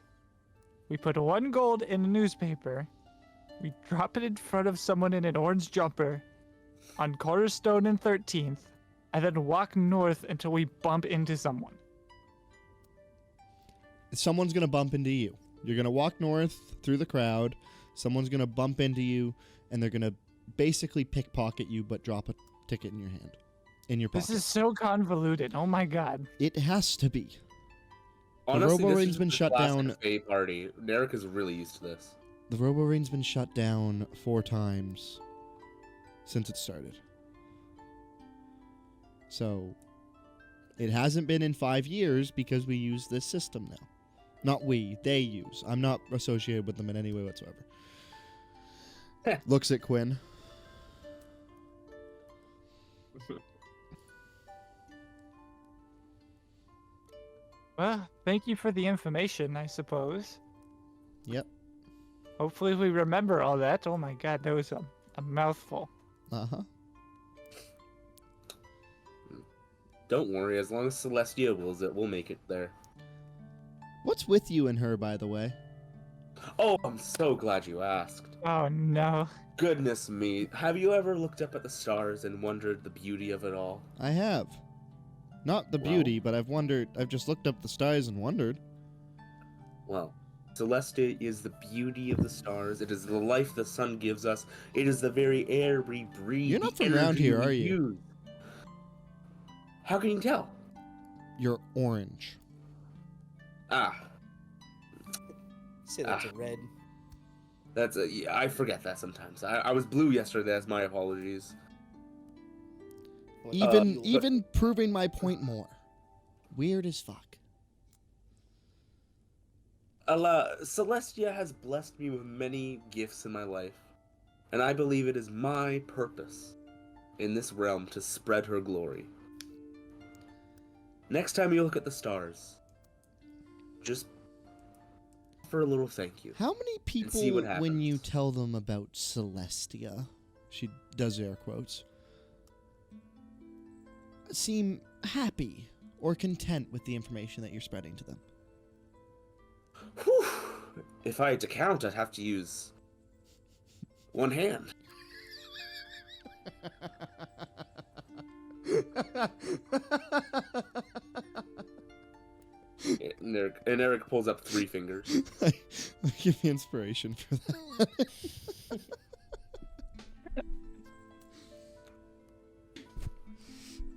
we put 1 gold in a newspaper, we drop it in front of someone in an orange jumper on Cornerstone and 13th, and then walk north until we bump into someone. Someone's going to bump into you. You're going to walk north through the crowd. Someone's going to bump into you, and they're going to basically pickpocket you, but drop a ticket in your hand. In your pocket. This is so convoluted. Oh my god. It has to be. Honestly, the Robo this Ring's is been the shut classic down. Fae party. Derek is really used to this. The Robo Ring's been shut down 4 times since it started. So, it hasn't been in 5 years because we use this system now. Not we, they use. I'm not associated with them in any way whatsoever. Looks at Quinn. Well, thank you for the information, I suppose. Yep. Hopefully we remember all that. Oh my god, that was a mouthful. Uh-huh. Don't worry, as long as Celestia wills it, we'll make it there. What's with you and her, by the way? Oh, I'm so glad you asked. Oh no. Goodness me. Have you ever looked up at the stars and wondered the beauty of it all? I have. Not the Well- beauty, but I've just looked up the stars and wondered. Well, Celestia is the beauty of the stars. It is the life the sun gives us. It is the very air we breathe. You're not the from around energy here, we are you? use. How can you tell? You're orange. Ah, Say that's a red. that's a. Yeah, I forget that sometimes. I was blue yesterday. That's my apologies. Even proving my point more. Weird as fuck. Celestia has blessed me with many gifts in my life, and I believe it is my purpose in this realm to spread her glory. Next time you look at the stars, just for a little thank you. How many people, see what when you happens. tell them about Celestia, she does air quotes, seem happy or content with the information that you're spreading to them? Whew. If I had to count, I'd have to use one hand. And Eric pulls up 3 fingers. Give me inspiration for that.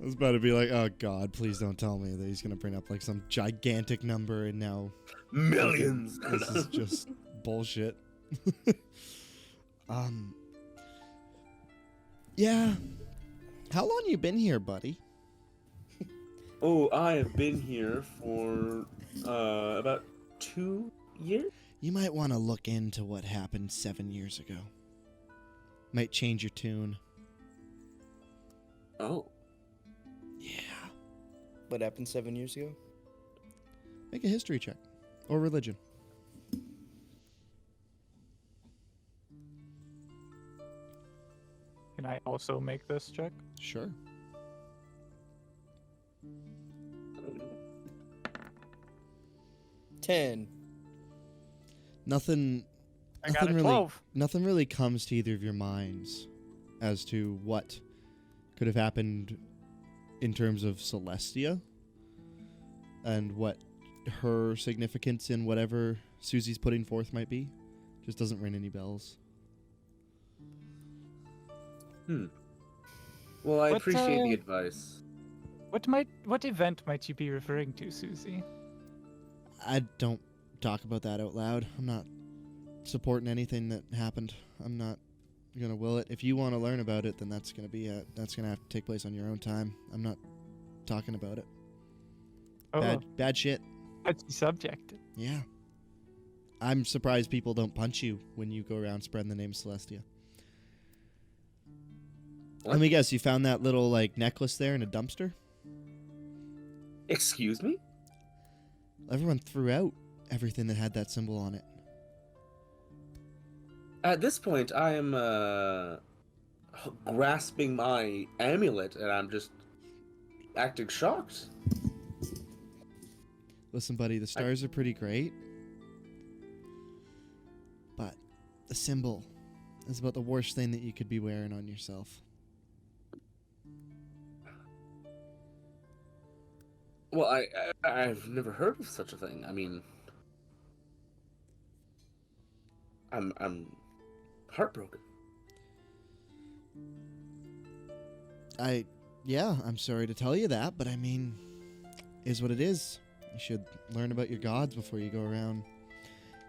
I was about to be like, oh god, please don't tell me that he's gonna bring up like some gigantic number and now Millions. this is just bullshit. Yeah. How long you been here, buddy? Oh, I have been here for about 2 years. You might want to look into what happened 7 years ago. Might change your tune. Oh. Yeah. What happened 7 years ago? Make a history check. Or religion. Can I also make this check? Sure. Ten. Nothing I got a really 12. nothing really comes to either of your minds as to what could have happened in terms of Celestia and what her significance in whatever Susie's putting forth might be. Just doesn't ring any bells. Well, I What, appreciate the advice. What event might you be referring to, Susie? I don't talk about that out loud. I'm not supporting anything that happened. I'm not gonna will it. If you want to learn about it, then that's gonna have to take place on your own time. I'm not talking about it. Oh, Bad shit. touchy subject. Yeah. I'm surprised people don't punch you when you go around spreading the name Celestia. Let me guess, you found that little like necklace there in a dumpster? Excuse me? Everyone threw out everything that had that symbol on it. At this point, I am grasping my amulet, and I'm just acting shocked. Listen, buddy, the stars are pretty great. But the symbol is about the worst thing that you could be wearing on yourself. Well, I've never heard of such a thing. I mean, I'm heartbroken. I'm sorry to tell you that, but I mean, is what it is. You should learn about your gods before you go around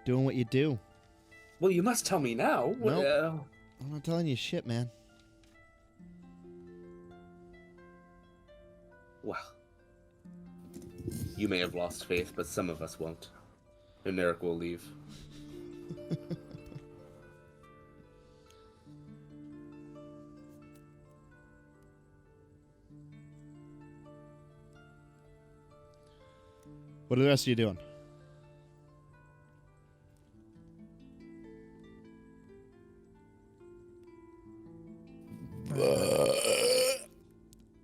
doing what you do. Well, you must tell me now. Nope. I'm not telling you shit, man. Well, you may have lost faith, but some of us won't. And Eric will leave. What are the rest of you doing?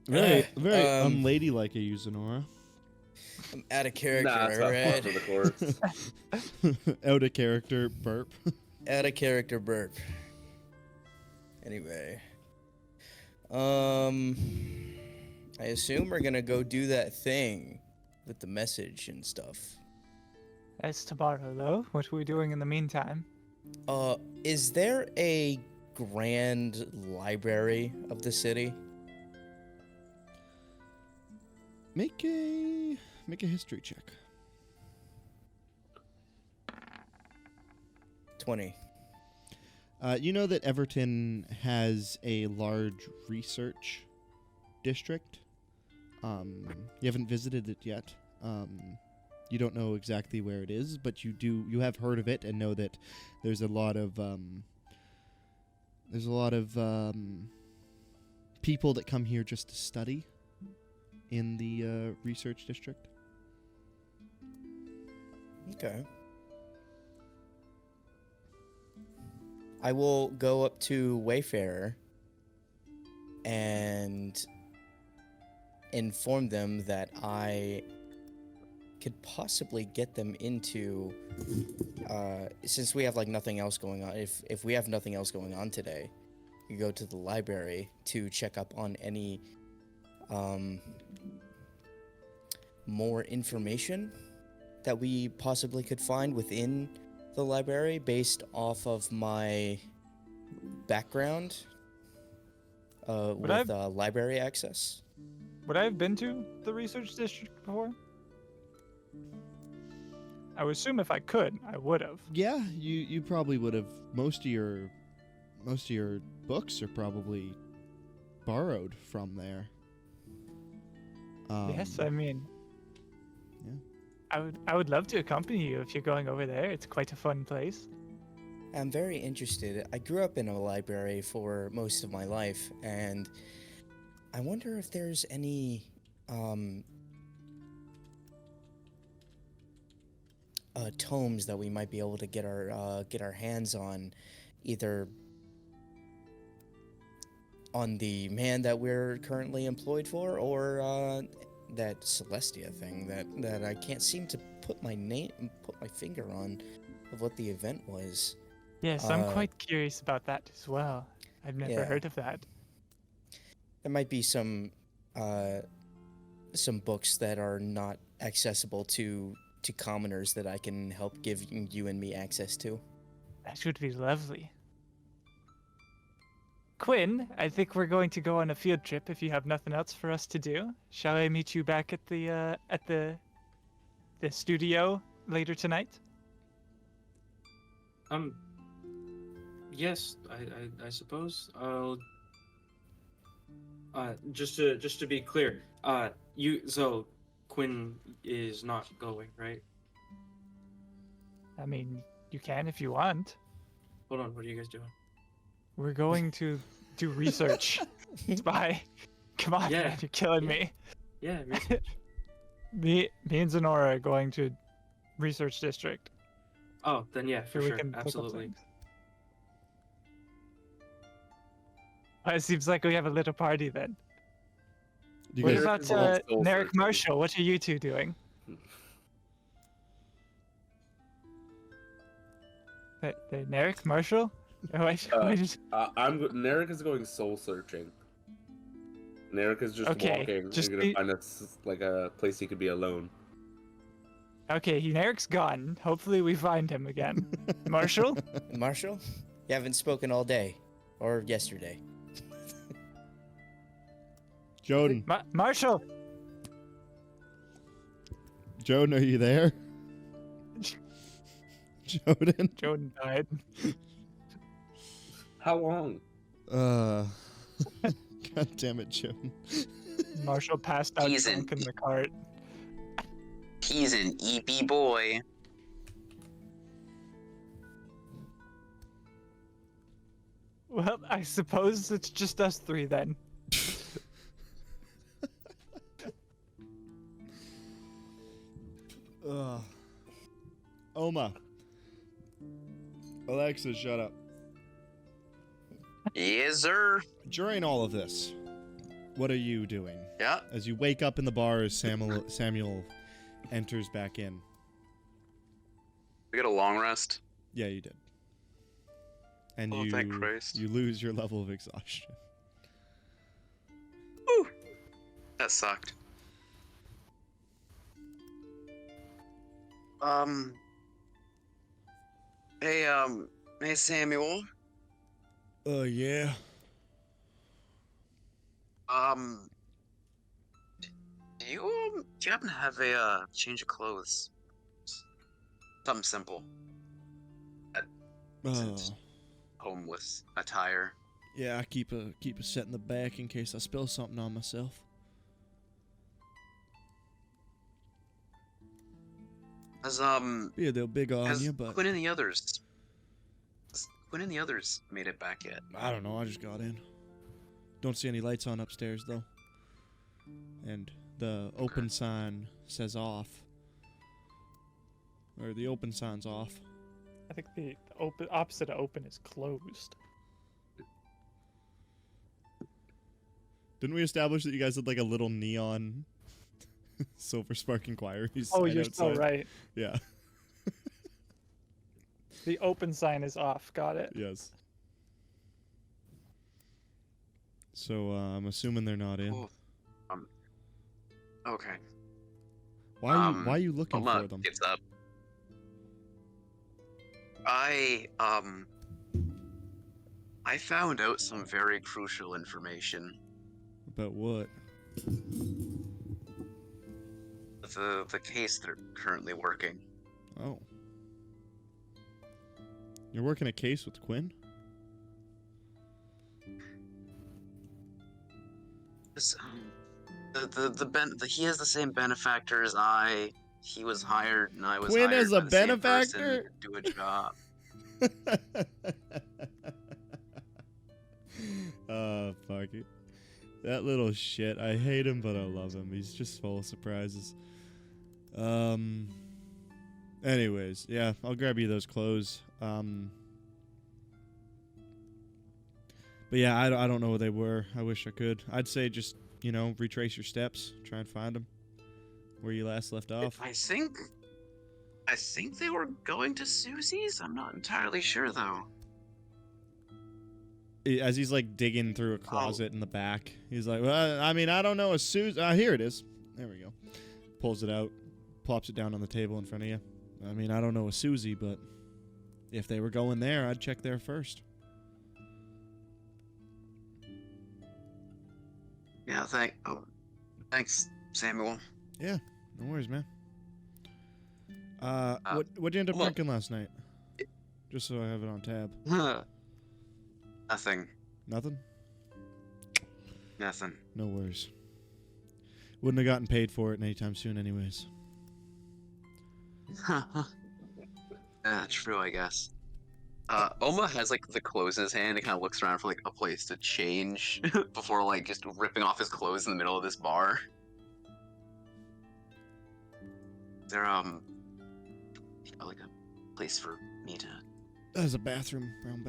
Very unladylike of you, Zenora. I'm out of character, Nah, it's not alright? par for the course. Out of character burp. Out of character burp. Anyway. I assume we're gonna go do that thing with the message and stuff. That's tomorrow, though. What are we doing in the meantime? Is there a grand library of the city? Make a history check. 20. You know that Everton has a large research district. You haven't visited it yet. You don't know exactly where it is, but you have heard of it and know that there's a lot of people that come here just to study in the research district. Okay. I will go up to Wayfarer and inform them that I could possibly get them into, since we have like nothing else going on, if we have nothing else going on today, you go to the library to check up on any more information that we possibly could find within the library based off of my background with library access. Would I have been to the research district before? I would assume if I could, I would have. Yeah, you probably would have. Most of your books are probably borrowed from there. Yes, I mean, yeah. I would love to accompany you if you're going over there. It's quite a fun place. I'm very interested. I grew up in a library for most of my life, and I wonder if there's any tomes that we might be able to get our hands on, either on the man that we're currently employed for, or that Celestia thing that I can't seem to put my finger on of what the event was. Yes, I'm quite curious about that as well. I've never heard of that. There might be some books that are not accessible to commoners that I can help give you and me access to. That would be lovely. Quinn, I think we're going to go on a field trip if you have nothing else for us to do. Shall I meet you back at the studio later tonight? Yes, I suppose. I'll just to be clear, so Quinn is not going, right? I mean, you can if you want. Hold on, what are you guys doing? We're going to do research. Spy. Come on, man, you're killing me. Yeah, research. Me and Zenora are going to research district. Oh, then yeah, for so sure, we can look up absolutely. things. Well, it seems like we have a little party then. You What guys- about Narek Marshall? What are you two doing? Narek Marshall? Narek is going soul searching. Narek is just walking. just and gonna find a place he could be alone. Okay, Narek's gone. Hopefully we find him again. Marshall? Marshall? You haven't spoken all day. Or yesterday. Joden. Marshall! Joden, are you there? Joden? Joden died. How long? God damn it, Joden. Marshall passed out drunk in the cart. He's an EP boy. Well, I suppose it's just us three then. Oma. Alexa, shut up. Yes, sir. During all of this, what are you doing? Yeah. As you wake up in the bar as Samuel enters back in. We get a long rest. Yeah, you did. And Oh, thank Christ. you lose your level of exhaustion. Woo! That sucked. Hey Samuel. Yeah. Do you happen to have a change of clothes? Something simple. Isn't homeless attire. Yeah, I keep a set in the back in case I spill something on myself. Has Yeah, they're big on has you, but Quinn and the others made it back yet? I don't know. I just got in. Don't see any lights on upstairs though. And the open sign says off. Or the open sign's off. I think the opposite of open is closed. Didn't we establish that you guys had like a little neon silver spark inquiries? Oh, sign you're so outside? right. Yeah. The open sign is off. Got it. Yes. So I'm assuming they're not in. Oh, okay. Why are you looking Oma for them? gets up. I found out some very crucial information. About what? The case they're currently working. Oh. You're working a case with Quinn? This, he has the same benefactor as I. He was hired, and I was Quinn hired as by a the same person benefactor? to do a job. Oh, fuck it. That little shit. I hate him, but I love him. He's just full of surprises. Anyways, yeah, I'll grab you those clothes. But yeah, I don't know where they were. I wish I could. I'd say just, retrace your steps. Try and find them. Where you last left off. I think they were going to Susie's. I'm not entirely sure though. As he's like digging through a closet in the back, he's like, "Well, I mean, I don't know a Susie. Here it is. There we go." Pulls it out, plops it down on the table in front of you. I mean, I don't know a Susie, but if they were going there, I'd check there first. Yeah, thanks, Samuel. Yeah, no worries, man. What'd you end up drinking last night? Just so I have it on tab. Nothing. Nothing? Nothing. No worries. Wouldn't have gotten paid for it anytime soon anyways. True, I guess. Oma has like the clothes in his hand and kind of looks around for like a place to change before like just ripping off his clothes in the middle of this bar. Is there like a place for me to? There's a bathroom around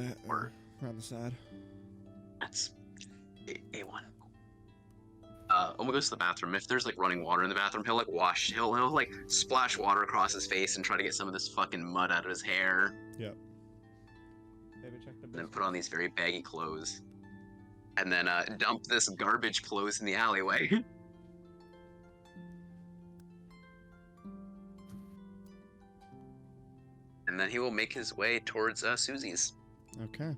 around the side. That's A1. Oma goes to the bathroom. If there's like running water in the bathroom, he'll like he'll like splash water across his face and try to get some of this fucking mud out of his hair. Yep. And then put on these very baggy clothes. And then dump this garbage clothes in the alleyway. And then he will make his way towards Susie's. Okay.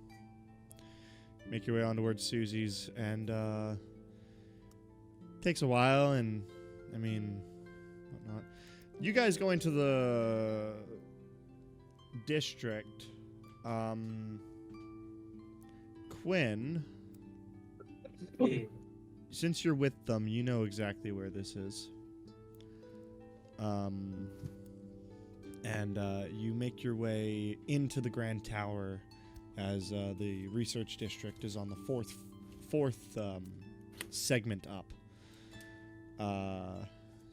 Make your way on towards Susie's, and takes a while, and I mean, whatnot. You guys going to the district? Quinn, since you're with them, you know exactly where this is. And you make your way into the Grand Tower as the research district is on the fourth segment up.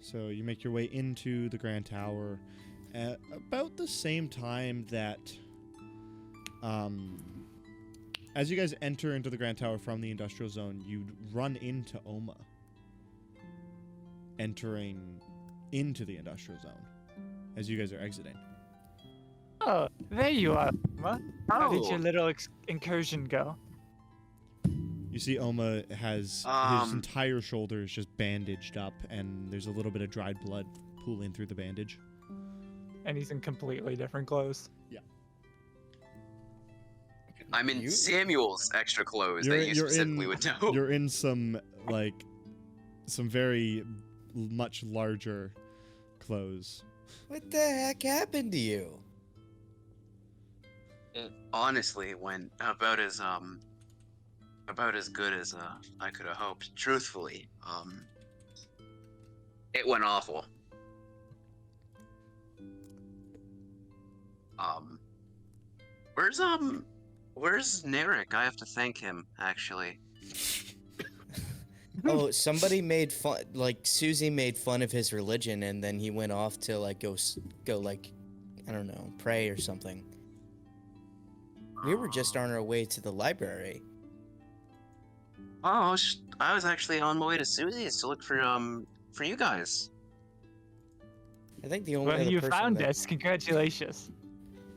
So you make your way into the Grand Tower at about the same time that as you guys enter into the Grand Tower from the industrial zone, you run into Oma entering into the industrial zone as you guys are exiting. Oh, there you are, Oma. How did your Oh. little incursion go? You see Oma has his entire shoulder is just bandaged up, and there's a little bit of dried blood pooling through the bandage. And he's in completely different clothes. Yeah. I'm in You- Samuel's extra clothes that you specifically would know. You're in some very much larger clothes. What the heck happened to you? It honestly went about as good as I could have hoped. Truthfully, it went awful. Where's Narek? I have to thank him actually. Oh, somebody made fun. Like Susie made fun of his religion, and then he went off to like go like, I don't know, pray or something. We were just on our way to the library. Oh, I was actually on my way to Susie's to look for you guys. I think the only Well, other you person found that- us. Congratulations.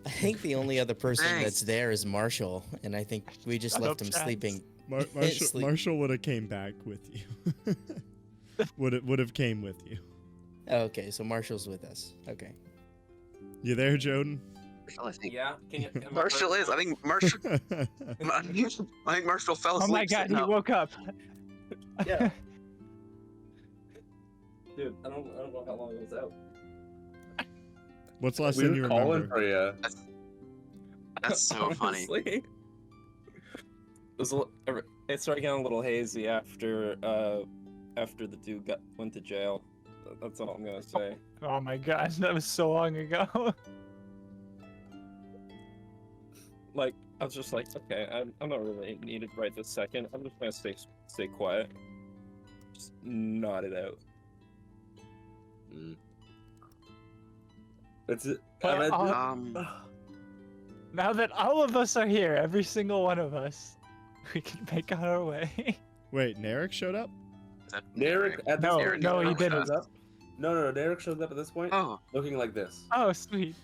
I think the only other person Thanks. that's there is Marshall, and I think we just Shut left up, him Chance. sleeping. Marshall, Sleep. Marshall would have came back with you. would have came with you. Oh, okay, so Marshall's with us. Okay. You there, Joden? Marshall, I think Yeah. Can you? Marshall is. I think Marshall. I think Marshall fell Oh asleep. my god, sitting he up. woke up. Yeah. Dude, I don't know how long it was out. What's the last We thing were you calling remember? for you. That's so funny. Honestly, it was it started getting a little hazy after the dude went to jail. That's all I'm gonna say. Oh my god, that was so long ago. Like, I was just like, okay, I'm not really needed right this second. I'm just gonna stay quiet. Just nod it out. Mm. It's But, I mean, now that all of us are here, every single one of us, we can make our way. Wait, Narek showed up? Is that Derek at this No, point, no, he Derek didn't. shows up. No, Derek shows up at this point, Oh, looking like this. Oh, sweet.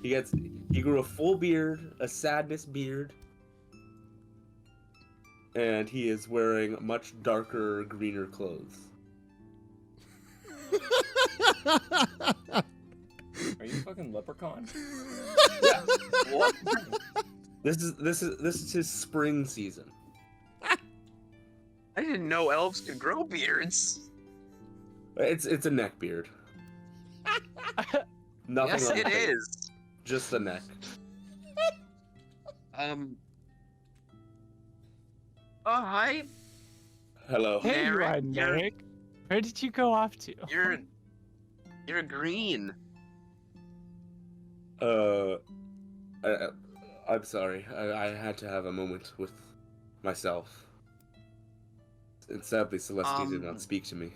He grew a full beard, a sadness beard, and he is wearing much darker, greener clothes. Are you fucking leprechaun? What? This is his spring season. I didn't know elves could grow beards. It's a neck beard. Nothing Yes, on the it face, is. just the neck. Oh, hi. Hello. Hey, you Narek, are, Narek. Where did you go off to? You're green. I'm sorry. I had to have a moment with myself. And sadly, Celestia did not speak to me.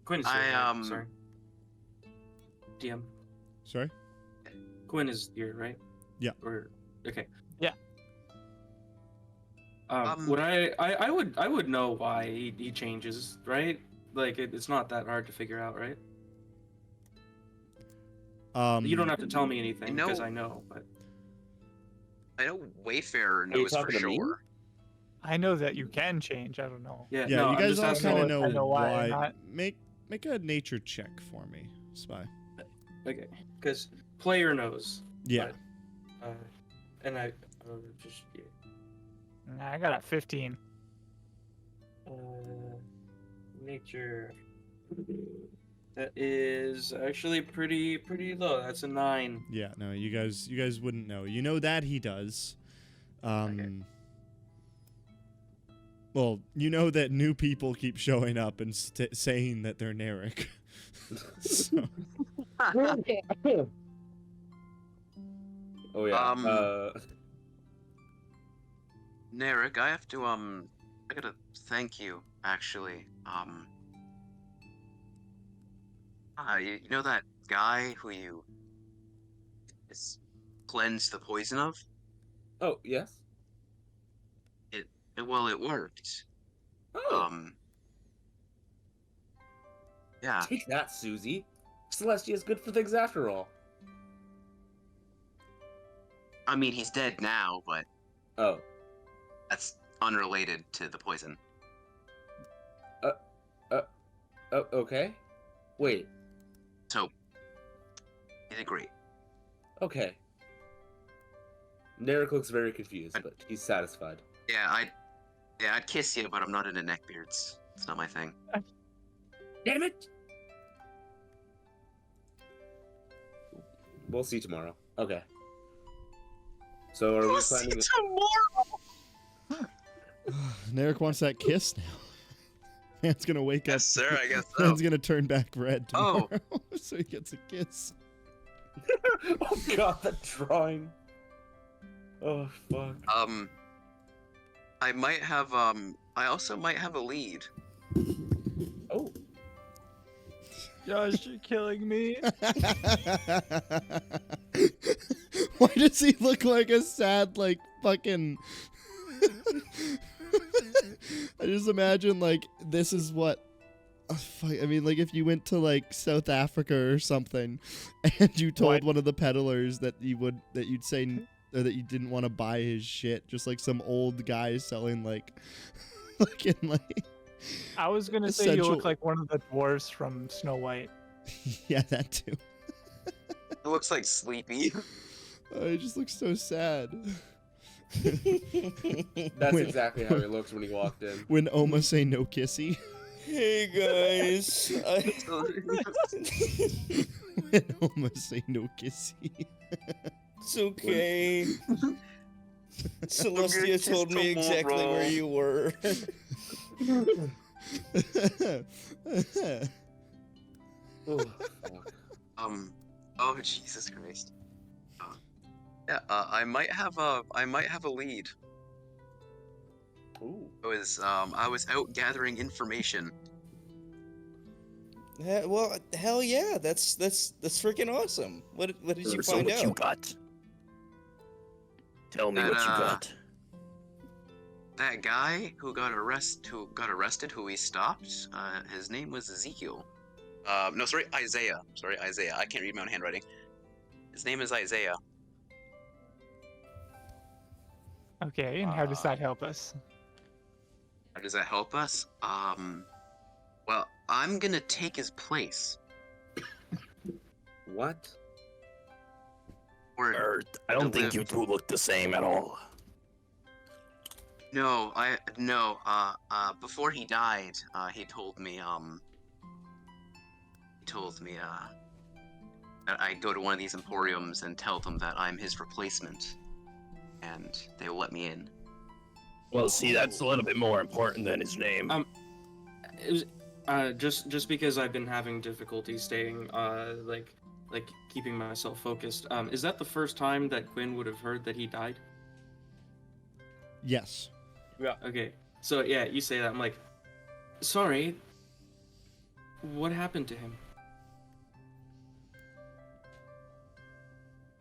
Quinn's I, here, right? Sorry. DM. Sorry? Quinn is here, right? Yeah. Or okay. Yeah. Would I would know why he changes, right? Like it's not that hard to figure out, right? You don't have to tell me anything know- because I know, but I know Wayfarer you knows for talking to me? sure. I know that you can change. I don't know. yeah. Yeah, no, you I'm guys just all asking kind of if I know know why or why. not. Make a nature check for me, Spy. Okay, because player knows. Yeah. But, and I just yeah. Nah, I got a 15. Nature. That is actually pretty low. That's a 9. Yeah, no, you guys wouldn't know. You know that he does. Well, you know that new people keep showing up and saying that they're Narek. So, Oh yeah. Narek, I have to I gotta thank you actually. You know that guy who you cleansed the poison of? Oh yes. Well, it worked. Oh, Yeah. take that, Susie. Celestia is good for things after all. I mean, he's dead now, but Oh. that's unrelated to the poison. Oh, okay. Wait. So, he did great. Okay. Narek looks very confused, but he's satisfied. Yeah, I'd kiss you, but I'm not into neckbeards. It's not my thing. Damn it! We'll see tomorrow. Okay. So are we planning? tomorrow. Narek wants that kiss now. Man's gonna wake Yes, up. sir. I guess so. Man's gonna turn back red Oh. tomorrow, so he gets a kiss. Oh god, that drawing. Oh fuck. I might have I also might have a lead. Oh. Josh, you're killing me. Why does he look like a sad, like, fucking... I just imagine, like, this is what... I mean, like, if you went to, like, South Africa or something, and you told one of the peddlers that you'd say... Or that you didn't want to buy his shit, just like some old guy selling like, I was gonna say you look like one of the dwarves from Snow White. Yeah, that too. It looks like Sleepy. Oh, he just looks so sad. That's exactly how he looks when he walked in. When Oma say no kissy. Hey guys. When Oma say no kissy. It's okay. Celestia told me exactly where you were. Oh Jesus Christ. Yeah, I might have a lead. Ooh. I was out gathering information. Well, hell yeah, that's freaking awesome. What did you So find what out? you got? Tell me That, what you got. That guy who got arrested, who we stopped, his name was Ezekiel. No, sorry, Isaiah. Sorry, Isaiah. I can't read my own handwriting. His name is Isaiah. Okay, and how does that help us? How does that help us? Well, I'm gonna take his place. What? I don't think you two look the same at all. No, before he died, he told me that I go to one of these emporiums and tell them that I'm his replacement, and they will let me in. Well, see, that's a little bit more important than his name. It was, just because I've been having difficulty staying, like keeping myself focused. Is that the first time that Quinn would have heard that he died? Yes. Yeah. Okay. So yeah, you say that. I'm like, sorry. What happened to him?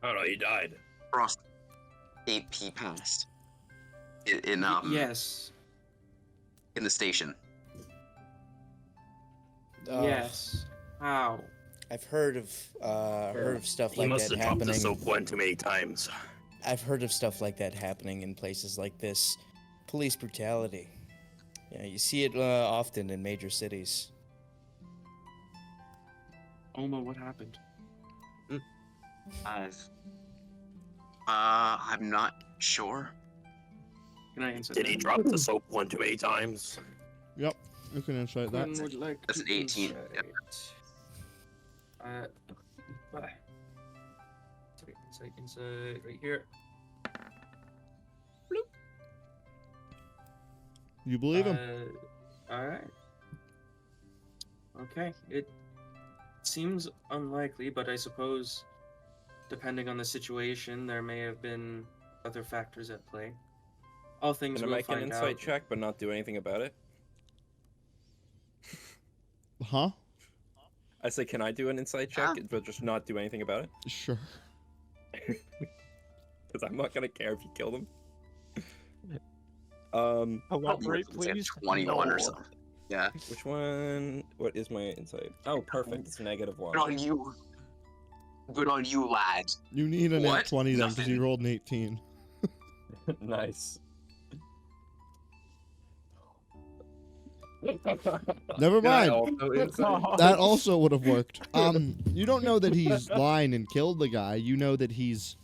Oh no, he died. Frost. He passed. Yes. In the station. Yes. How? I've heard of stuff He like must that have dropped the happening. soap one too many times. I've heard of stuff like that happening in places like this. Police brutality. Yeah, you see it often in major cities. Oma, what happened? I'm not sure. Can I answer? Did he drop the soap one too many times? Yep. You can insight that. Quinn would like That's to an 18. insight. Yep. Insight right here. You believe him? Alright. Okay. It seems unlikely, but I suppose, depending on the situation, there may have been other factors at play. All things Can I we'll make an find insight out. check but not do anything about it? Huh? I say, can I do an insight check but just not do anything about it? Sure. Because I'm not gonna care if you kill them. Elaborate, please. 21 or No. something. Yeah. Which one? What is my insight? Oh, perfect. It's -1. Good on you. Good on you, lad. You need a nat What? 20 then, because you Nothing. rolled an 18. Nice. Never Can I mind. also insight? That also would have worked. You don't know that he's lying and killed the guy. You know that he's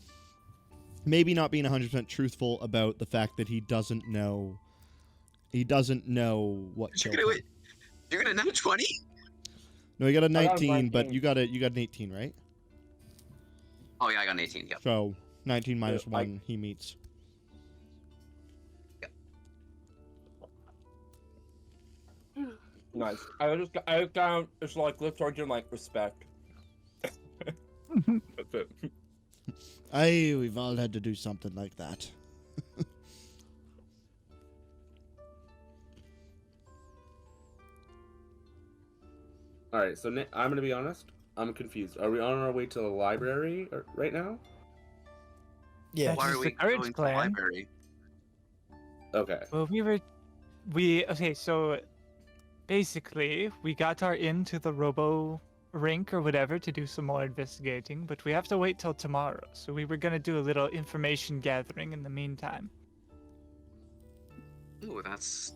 maybe not being 100% truthful about the fact that he doesn't know. He doesn't know what You're killed gonna him. You're gonna net 20? No, he got a I got 19, but 19. you got an 18, right? Oh yeah, I got an 18. Yep. So 19 minus Yeah, I- 1, he meets. Nice. I found it's like let's argue like respect. That's it. Aye, we've all had to do something like that. All right, so I'm gonna be honest. I'm confused. Are we on our way to the library right now? Yeah. Why That's are the we carriage going to the plan. library? Okay. Well, okay, so basically, we got our into the robo rink or whatever to do some more investigating, but we have to wait till tomorrow. So we were gonna do a little information gathering in the meantime. Ooh, that's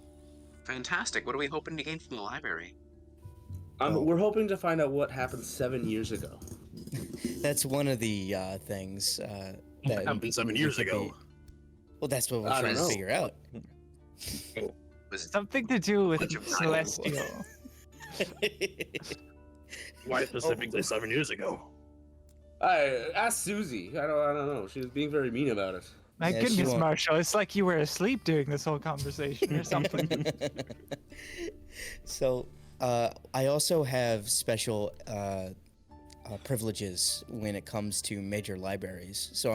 fantastic. What are we hoping to gain from the library? Oh. We're hoping to find out what happened 7 years ago. That's one of the things that happened 7 we years could ago? be- Well, that's what we're I trying don't to know. figure out. Was it Something to do with Bunch of celestial. Why specifically 7 years ago? I asked Susie. I don't know. She was being very mean about it. My Yeah, she goodness, won't- Marshall, it's like you were asleep during this whole conversation or something. So, I also have special privileges when it comes to major libraries. So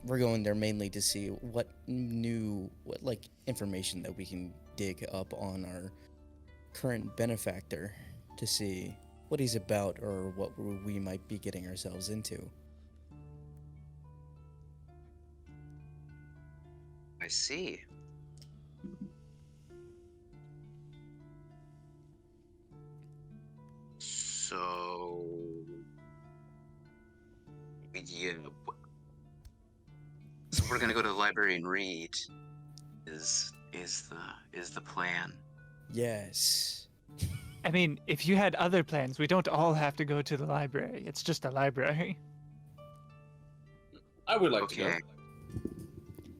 we're going there mainly to see what information that we can dig up on our current benefactor to see what he's about or what we might be getting ourselves into. I see. So, yeah. So we're gonna go to the library and read. Is the plan? Yes. I mean, if you had other plans, we don't all have to go to the library. It's just a library. I would like to Okay.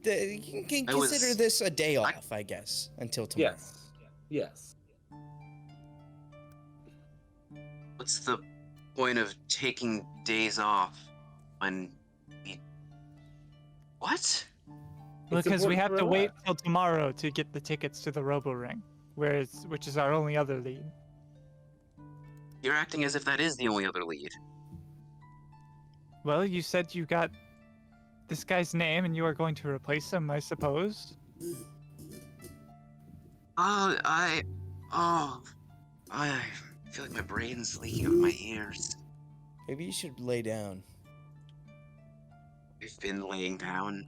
go. You can I consider was- this a day off, I guess, until tomorrow. Yes. Yes. What's the point of taking days off when we... What? Because we important have to to wait relax. till tomorrow to get the tickets to the Robo Ring, which is our only other lead. You're acting as if that is the only other lead. Well, you said you got this guy's name and you are going to replace him, I suppose. I feel like my brain's leaking out of my ears. Maybe you should lay down. I've been laying down.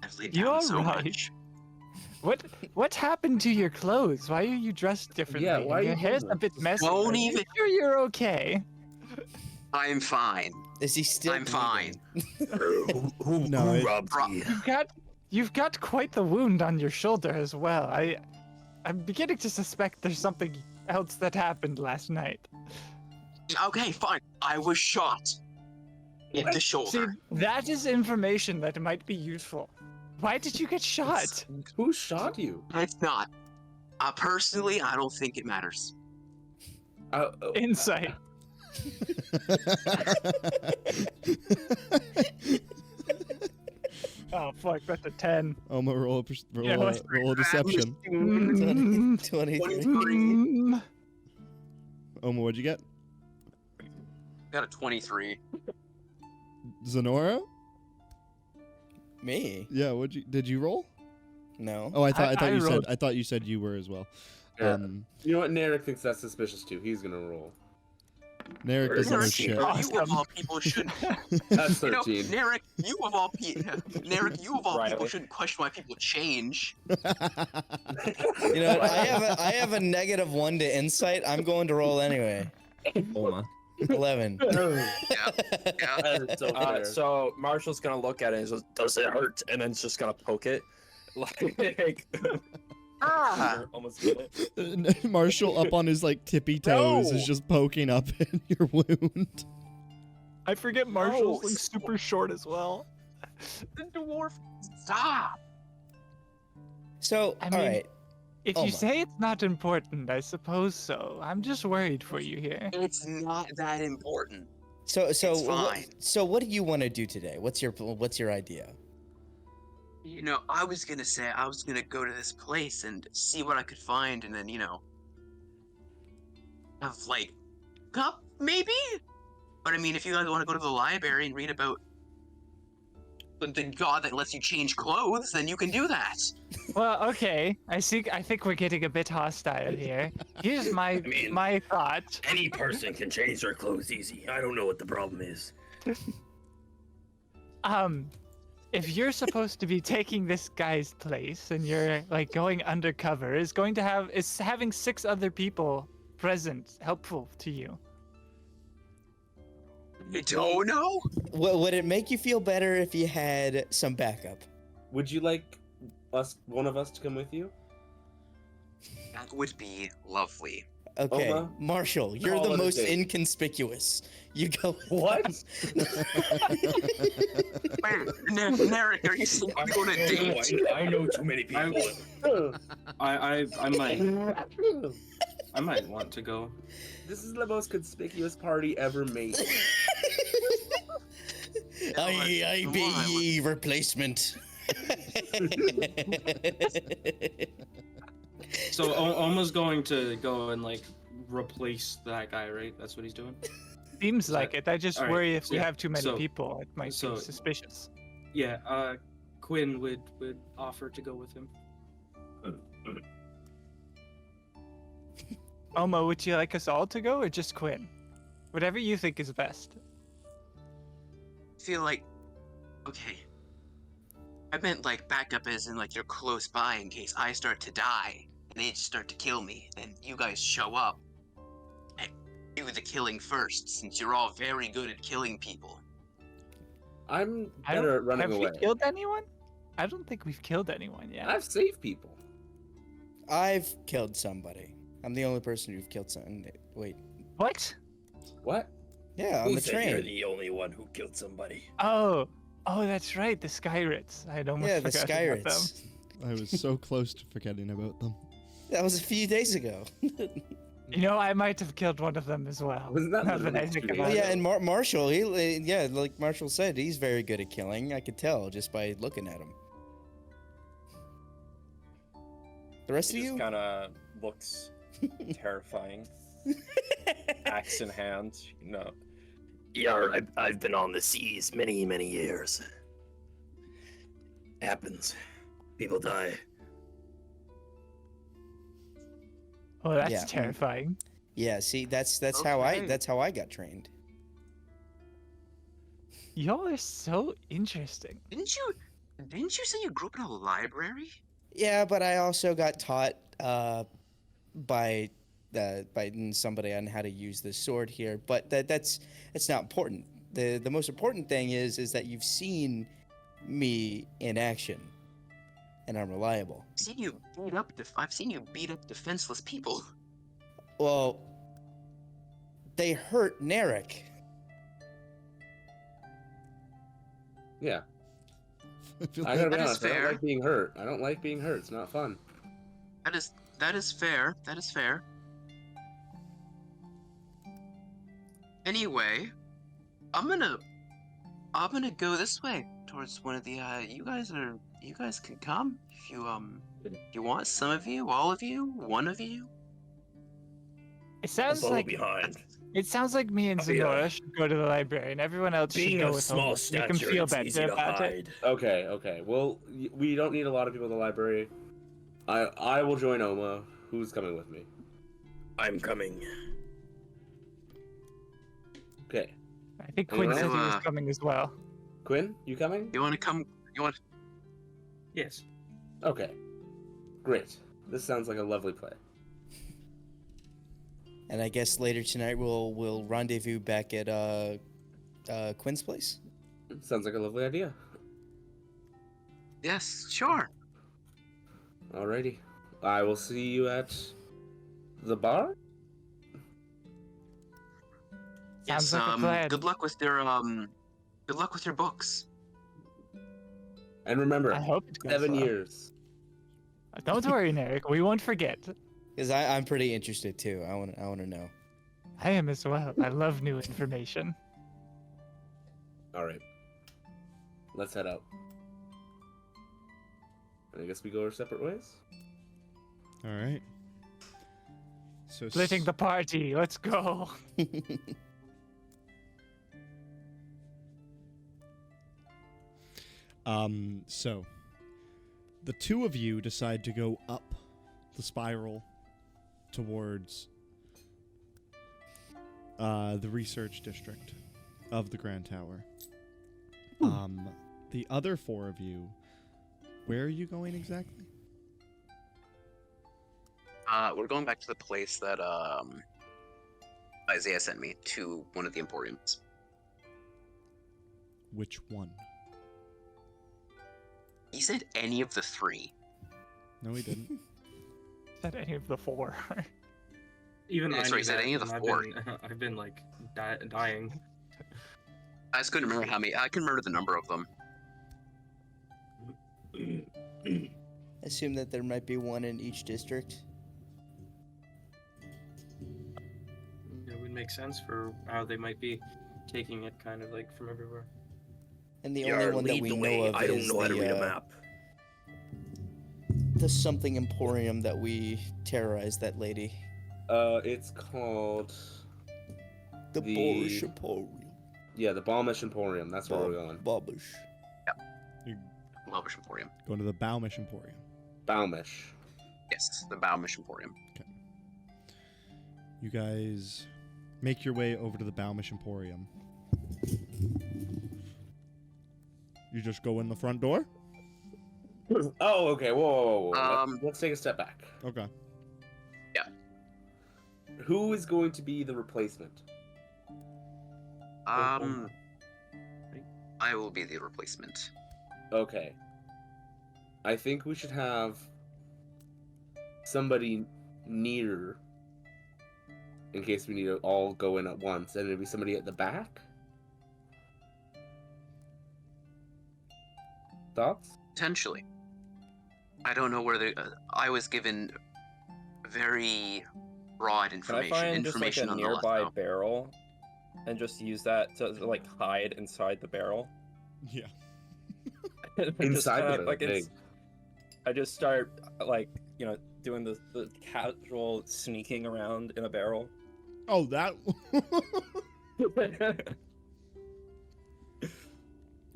I've laid You down are so right. much. What happened to your clothes? Why are you dressed differently? Yeah, why are Your you hair's a homeless? bit messy. Don't Are you even- sure you're okay? I'm fine. Is he still I'm fine. Who No, it- robbed you? You've got quite the wound on your shoulder as well. I'm beginning to suspect there's something else that happened last night. Okay, fine. I was shot in the See, shoulder. that is information that might be useful. Why did you get shot? Who shot you? It's not. Personally, I don't think it matters. Insight. Oh fuck, that's a 10. Oma, roll Yeah, let's a deception. 23. Mm. Oma, what'd you get? Got a 23. Zenora? Me? Yeah, did you roll? No. Oh, I thought I you said rolled. you were as well. Yeah. You know what? Narek thinks that's suspicious too. He's gonna roll. Narek doesn't know Narek, shit. you of all people should. That's You know, 13. Narek, you of all people Riley. shouldn't question why people change. You know what? I have a -1 to insight. I'm going to roll anyway. Oma. 11. Yeah. That is so fair. So Marshall's gonna look at it and says, "Does it hurt?" And then it's just gonna poke it, like. Almost get it. Marshall up on his like tippy toes No! is just poking up in your wound. I forget Marshall's like super short as well. The dwarf. Stop. So, I all mean, right. If Oma. you say it's not important, I suppose so. I'm just worried for you here. It's not that important. So It's fine. what do you want to do today? What's your idea? You know, I was gonna say I was gonna go to this place and see what I could find, and then have like cup maybe. But I mean, if you guys want to go to the library and read about the god that lets you change clothes, then you can do that. Well, okay. I think we're getting a bit hostile here. Here's my mean- my thought. Any person can change their clothes easy. I don't know what the problem is. If you're supposed to be taking this guy's place and you're like going undercover, is having 6 other people present helpful to you? I don't know. Would it make you feel better if you had some backup? Would you like one of us to come with you? That would be lovely. Okay, Oma, Marshall, you're call the it a most day. inconspicuous. You go. What? Wait, Narek, are you saying I'm going to date? I know too many people. I might want to go. This is the most conspicuous party ever made. I Come be on, ye replacement. So Oma's going to go and like replace that guy, right? That's what he's doing. Seems like it. I just All right, worry if we yeah, have too many so- people, it might so- be suspicious. Yeah. Quinn would offer to go with him. Oma, would you like us all to go or just Quinn? Whatever you think is best. I feel like, okay. I meant like backup as in like you're close by in case I start to die and they just start to kill me. Then you guys show up and do the killing first, since you're all very good at killing people. I'm better at running have away. we killed anyone? I don't think we've killed anyone yet. I've saved people. I've killed somebody. I'm the only person who've killed someone. Wait. What? What? Yeah, on Who the said you're train. the only one who killed somebody? Oh, that's right. The Skyrits. I'd almost Yeah, the forgot about them. Skyrits. I was so close to forgetting about them. That was a few days ago. You know, I might have killed one of them as well. Wasn't that Now that I literally think 2 about Oh days it. yeah, and Marshall, he like Marshall said, he's very good at killing. I could tell just by looking at him. The rest of He you? just kind of looks terrifying, axe in hand. No, Yeah, I've been on the seas many, many years. Happens. People die. Oh, that's Yeah. terrifying. Yeah, see, that's how I Okay. got trained. Y'all are so interesting. Didn't you say you grew up in a library? Yeah, but I also got taught by somebody on how to use the sword here. But that's not important. The most important thing is that you've seen me in action, and I'm reliable. I've seen you beat up defenseless people. Well, they hurt Narek. Yeah. I feel I gotta be That is honest, I fair. don't like being hurt. I don't like being hurt. It's not fun. That is fair. That is fair. Anyway, I'm gonna go this way towards one of the you guys can come if you want, some of you, all of you, one of you. It sounds Follow like behind. me and Oh, yeah. Zenora should go to the library, and everyone else should Being go of with small Oma. Make them stature, feel it's easy better to about it. hide. Okay. Well, we don't need a lot of people in the library. I will join Oma. Who's coming with me? I'm coming. Okay. I think Anyone Quinn said he was else? coming as well. Quinn, you coming? You want to come? You want? Yes. Okay. Great. This sounds like a lovely play. And I guess later tonight we'll rendezvous back at Quinn's place. Sounds like a lovely idea. Yes, sure. Alrighty. I will see you at the bar? Sounds Yes, like a plan. good luck with your books. And remember, I hope it goes 7 well. years. Don't worry, Narek. We won't forget. Because I'm pretty interested too. I want to know. I am as well. I love new information. All right. Let's head out. I guess we go our separate ways. All right. So Splitting the party. Let's go. So the two of you decide to go up the spiral towards the research district of the Grand Tower. The other four of you, where are you going exactly? We're going back to the place that Isaiah sent me, to one of the emporiums. Which one? He said any of the three. No, he didn't. Said any of the four. Even Yeah, I sorry, knew said that, any of the and four. I've been like dying. I just couldn't remember how many. I can remember the number of them. Assume that there might be one in each district. It would make sense for how they might be taking it, kind of like from everywhere. And the Yar, only one that lead we the know way. of I don't is know how to read a the map. the something emporium that we terrorized that lady. It's called The The- Borscht Emporium. the Balmish Emporium. That's where we're going. Bobish. Welvish Emporium. Going to the Baumish Emporium. Balmish. Yes, the Baumish Emporium. You guys make your way over to the Baumish Emporium. You just go in the front door? Oh, okay. Whoa. Um, Let's take a step back. Okay. Who is going to be the replacement? I will be the replacement. Okay. I think we should have somebody near, in case we need to all go in at once, and it'd be somebody at the back. Thoughts? Potentially. I don't know where the. I was given very broad Can I information. find just like Information a nonetheless, nearby though. barrel and just use that to like hide inside the barrel? Yeah. Just Inside kinda, the like big. I just start like doing the casual sneaking around in a barrel. Oh, that.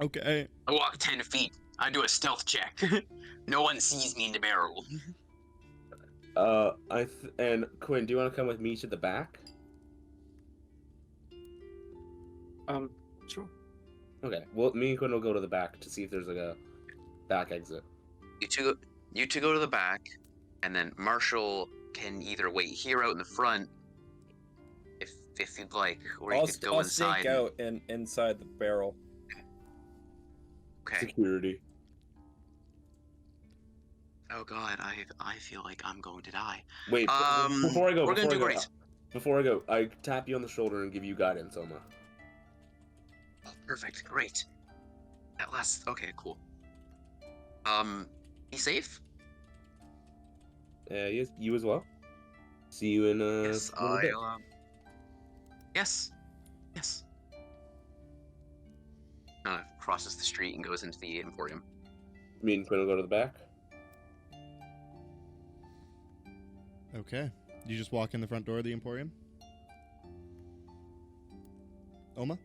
Okay. I walk 10 feet. I do a stealth check. No one sees me in the barrel. And Quinn, do you want to come with me to the back? Sure. Okay. Well, me and Quinn will go to the back to see if there's like a back exit. You two go to the back, and then Marshall can either wait here out in the front, if you'd like, or you could go I'll inside. sneak out inside the barrel. Okay. Security. Oh God, I feel like I'm going to die. Wait. Before I go, we're gonna do great. Before I go, I tap you on the shoulder and give you guidance, Oma. Oh, perfect, great. At last, okay, cool. Be safe. Yes, you as well. See you in Yes, a little bit. Yes. Crosses the street and goes into the Emporium. Me and Quinn will go to the back. Okay. You just walk in the front door of the Emporium? Oma?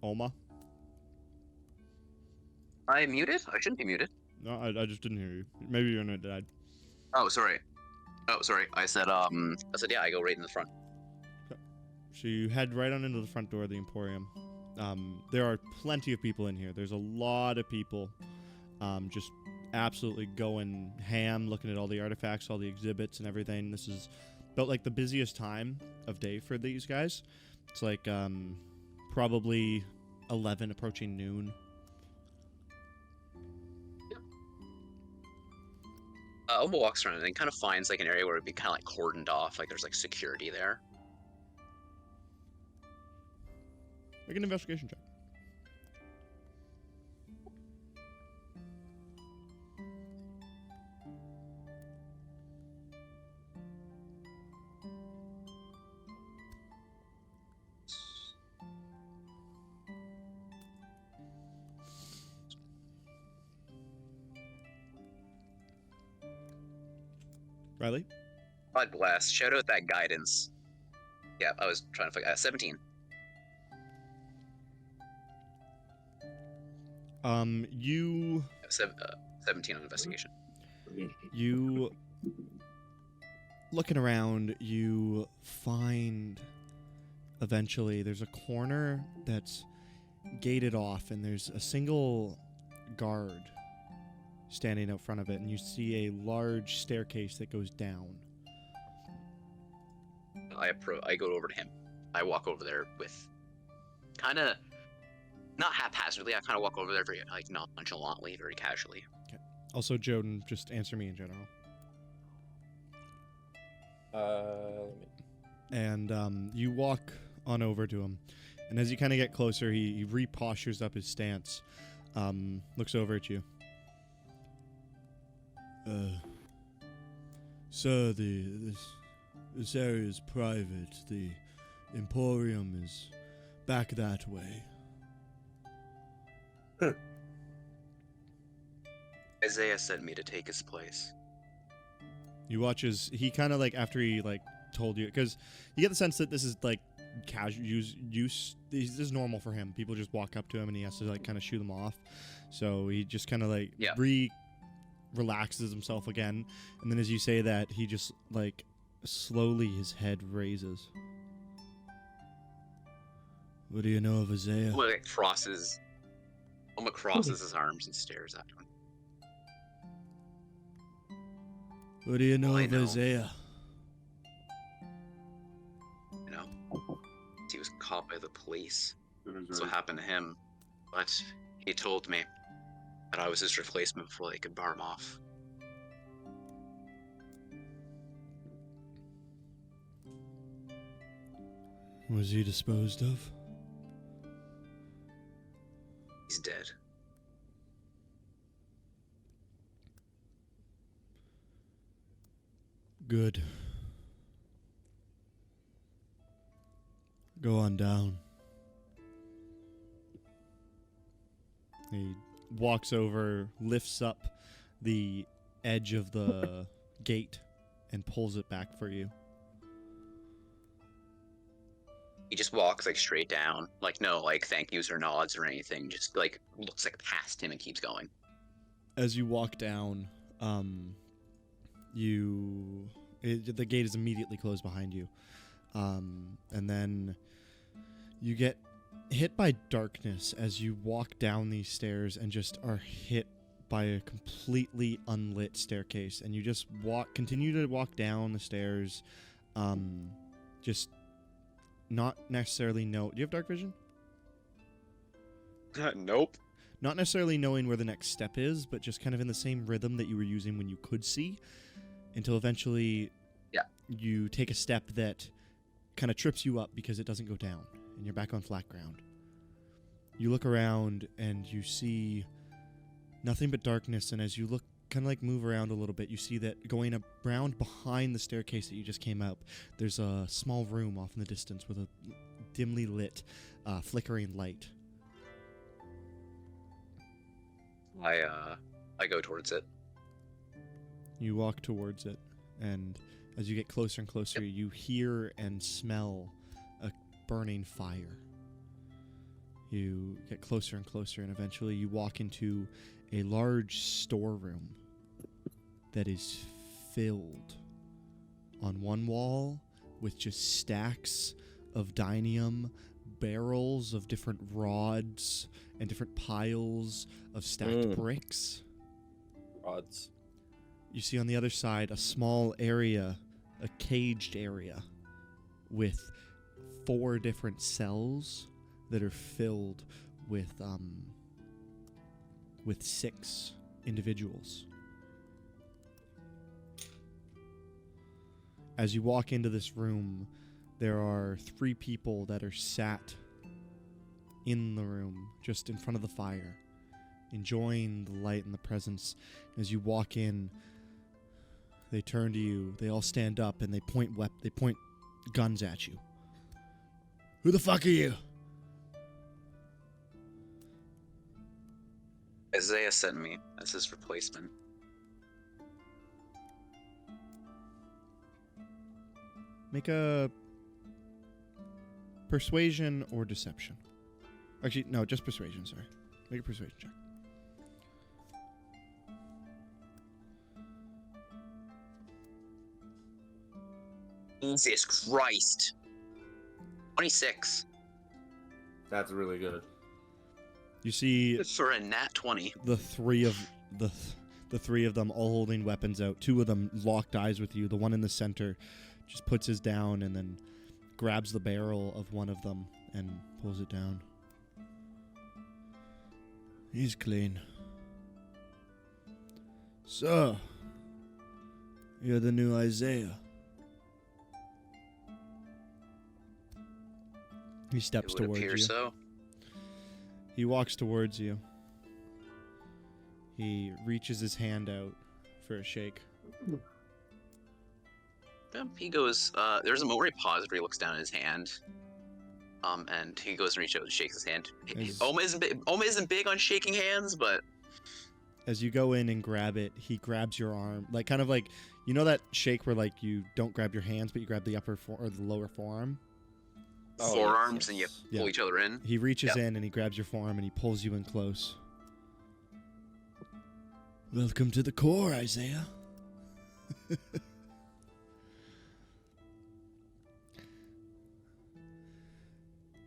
Oma? I am muted? I shouldn't be muted. No, I just didn't hear you. Maybe your internet died. Oh, sorry. I said, yeah, I go right in the front. So you head right on into the front door of the Emporium. There are plenty of people in here. There's a lot of people just absolutely going ham, looking at all the artifacts, all the exhibits and everything. This is about like the busiest time of day for these guys. It's like probably 11 approaching noon. Oma walks around and kind of finds like an area where it'd be kind of like cordoned off, like there's like security there. Make an investigation check. Riley? God bless. Shout out that guidance. Yeah, I was trying to figure 17. You 17 on investigation. You looking around, you find eventually there's a corner that's gated off, and there's a single guard standing out front of it, and you see a large staircase that goes down. I go over to him. I walk over there with kind of not haphazardly. I kind of walk over there very like nonchalantly, very casually. Okay. Also, Joden, just answer me in general. And you walk on over to him, and as you kind of get closer, he repostures up his stance, looks over at you. Sir, this area is private. The Emporium is back that way. Isaiah sent me to take his place. You watch as he kind of like, after he like told you, because you get the sense that this is like casual use. This is normal for him. People just walk up to him and he has to like kind of shoo them off. So he just kind of like relaxes himself again, and then as you say that, he just like slowly his head raises. What do you know of Isaiah? Oma crosses his arms and stares at him. What do you know of Isaiah? You know, he was caught by the police. That's what happened to him. But he told me that I was his replacement before they could bar him off. Was he disposed of? He's dead. Good. Go on down. He walks over, lifts up the edge of the gate, and pulls it back for you. He just walks like straight down, like no like thank yous or nods or anything. Just like looks like past him and keeps going. As you walk down, the gate is immediately closed behind you, and then you get hit by darkness as you walk down these stairs and just are hit by a completely unlit staircase, and you just continue to walk down the stairs, just not necessarily know. Do you have dark vision? Nope. Not necessarily knowing where the next step is, but just kind of in the same rhythm that you were using when you could see, until eventually you take a step that kind of trips you up because it doesn't go down, and you're back on flat ground. You look around and you see nothing but darkness, and as you look, kind of like move around a little bit, you see that going around behind the staircase that you just came up, there's a small room off in the distance with a dimly lit, flickering light. I go towards it. You walk towards it, and as you get closer and closer, you hear and smell a burning fire. You get closer and closer, and eventually you walk into a large storeroom that is filled on one wall with just stacks of dinium, barrels of different rods, and different piles of stacked bricks. Rods. You see on the other side a small area, a caged area, with 4 different cells that are filled with 6 individuals. as you walk into this room, there are 3 people that are sat in the room, just in front of the fire, enjoying the light and the presence. As you walk in, they turn to you. They all stand up and they point guns at you. Who the fuck are you? Isaiah sent me as his replacement. Make a persuasion or deception. Actually, no, just persuasion, sorry. Make a persuasion check. Jesus Christ. 26. That's really good. You see For a nat 20. the 3 of the 3 of them all holding weapons out. 2 of them locked eyes with you. The one in the center just puts his down and then grabs the barrel of one of them and pulls it down. He's clean. So, you're the new Isaiah. He steps It would towards appear you. so. He walks towards you. He reaches his hand out for a shake. Yeah, he goes, there's a moment where he pauses where he looks down at his hand. And he goes and reaches out and shakes his hand. Oma isn't big on shaking hands, but As you go in and grab it, he grabs your arm. Like, kind of like, you know that shake where, like, you don't grab your hands, but you grab the upper or the lower forearm? forearms and you Yeah. pull each other in. He reaches Yep. in and he grabs your forearm and he pulls you in close. Welcome to the core, Isaiah.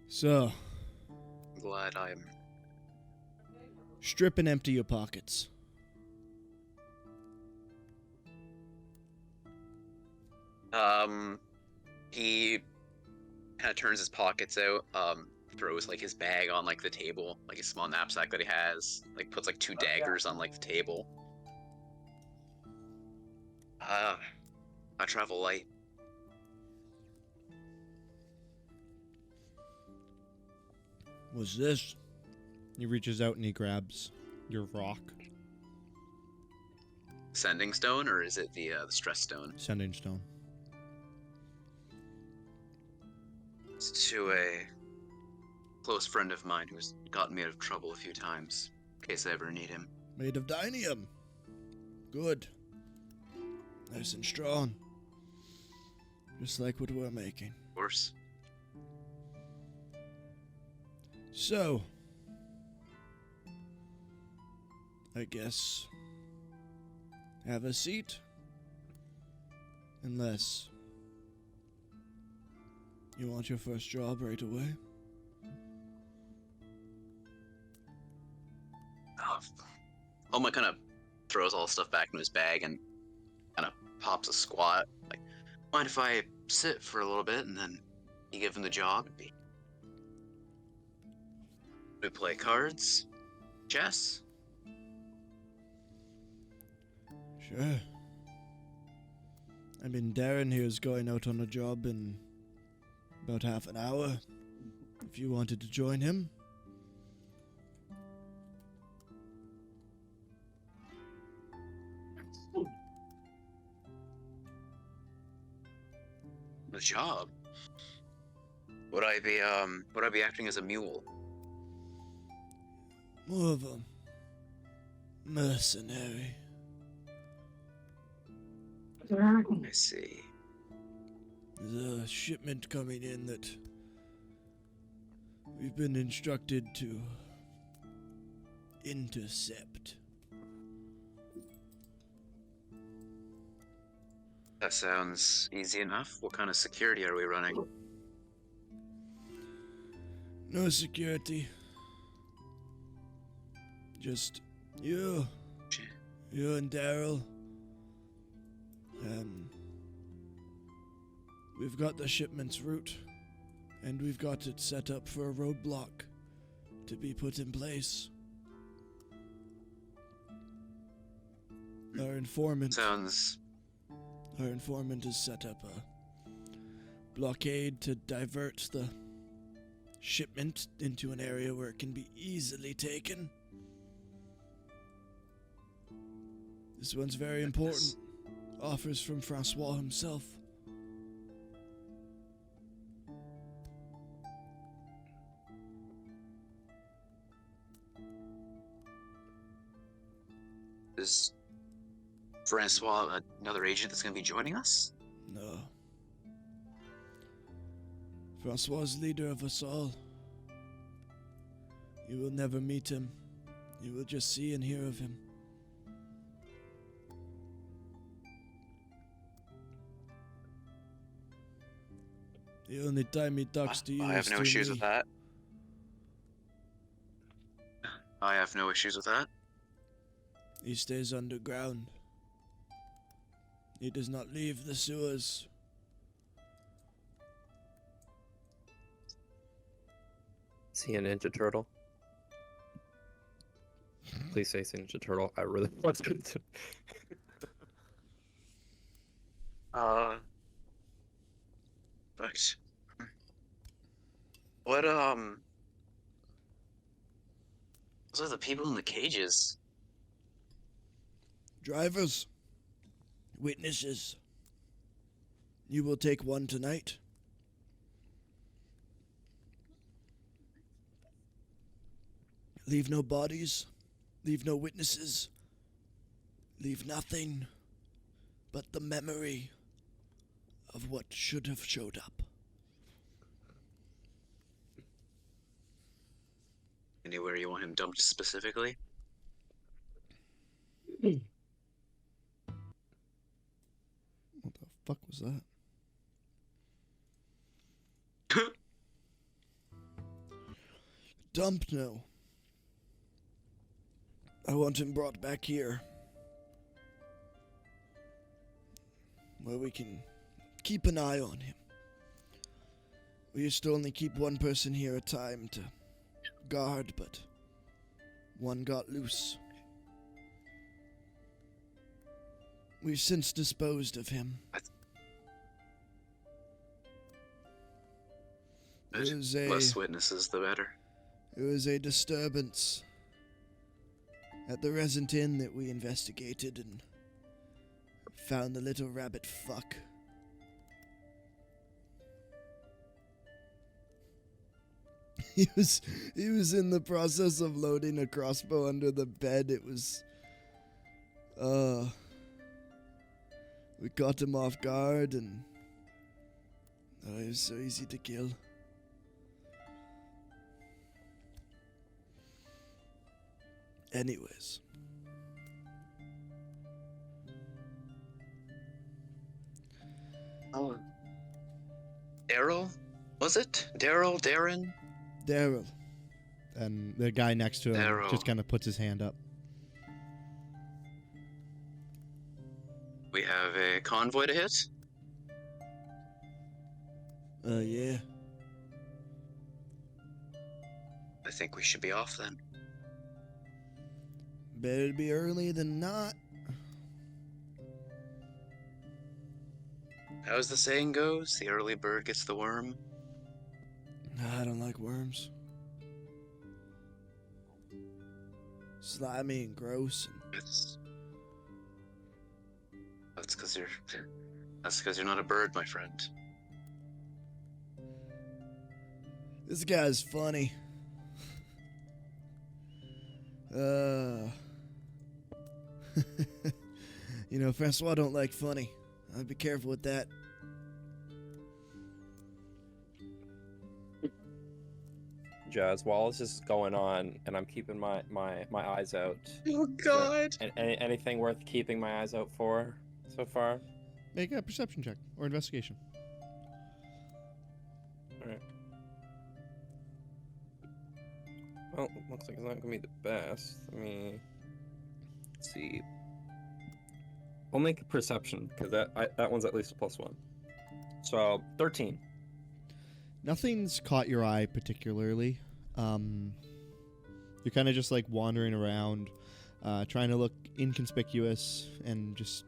So, Glad I'm. strip and empty your pockets. He kind of turns his pockets out, throws like his bag on like the table, like his small knapsack that he has, like puts like 2 daggers on like the table. I travel light. What's this? He reaches out and he grabs your rock, Sending stone, or is it the stress stone? sending stone. It's to a close friend of mine who's gotten me out of trouble a few times, in case I ever need him. Made of dinium. Good. Nice and strong. Just like what we're making. Of course. So, I guess have a seat. Unless you want your first job right away. Oma kind of throws all the stuff back into his bag and kind of pops a squat. Like, mind if I sit for a little bit and then you give him the job? We play cards, chess. Sure. I mean, Darren here is going out on a job in about half an hour. If you wanted to join him. The job. Would I be acting as a mule? More of a mercenary. I see. There's a shipment coming in that we've been instructed to intercept. That sounds easy enough. What kind of security are we running? No security. Just you and Daryl. We've got the shipment's route, and we've got it set up for a roadblock to be put in place. Our informant Sounds Our informant has set up a blockade to divert the shipment into an area where it can be easily taken. This one's very important. Offers from Francois himself. Is Francois another agent that's going to be joining us? No. Francois is leader of us all. You will never meet him. You will just see and hear of him. The only time he talks to you I have is no through issues me. with that. I have no issues with that. He stays underground. He does not leave the sewers. Is he a Ninja Turtle? Please say he's a Ninja Turtle. I really want to. But what those are the people in the cages. Drivers. Witnesses. You will take one tonight. Leave no bodies. Leave no witnesses. Leave nothing but the memory of what should have showed up. Anywhere you want him dumped specifically? What the fuck was that? Dump no. I want him brought back here. Where we can keep an eye on him. We used to only keep one person here at a time to guard, but one got loose. We've since disposed of him. It was Less witnesses, the better. It was a disturbance at the Resident Inn that we investigated and found the little rabbit fuck. He was in the process of loading a crossbow under the bed. It was we caught him off guard and it was so easy to kill. Anyways. Oh. Daryl? Was it? Daryl? Darren? Daryl. And the guy next to him Daryl. just kind of puts his hand up. We have a convoy to hit? Yeah. I think we should be off then. Better be early than not. As the saying goes, the early bird gets the worm. I don't like worms. Slimy and gross. That's because you're not a bird, my friend. This guy's funny. You know, Francois don't like funny. I'd be careful with that. Jazz, while this is going on, and I'm keeping my eyes out. Oh God! Anything worth keeping my eyes out for so far? Make a perception check or investigation. All right. Well, looks like it's not gonna be the best. Let's see. We'll make a perception because that one's at least a +1. So 13. Nothing's caught your eye particularly. You're kind of just like wandering around, trying to look inconspicuous and just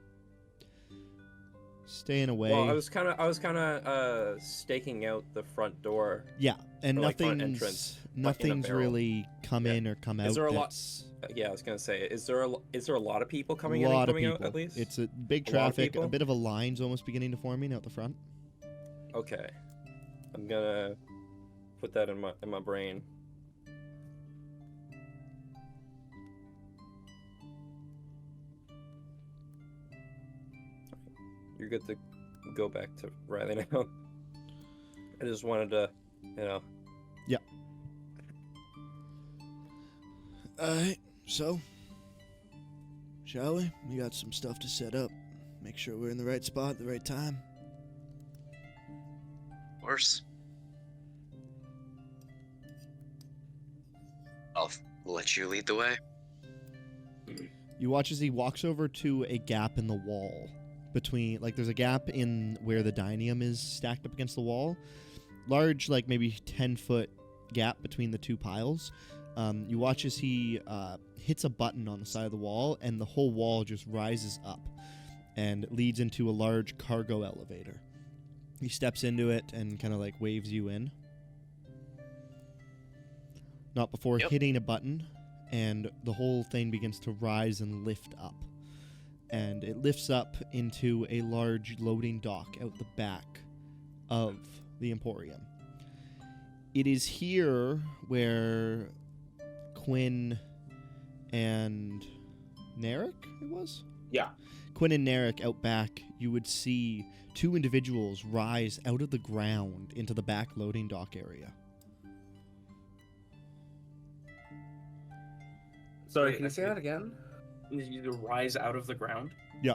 staying away. Well, I was kind of staking out the front door. Yeah, and or, like, front entrance, like, in a nothing's barrel. really come Yeah. in or come out. Is there a lot? that's- Yeah, I was gonna say, is there a lot of people coming in lot and of coming people. out at least? It's a big A lot of traffic. A people? bit of a line's almost beginning to forming out the front. Okay, I'm gonna put that in my brain. You're good to go back to Riley now. I just wanted to, Yeah. Alright, so shall we? We got some stuff to set up. Make sure we're in the right spot at the right time. Of course. I'll let you lead the way. You watch as he walks over to a gap in the wall between, like, there's a gap in where the dinium is stacked up against the wall. Large, like, maybe 10-foot gap between the two piles. You watch as he hits a button on the side of the wall, and the whole wall just rises up and leads into a large cargo elevator. He steps into it and kind of, like, waves you in. Not before hitting a button, and the whole thing begins to rise and lift up. And it lifts up into a large loading dock out the back of the Emporium. It is here where Quinn and Narek, it was? Yeah. Quinn and Narek out back, you would see two individuals rise out of the ground into the back loading dock area. Sorry, Wait, can you say that again? You rise out of the ground? Yeah.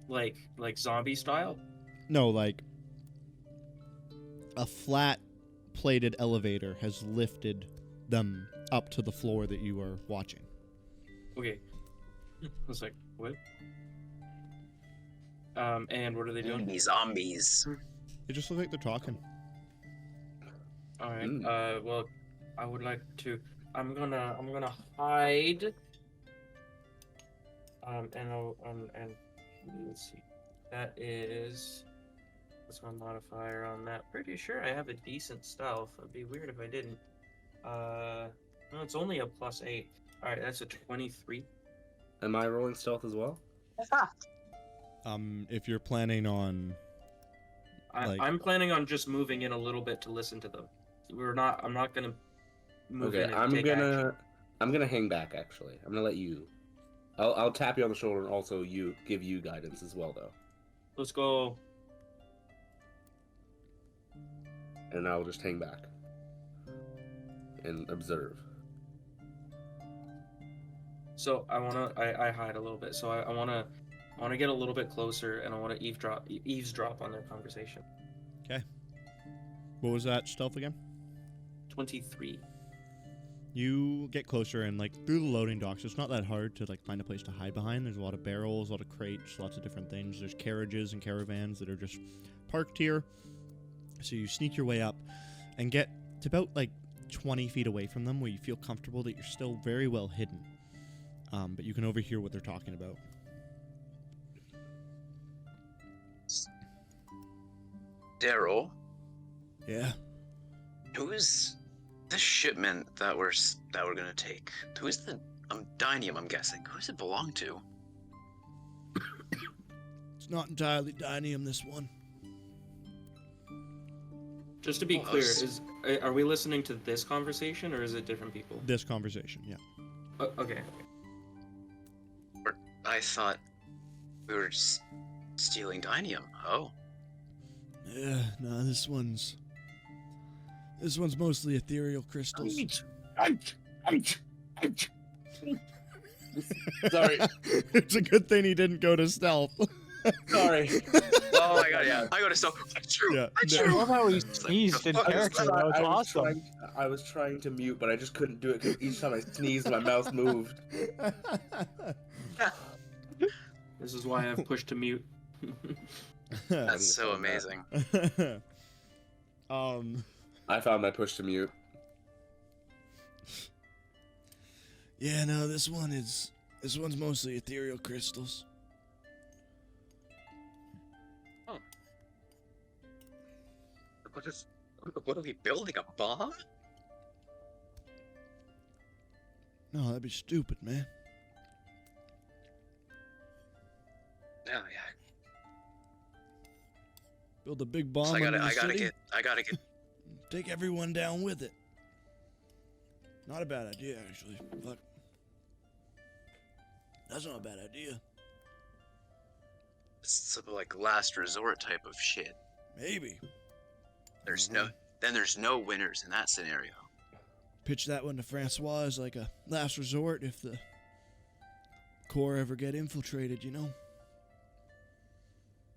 Like zombie style? No, like a flat plated elevator has lifted them up to the floor that you are watching. Okay. I was like, what? And what are they doing? These zombies. They just look like they're talking. All right. Well, I would like to. I'm gonna hide. And let's see. What's my modifier on that? Pretty sure I have a decent stealth. It'd be weird if I didn't. No, it's only a +8. All right, that's a 23. Am I rolling stealth as well? If you're planning on, I'm planning on just moving in a little bit to listen to them. I'm not gonna move in. Okay, And take action. I'm gonna hang back. Actually, I'm gonna let you. I'll tap you on the shoulder and also give you guidance as well, though. Let's go. And I'll just hang back and observe. So I hide a little bit. So I wanna get a little bit closer, and I wanna eavesdrop on their conversation. okay. What was that stealth again? 23. You get closer and, like, through the loading docks, it's not that hard to, like, find a place to hide behind. There's a lot of barrels, a lot of crates, lots of different things. There's carriages and caravans that are just parked here. So you sneak your way up and get to about, like, 20 feet away from them where you feel comfortable that you're still very well hidden. But you can overhear what they're talking about. Daryl, Yeah? who's the shipment that we're gonna take? Who's the dinium? I'm guessing. Who's it belong to? It's not entirely dinium, this one. Just to be Oh, clear, s- are we listening to this conversation or is it different people? This conversation, yeah. Okay. I thought we were stealing dinium. Oh. Yeah, no, this one's mostly ethereal crystals. Sorry. It's a good thing he didn't go to stealth. Sorry. Oh my god, yeah. I go to stealth. True. Yeah, I no. love how he It's like, sneezed in the fuck is character. That was awesome. I was trying to mute, but I just couldn't do it because each time I sneezed, my mouth moved. This is why I've pushed to mute. That's so amazing. I found my push to mute. Yeah, no, this one's mostly ethereal crystals. What are we building? A bomb? No, that'd be stupid, man. Yeah. Build a big bomb So under the city. I gotta get. Take everyone down with it. Not a bad idea, actually. Fuck. That's not a bad idea. Some like last resort type of shit. Maybe. There's no winners in that scenario. Pitch that one to Francois as like a last resort if the Corps ever get infiltrated, you know?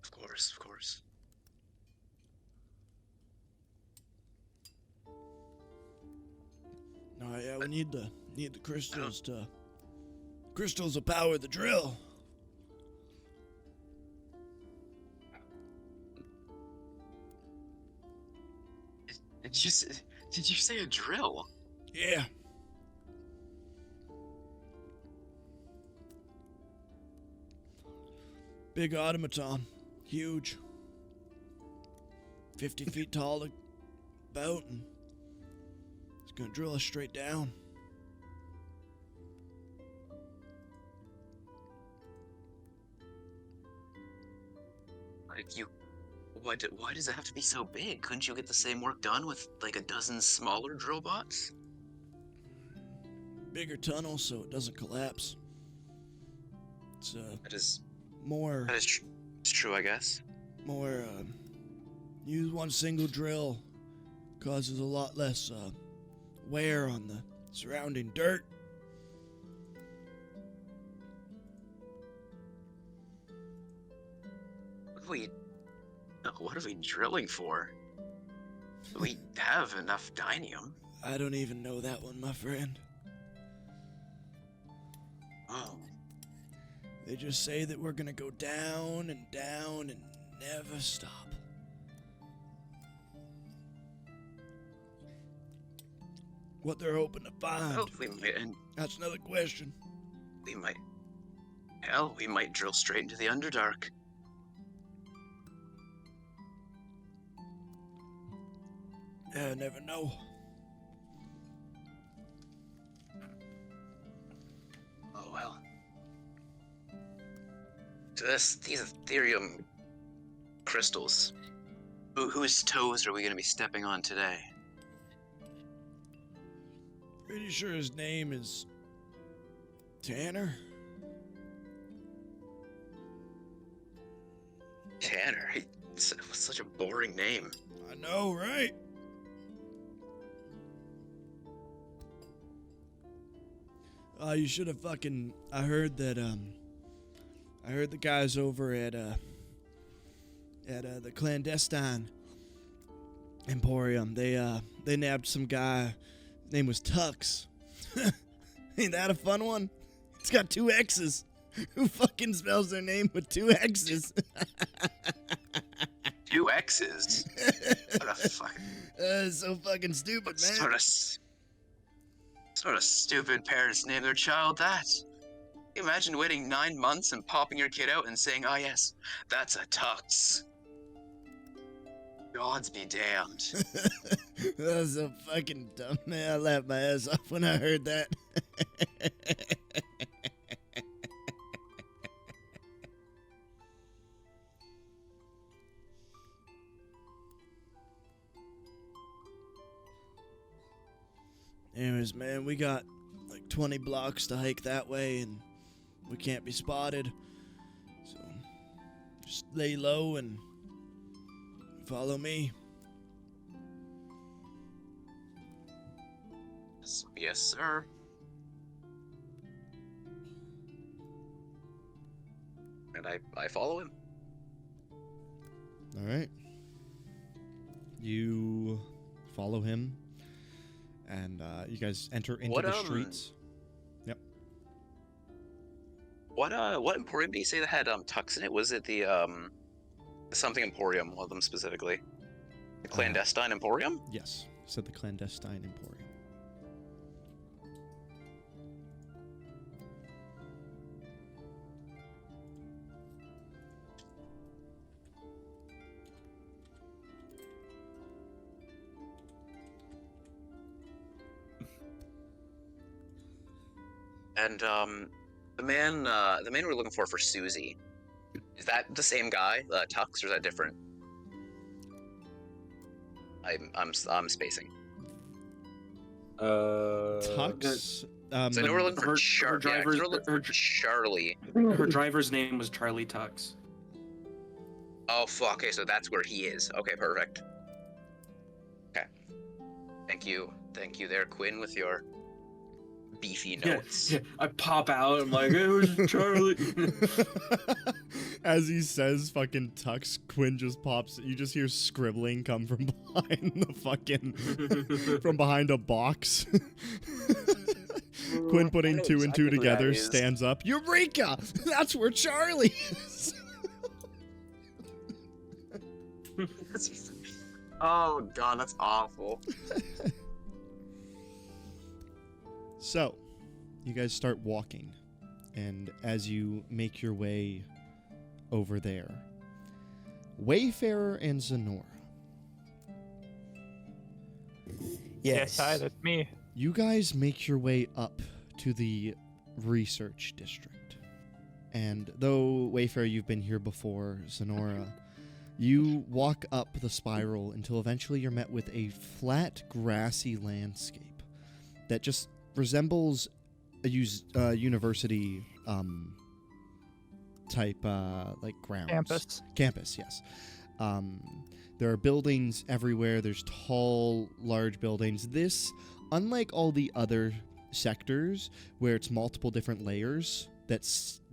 Of course. Oh yeah, we need the crystals to power the drill. Did you say a drill? Yeah. Big automaton. Huge. 50 feet tall about, and it's gonna drill us straight down. Like why does it have to be so big? Couldn't you get the same work done with like a dozen smaller drill bots? Bigger tunnel so it doesn't collapse. It's That is more it's true, I guess. more use one single drill causes a lot less wear on the surrounding dirt. What are we drilling for? We have enough dinium. I don't even know that one, my friend. Oh, They just say that we're gonna go down and down and never stop. What they're hoping to find, well, we might, and that's another question. we might. Hell, we might drill straight into the Underdark. Yeah, I never know. Oh well. So these Ethereum crystals. Whose toes are we going to be stepping on today? Pretty sure his name is Tanner. Tanner. It's such a boring name. I know, right? You should have fucking. I heard that. I heard the guys over at the clandestine emporium. They nabbed some guy. His name was Tux. Ain't that a fun one? It's got 2 X's. Who fucking spells their name with 2 X's? 2 X's? What a fucking... So fucking stupid, man. Sort of stupid parents name their child that. Can you imagine waiting 9 months and popping your kid out and saying, "Ah, yes, that's a tux." Gods be damned. That was so fucking dumb, man. I laughed my ass off when I heard that. Anyways, man, we got like 20 blocks to hike that way, and we can't be spotted. So just lay low and follow me. Yes, sir. And I follow him. All right. You follow him, and you guys enter into the streets. Yep. What emporium did you say that had tux in it? Was it the something emporium? One of them specifically. The clandestine emporium? Yes. Said the clandestine emporium. And the man we're looking for Susie, is that the same guy, Tux, or is that different? I'm spacing. Tux. So I know we're looking for her driver's Charlie. her driver's name was Charlie Tux. Oh fuck. Okay, so that's where he is. Okay, perfect. Okay. Thank you there, Quinn, with your beefy notes. Yeah, I pop out. I'm like, hey, where's Charlie? As he says fucking Tux, Quinn just pops. You just hear scribbling come from behind the fucking from behind a box. Quinn putting two and two together stands up. Eureka! That's where Charlie is. Oh god, that's awful. So, you guys start walking, and as you make your way over there, Wayfarer and Zenora, Yes, hi, that's me. you guys make your way up to the research district. And though Wayfarer, you've been here before, Zenora, you walk up the spiral until eventually you're met with a flat, grassy landscape that just resembles a university type like grounds. Campus, yes. There are buildings everywhere. There's tall, large buildings. This, unlike all the other sectors where it's multiple different layers that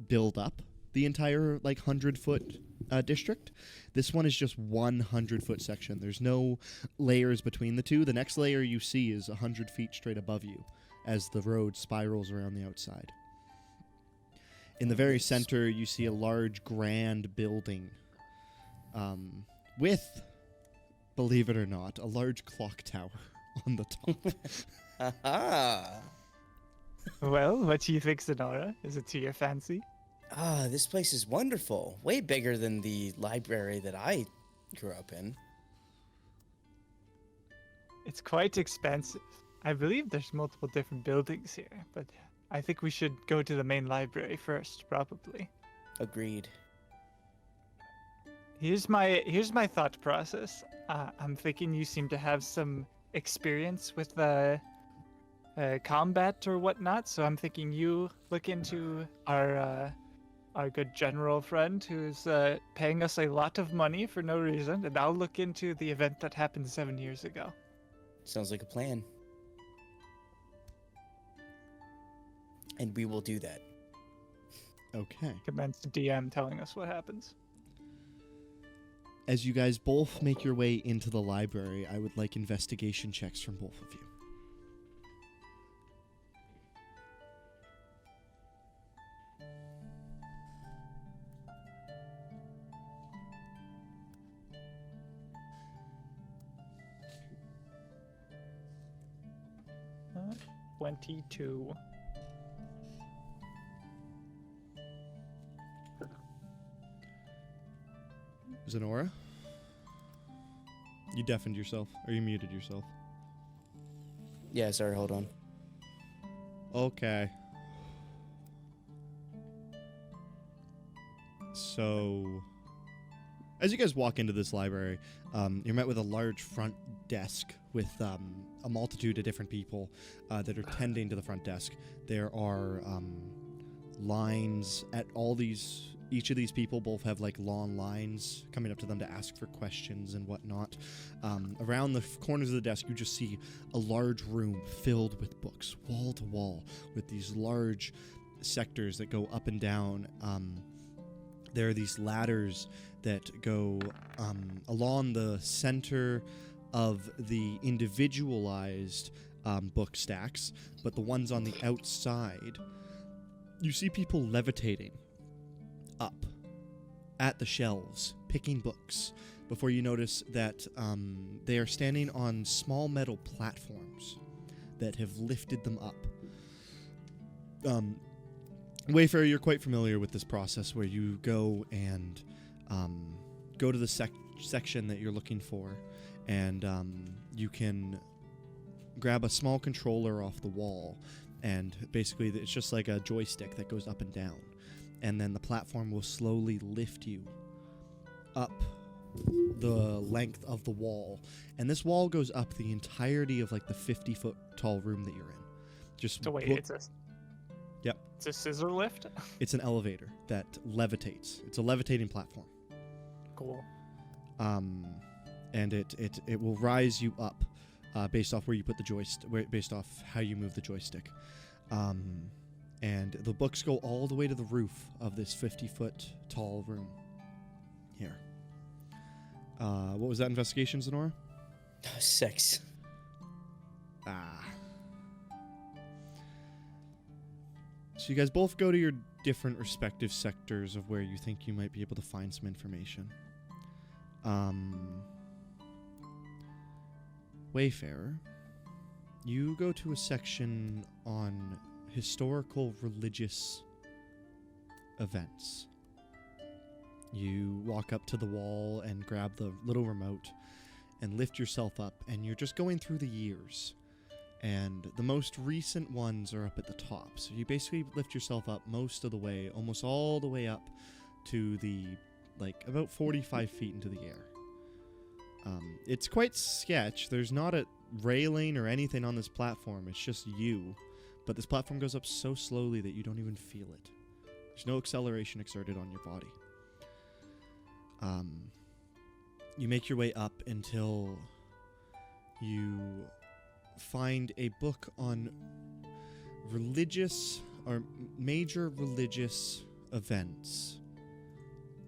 build up the entire like 100-foot district, this one is just 100-foot section. There's no layers between the two. The next layer you see is 100 feet straight above you as the road spirals around the outside. In the very center, you see a large, grand building with, believe it or not, a large clock tower on the top. Aha! Well, what do you think, Sonora? Is it to your fancy? Ah, this place is wonderful. Way bigger than the library that I grew up in. It's quite expensive. I believe there's multiple different buildings here, but I think we should go to the main library first, probably. Agreed. Here's my thought process. I'm thinking you seem to have some experience with combat or whatnot, so I'm thinking you look into our good general friend who's paying us a lot of money for no reason, and I'll look into the event that happened 7 years ago. Sounds like a plan. And we will do that. Okay. Commence DM telling us what happens. As you guys both make your way into the library, I would like investigation checks from both of you. Uh, 22. Zenora? You deafened yourself, or you muted yourself. Yeah, sorry, hold on. Okay. So, as you guys walk into this library, you're met with a large front desk with a multitude of different people that are tending to the front desk. There are lines at all these. Each of these people both have like long lines coming up to them to ask for questions and whatnot. Around the corners of the desk, you just see a large room filled with books, wall to wall, with these large sectors that go up and down. There are these ladders that go along the center of the individualized book stacks, but the ones on the outside, you see people levitating up at the shelves, picking books, before you notice that they are standing on small metal platforms that have lifted them up. Wayfarer, you're quite familiar with this process where you go and go to the section that you're looking for, and you can grab a small controller off the wall And basically, it's just like a joystick that goes up and down. And then the platform will slowly lift you up the length of the wall. And this wall goes up the entirety of like the 50-foot tall room that you're in. Just So wait, look- it's a Yep. it's a scissor lift. It's an elevator that levitates. It's a levitating platform. Cool. And it will rise you up based off where you put the joystick, based off how you move the joystick. And the books go all the way to the roof of this 50-foot tall room. Here. What was that investigation, Zenora? 6. So you guys both go to your different respective sectors of where you think you might be able to find some information. Wayfarer, you go to a section on historical religious events. You walk up to the wall and grab the little remote and lift yourself up, and you're just going through the years. And the most recent ones are up at the top. So you basically lift yourself up most of the way, almost all the way up to the, like, about 45 feet into the air. It's quite sketch. There's not a railing or anything on this platform. It's just you. But this platform goes up so slowly that you don't even feel it. There's no acceleration exerted on your body. You make your way up until you find a book on religious or major religious events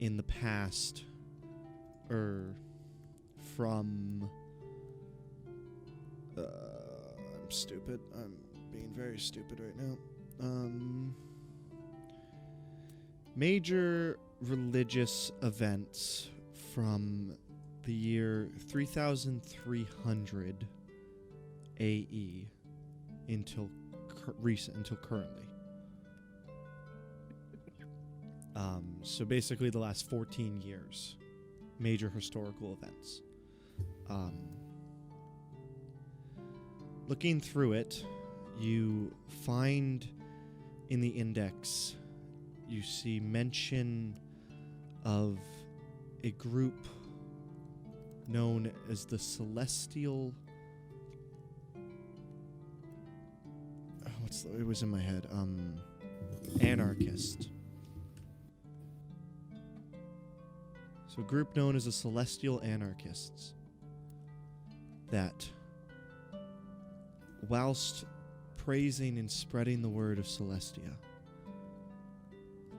in the past, from I'm stupid. I'm being very stupid right now. Major religious events from the year 3300 AE until currently. So basically the last 14 years, major historical events. Looking through it, you find in the index, you see mention of a group known as the Celestial... it was in my head. Anarchist. So a group known as the Celestial Anarchists that, whilst praising and spreading the word of Celestia,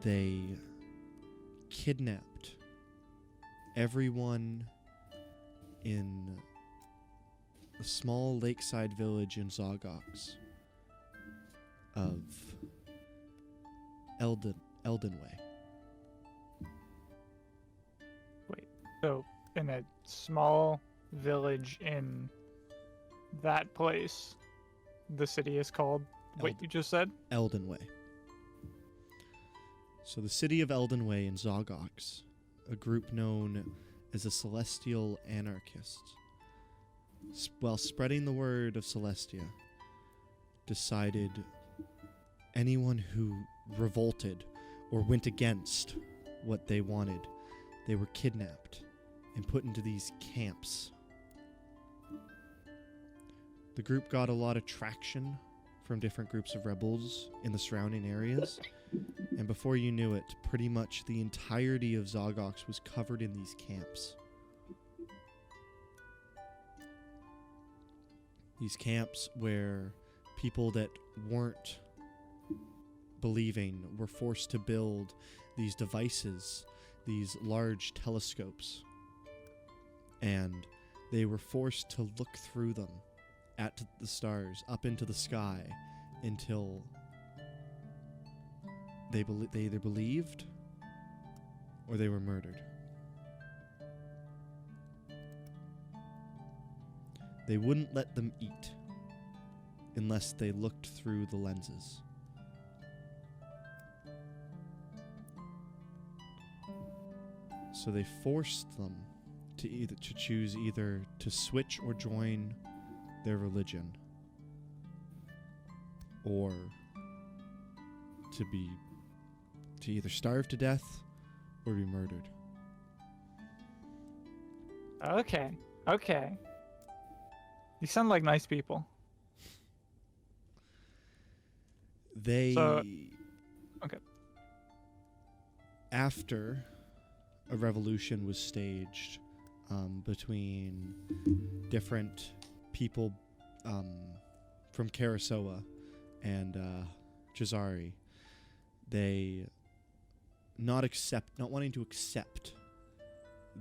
they kidnapped everyone in a small lakeside village in Zogox of Eldenway. So, in a small village in that place, the city is called what you just said? Eldenway. So the city of Eldenway in Zogox, a group known as the Celestial Anarchists, while spreading the word of Celestia, decided anyone who revolted or went against what they wanted, they were kidnapped and put into these camps. The group got a lot of traction from different groups of rebels in the surrounding areas, and before you knew it, pretty much the entirety of Zogox was covered in these camps. These camps where people that weren't believing were forced to build these devices, these large telescopes, and they were forced to look through them at the stars, up into the sky, until they either believed or they were murdered. They wouldn't let them eat unless they looked through the lenses. So they forced them to choose either to switch or join their religion. or to either starve to death or be murdered. Okay. Okay. You sound like nice people. They Okay. After a revolution was staged between different people from Karasoa and Jazari, they not wanting to accept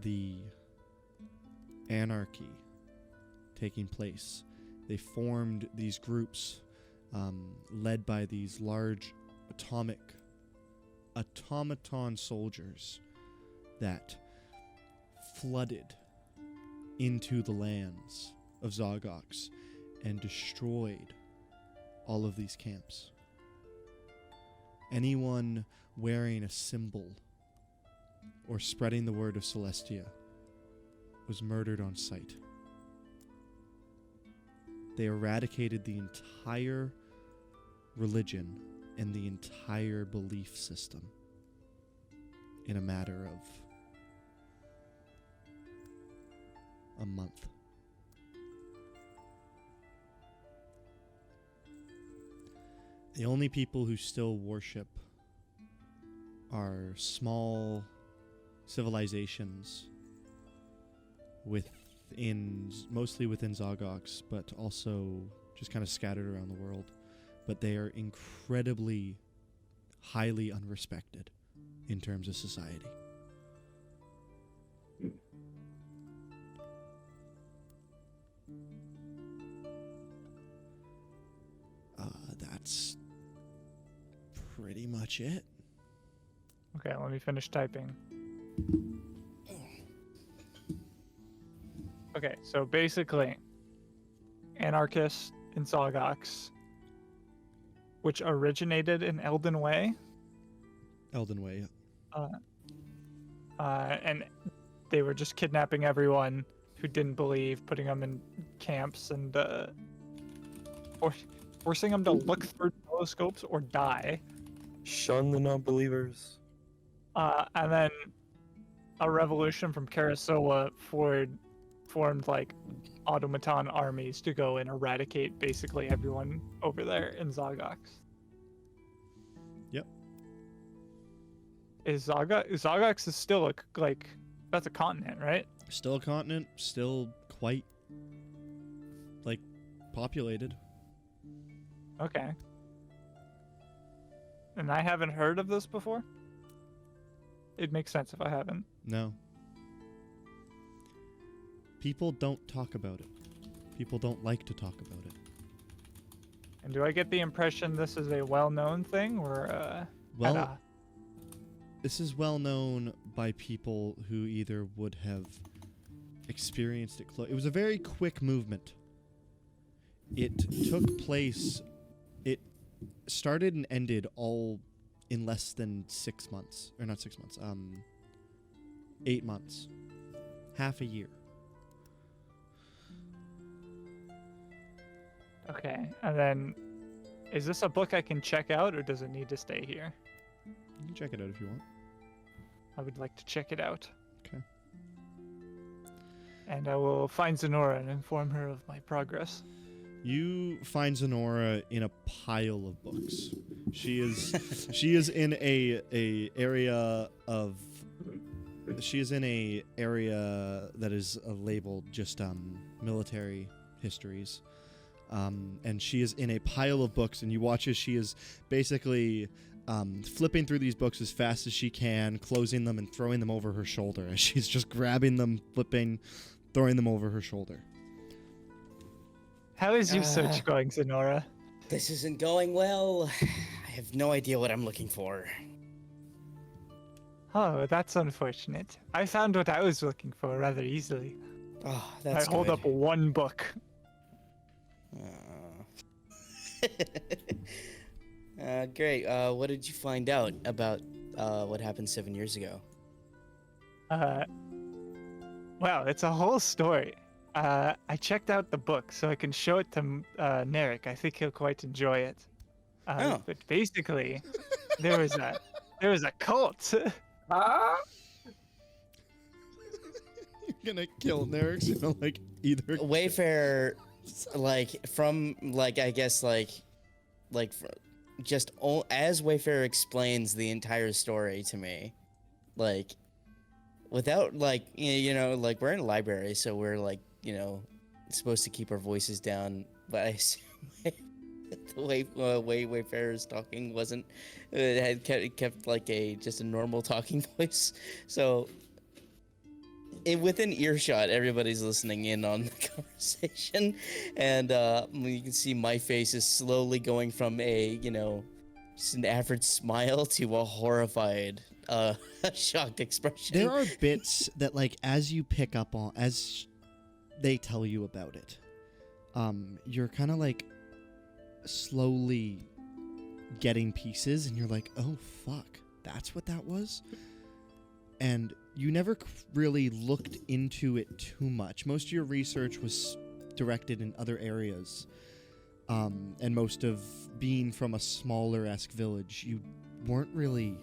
the anarchy taking place, they formed these groups led by these large automaton soldiers that flooded into the lands of Zogox and destroyed all of these camps. Anyone wearing a symbol or spreading the word of Celestia was murdered on sight. They eradicated the entire religion and the entire belief system in a matter of a month. The only people who still worship are small civilizations mostly within Zogox, but also just kind of scattered around the world. But they are incredibly highly unrespected in terms of society. That's pretty much it. Okay, let me finish typing. Okay, so basically, anarchists in Zogox, which originated in Elden Way. Elden Way. And they were just kidnapping everyone who didn't believe, putting them in camps, and forcing them to look through telescopes or die. Shun the non-believers. And then a revolution from Karasoa formed like automaton armies to go and eradicate basically everyone over there in Zogox. Yep. Zogox is still that's a continent, right? Still a continent, still quite populated. Okay. And I haven't heard of this before? It makes sense if I haven't. No. People don't talk about it. People don't like to talk about it. And do I get the impression this is a well-known thing, or this is well known by people who either would have experienced it it was a very quick movement. It took place, it started and ended all in less than 6 months. Or not 6 months, 8 months. Half a year. Okay, and then is this a book I can check out, or does it need to stay here? You can check it out if you want. I would like to check it out. Okay. And I will find Zenora and inform her of my progress. You find Zenora in a pile of books. She is in a area that is labeled just military histories. And she is in a pile of books, and you watch as she is basically flipping through these books as fast as she can, closing them and throwing them over her shoulder as she's just grabbing them, flipping, throwing them over her shoulder. How is your search going, Zenora? This isn't going well. I have no idea what I'm looking for. Oh, that's unfortunate. I found what I was looking for rather easily. Oh, that's I hold good. up one book. Great. What did you find out about what happened 7 years ago? Wow, it's a whole story. I checked out the book so I can show it to Narek. I think he'll quite enjoy it. Oh. But basically, there was a cult. Ah! You're gonna kill Nerix, you know, like either Wayfair, like from like I guess like just as Wayfair explains the entire story to me, like without like you know like we're in a library, so we're like supposed to keep our voices down, but I assume the way Wayfair is talking wasn't it had kept like just a normal talking voice, so. Within earshot, everybody's listening in on the conversation, and you can see my face is slowly going from a just an average smile to a horrified, shocked expression. There are bits that, like, as you pick up on, as they tell you about it, you're kind of like slowly getting pieces, and you're like, oh fuck, that's what that was. And you never really looked into it too much. Most of your research was directed in other areas. And most of being from a smaller-esque village, you weren't really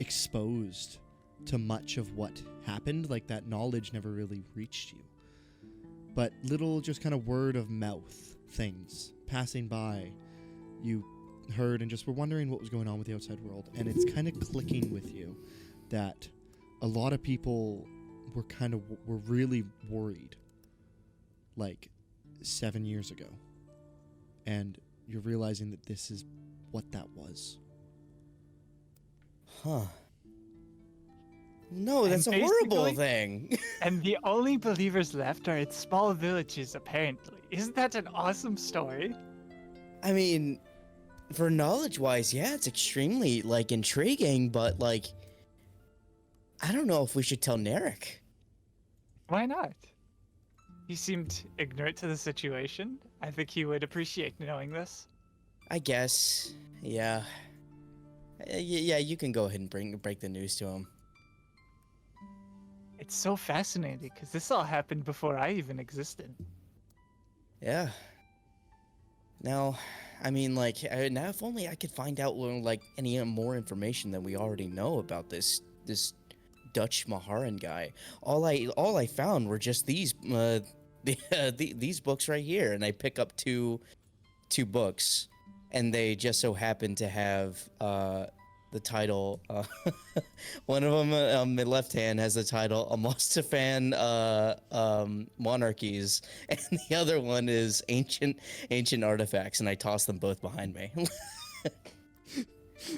exposed to much of what happened. Like, that knowledge never really reached you. But little just kind of word of mouth things passing by, you heard and just were wondering what was going on with the outside world. And it's kind of clicking with you that a lot of people were really worried, like 7 years ago, and you're realizing that this is what that was. Huh. No, that's a horrible thing. And the only believers left are in small villages, apparently. Isn't that an awesome story? I mean, for knowledge-wise, yeah, it's extremely, like, intriguing, but, like, I don't know if we should tell Narek. Why not? He seemed ignorant to the situation. I think he would appreciate knowing this. I guess, yeah. Yeah, you can go ahead and break the news to him. It's so fascinating, because this all happened before I even existed. Yeah. Now, I mean, like, now if only I could find out, like, any more information than we already know about this Dutch Maharan guy. All I found were just these these books right here, and I pick up two books, and they just so happen to have the title. One of them on my left hand has the title "Amostafan Monarchies," and the other one is Ancient Artifacts, and I toss them both behind me.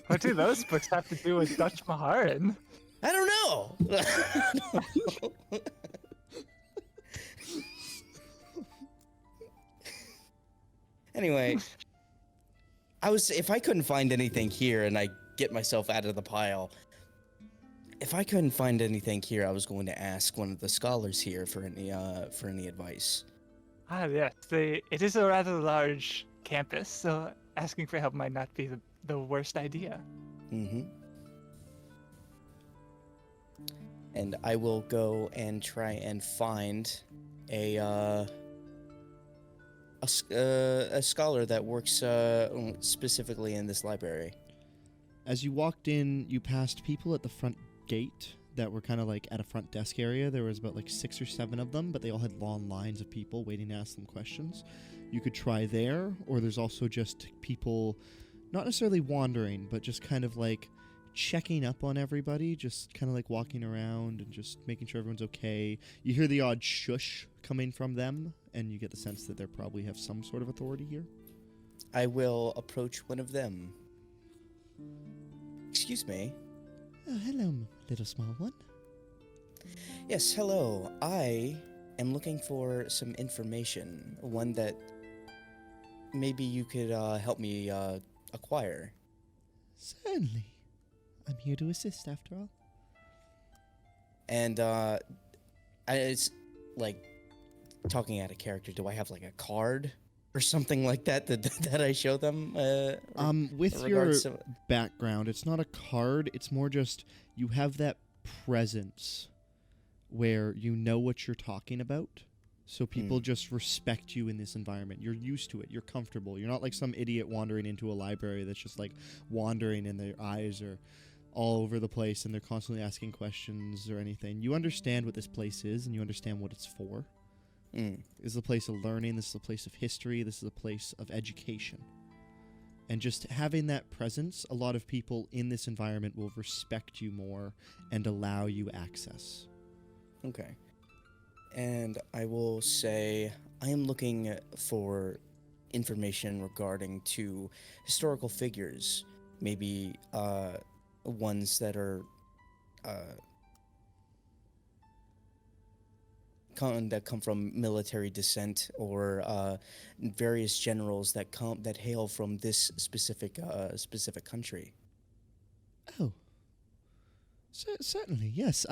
What do those books have to do with Dutch Maharan? I don't know. Anyway, if I couldn't find anything here, and I get myself out of the pile, if I couldn't find anything here, I was going to ask one of the scholars here for any advice. Ah, yes. It is a rather large campus, so asking for help might not be the worst idea. Mm-hmm. And I will go and try and find a scholar that works specifically in this library. As you walked in, you passed people at the front gate that were kind of like at a front desk area. There was about like 6 or 7 of them, but they all had long lines of people waiting to ask them questions. You could try there, or there's also just people not necessarily wandering, but just kind of like checking up on everybody, just kind of like walking around and just making sure everyone's okay. You hear the odd shush coming from them, and you get the sense that they probably have some sort of authority here. I will approach one of them. Excuse me. Oh, hello, little small one. Yes, hello. I am looking for some information, one that maybe you could help me acquire. Certainly. I'm here to assist, after all. And it's like talking out of character. Do I have like a card or something like that I show them? With your background, it's not a card. It's more just you have that presence where you know what you're talking about, So people just respect you in this environment. You're used to it. You're comfortable. You're not like some idiot wandering into a library that's just like wandering and their eyes are all over the place and they're constantly asking questions or anything. You understand what this place is and you understand what it's for. This is a place of learning. This is a place of history. This is a place of education. And just having that presence, a lot of people in this environment will respect you more and allow you access. Okay. And I will say I am looking for information regarding to historical figures, maybe ones that are that come from military descent, or various generals that hail from this specific country. Oh. Certainly, yes.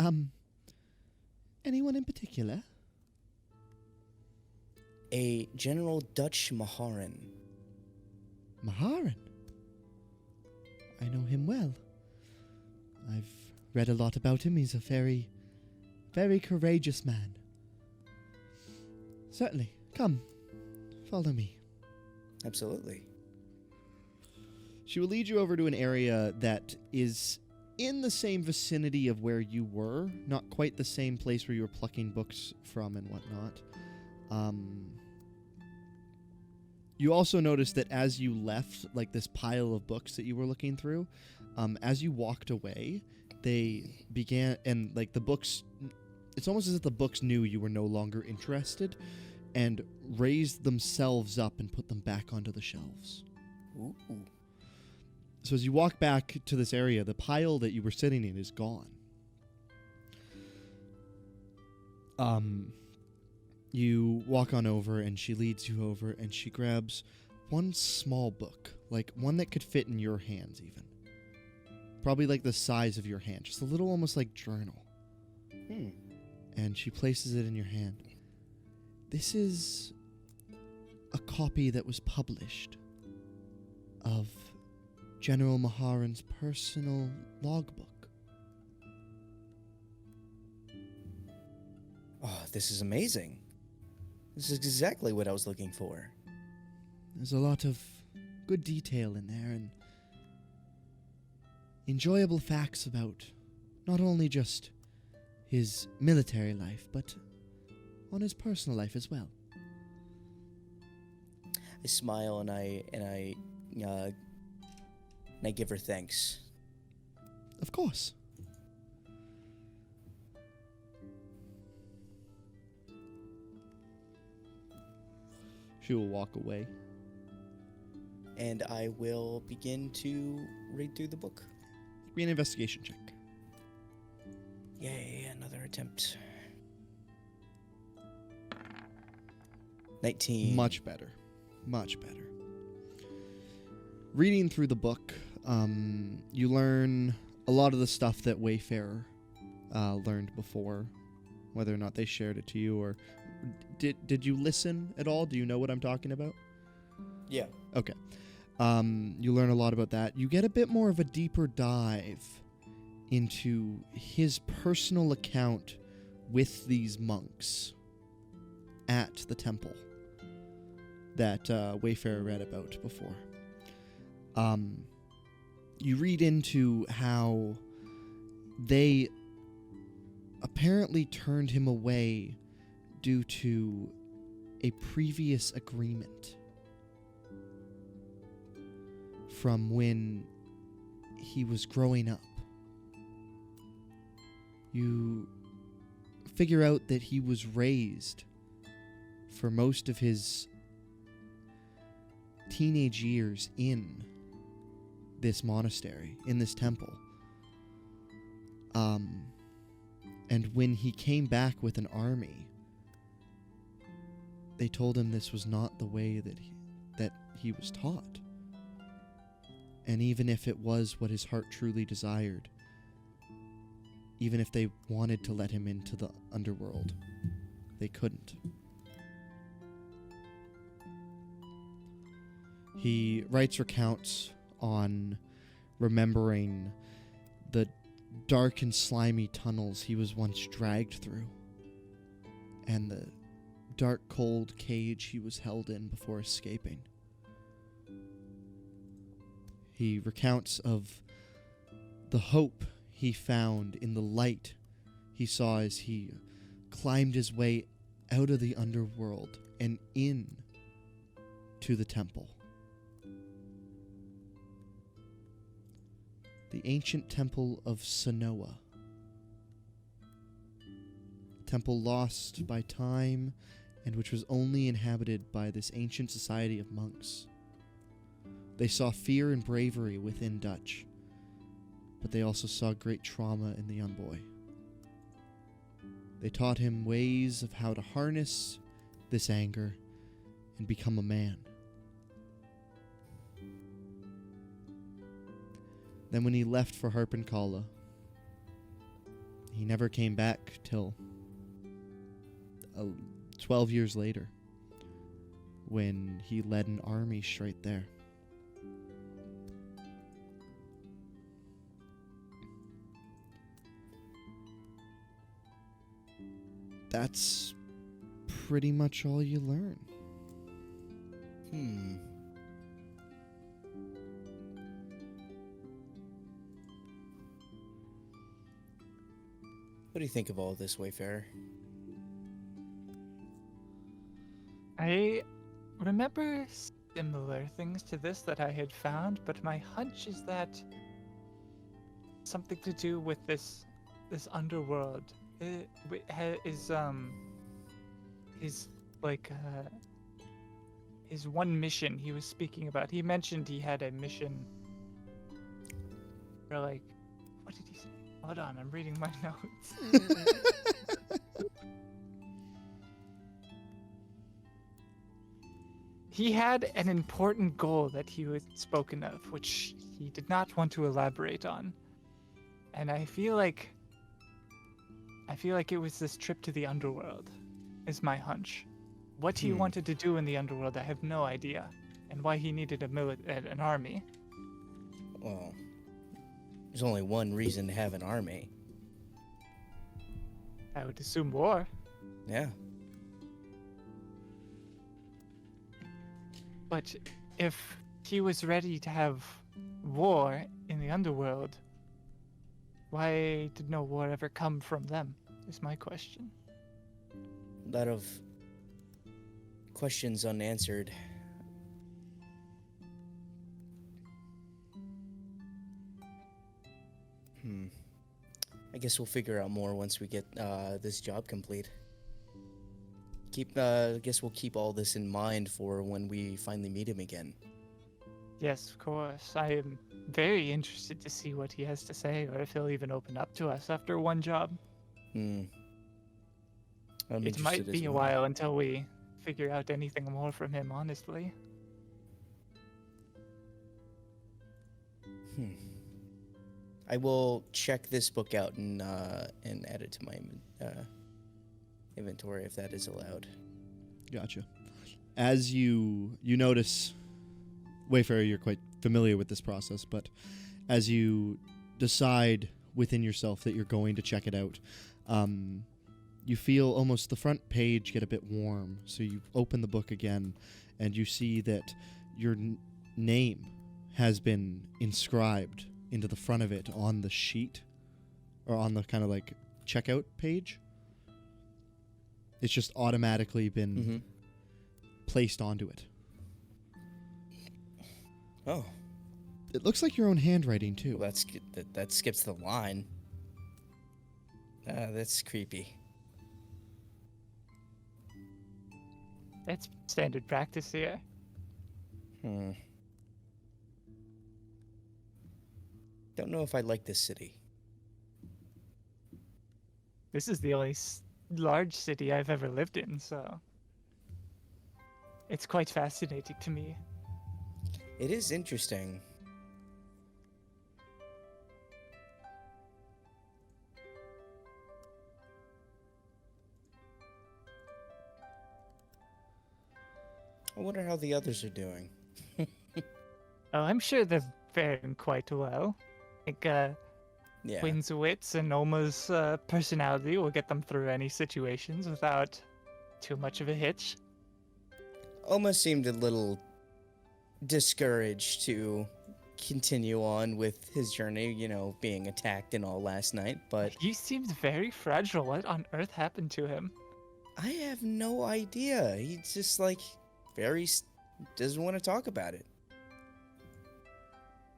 Anyone in particular? A General Dutch Maharan. Maharan? I know him well. I've read a lot about him. He's a very, very courageous man. Certainly. Come. Follow me. Absolutely. She will lead you over to an area that is in the same vicinity of where you were. Not quite the same place where you were plucking books from and whatnot. You also notice that as you left, like, this pile of books that you were looking through, as you walked away, they began, and, like, the books, it's almost as if the books knew you were no longer interested, and raised themselves up and put them back onto the shelves. Ooh. So as you walk back to this area, the pile that you were sitting in is gone. You walk on over, and she leads you over, and she grabs one small book, like one that could fit in your hands even. Probably like the size of your hand, just a little almost like journal. And she places it in your hand. This is a copy that was published of General Maharan's personal logbook. Oh, this is amazing. This is exactly what I was looking for. There's a lot of good detail in there and enjoyable facts about not only just his military life, but on his personal life as well. I smile and I give her thanks. Of course. She will walk away. And I will begin to read through the book. Give me an investigation check. Yay, another attempt. 19. Much better. Much better. Reading through the book, you learn a lot of the stuff that Wayfarer learned before, whether or not they shared it to you, or did you listen at all? Do you know what I'm talking about? Yeah. Okay. You learn a lot about that. You get a bit more of a deeper dive into his personal account with these monks at the temple that Wayfarer read about before. You read into how they apparently turned him away due to a previous agreement from when he was growing up. You figure out that he was raised for most of his teenage years in this monastery, in this temple. And when he came back with an army, they told him this was not the way that he was taught. And even if it was what his heart truly desired, even if they wanted to let him into the underworld, they couldn't. He writes recounts on remembering the dark and slimy tunnels he was once dragged through, and the dark, cold cage he was held in before escaping. He recounts of the hope he found in the light he saw as he climbed his way out of the underworld and in to the temple. The ancient temple of Sanoa. Temple lost by time and which was only inhabited by this ancient society of monks. They saw fear and bravery within Dutch, but they also saw great trauma in the young boy. They taught him ways of how to harness this anger and become a man. Then when he left for Harpenkala, he never came back till 12 years later, when he led an army straight there. That's pretty much all you learn. What do you think of all this, Wayfarer? I remember similar things to this that I had found, but my hunch is that something to do with this underworld. His one mission he was speaking about. He mentioned he had a mission. Or like, what did he say? Hold on, I'm reading my notes. He had an important goal that he had spoken of, which he did not want to elaborate on. And I feel like it was this trip to the underworld, is my hunch. What he wanted to do in the underworld, I have no idea. And why he needed an army. Well, there's only one reason to have an army. I would assume war. Yeah. But if he was ready to have war in the underworld, why did no war ever come from them, is my question. A lot of questions unanswered. I guess we'll figure out more once we get this job complete. I guess we'll keep all this in mind for when we finally meet him again. Yes, of course. I am very interested to see what he has to say, or if he'll even open up to us after one job. I'm It might interested as be a well. while until we figure out anything more from him, honestly. I will check this book out and add it to my inventory if that is allowed. Gotcha. As you notice, Wayfarer, you're quite familiar with this process, but as you decide within yourself that you're going to check it out, you feel almost the front page get a bit warm. So you open the book again, and you see that your name has been inscribed into the front of it on the sheet, or on the kind of like checkout page. It's just automatically been placed onto it. Oh, It looks like your own handwriting too. well, that skips the line. That's creepy. That's standard practice here. Don't know if I like this city. This is the only large city I've ever lived in, so it's quite fascinating to me. It is interesting. I wonder how the others are doing. Oh, I'm sure they're faring quite well. Like, Yeah. Quinn's wits and Oma's personality will get them through any situations without too much of a hitch. Oma seemed a little discouraged to continue on with his journey, you know, being attacked and all last night, but He seems very fragile. What on earth happened to him? I have no idea. He's just like doesn't want to talk about it.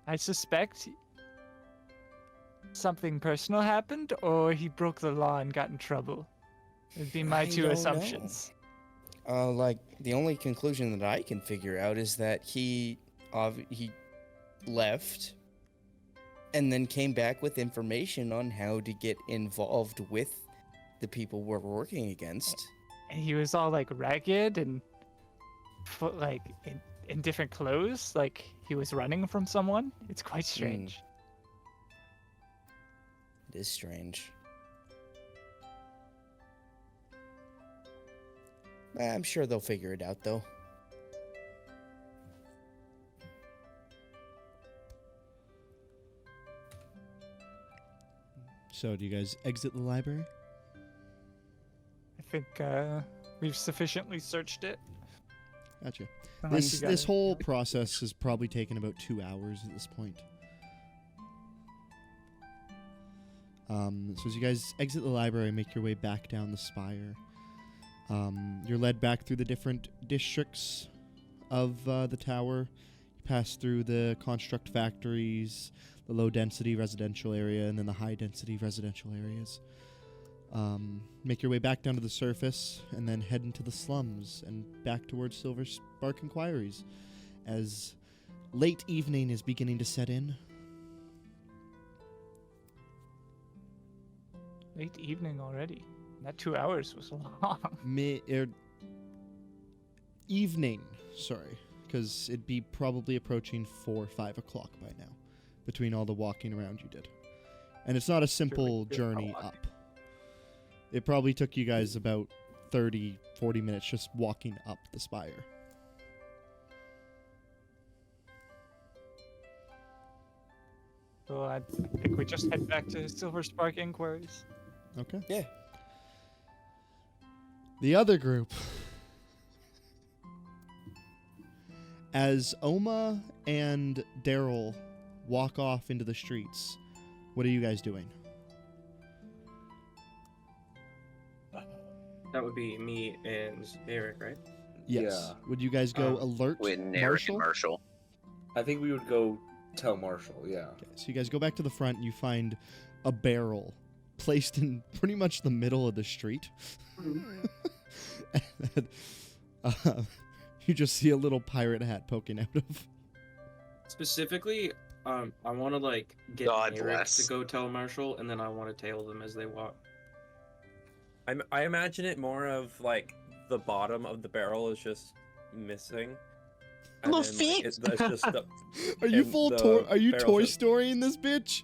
I suspect something personal happened, or he broke the law and got in trouble. It'd be my I two don't assumptions. Like the only conclusion that I can figure out is that he left and then came back with information on how to get involved with the people we're working against. And he was all like ragged and like in different clothes, like he was running from someone. It's quite strange. It is strange. I'm sure they'll figure it out, though. So, do you guys exit the library? I think we've sufficiently searched it. Gotcha. Unless you This got whole process has probably taken about 2 hours at this point. So as you guys exit the library, make your way back down the spire. You're led back through the different districts of the tower. You pass through the construct factories, the low-density residential area, and then the high-density residential areas. Make your way back down to the surface, and then head into the slums and back towards Silver Spark Inquiries as late evening is beginning to set in. Late evening already. That 2 hours was long. Evening, sorry, because it'd be probably approaching 4 or 5 o'clock by now, between all the walking around you did. And it's not a simple journey up. It probably took you guys about 30, 40 minutes just walking up the spire. So I think we just head back to Silver Spark Inquiries. Okay. Yeah. The other group. As Oma and Daryl walk off into the streets, what are you guys doing? That would be me and Eric, right? Yes. Yeah. Would you guys go alert With Eric and Marshall? Marshall. I think we would go tell Marshall, yeah. Okay, so you guys go back to the front and you find a barrel placed in pretty much the middle of the street. And, you just see a little pirate hat poking out of. Specifically, I want to like get God Eric bless. to go tell Marshall, and then I want to tail them as they walk. I imagine it more of like the bottom of the barrel is just missing. And Little then, like, feet! it's just the, Are you and full the Are you barrel's Toy just- Storying this bitch?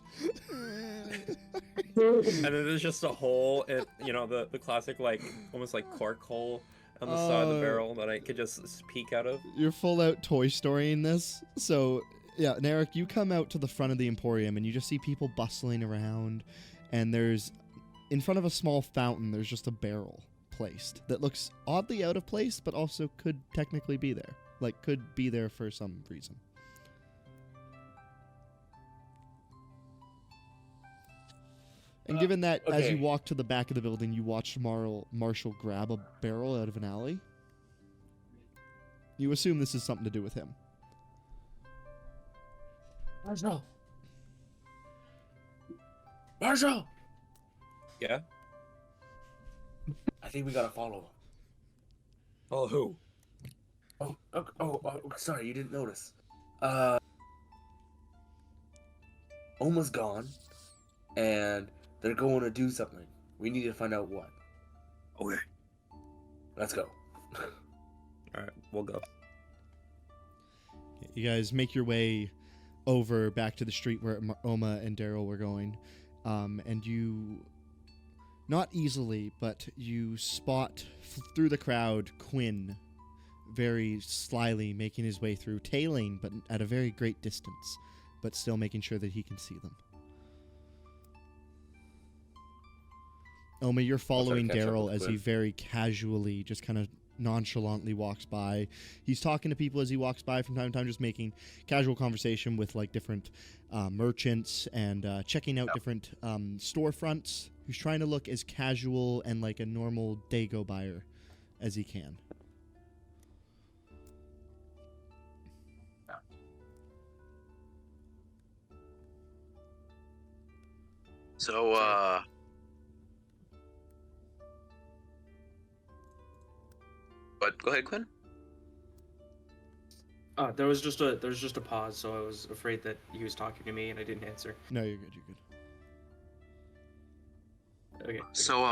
And then there's just a hole, the classic like almost like cork hole on the side of the barrel that I could just peek out of. You're full out Toy Storying this. So, yeah, and Eric, you come out to the front of the Emporium and you just see people bustling around, and there's, in front of a small fountain, there's just a barrel placed that looks oddly out of place, but also could technically be there. Like, could be there for some reason. And given that, as you Okay. walk to the back of the building, you watch Marshall grab a barrel out of an alley, you assume this is something to do with him. Marshall! Marshall! Yeah. I think we gotta follow him. Oh, who? Oh, sorry, you didn't notice. Oma's gone, and they're going to do something. We need to find out what. Okay. Let's go. All right, we'll go. You guys make your way over back to the street where Oma and Daryl were going, and you, not easily, but you spot through the crowd Quinn very slyly making his way through, tailing, but at a very great distance, but still making sure that he can see them. Oma, you're following catch up Daryl with as he Quinn. very casually, just kind of nonchalantly walks by. He's talking to people as he walks by from time to time, just making casual conversation with like different merchants and checking out different storefronts. He's trying to look as casual and like a normal Dago buyer as he can. So, but go ahead, Quinn. There was just a pause, so I was afraid that he was talking to me and I didn't answer. No, you're good. You're good. Okay. So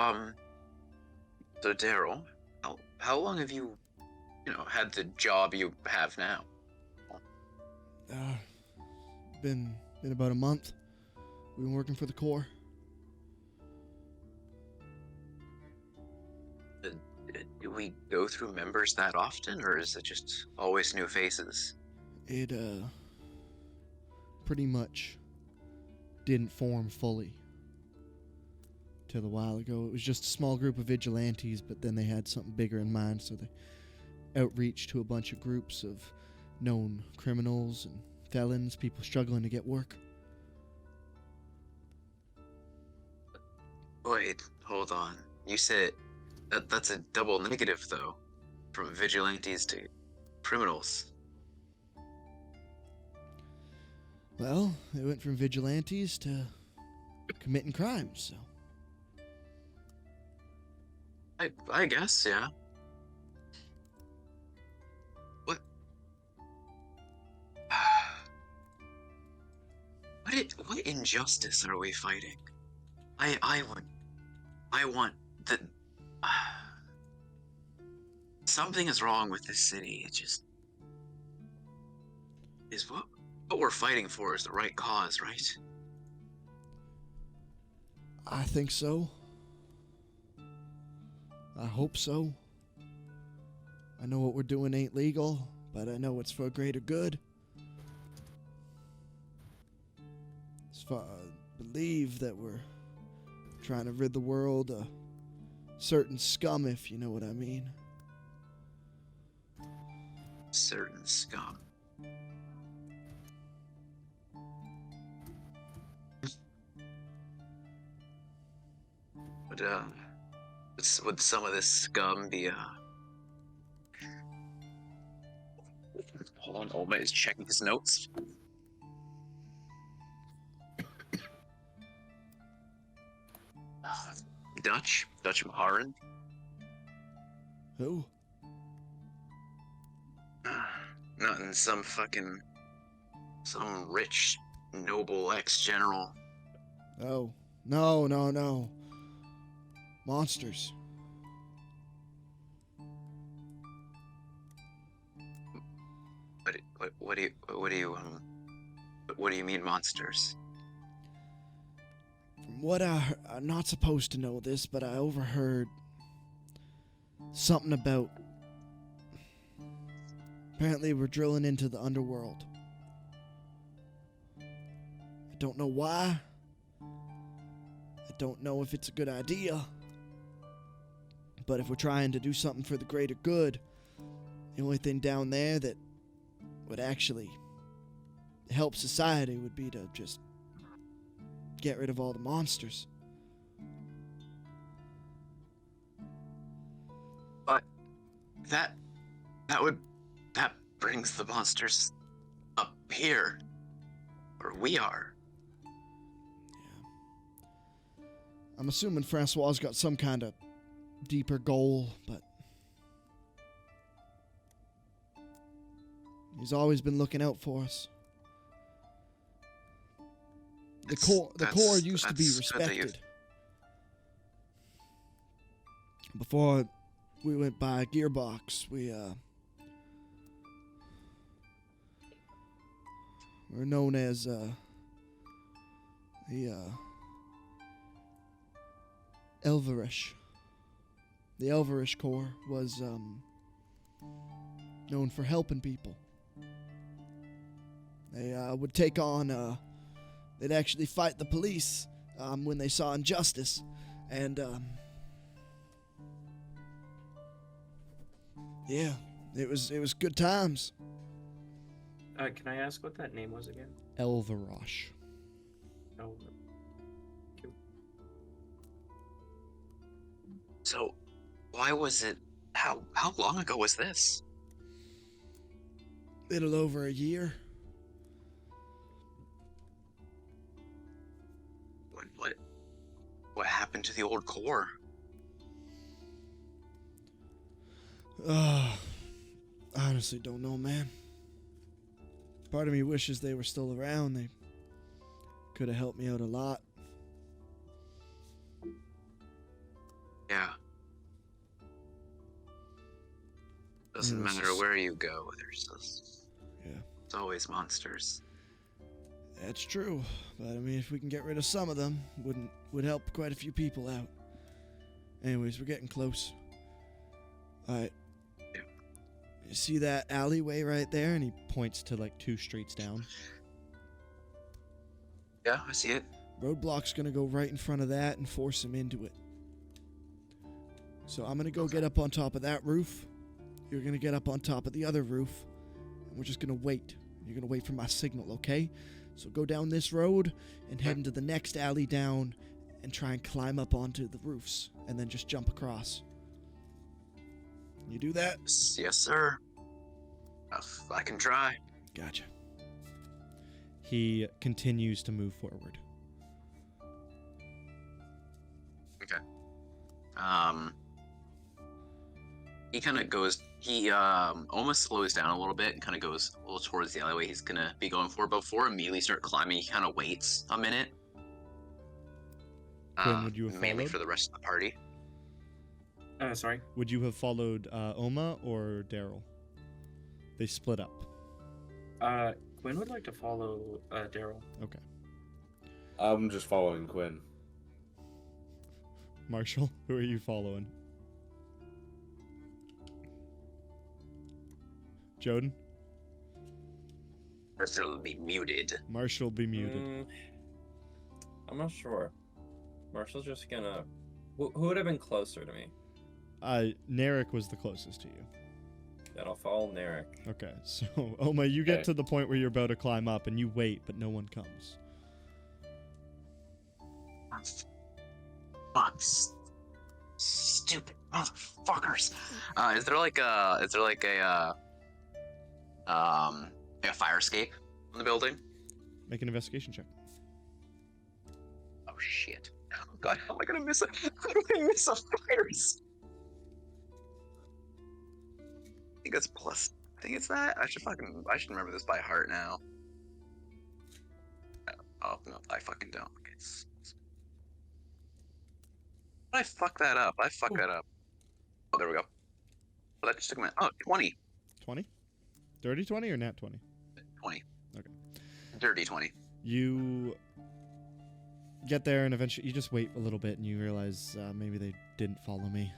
Daryl, how long have you had the job you have now? Been about a month. We've been working for the Corps. Do we go through members that often, or is it just always new faces? It pretty much didn't form fully till a while ago. It was just a small group of vigilantes, but then they had something bigger in mind, so they outreached to a bunch of groups of known criminals and felons, people struggling to get work. Wait, hold on. You said that's a double negative, though, from vigilantes to criminals. Well, they went from vigilantes to committing crimes, so. I guess, yeah. What? What injustice are we fighting? I want that. Something is wrong with this city. It just is what we're fighting for is the right cause, right? I think so. I hope so. I know what we're doing ain't legal, but I know it's for a greater good. As far I believe that we're trying to rid the world of certain scum, if you know what I mean. Certain scum. Would some of this scum be hold on, Oma is checking his notes. Dutch Maharan. Who? Not in some rich noble ex-general. Oh, no. Monsters. What do you mean monsters? From what I'm not supposed to know this, but I overheard something about. Apparently, we're drilling into the underworld. I don't know why. I don't know if it's a good idea. But if we're trying to do something for the greater good, the only thing down there that would actually help society would be to just get rid of all the monsters. But that brings the monsters up here, where we are. Yeah. I'm assuming Francois got some kind of deeper goal, but he's always been looking out for us. The Corps used to be respected. Before we went by Gearbox, we were known as the Elverish. The Elverish Corps was known for helping people. They would take on, they'd actually fight the police when they saw injustice, And, yeah, it was good times. Can I ask what that name was again? Elvarosh. Oh, So, why was it? How long ago was this? Little over a year. What happened to the old core? Honestly don't know, man. Part of me wishes they were still around. They could have helped me out a lot. Yeah. Doesn't Yeah, it's matter just- where you go, there's just... Yeah. It's always monsters. That's true, but I mean, if we can get rid of some of them, would help quite a few people out. Anyways, we're getting close. All right. Yeah. You see that alleyway right there? And he points to like 2 streets down. Yeah, I see it. Roadblock's gonna go right in front of that and force him into it. So I'm gonna go get up on top of that roof. You're gonna get up on top of the other roof, and we're just gonna wait. You're gonna wait for my signal, okay? So go down this road and head into the next alley down and try and climb up onto the roofs and then just jump across. You do that? Yes, sir. I can try. Gotcha. He continues to move forward. Okay. He kind of goes. He almost slows down a little bit and kind of goes a little towards the alleyway he's gonna be going for. But before immediately start climbing, he kind of waits a minute. Quinn, would you have mainly followed? for the rest of the party. Sorry. Would you have followed Oma or Daryl? They split up. Quinn would like to follow Daryl. Okay. I'm just following Quinn. Marshall, who are you following? Joden? Marshall will be muted. Marshall be muted. I'm not sure. Marshall's just gonna. Who would have been closer to me? Narek was the closest to you. Then I'll follow Narek. Okay, so Oma, you get Okay. to the point where you're about to climb up, and you wait, but no one comes. Fucks. Stupid motherfuckers. Is there like a fire escape in the building? Make an investigation check. Oh shit. Oh god, how am I gonna miss a fire escape? I think it's plus. I think it's that. I should remember this by heart now. Oh no, I fucking don't. Okay. I fuck that up. Oh, there we go. Oh, that just took a minute. Oh, 20. 20? Dirty 20 or nat 20? 20. Okay. Dirty 20. You get there, and eventually you just wait a little bit, and you realize maybe they didn't follow me.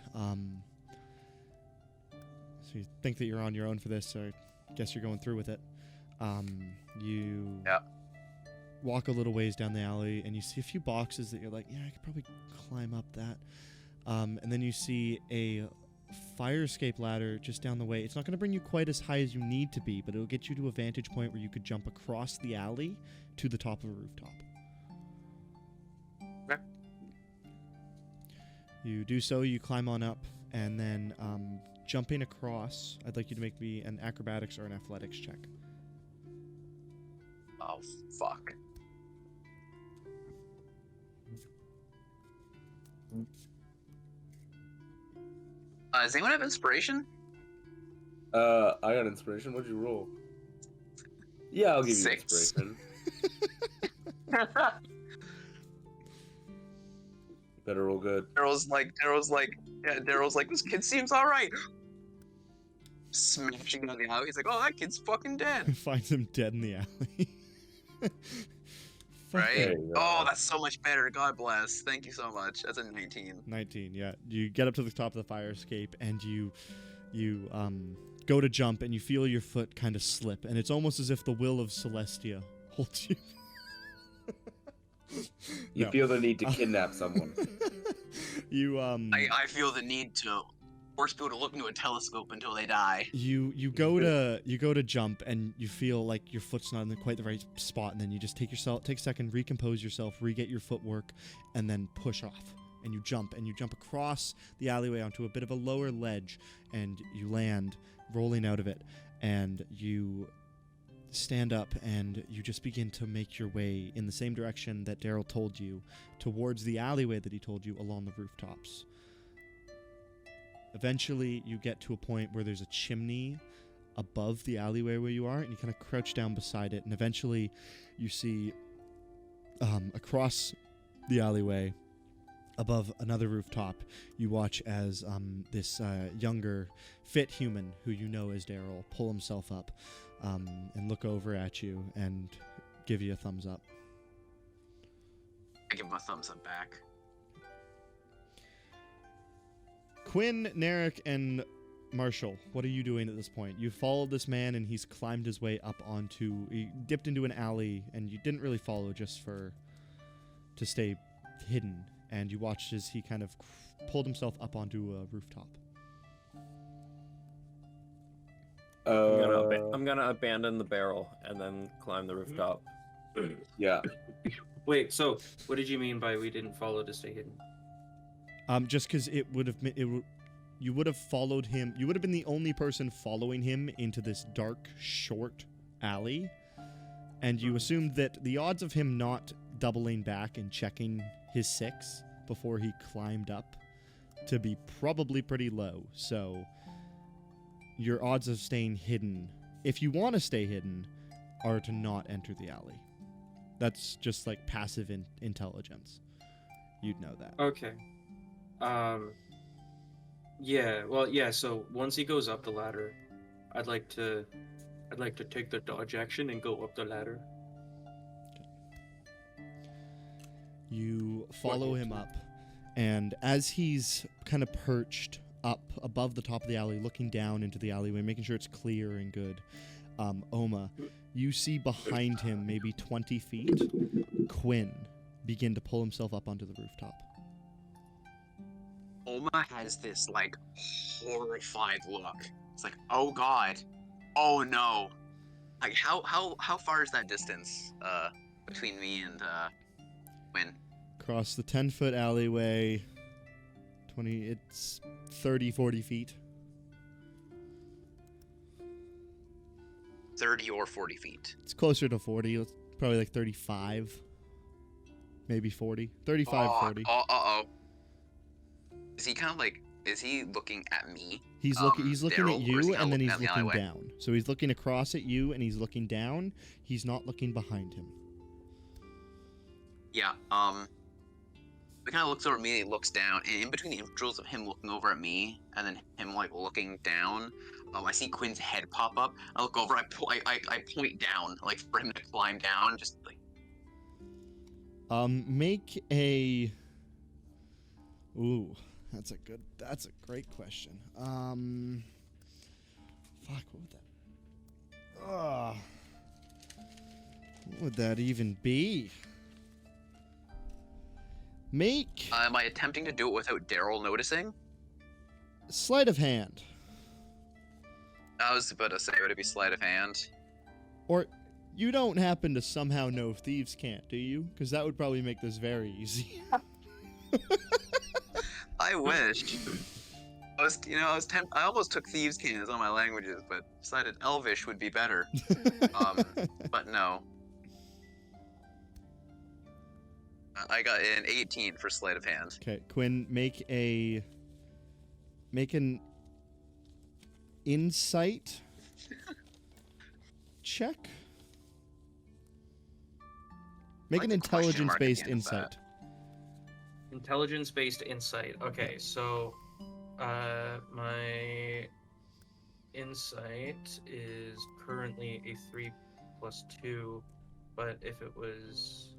So you think that you're on your own for this, so I guess you're going through with it. You walk a little ways down the alley, and you see a few boxes that you're like, yeah, I could probably climb up that. And then you see a fire escape ladder just down the way. It's not going to bring you quite as high as you need to be, but it'll get you to a vantage point where you could jump across the alley to the top of a rooftop. Okay. You do so, you climb on up, and then jumping across, I'd like you to make me an acrobatics or an athletics check. Oh, fuck. Does anyone have inspiration? I got inspiration. What'd you roll? Yeah, I'll give you 6. inspiration. Better roll good. Daryl's like, this kid seems alright. Smashing on the alley. He's like, oh, that kid's fucking dead. Finds him dead in the alley. Right? There you go. Oh, that's so much better. God bless. Thank you so much. That's a 19. 19, yeah. You get up to the top of the fire escape, and you go to jump, and you feel your foot kind of slip, and it's almost as if the will of Celestia holds you. You No. feel the need to kidnap someone. You I feel the need to force people to look into a telescope until they die. you go to jump and you feel like your foot's not in quite the right spot, and then you just take a second, recompose yourself, re-get your footwork, and then push off. And you jump across the alleyway onto a bit of a lower ledge, and you land, rolling out of it, and you stand up and you just begin to make your way in the same direction that Daryl told you, towards the alleyway that he told you along the rooftops. Eventually, you get to a point where there's a chimney above the alleyway where you are, and you kind of crouch down beside it, and eventually you see across the alleyway, above another rooftop, you watch as this younger, fit human who you know as Daryl pull himself up and look over at you and give you a thumbs up. I give him a thumbs up back. Quinn, Narek, and Marshall, what are you doing at this point? You followed this man and he's climbed his way up onto... He dipped into an alley and you didn't really follow just to stay hidden. And you watched as he kind of pulled himself up onto a rooftop. I'm gonna abandon the barrel and then climb the rooftop. Yeah. Wait, so what did you mean by we didn't follow to stay hidden? Just because you would have followed him. You would have been the only person following him into this dark, short alley, and you assumed that the odds of him not doubling back and checking his 6 before he climbed up to be probably pretty low. So your odds of staying hidden, if you want to stay hidden, are to not enter the alley. That's just like passive intelligence. You'd know that. Okay. Yeah, well, yeah, so once he goes up the ladder, I'd like to take the dodge action and go up the ladder. You follow him up, and as he's kind of perched up above the top of the alley, looking down into the alleyway, making sure it's clear and good, Oma, you see behind him, maybe 20 feet, Quinn begin to pull himself up onto the rooftop. Oma has this, like, horrified look. It's like, oh god. Oh no. Like, how far is that distance, between me and, Quinn? Across the 10-foot alleyway, it's 30, 40 feet. 30 or 40 feet. It's closer to 40. It's probably like 35. Maybe 40. 35, 40. Uh-oh. Is he kind of like, is he looking at me? He's looking Daryl, at or is you, he and then looking he's down the looking alleyway? down. So he's looking across at you, and he's looking down. He's not looking behind him. Yeah, he kind of looks over at me and he looks down, and in between the intervals of him looking over at me and then him, like, looking down, I see Quinn's head pop up. I look over, I point down, like, for him to climb down, just, like... Make a... Ooh, that's a great question. Fuck, what would that even be? Make... am I attempting to do it without Daryl noticing? Sleight of hand. I was about to say, would it be sleight of hand? Or you don't happen to somehow know thieves can't, do you? Because that would probably make this very easy. I wish. I almost took thieves' can't as one of my languages, but decided Elvish would be better. But no. I got an 18 for sleight of hand. Okay, Quinn, make an insight check. Make an intelligence-based insight. Intelligence-based insight. Okay, so my insight is currently a 3+2, but if it was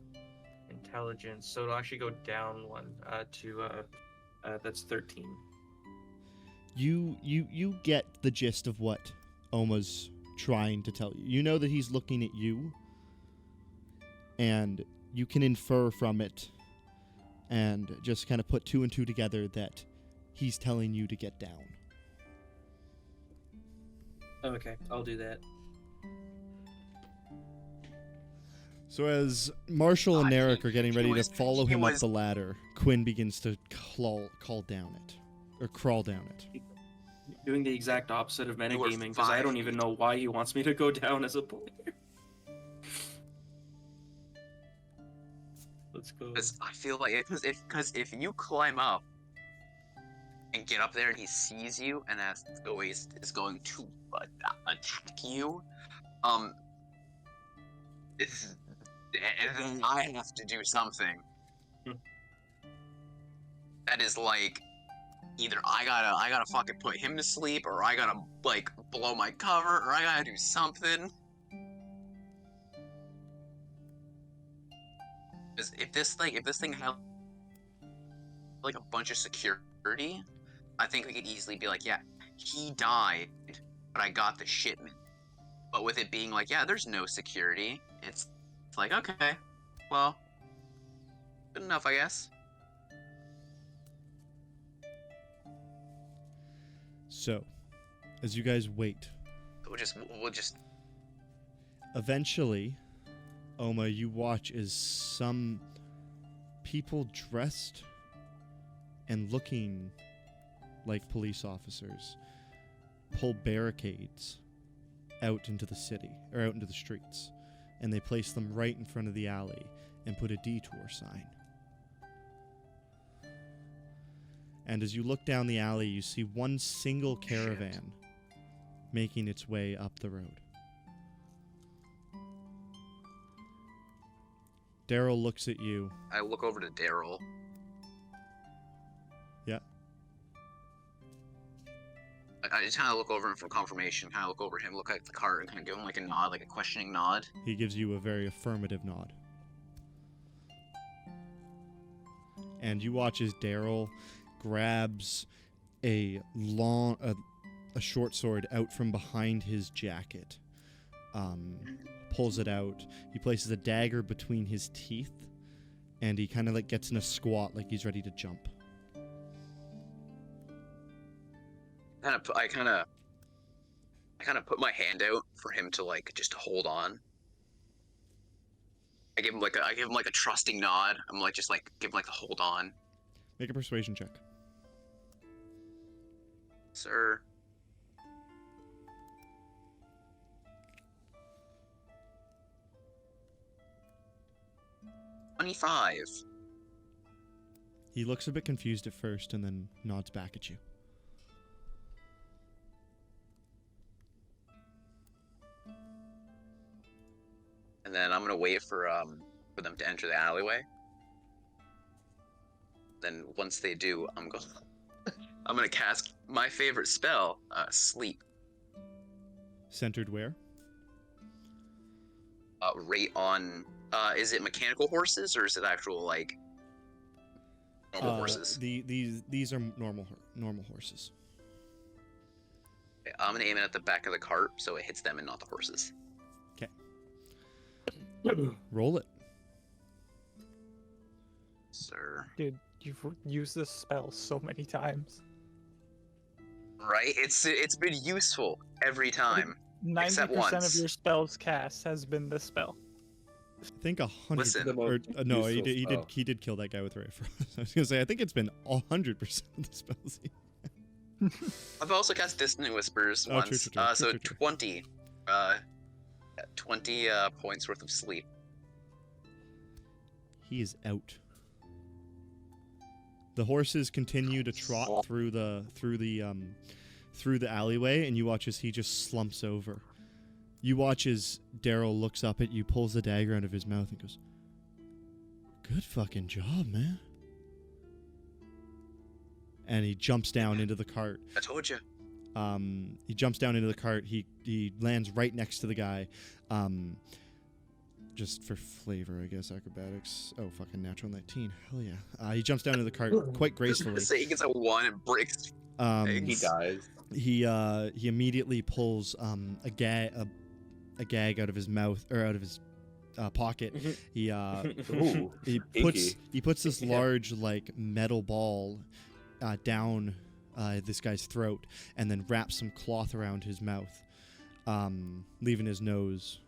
intelligence, so it'll actually go down one to that's 13. You get the gist of what Oma's trying to tell you. You know that he's looking at you, and you can infer from it and just kind of put two and two together that he's telling you to get down. Okay, I'll do that. So as Marshall and Narek are getting ready to follow him up was- the ladder, Quinn begins to crawl down it. Doing the exact opposite of were metagaming, because I don't 5 even feet. know why he wants me to go down as a player. Let's go. Because I feel like if you climb up and get up there and he sees you and is going to attack you, and then I have to do something. That is like either I gotta fucking put him to sleep, or I gotta like blow my cover, or I gotta do something. Because if this thing had like a bunch of security, I think we could easily be like, yeah, he died, but I got the shipment. But with it being like, yeah, there's no security, it's like, okay, well, good enough, I guess. So, as you guys wait, We'll just eventually, Oma, you watch as some people dressed and looking like police officers pull barricades out into the city, or out into the streets, and they place them right in front of the alley and put a detour sign. And as you look down the alley, you see one single caravan making its way up the road. Daryl looks at you. I look over to Daryl. Yeah. I just kind of look over him for confirmation. Kind of look over him, look at the cart, and kind of give him like a nod, like a questioning nod. He gives you a very affirmative nod. And you watch as Daryl grabs a short sword out from behind his jacket, pulls it out. He places a dagger between his teeth, and he kind of like gets in a squat, like he's ready to jump. I kind of put my hand out for him to like just hold on. I give him like a trusting nod. I'm like just like give him like the hold on, Make a persuasion check. sir. $25. He looks a bit confused at first, and then nods back at you. And then I'm gonna wait for them to enter the alleyway. Then once they do, I'm gonna cast my favorite spell, sleep. Centered where? Right on. Is it mechanical horses or is it actual like normal horses? These are normal horses. Okay, I'm gonna aim it at the back of the cart so it hits them and not the horses. Okay. Roll it. Sir. Dude, you've used this spell so many times. Right? It's been useful every time. 90% of once. your spells cast has been this spell. I think 100. Listen. Or, no, he Useful did kill that guy with Ray Frost. I was gonna say I think it's been 100% of the spells. I've also cast Distant Whispers Oh, once. true. So True. 20. 20 points worth of sleep. He is out. The horses continue to trot through the alleyway, and you watch as he just slumps over. You watch as Daryl looks up at you, pulls the dagger out of his mouth, and goes, "Good fucking job, man." And he jumps down into the cart. I told you. He jumps down into the cart. He lands right next to the guy. Just for flavor, I guess. Acrobatics. Oh, fucking natural 19. Hell yeah. He jumps down into the cart quite gracefully. Say he gets a 1 and breaks. He dies. He immediately pulls a gag out of his mouth, or out of his pocket, he Ooh, he puts this large like metal ball down this guy's throat, and then wraps some cloth around his mouth, leaving his nose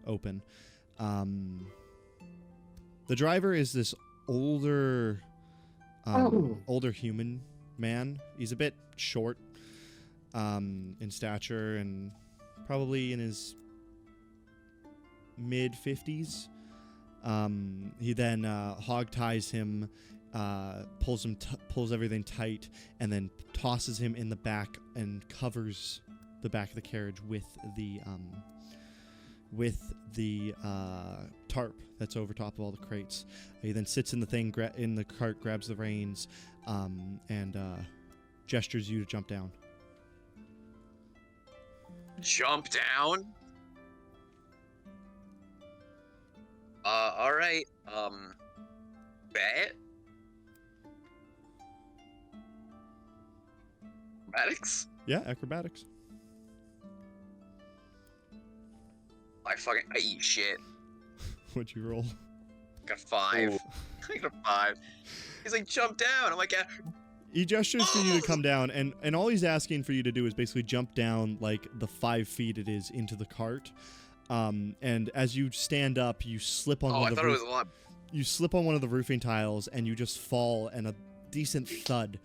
open. The driver is this older human man. He's a bit short in stature and probably in his mid-50s. He then hog ties him, pulls everything tight, and then tosses him in the back and covers the back of the carriage with the tarp that's over top of all the crates. He then sits in the thing, in the cart, grabs the reins, and gestures you to jump down. Jump down? Alright, bet? Acrobatics? Yeah, acrobatics. I eat shit. What'd you roll? Got 5. Ooh. I got a 5. He's like, jump down. I'm like, yeah. He gestures for you to come down, and all he's asking for you to do is basically jump down like the 5 feet it is into the cart. And as you stand up, you slip on one of the it was a lot. You slip on one of the roofing tiles, and you just fall, and a decent thud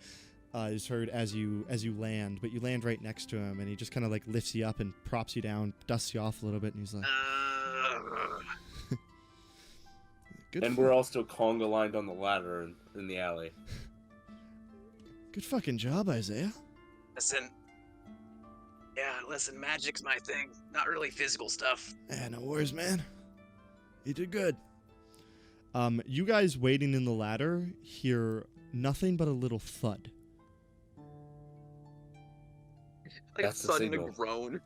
is heard as you land. But you land right next to him, and he just kind of like lifts you up and props you down, dusts you off a little bit, and he's like, "Good." And we're all still conga lined on the ladder in the alley. Good fucking job, Isaiah. Listen, magic's my thing. Not really physical stuff. No worries, man. You did good. You guys waiting in the ladder hear nothing but a little thud. Like That's a the sudden signal. groan.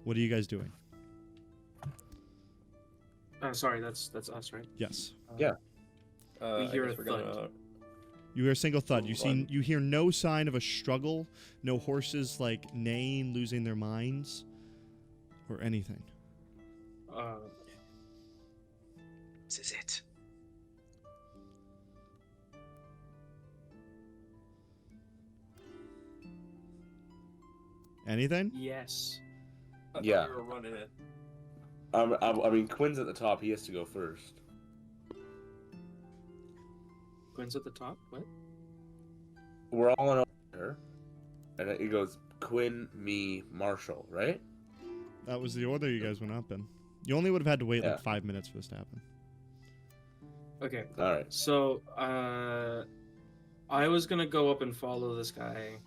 What are you guys doing? Sorry, that's us, right? Yes. Yeah. We hear I guess a we're gonna- thud. You hear a single thud. Move You hear no sign of a struggle, no horses like neighing, losing their minds, or anything. This is it. Anything? Yes. I thought Yeah. we were running it. I mean, Quinn's at the top. He has to go first. Quinn's at the top. What? We're all in order, and it goes Quinn, me, Marshall, right? That was the order you guys went up in. You only would have had to wait Yeah. like 5 minutes for this to happen. Okay. All right. So, I was gonna go up and follow this guy,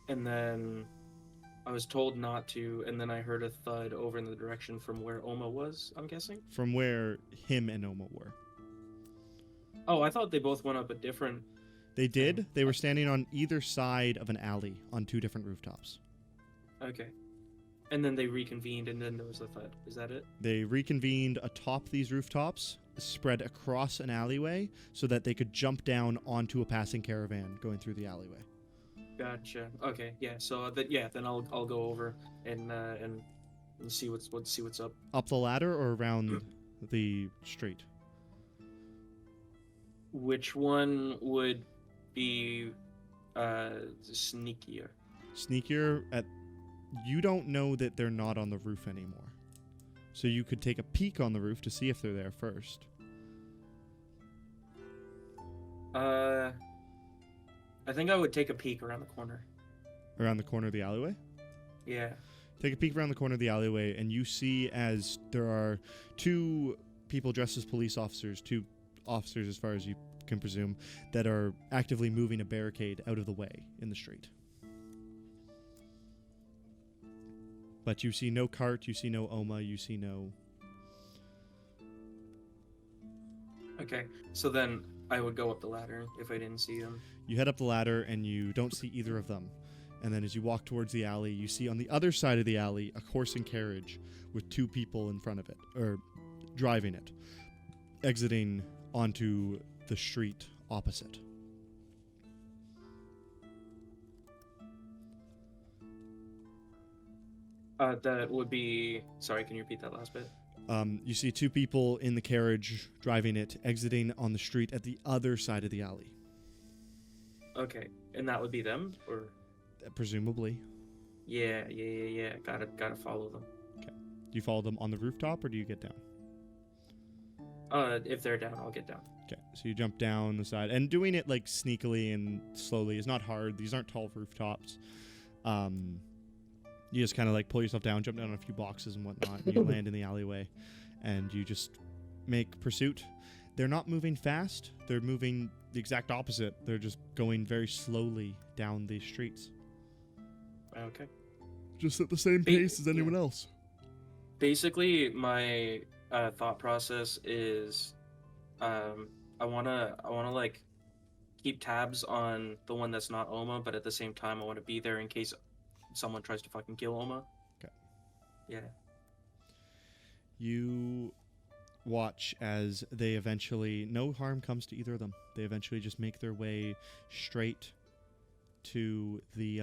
and then I was told not to, and then I heard a thud over in the direction from where Oma was, I'm guessing? From where him and Oma were. Oh, I thought they both went up a different... They did. They were standing on either side of an alley on 2 different rooftops. Okay. And then they reconvened, and then there was a thud. Is that it? They reconvened atop these rooftops, spread across an alleyway, so that they could jump down onto a passing caravan going through the alleyway. Gotcha. Okay, yeah. So then I'll go over and see what's up. Up the ladder or around the street? Which one would be sneakier? Sneakier at... You don't know that they're not on the roof anymore. So you could take a peek on the roof to see if they're there first. I think I would take a peek around the corner. Around the corner of the alleyway? Yeah. Take a peek around the corner of the alleyway, and you see as there are 2 people dressed as police officers, 2 officers as far as you can presume, that are actively moving a barricade out of the way in the street. But you see no cart, you see no Oma, you see no... Okay. So then I would go up the ladder if I didn't see them. You head up the ladder, and you don't see either of them. And then as you walk towards the alley, you see on the other side of the alley a horse and carriage with 2 people in front of it, or driving it, exiting onto the street opposite. That would be. Sorry, can you repeat that last bit? You see 2 people in the carriage driving it, exiting on the street at the other side of the alley. Okay, and that would be them, or? Presumably. Yeah. Gotta follow them. Do you follow them on the rooftop, or do you get down? If they're down, I'll get down. Okay, so you jump down the side, and doing it like sneakily and slowly is not hard. These aren't tall rooftops. You just kind of like pull yourself down, jump down on a few boxes and whatnot, and you land in the alleyway, and you just make pursuit. They're not moving fast. They're moving the exact opposite. They're just going very slowly down the streets. Okay. Just at the same pace as anyone else. Basically, my thought process is, I wanna like keep tabs on the one that's not Oma, but at the same time, I want to be there in case someone tries to fucking kill Oma. Okay. Yeah. You watch as they eventually, no harm comes to either of them. They eventually just make their way straight to the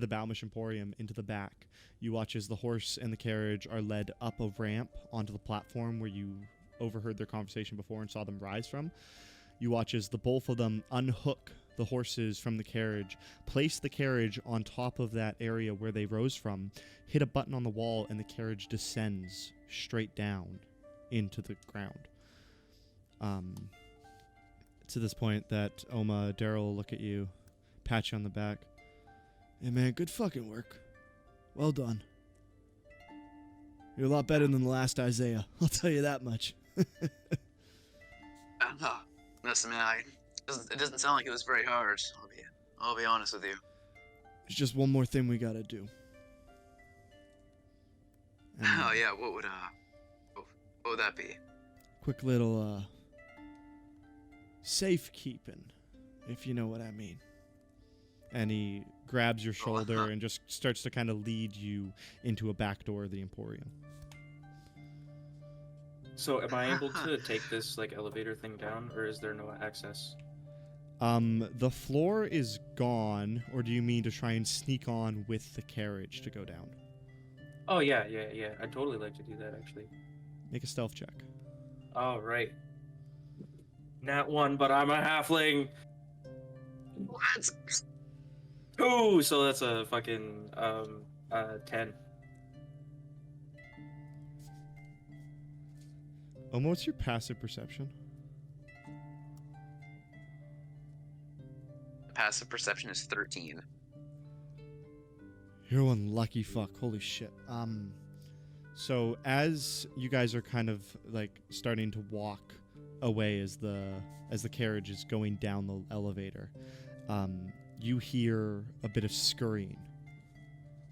Balmish Emporium, into the back. You watch as the horse and the carriage are led up a ramp onto the platform where you overheard their conversation before and saw them rise from. You watch as the both of them unhook the horses from the carriage, place the carriage on top of that area where they rose from, hit a button on the wall, and the carriage descends straight down into the ground. It's at this point that Oma, Daryl will look at you, pat you on the back. Hey man, good fucking work. Well done. You're a lot better than the last Isaiah, I'll tell you that much. Listen, man, it doesn't sound like it was very hard. I'll be honest with you. There's just one more thing we gotta do. Oh yeah, what would that be? Quick little safekeeping, if you know what I mean. And he grabs your shoulder and just starts to kind of lead you into a back door of the Emporium. So am I able to take this like elevator thing down, or is there no access? The floor is gone, or do you mean to try and sneak on with the carriage to go down? Oh yeah. I'd totally like to do that actually. Make a stealth check. All right. Nat 1, but I'm a halfling. What? 2, so that's a fucking 10. What's your passive perception? Passive perception is 13. You're one lucky fuck. Holy shit. So as you guys are kind of like starting to walk away as the carriage is going down the elevator, you hear a bit of scurrying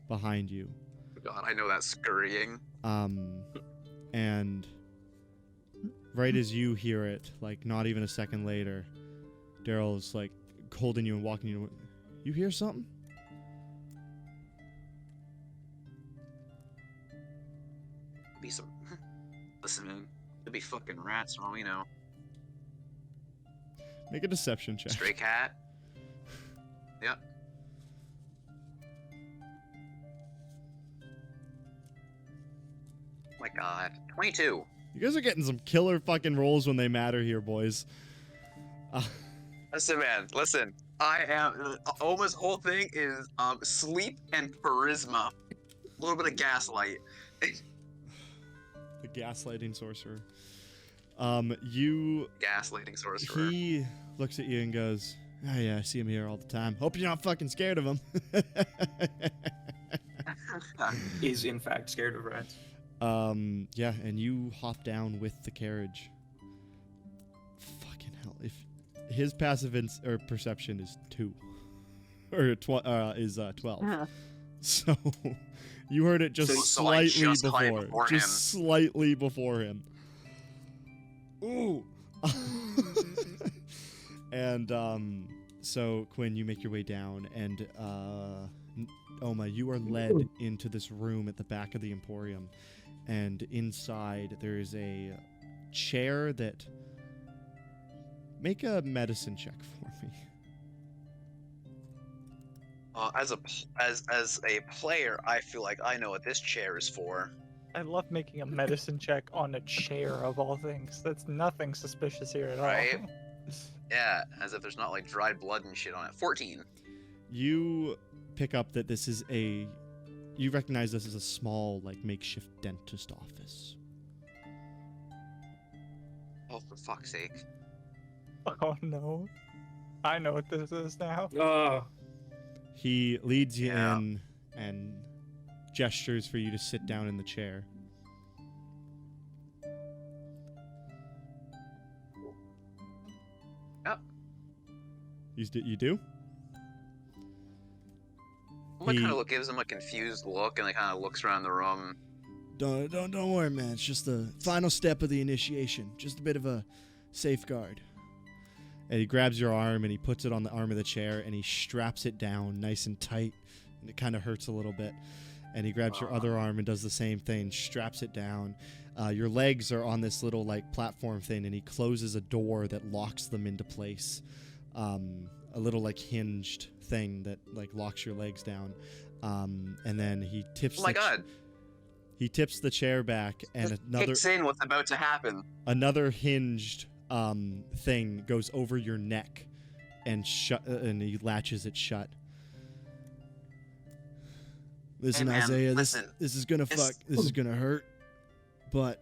behind you. God, I know that scurrying. And right as you hear it, like not even a second later, Daryl's like holding you and walking you. You hear something? Be some. Listen, man, could be fucking rats for all we know. Make a deception check. Stray cat. Yep. Oh my God, 22. You guys are getting some killer fucking rolls when they matter here, boys. Listen, man. Listen, I am. Oma's whole thing is sleep and charisma. A little bit of gaslight. The gaslighting sorcerer. You. Gaslighting sorcerer. He looks at you and goes, "Oh yeah, I see him here all the time. Hope you're not fucking scared of him." Is in fact scared of rats. Yeah, and you hop down with the carriage. Fucking hell! If his passive or perception is 2, or 12, so you heard it just slightly before, just slightly before him. Ooh. And so Quinn, you make your way down, and Oma, you are led into this room at the back of the Emporium, and inside there is a chair that. Make a medicine check for me. As a player, I feel like I know what this chair is for. I love making a medicine check on a chair of all things. That's nothing suspicious here at Right? all. Yeah, as if there's not like dried blood and shit on it. 14. You pick up that this is a. You recognize this as a small, like, makeshift dentist office. Oh, for fuck's sake. Oh no. I know what this is now. Oh, He leads you Yeah. in and gestures for you to sit down in the chair. Yep. You do? Oma He- kind of gives him a confused look and like kind of looks around the room. Don't worry, man. It's just the final step of the initiation. Just a bit of a safeguard. And he grabs your arm and he puts it on the arm of the chair and he straps it down nice and tight. And it kind of hurts a little bit. And he grabs your other arm and does the same thing, straps it down. Your legs are on this little like platform thing, and he closes a door that locks them into place. A little like hinged thing that like locks your legs down. And then he tips. Oh my the god. He tips the chair back, and Kicks in what's about to happen. another hinged thing goes over your neck, and and he latches it shut. Listen, man, Isaiah, listen. this is gonna This- fuck. This is gonna hurt, but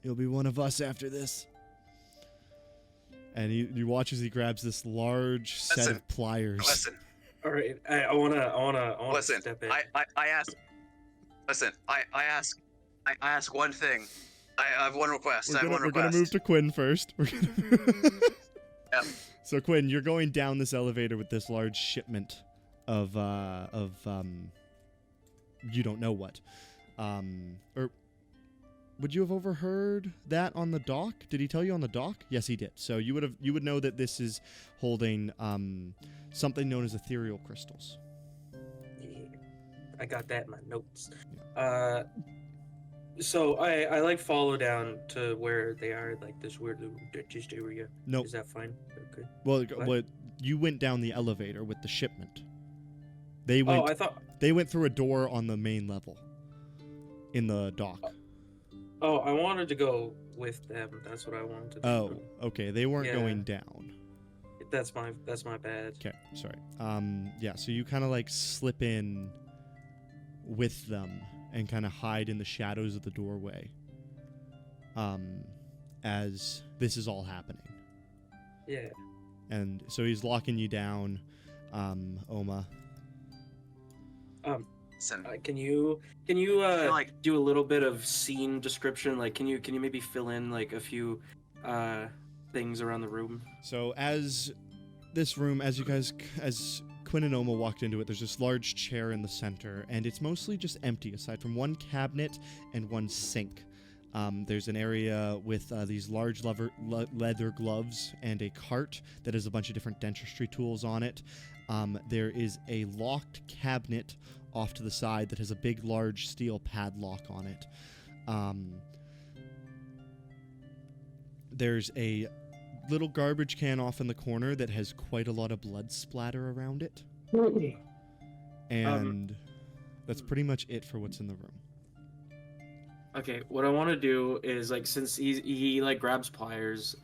you'll be one of us after this. And you watch as he grabs this large set Listen. of pliers. Listen, all right. I wanna listen. step in. I ask. Listen, I ask one thing. I have one request. I have one We're gonna request. move to Quinn first. We're gonna Yep. So Quinn, you're going down this elevator with this large shipment of you don't know what. Or would you have overheard that on the dock? Did he tell you on the dock? Yes, he did. So you would know that this is holding something known as ethereal crystals. Yeah, I got that in my notes. So I like follow down to where they are, like this weird little dentist area. Nope. Is that fine? Okay. Well, What? you went down the elevator with the shipment. They went. Oh, I thought. They went through a door on the main level in the dock. Oh, I wanted to go with them. That's what I wanted to do. Oh, okay. They weren't Yeah. going down. That's my bad. Okay, sorry. Yeah, so you kind of like slip in with them and kind of hide in the shadows of the doorway as this is all happening. Yeah. And so he's locking you down, Oma. Listen, Can you feel like- do a little bit of scene description? Like, can you maybe fill in like a few things around the room? So as this room, as Quinn and Oma walked into it, there's this large chair in the center, and it's mostly just empty aside from one cabinet and one sink. There's an area with these large leather gloves and a cart that has a bunch of different dentistry tools on it. There is a locked cabinet off to the side that has a big, large steel padlock on it. There's a little garbage can off in the corner that has quite a lot of blood splatter around it. And that's pretty much it for what's in the room. Okay, what I want to do is like since he like grabs pliers,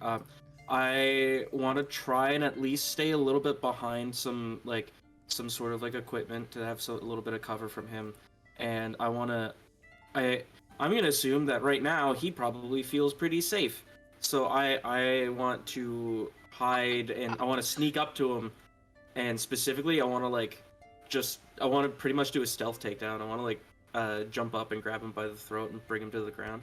I want to try and at least stay a little bit behind some sort of like equipment to have a little bit of cover from him, and I'm gonna assume that right now he probably feels pretty safe, so I want to hide and I want to sneak up to him, and specifically I want to pretty much do a stealth takedown. I want to jump up and grab him by the throat and bring him to the ground.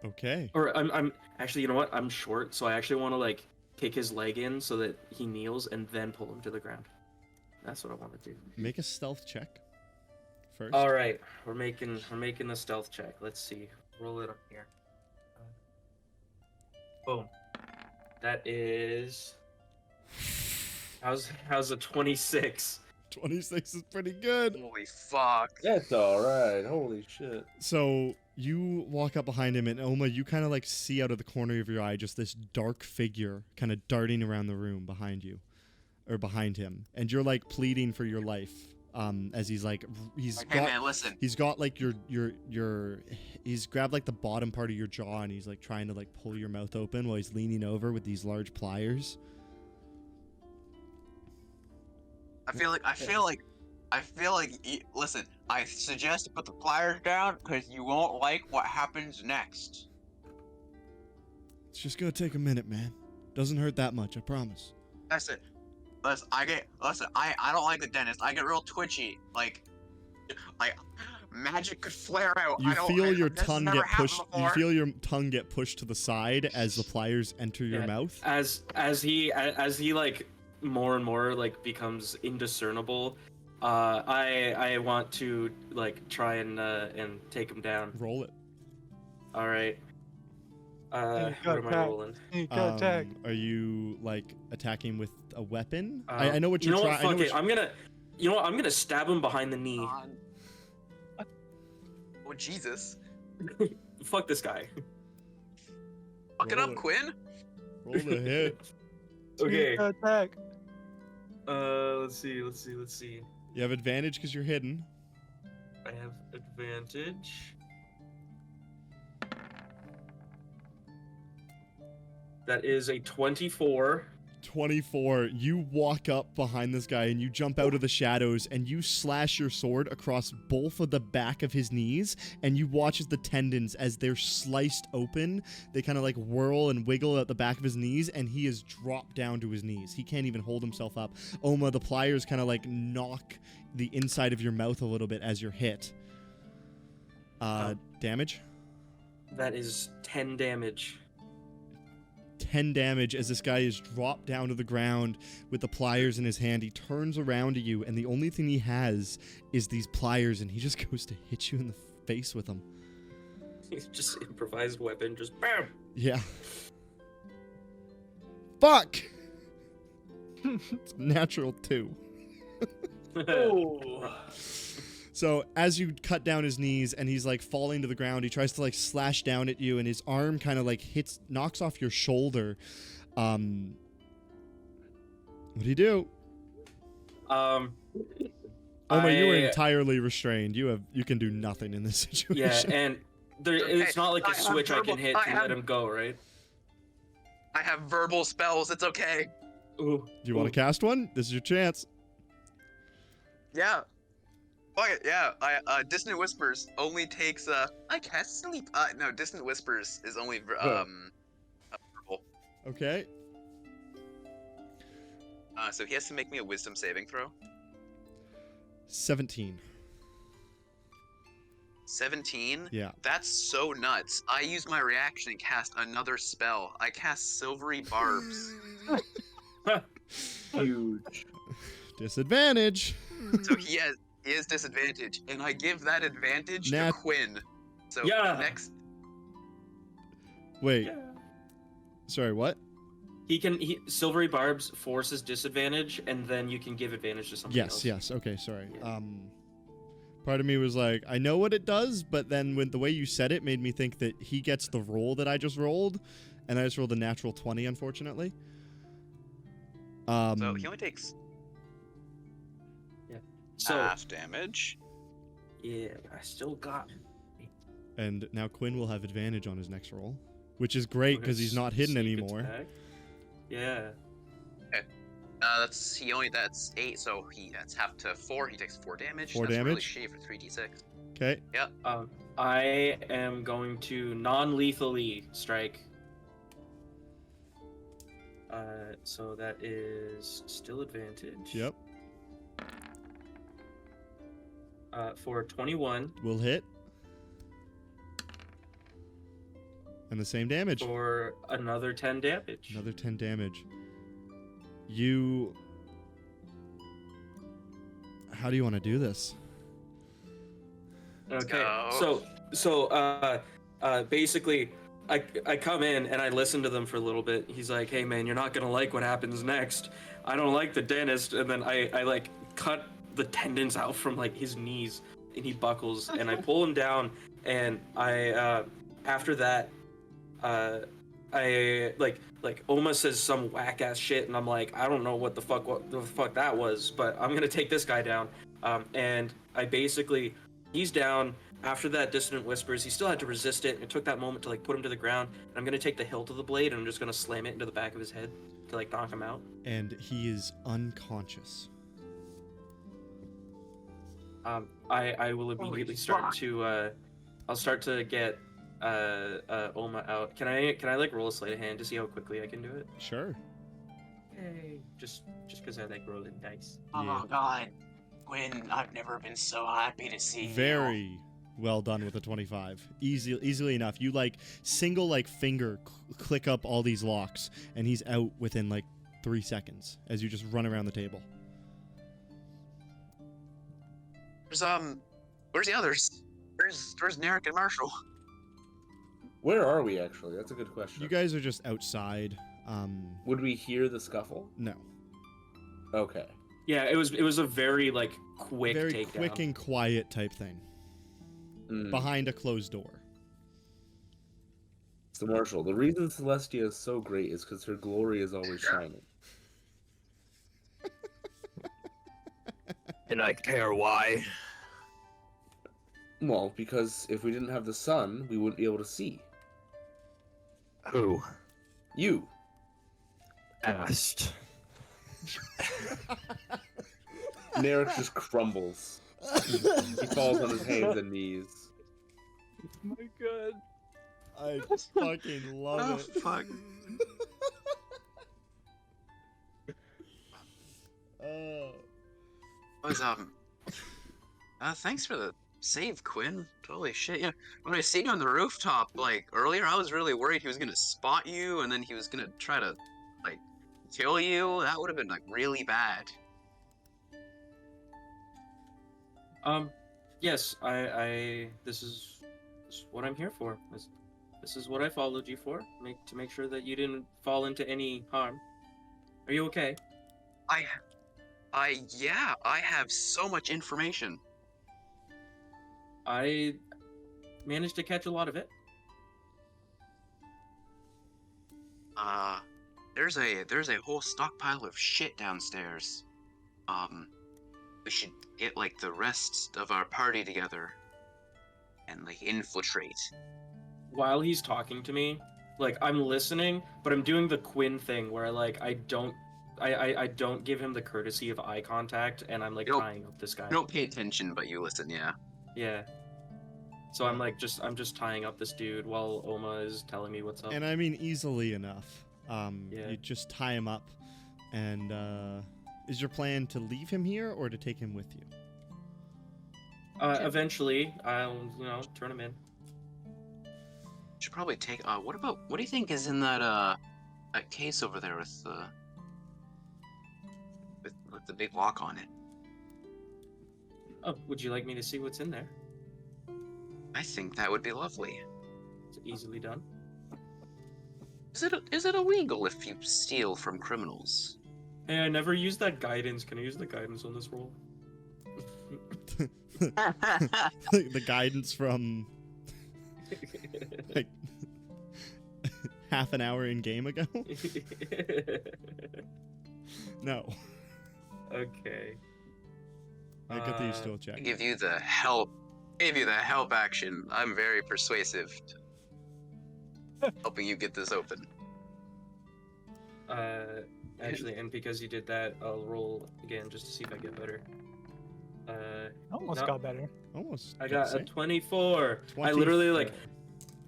Okay. Or I'm actually, you know what? I'm short, so I actually want to kick his leg in so that he kneels and then pull him to the ground. That's what I want to do. Make a stealth check first. All right, we're making the stealth check. Let's see. Roll it up here. Boom. That is. How's a 26? 26 is pretty good. Holy fuck. That's all right. Holy shit. So you walk up behind him, and Oma, you kind of see out of the corner of your eye just this dark figure kind of darting around the room behind you. or behind him, and you're like pleading for your life. As he's like, Hey man, listen. he's got like he's grabbed like the bottom part of your jaw, and he's like trying to like pull your mouth open while he's leaning over with these large pliers. I feel like listen, I suggest you put the pliers down because you won't like what happens next. It's just gonna take a minute, man. Doesn't hurt that much, I promise. That's it. Listen, I don't like the dentist. I get real twitchy. Like magic could flare out. You feel your this has tongue never get pushed. happened You before. feel your tongue get pushed to the side as the pliers enter your mouth. As he like more and more like becomes indiscernible, I want to like try and take him down. Roll it. All right. What am I rolling? Are you like attacking with a weapon? I I know what you're trying. Fuck it. I'm gonna stab him behind the knee. Oh Jesus! Fuck this guy. Fuck it Roll up, it. Quinn. Roll the hit. Okay. Attack. Let's see. You have advantage because you're hidden. I have advantage. That is a 24. 24. You walk up behind this guy and you jump out of the shadows and you slash your sword across both of the back of his knees, and you watch as the tendons, as they're sliced open, they kind of like whirl and wiggle at the back of his knees, and he is dropped down to his knees. He can't even hold himself up. Oma, the pliers kind of like knock the inside of your mouth a little bit as you're hit. Damage? That is 10 damage. 10 damage as this guy is dropped down to the ground with the pliers in his hand. He turns around to you, and the only thing he has is these pliers, and he just goes to hit you in the face with them. He's just improvised weapon, just BAM! Yeah. Fuck! It's natural 2. Oh. So as you cut down his knees and he's like falling to the ground, he tries to like slash down at you, and his arm kind of like knocks off your shoulder. What do you do? Oma, you were entirely restrained. You can do nothing in this situation. Yeah, and it's not like a switch I can hit to let him go, right? I have verbal spells. It's okay. Ooh. Do you want to cast one? This is your chance. Yeah. Fuck it, yeah. Dissonant Whispers only takes I cast sleep. No, Dissonant Whispers is only verbal. Okay. So he has to make me a Wisdom saving throw. 17. 17? Yeah. That's so nuts. I use my reaction and cast another spell. I cast Silvery Barbs. Huge. Disadvantage. So he is disadvantage, and I give that advantage to Nat- Quinn. So Yeah. next, Wait. Sorry, what? Silvery Barbs forces disadvantage, and then you can give advantage to something else. Yes. Okay, sorry. Yeah. Part of me was like, I know what it does, but then when the way you said it made me think that he gets the roll that I just rolled, and I just rolled a natural 20, unfortunately. so he only takes So half damage. yeah, I still got. And now Quinn will have advantage on his next roll, which is great because he's not hidden Sneak anymore. attack. Yeah. That's 8, so that's half to 4. He takes 4 damage. 4 That's really damage? shitty for 3d6. Okay. I am going to non-lethally strike. So that is still advantage. Yep. For 21. We'll hit. And the same damage. For another 10 damage. Another 10 damage. How do you want to do this? Okay. go. So basically, I come in and I listen to them for a little bit. He's like, "Hey man, you're not gonna like what happens next. I don't like the dentist." And then I like cut the tendons out from like his knees, and he buckles, and I pull him down, and I after that Oma says some whack ass shit, and I'm like, I don't know what the fuck that was, but I'm gonna take this guy down. And I basically, he's down. After that dissonant whispers, he still had to resist it, and it took that moment to like put him to the ground. And I'm gonna take the hilt of the blade, and I'm just gonna slam it into the back of his head to like knock him out. And he is unconscious. I will immediately start to I'll start to get Oma out. Can I like roll a sleight of hand to see how quickly I can do it? Sure. Yay! Just because I like rolling dice. Oh God, Quinn, I've never been so happy to see you. Very well done with a 25. Easily enough. You like single like finger click up all these locks, and he's out within like 3 seconds as you just run around the table. Where's the others? Where's Narek and Marshall? Where are we actually? That's a good question. You guys are just outside. Would we hear the scuffle? No. Okay. Yeah, it was a very like quick Very takedown. quick and quiet type thing. Mm. Behind a closed door. So Marshall, the reason Celestia is so great is because her glory is always shining. And I care why. Well, because if we didn't have the sun, we wouldn't be able to see. Who? You. Asked. Narek just crumbles. He falls on his hands and knees. Oh my God. I fucking love it. Fuck. Thanks for the save, Quinn. Holy shit, yeah. When I seen you on the rooftop, like, earlier, I was really worried he was gonna spot you, and then he was gonna try to, like, kill you. That would have been, like, really bad. Yes, this is what I'm here for. This is what I followed you for, to make sure that you didn't fall into any harm. Are you okay? Yeah, I have so much information. I managed to catch a lot of it. There's a whole stockpile of shit downstairs. We should get, like, the rest of our party together and, like, infiltrate. While he's talking to me, like, I'm listening, but I'm doing the Quinn thing where, like, I don't give him the courtesy of eye contact, and I'm, like, tying up this guy. You don't pay attention, but you listen, yeah. Yeah. So I'm just tying up this dude while Oma is telling me what's up. And I mean easily enough. Yeah. You just tie him up, and is your plan to leave him here or to take him with you? Eventually, I'll, turn him in. Should probably take. What do you think is in that case over there with the big lock on it? Oh, would you like me to see what's in there? I think that would be lovely. It's easily done. Is it illegal if you steal from criminals? Hey, I never used that guidance. Can I use the guidance on this roll? The guidance from like half an hour in game ago? No. Okay. I get that you still check. Give you the help action. I'm very persuasive. Helping you get this open. Actually, and because you did that, I'll roll again just to see if I get better. Almost got better. Almost. I got a 24. I literally, like,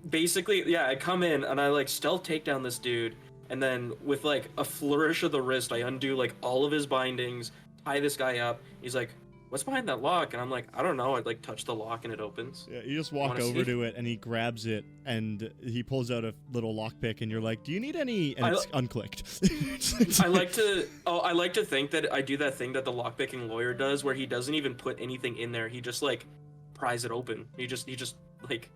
basically, yeah, I come in and I, like, stealth take down this dude, and then with, like, a flourish of the wrist, I undo, like, all of his bindings, tie this guy up. He's like, what's behind that lock? And I'm like, I don't know. I'd, like, touch the lock and it opens. Yeah, you just walk over to it and he grabs it and he pulls out a little lockpick and you're like, do you need any? And it's unclicked. I like to think that I do that thing that the lockpicking lawyer does where he doesn't even put anything in there. He just, like, pries it open. He just like,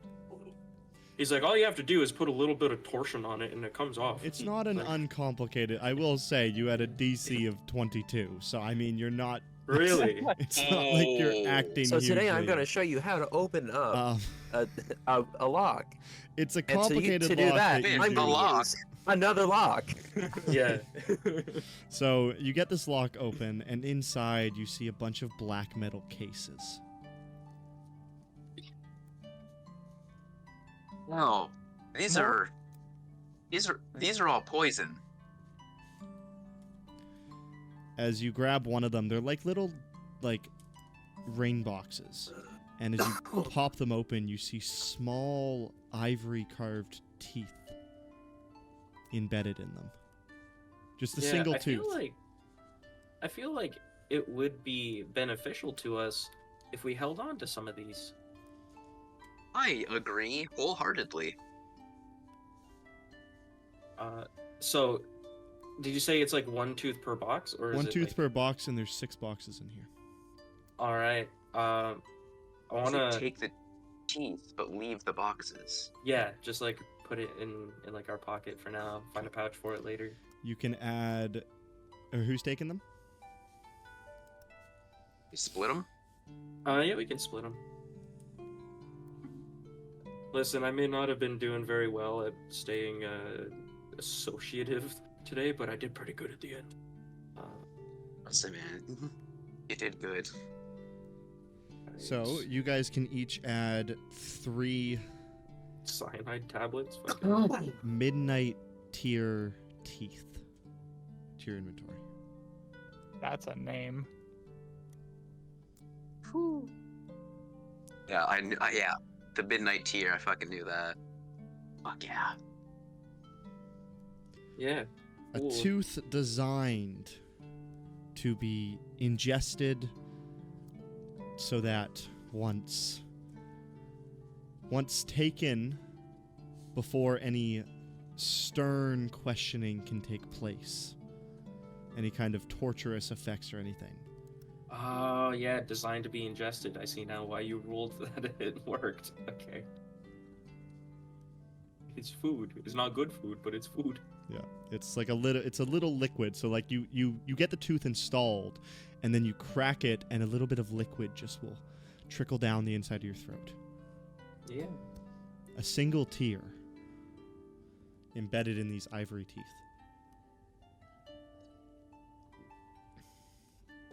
he's like, all you have to do is put a little bit of torsion on it and it comes off. It's not an uncomplicated. I will say you had a DC of 22, so I mean you're not. Really? It's not like you're acting. So today I'm hugely. going to show you how to open up. a lock. It's a And to complicated do lock that, that you Man, I'm do. a gonna lock. use another lock. Yeah. So you get this lock open, and inside you see a bunch of black metal cases. No, these More? are all poison. As you grab one of them, they're like little, like, rain boxes. And as you pop them open, you see small ivory carved teeth embedded in them. Just a single tooth. I feel like it would be beneficial to us if we held on to some of these. I agree wholeheartedly. So, did you say it's like one tooth per box, or is One it tooth like... per box, and there's 6 boxes in here. All right. I I wanna take the teeth, but leave the boxes. yeah, just like put it in like our pocket for now. Find a pouch for it later. You can add... who's taking them? You split them. Yeah, we can split them. Listen, I may not have been doing very well at staying associative today, but I did pretty good at the end. Listen, man, you did good. So, you guys can each add 3 cyanide tablets. Fucking... midnight tier teeth to your inventory. That's a name. Yeah, yeah, the midnight tier. I fucking knew that. Fuck yeah. Yeah. A Cool. tooth designed to be ingested so that once taken before any stern questioning can take place, any kind of torturous effects or anything. Oh, yeah, designed to be ingested. I see now why you ruled that it worked. Okay. It's food. It's not good food, but it's food. Yeah, it's like a little liquid. So like you get the tooth installed, and then you crack it, and a little bit of liquid just will trickle down the inside of your throat. Yeah. A single tear embedded in these ivory teeth.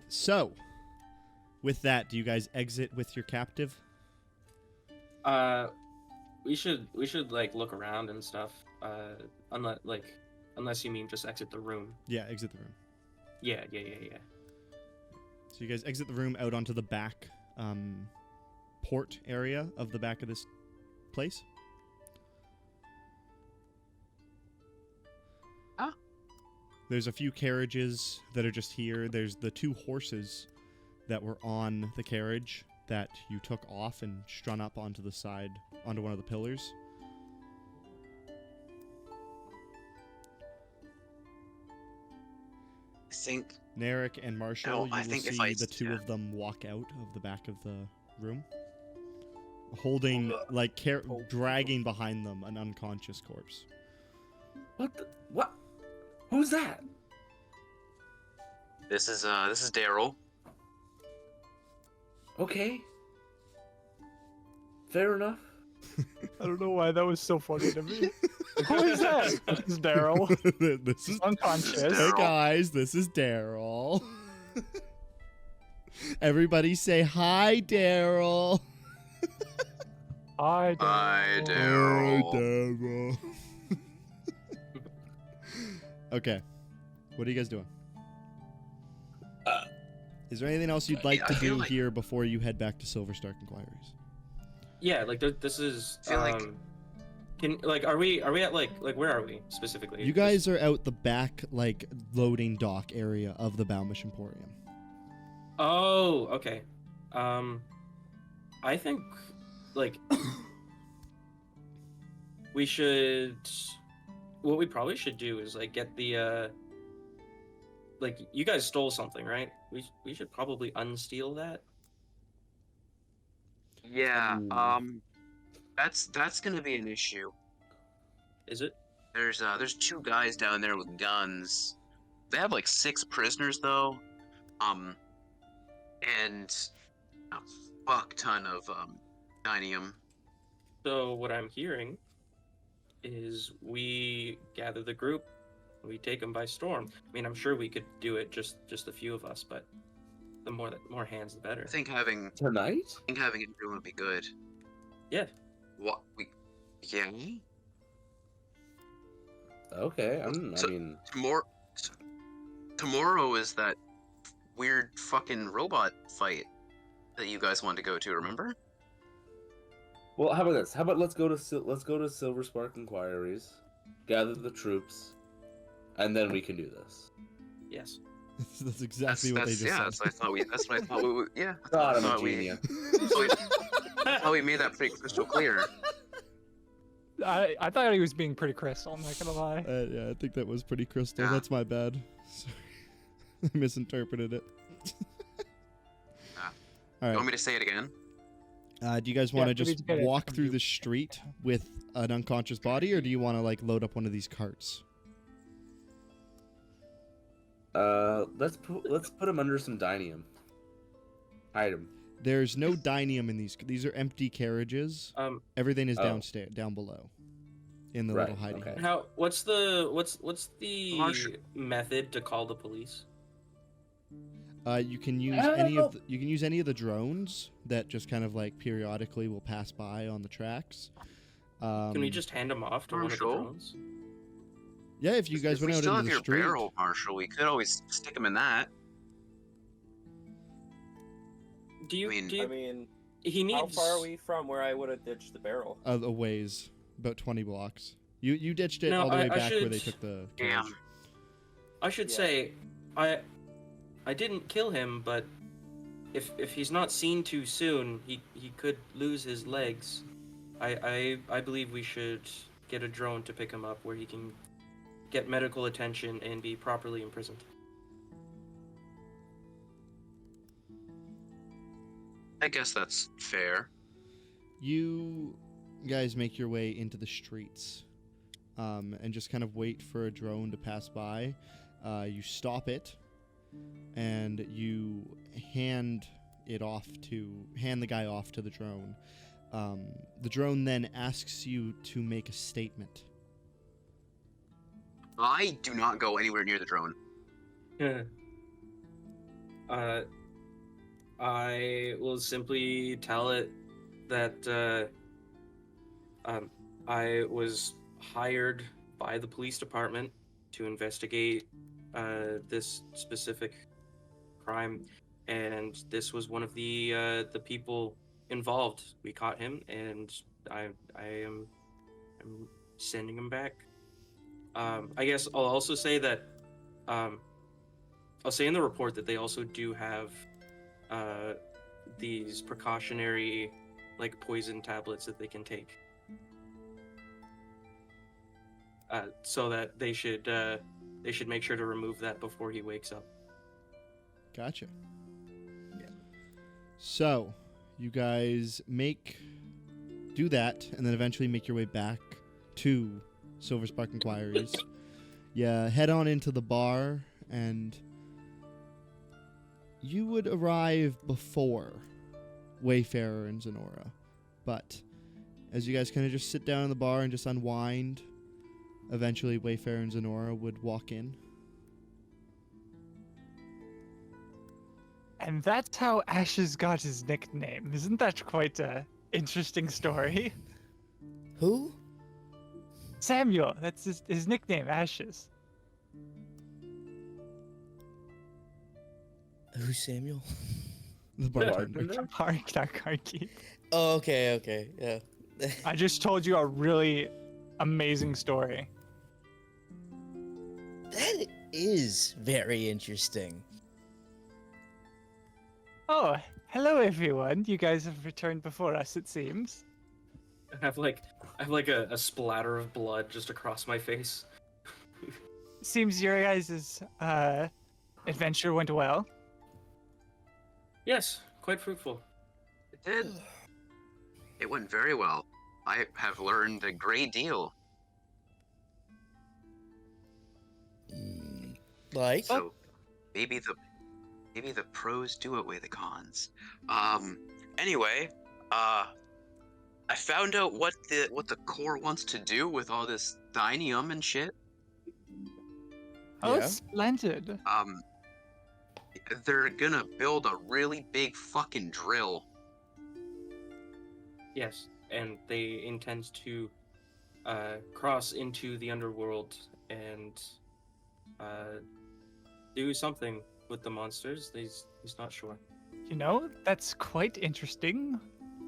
So, with that, do you guys exit with your captive? We should like look around and stuff. Unless you mean just exit the room. Yeah, exit the room. Yeah. So you guys exit the room out onto the back port area of the back of this place. Ah. There's a few carriages that are just here. There's the 2 horses that were on the carriage that you took off and strung up onto the side, onto one of the pillars. I think. Narek and Marshall, No, I you will think if see I- the 2 yeah. of them walk out of the back of the room, holding, like, dragging behind them an unconscious corpse. What? Who's that? This is Daryl. Okay. Fair enough. I don't know why that was so funny to me. Who is that? This is Daryl. This is Unconscious. Hey Daryl. guys, this is Daryl. Everybody say hi, Daryl. Hi, Daryl. Hi, Daryl. Daryl. Okay, what are you guys doing? Is there anything else you'd like I to feel do like- here before you head back to Silverstark Inquiries? Yeah, like this is. I feel like- Are we at like where are we specifically? You guys are out the back, like, loading dock area of the Baumish Emporium. Oh, okay. I think like we should. What we probably should do is like get the. Like you guys stole something, right? We should probably unsteal that. Yeah. Ooh. That's gonna be an issue. Is it? There's 2 guys down there with guns. They have like 6 prisoners though. And a fuck ton of dinium. So what I'm hearing is we gather the group, we take them by storm. I mean, I'm sure we could do it just a few of us, but the more hands, the better. I think having Tonight? everyone would be good. Yeah. What we? Yeah. Okay, I So- mean, Tomorrow is that weird fucking robot fight that you guys wanted to go to. Remember? well, how about this? How about let's go to Silver Spark Inquiries, gather the troops, and then we can do this. Yes. That's exactly what they just yeah, said. that's what I thought we. That's what I thought we. Would, yeah. God, I'm a thought we- genius. I thought we made that pretty crystal clear. I thought he was being pretty crystal. I'm not gonna lie. Yeah, I think that was pretty crystal. Yeah. That's my bad. Sorry. I misinterpreted it. Ah. All You right. want me to say it again? Do you guys want to please just get it walk from through you. the street with an unconscious body, or do you want to like load up one of these carts? Let's put him under some dinium. Hide him. There's no dinium in these. These are empty carriages. Everything is Oh. downstairs, down below, in the Right, little hiding. okay. How? What's the Marshall. method to call the police? You can use any of the drones that just kind of like periodically will pass by on the tracks. Can we just hand them off to one of the Marshall? drones? Yeah, if you guys if we went out still into have the your street. barrel, Marshall, we could always stick him in that. Do you? I mean- do you, I mean, he needs. how far are we from where I would have ditched the barrel? A ways, about 20 blocks. You ditched it No, all the way I back where should- they took the Yeah. carriage. I should Yeah. say, I didn't kill him, but if he's not seen too soon, he could lose his legs. I believe we should get a drone to pick him up where he can get medical attention and be properly imprisoned. I guess that's fair. You guys make your way into the streets and just kind of wait for a drone to pass by. You stop it and you hand the guy off to the drone. The drone then asks you to make a statement. I do not go anywhere near the drone. I will simply tell it that I was hired by the police department to investigate this specific crime, and this was one of the people involved. We caught him, and I'm sending him back. I guess I'll also say that I'll say in the report that they also do have these precautionary like poison tablets that they can take, so that they should make sure to remove that before he wakes up. Gotcha. So, you guys do that, and then eventually make your way back to Silver Spark Inquiries. You head on into the bar, and you would arrive before Wayfarer and Zenora. But as you guys kind of just sit down in the bar and just unwind, eventually Wayfarer and Zenora would walk in. And that's how Ashes got his nickname. Isn't that quite a interesting story? Who? Samuel. That's his nickname, Ashes. Who's Samuel? The bartender. Karki. Oh, okay, yeah. I just told you a really amazing story. That is very interesting. Oh, hello everyone. You guys have returned before us, it seems. I have like a splatter of blood just across my face. Seems your guys' adventure went well. Yes, quite fruitful. It did. It went very well. I have learned a great deal. Like? So maybe the pros do outweigh the cons. Anyway, I I found out what the core wants to do with all this dinium and shit. Oh, Yeah. splendid. They're gonna build a really big fucking drill. Yes, and they intend to cross into the underworld and do something with the monsters. He's not sure. You know, that's quite interesting.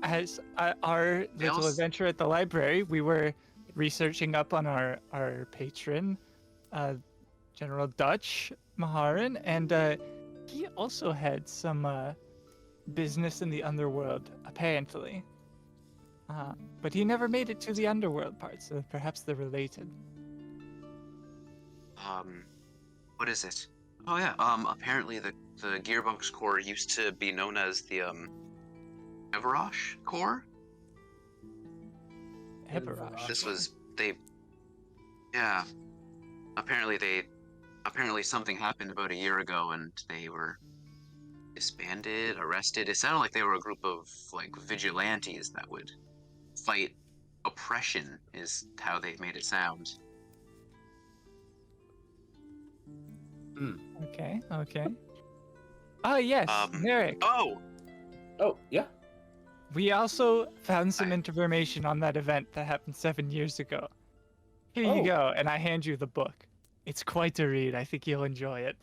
As our They little also- adventure at the library, we were researching up on our patron, General Dutch Maharan, and he also had some business in the underworld, apparently. But he never made it to the underworld part, so perhaps they're related. What is it? Oh yeah, apparently the Gearbox core used to be known as the Everosh core. Eberosh. This was yeah. Apparently something happened about a year ago and they were disbanded, arrested. It sounded like they were a group of like vigilantes that would fight oppression, is how they made it sound. Okay. Oh yes, Merrick. Oh, Oh, yeah. We also found some information on that event that happened 7 years ago. Here you Oh. go, and I hand you the book. It's quite a read. I think you'll enjoy it.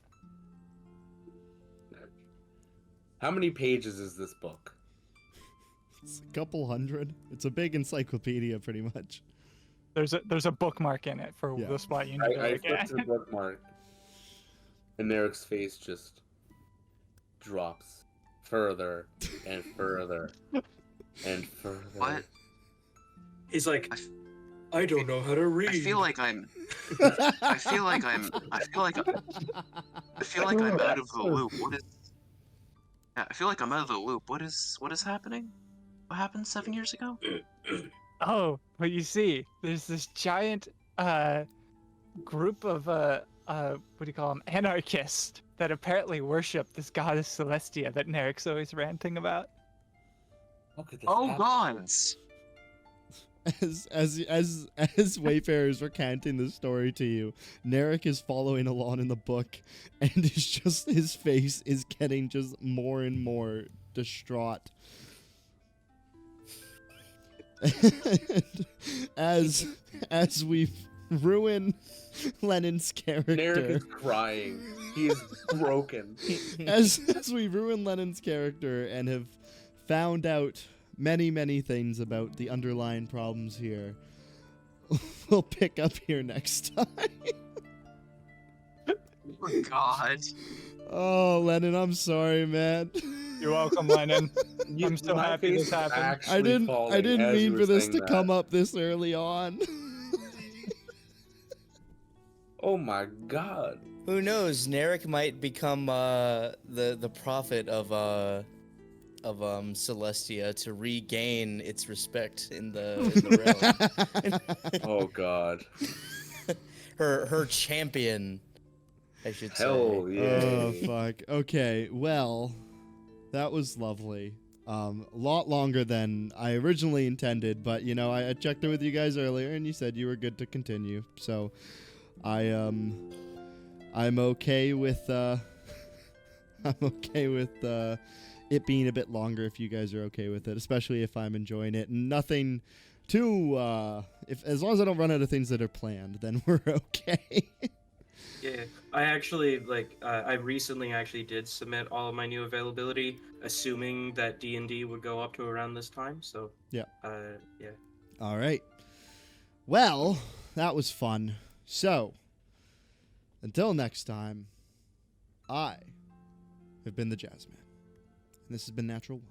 How many pages is this book? It's a couple hundred. It's a big encyclopedia, pretty much. There's a bookmark in it for Yeah. the spot you need to I look flipped at. to the bookmark, and Eric's face just drops further and further and further. what? He's like, I don't know how to read. I feel like I'm out of the loop. What is? Yeah, I feel like I'm out of the loop. What is happening? What happened 7 years ago? Oh, but you see, there's this giant group of what do you call them, anarchists that apparently worship this goddess Celestia that Nerek's always ranting about. How could this Oh happen? gods! As Wayfarer's recounting the story to you, Narek is following along in the book, and his face is getting just more and more distraught. And as we ruin Lennon's Eric character, is crying. He is broken. as we ruin Lennon's character and have found out many things about the underlying problems here, we'll pick up here next time. Oh god. Oh, Lennon, I'm sorry, man. You're welcome, Lennon. I'm so My happy face this is happened. actually I didn't falling as you mean were for this saying to that. come up this early on. Oh my god. Who knows? Narek might become the prophet of Celestia to regain its respect in the realm. Oh god. her champion, I should say. Hell yeah. Oh fuck. Okay, well, that was lovely. A lot longer than I originally intended, but you know, I checked in with you guys earlier, and you said you were good to continue. So, I'm okay with it being a bit longer if you guys are okay with it, especially if I'm enjoying it. Nothing too as long as I don't run out of things that are planned, then we're okay. Yeah, I actually I recently actually did submit all of my new availability, assuming that D&D would go up to around this time. So Yeah. Yeah. All right. Well, that was fun. So, until next time, I have been the Jazzman. And this has been Natural One.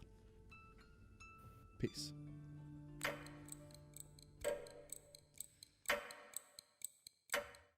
Peace.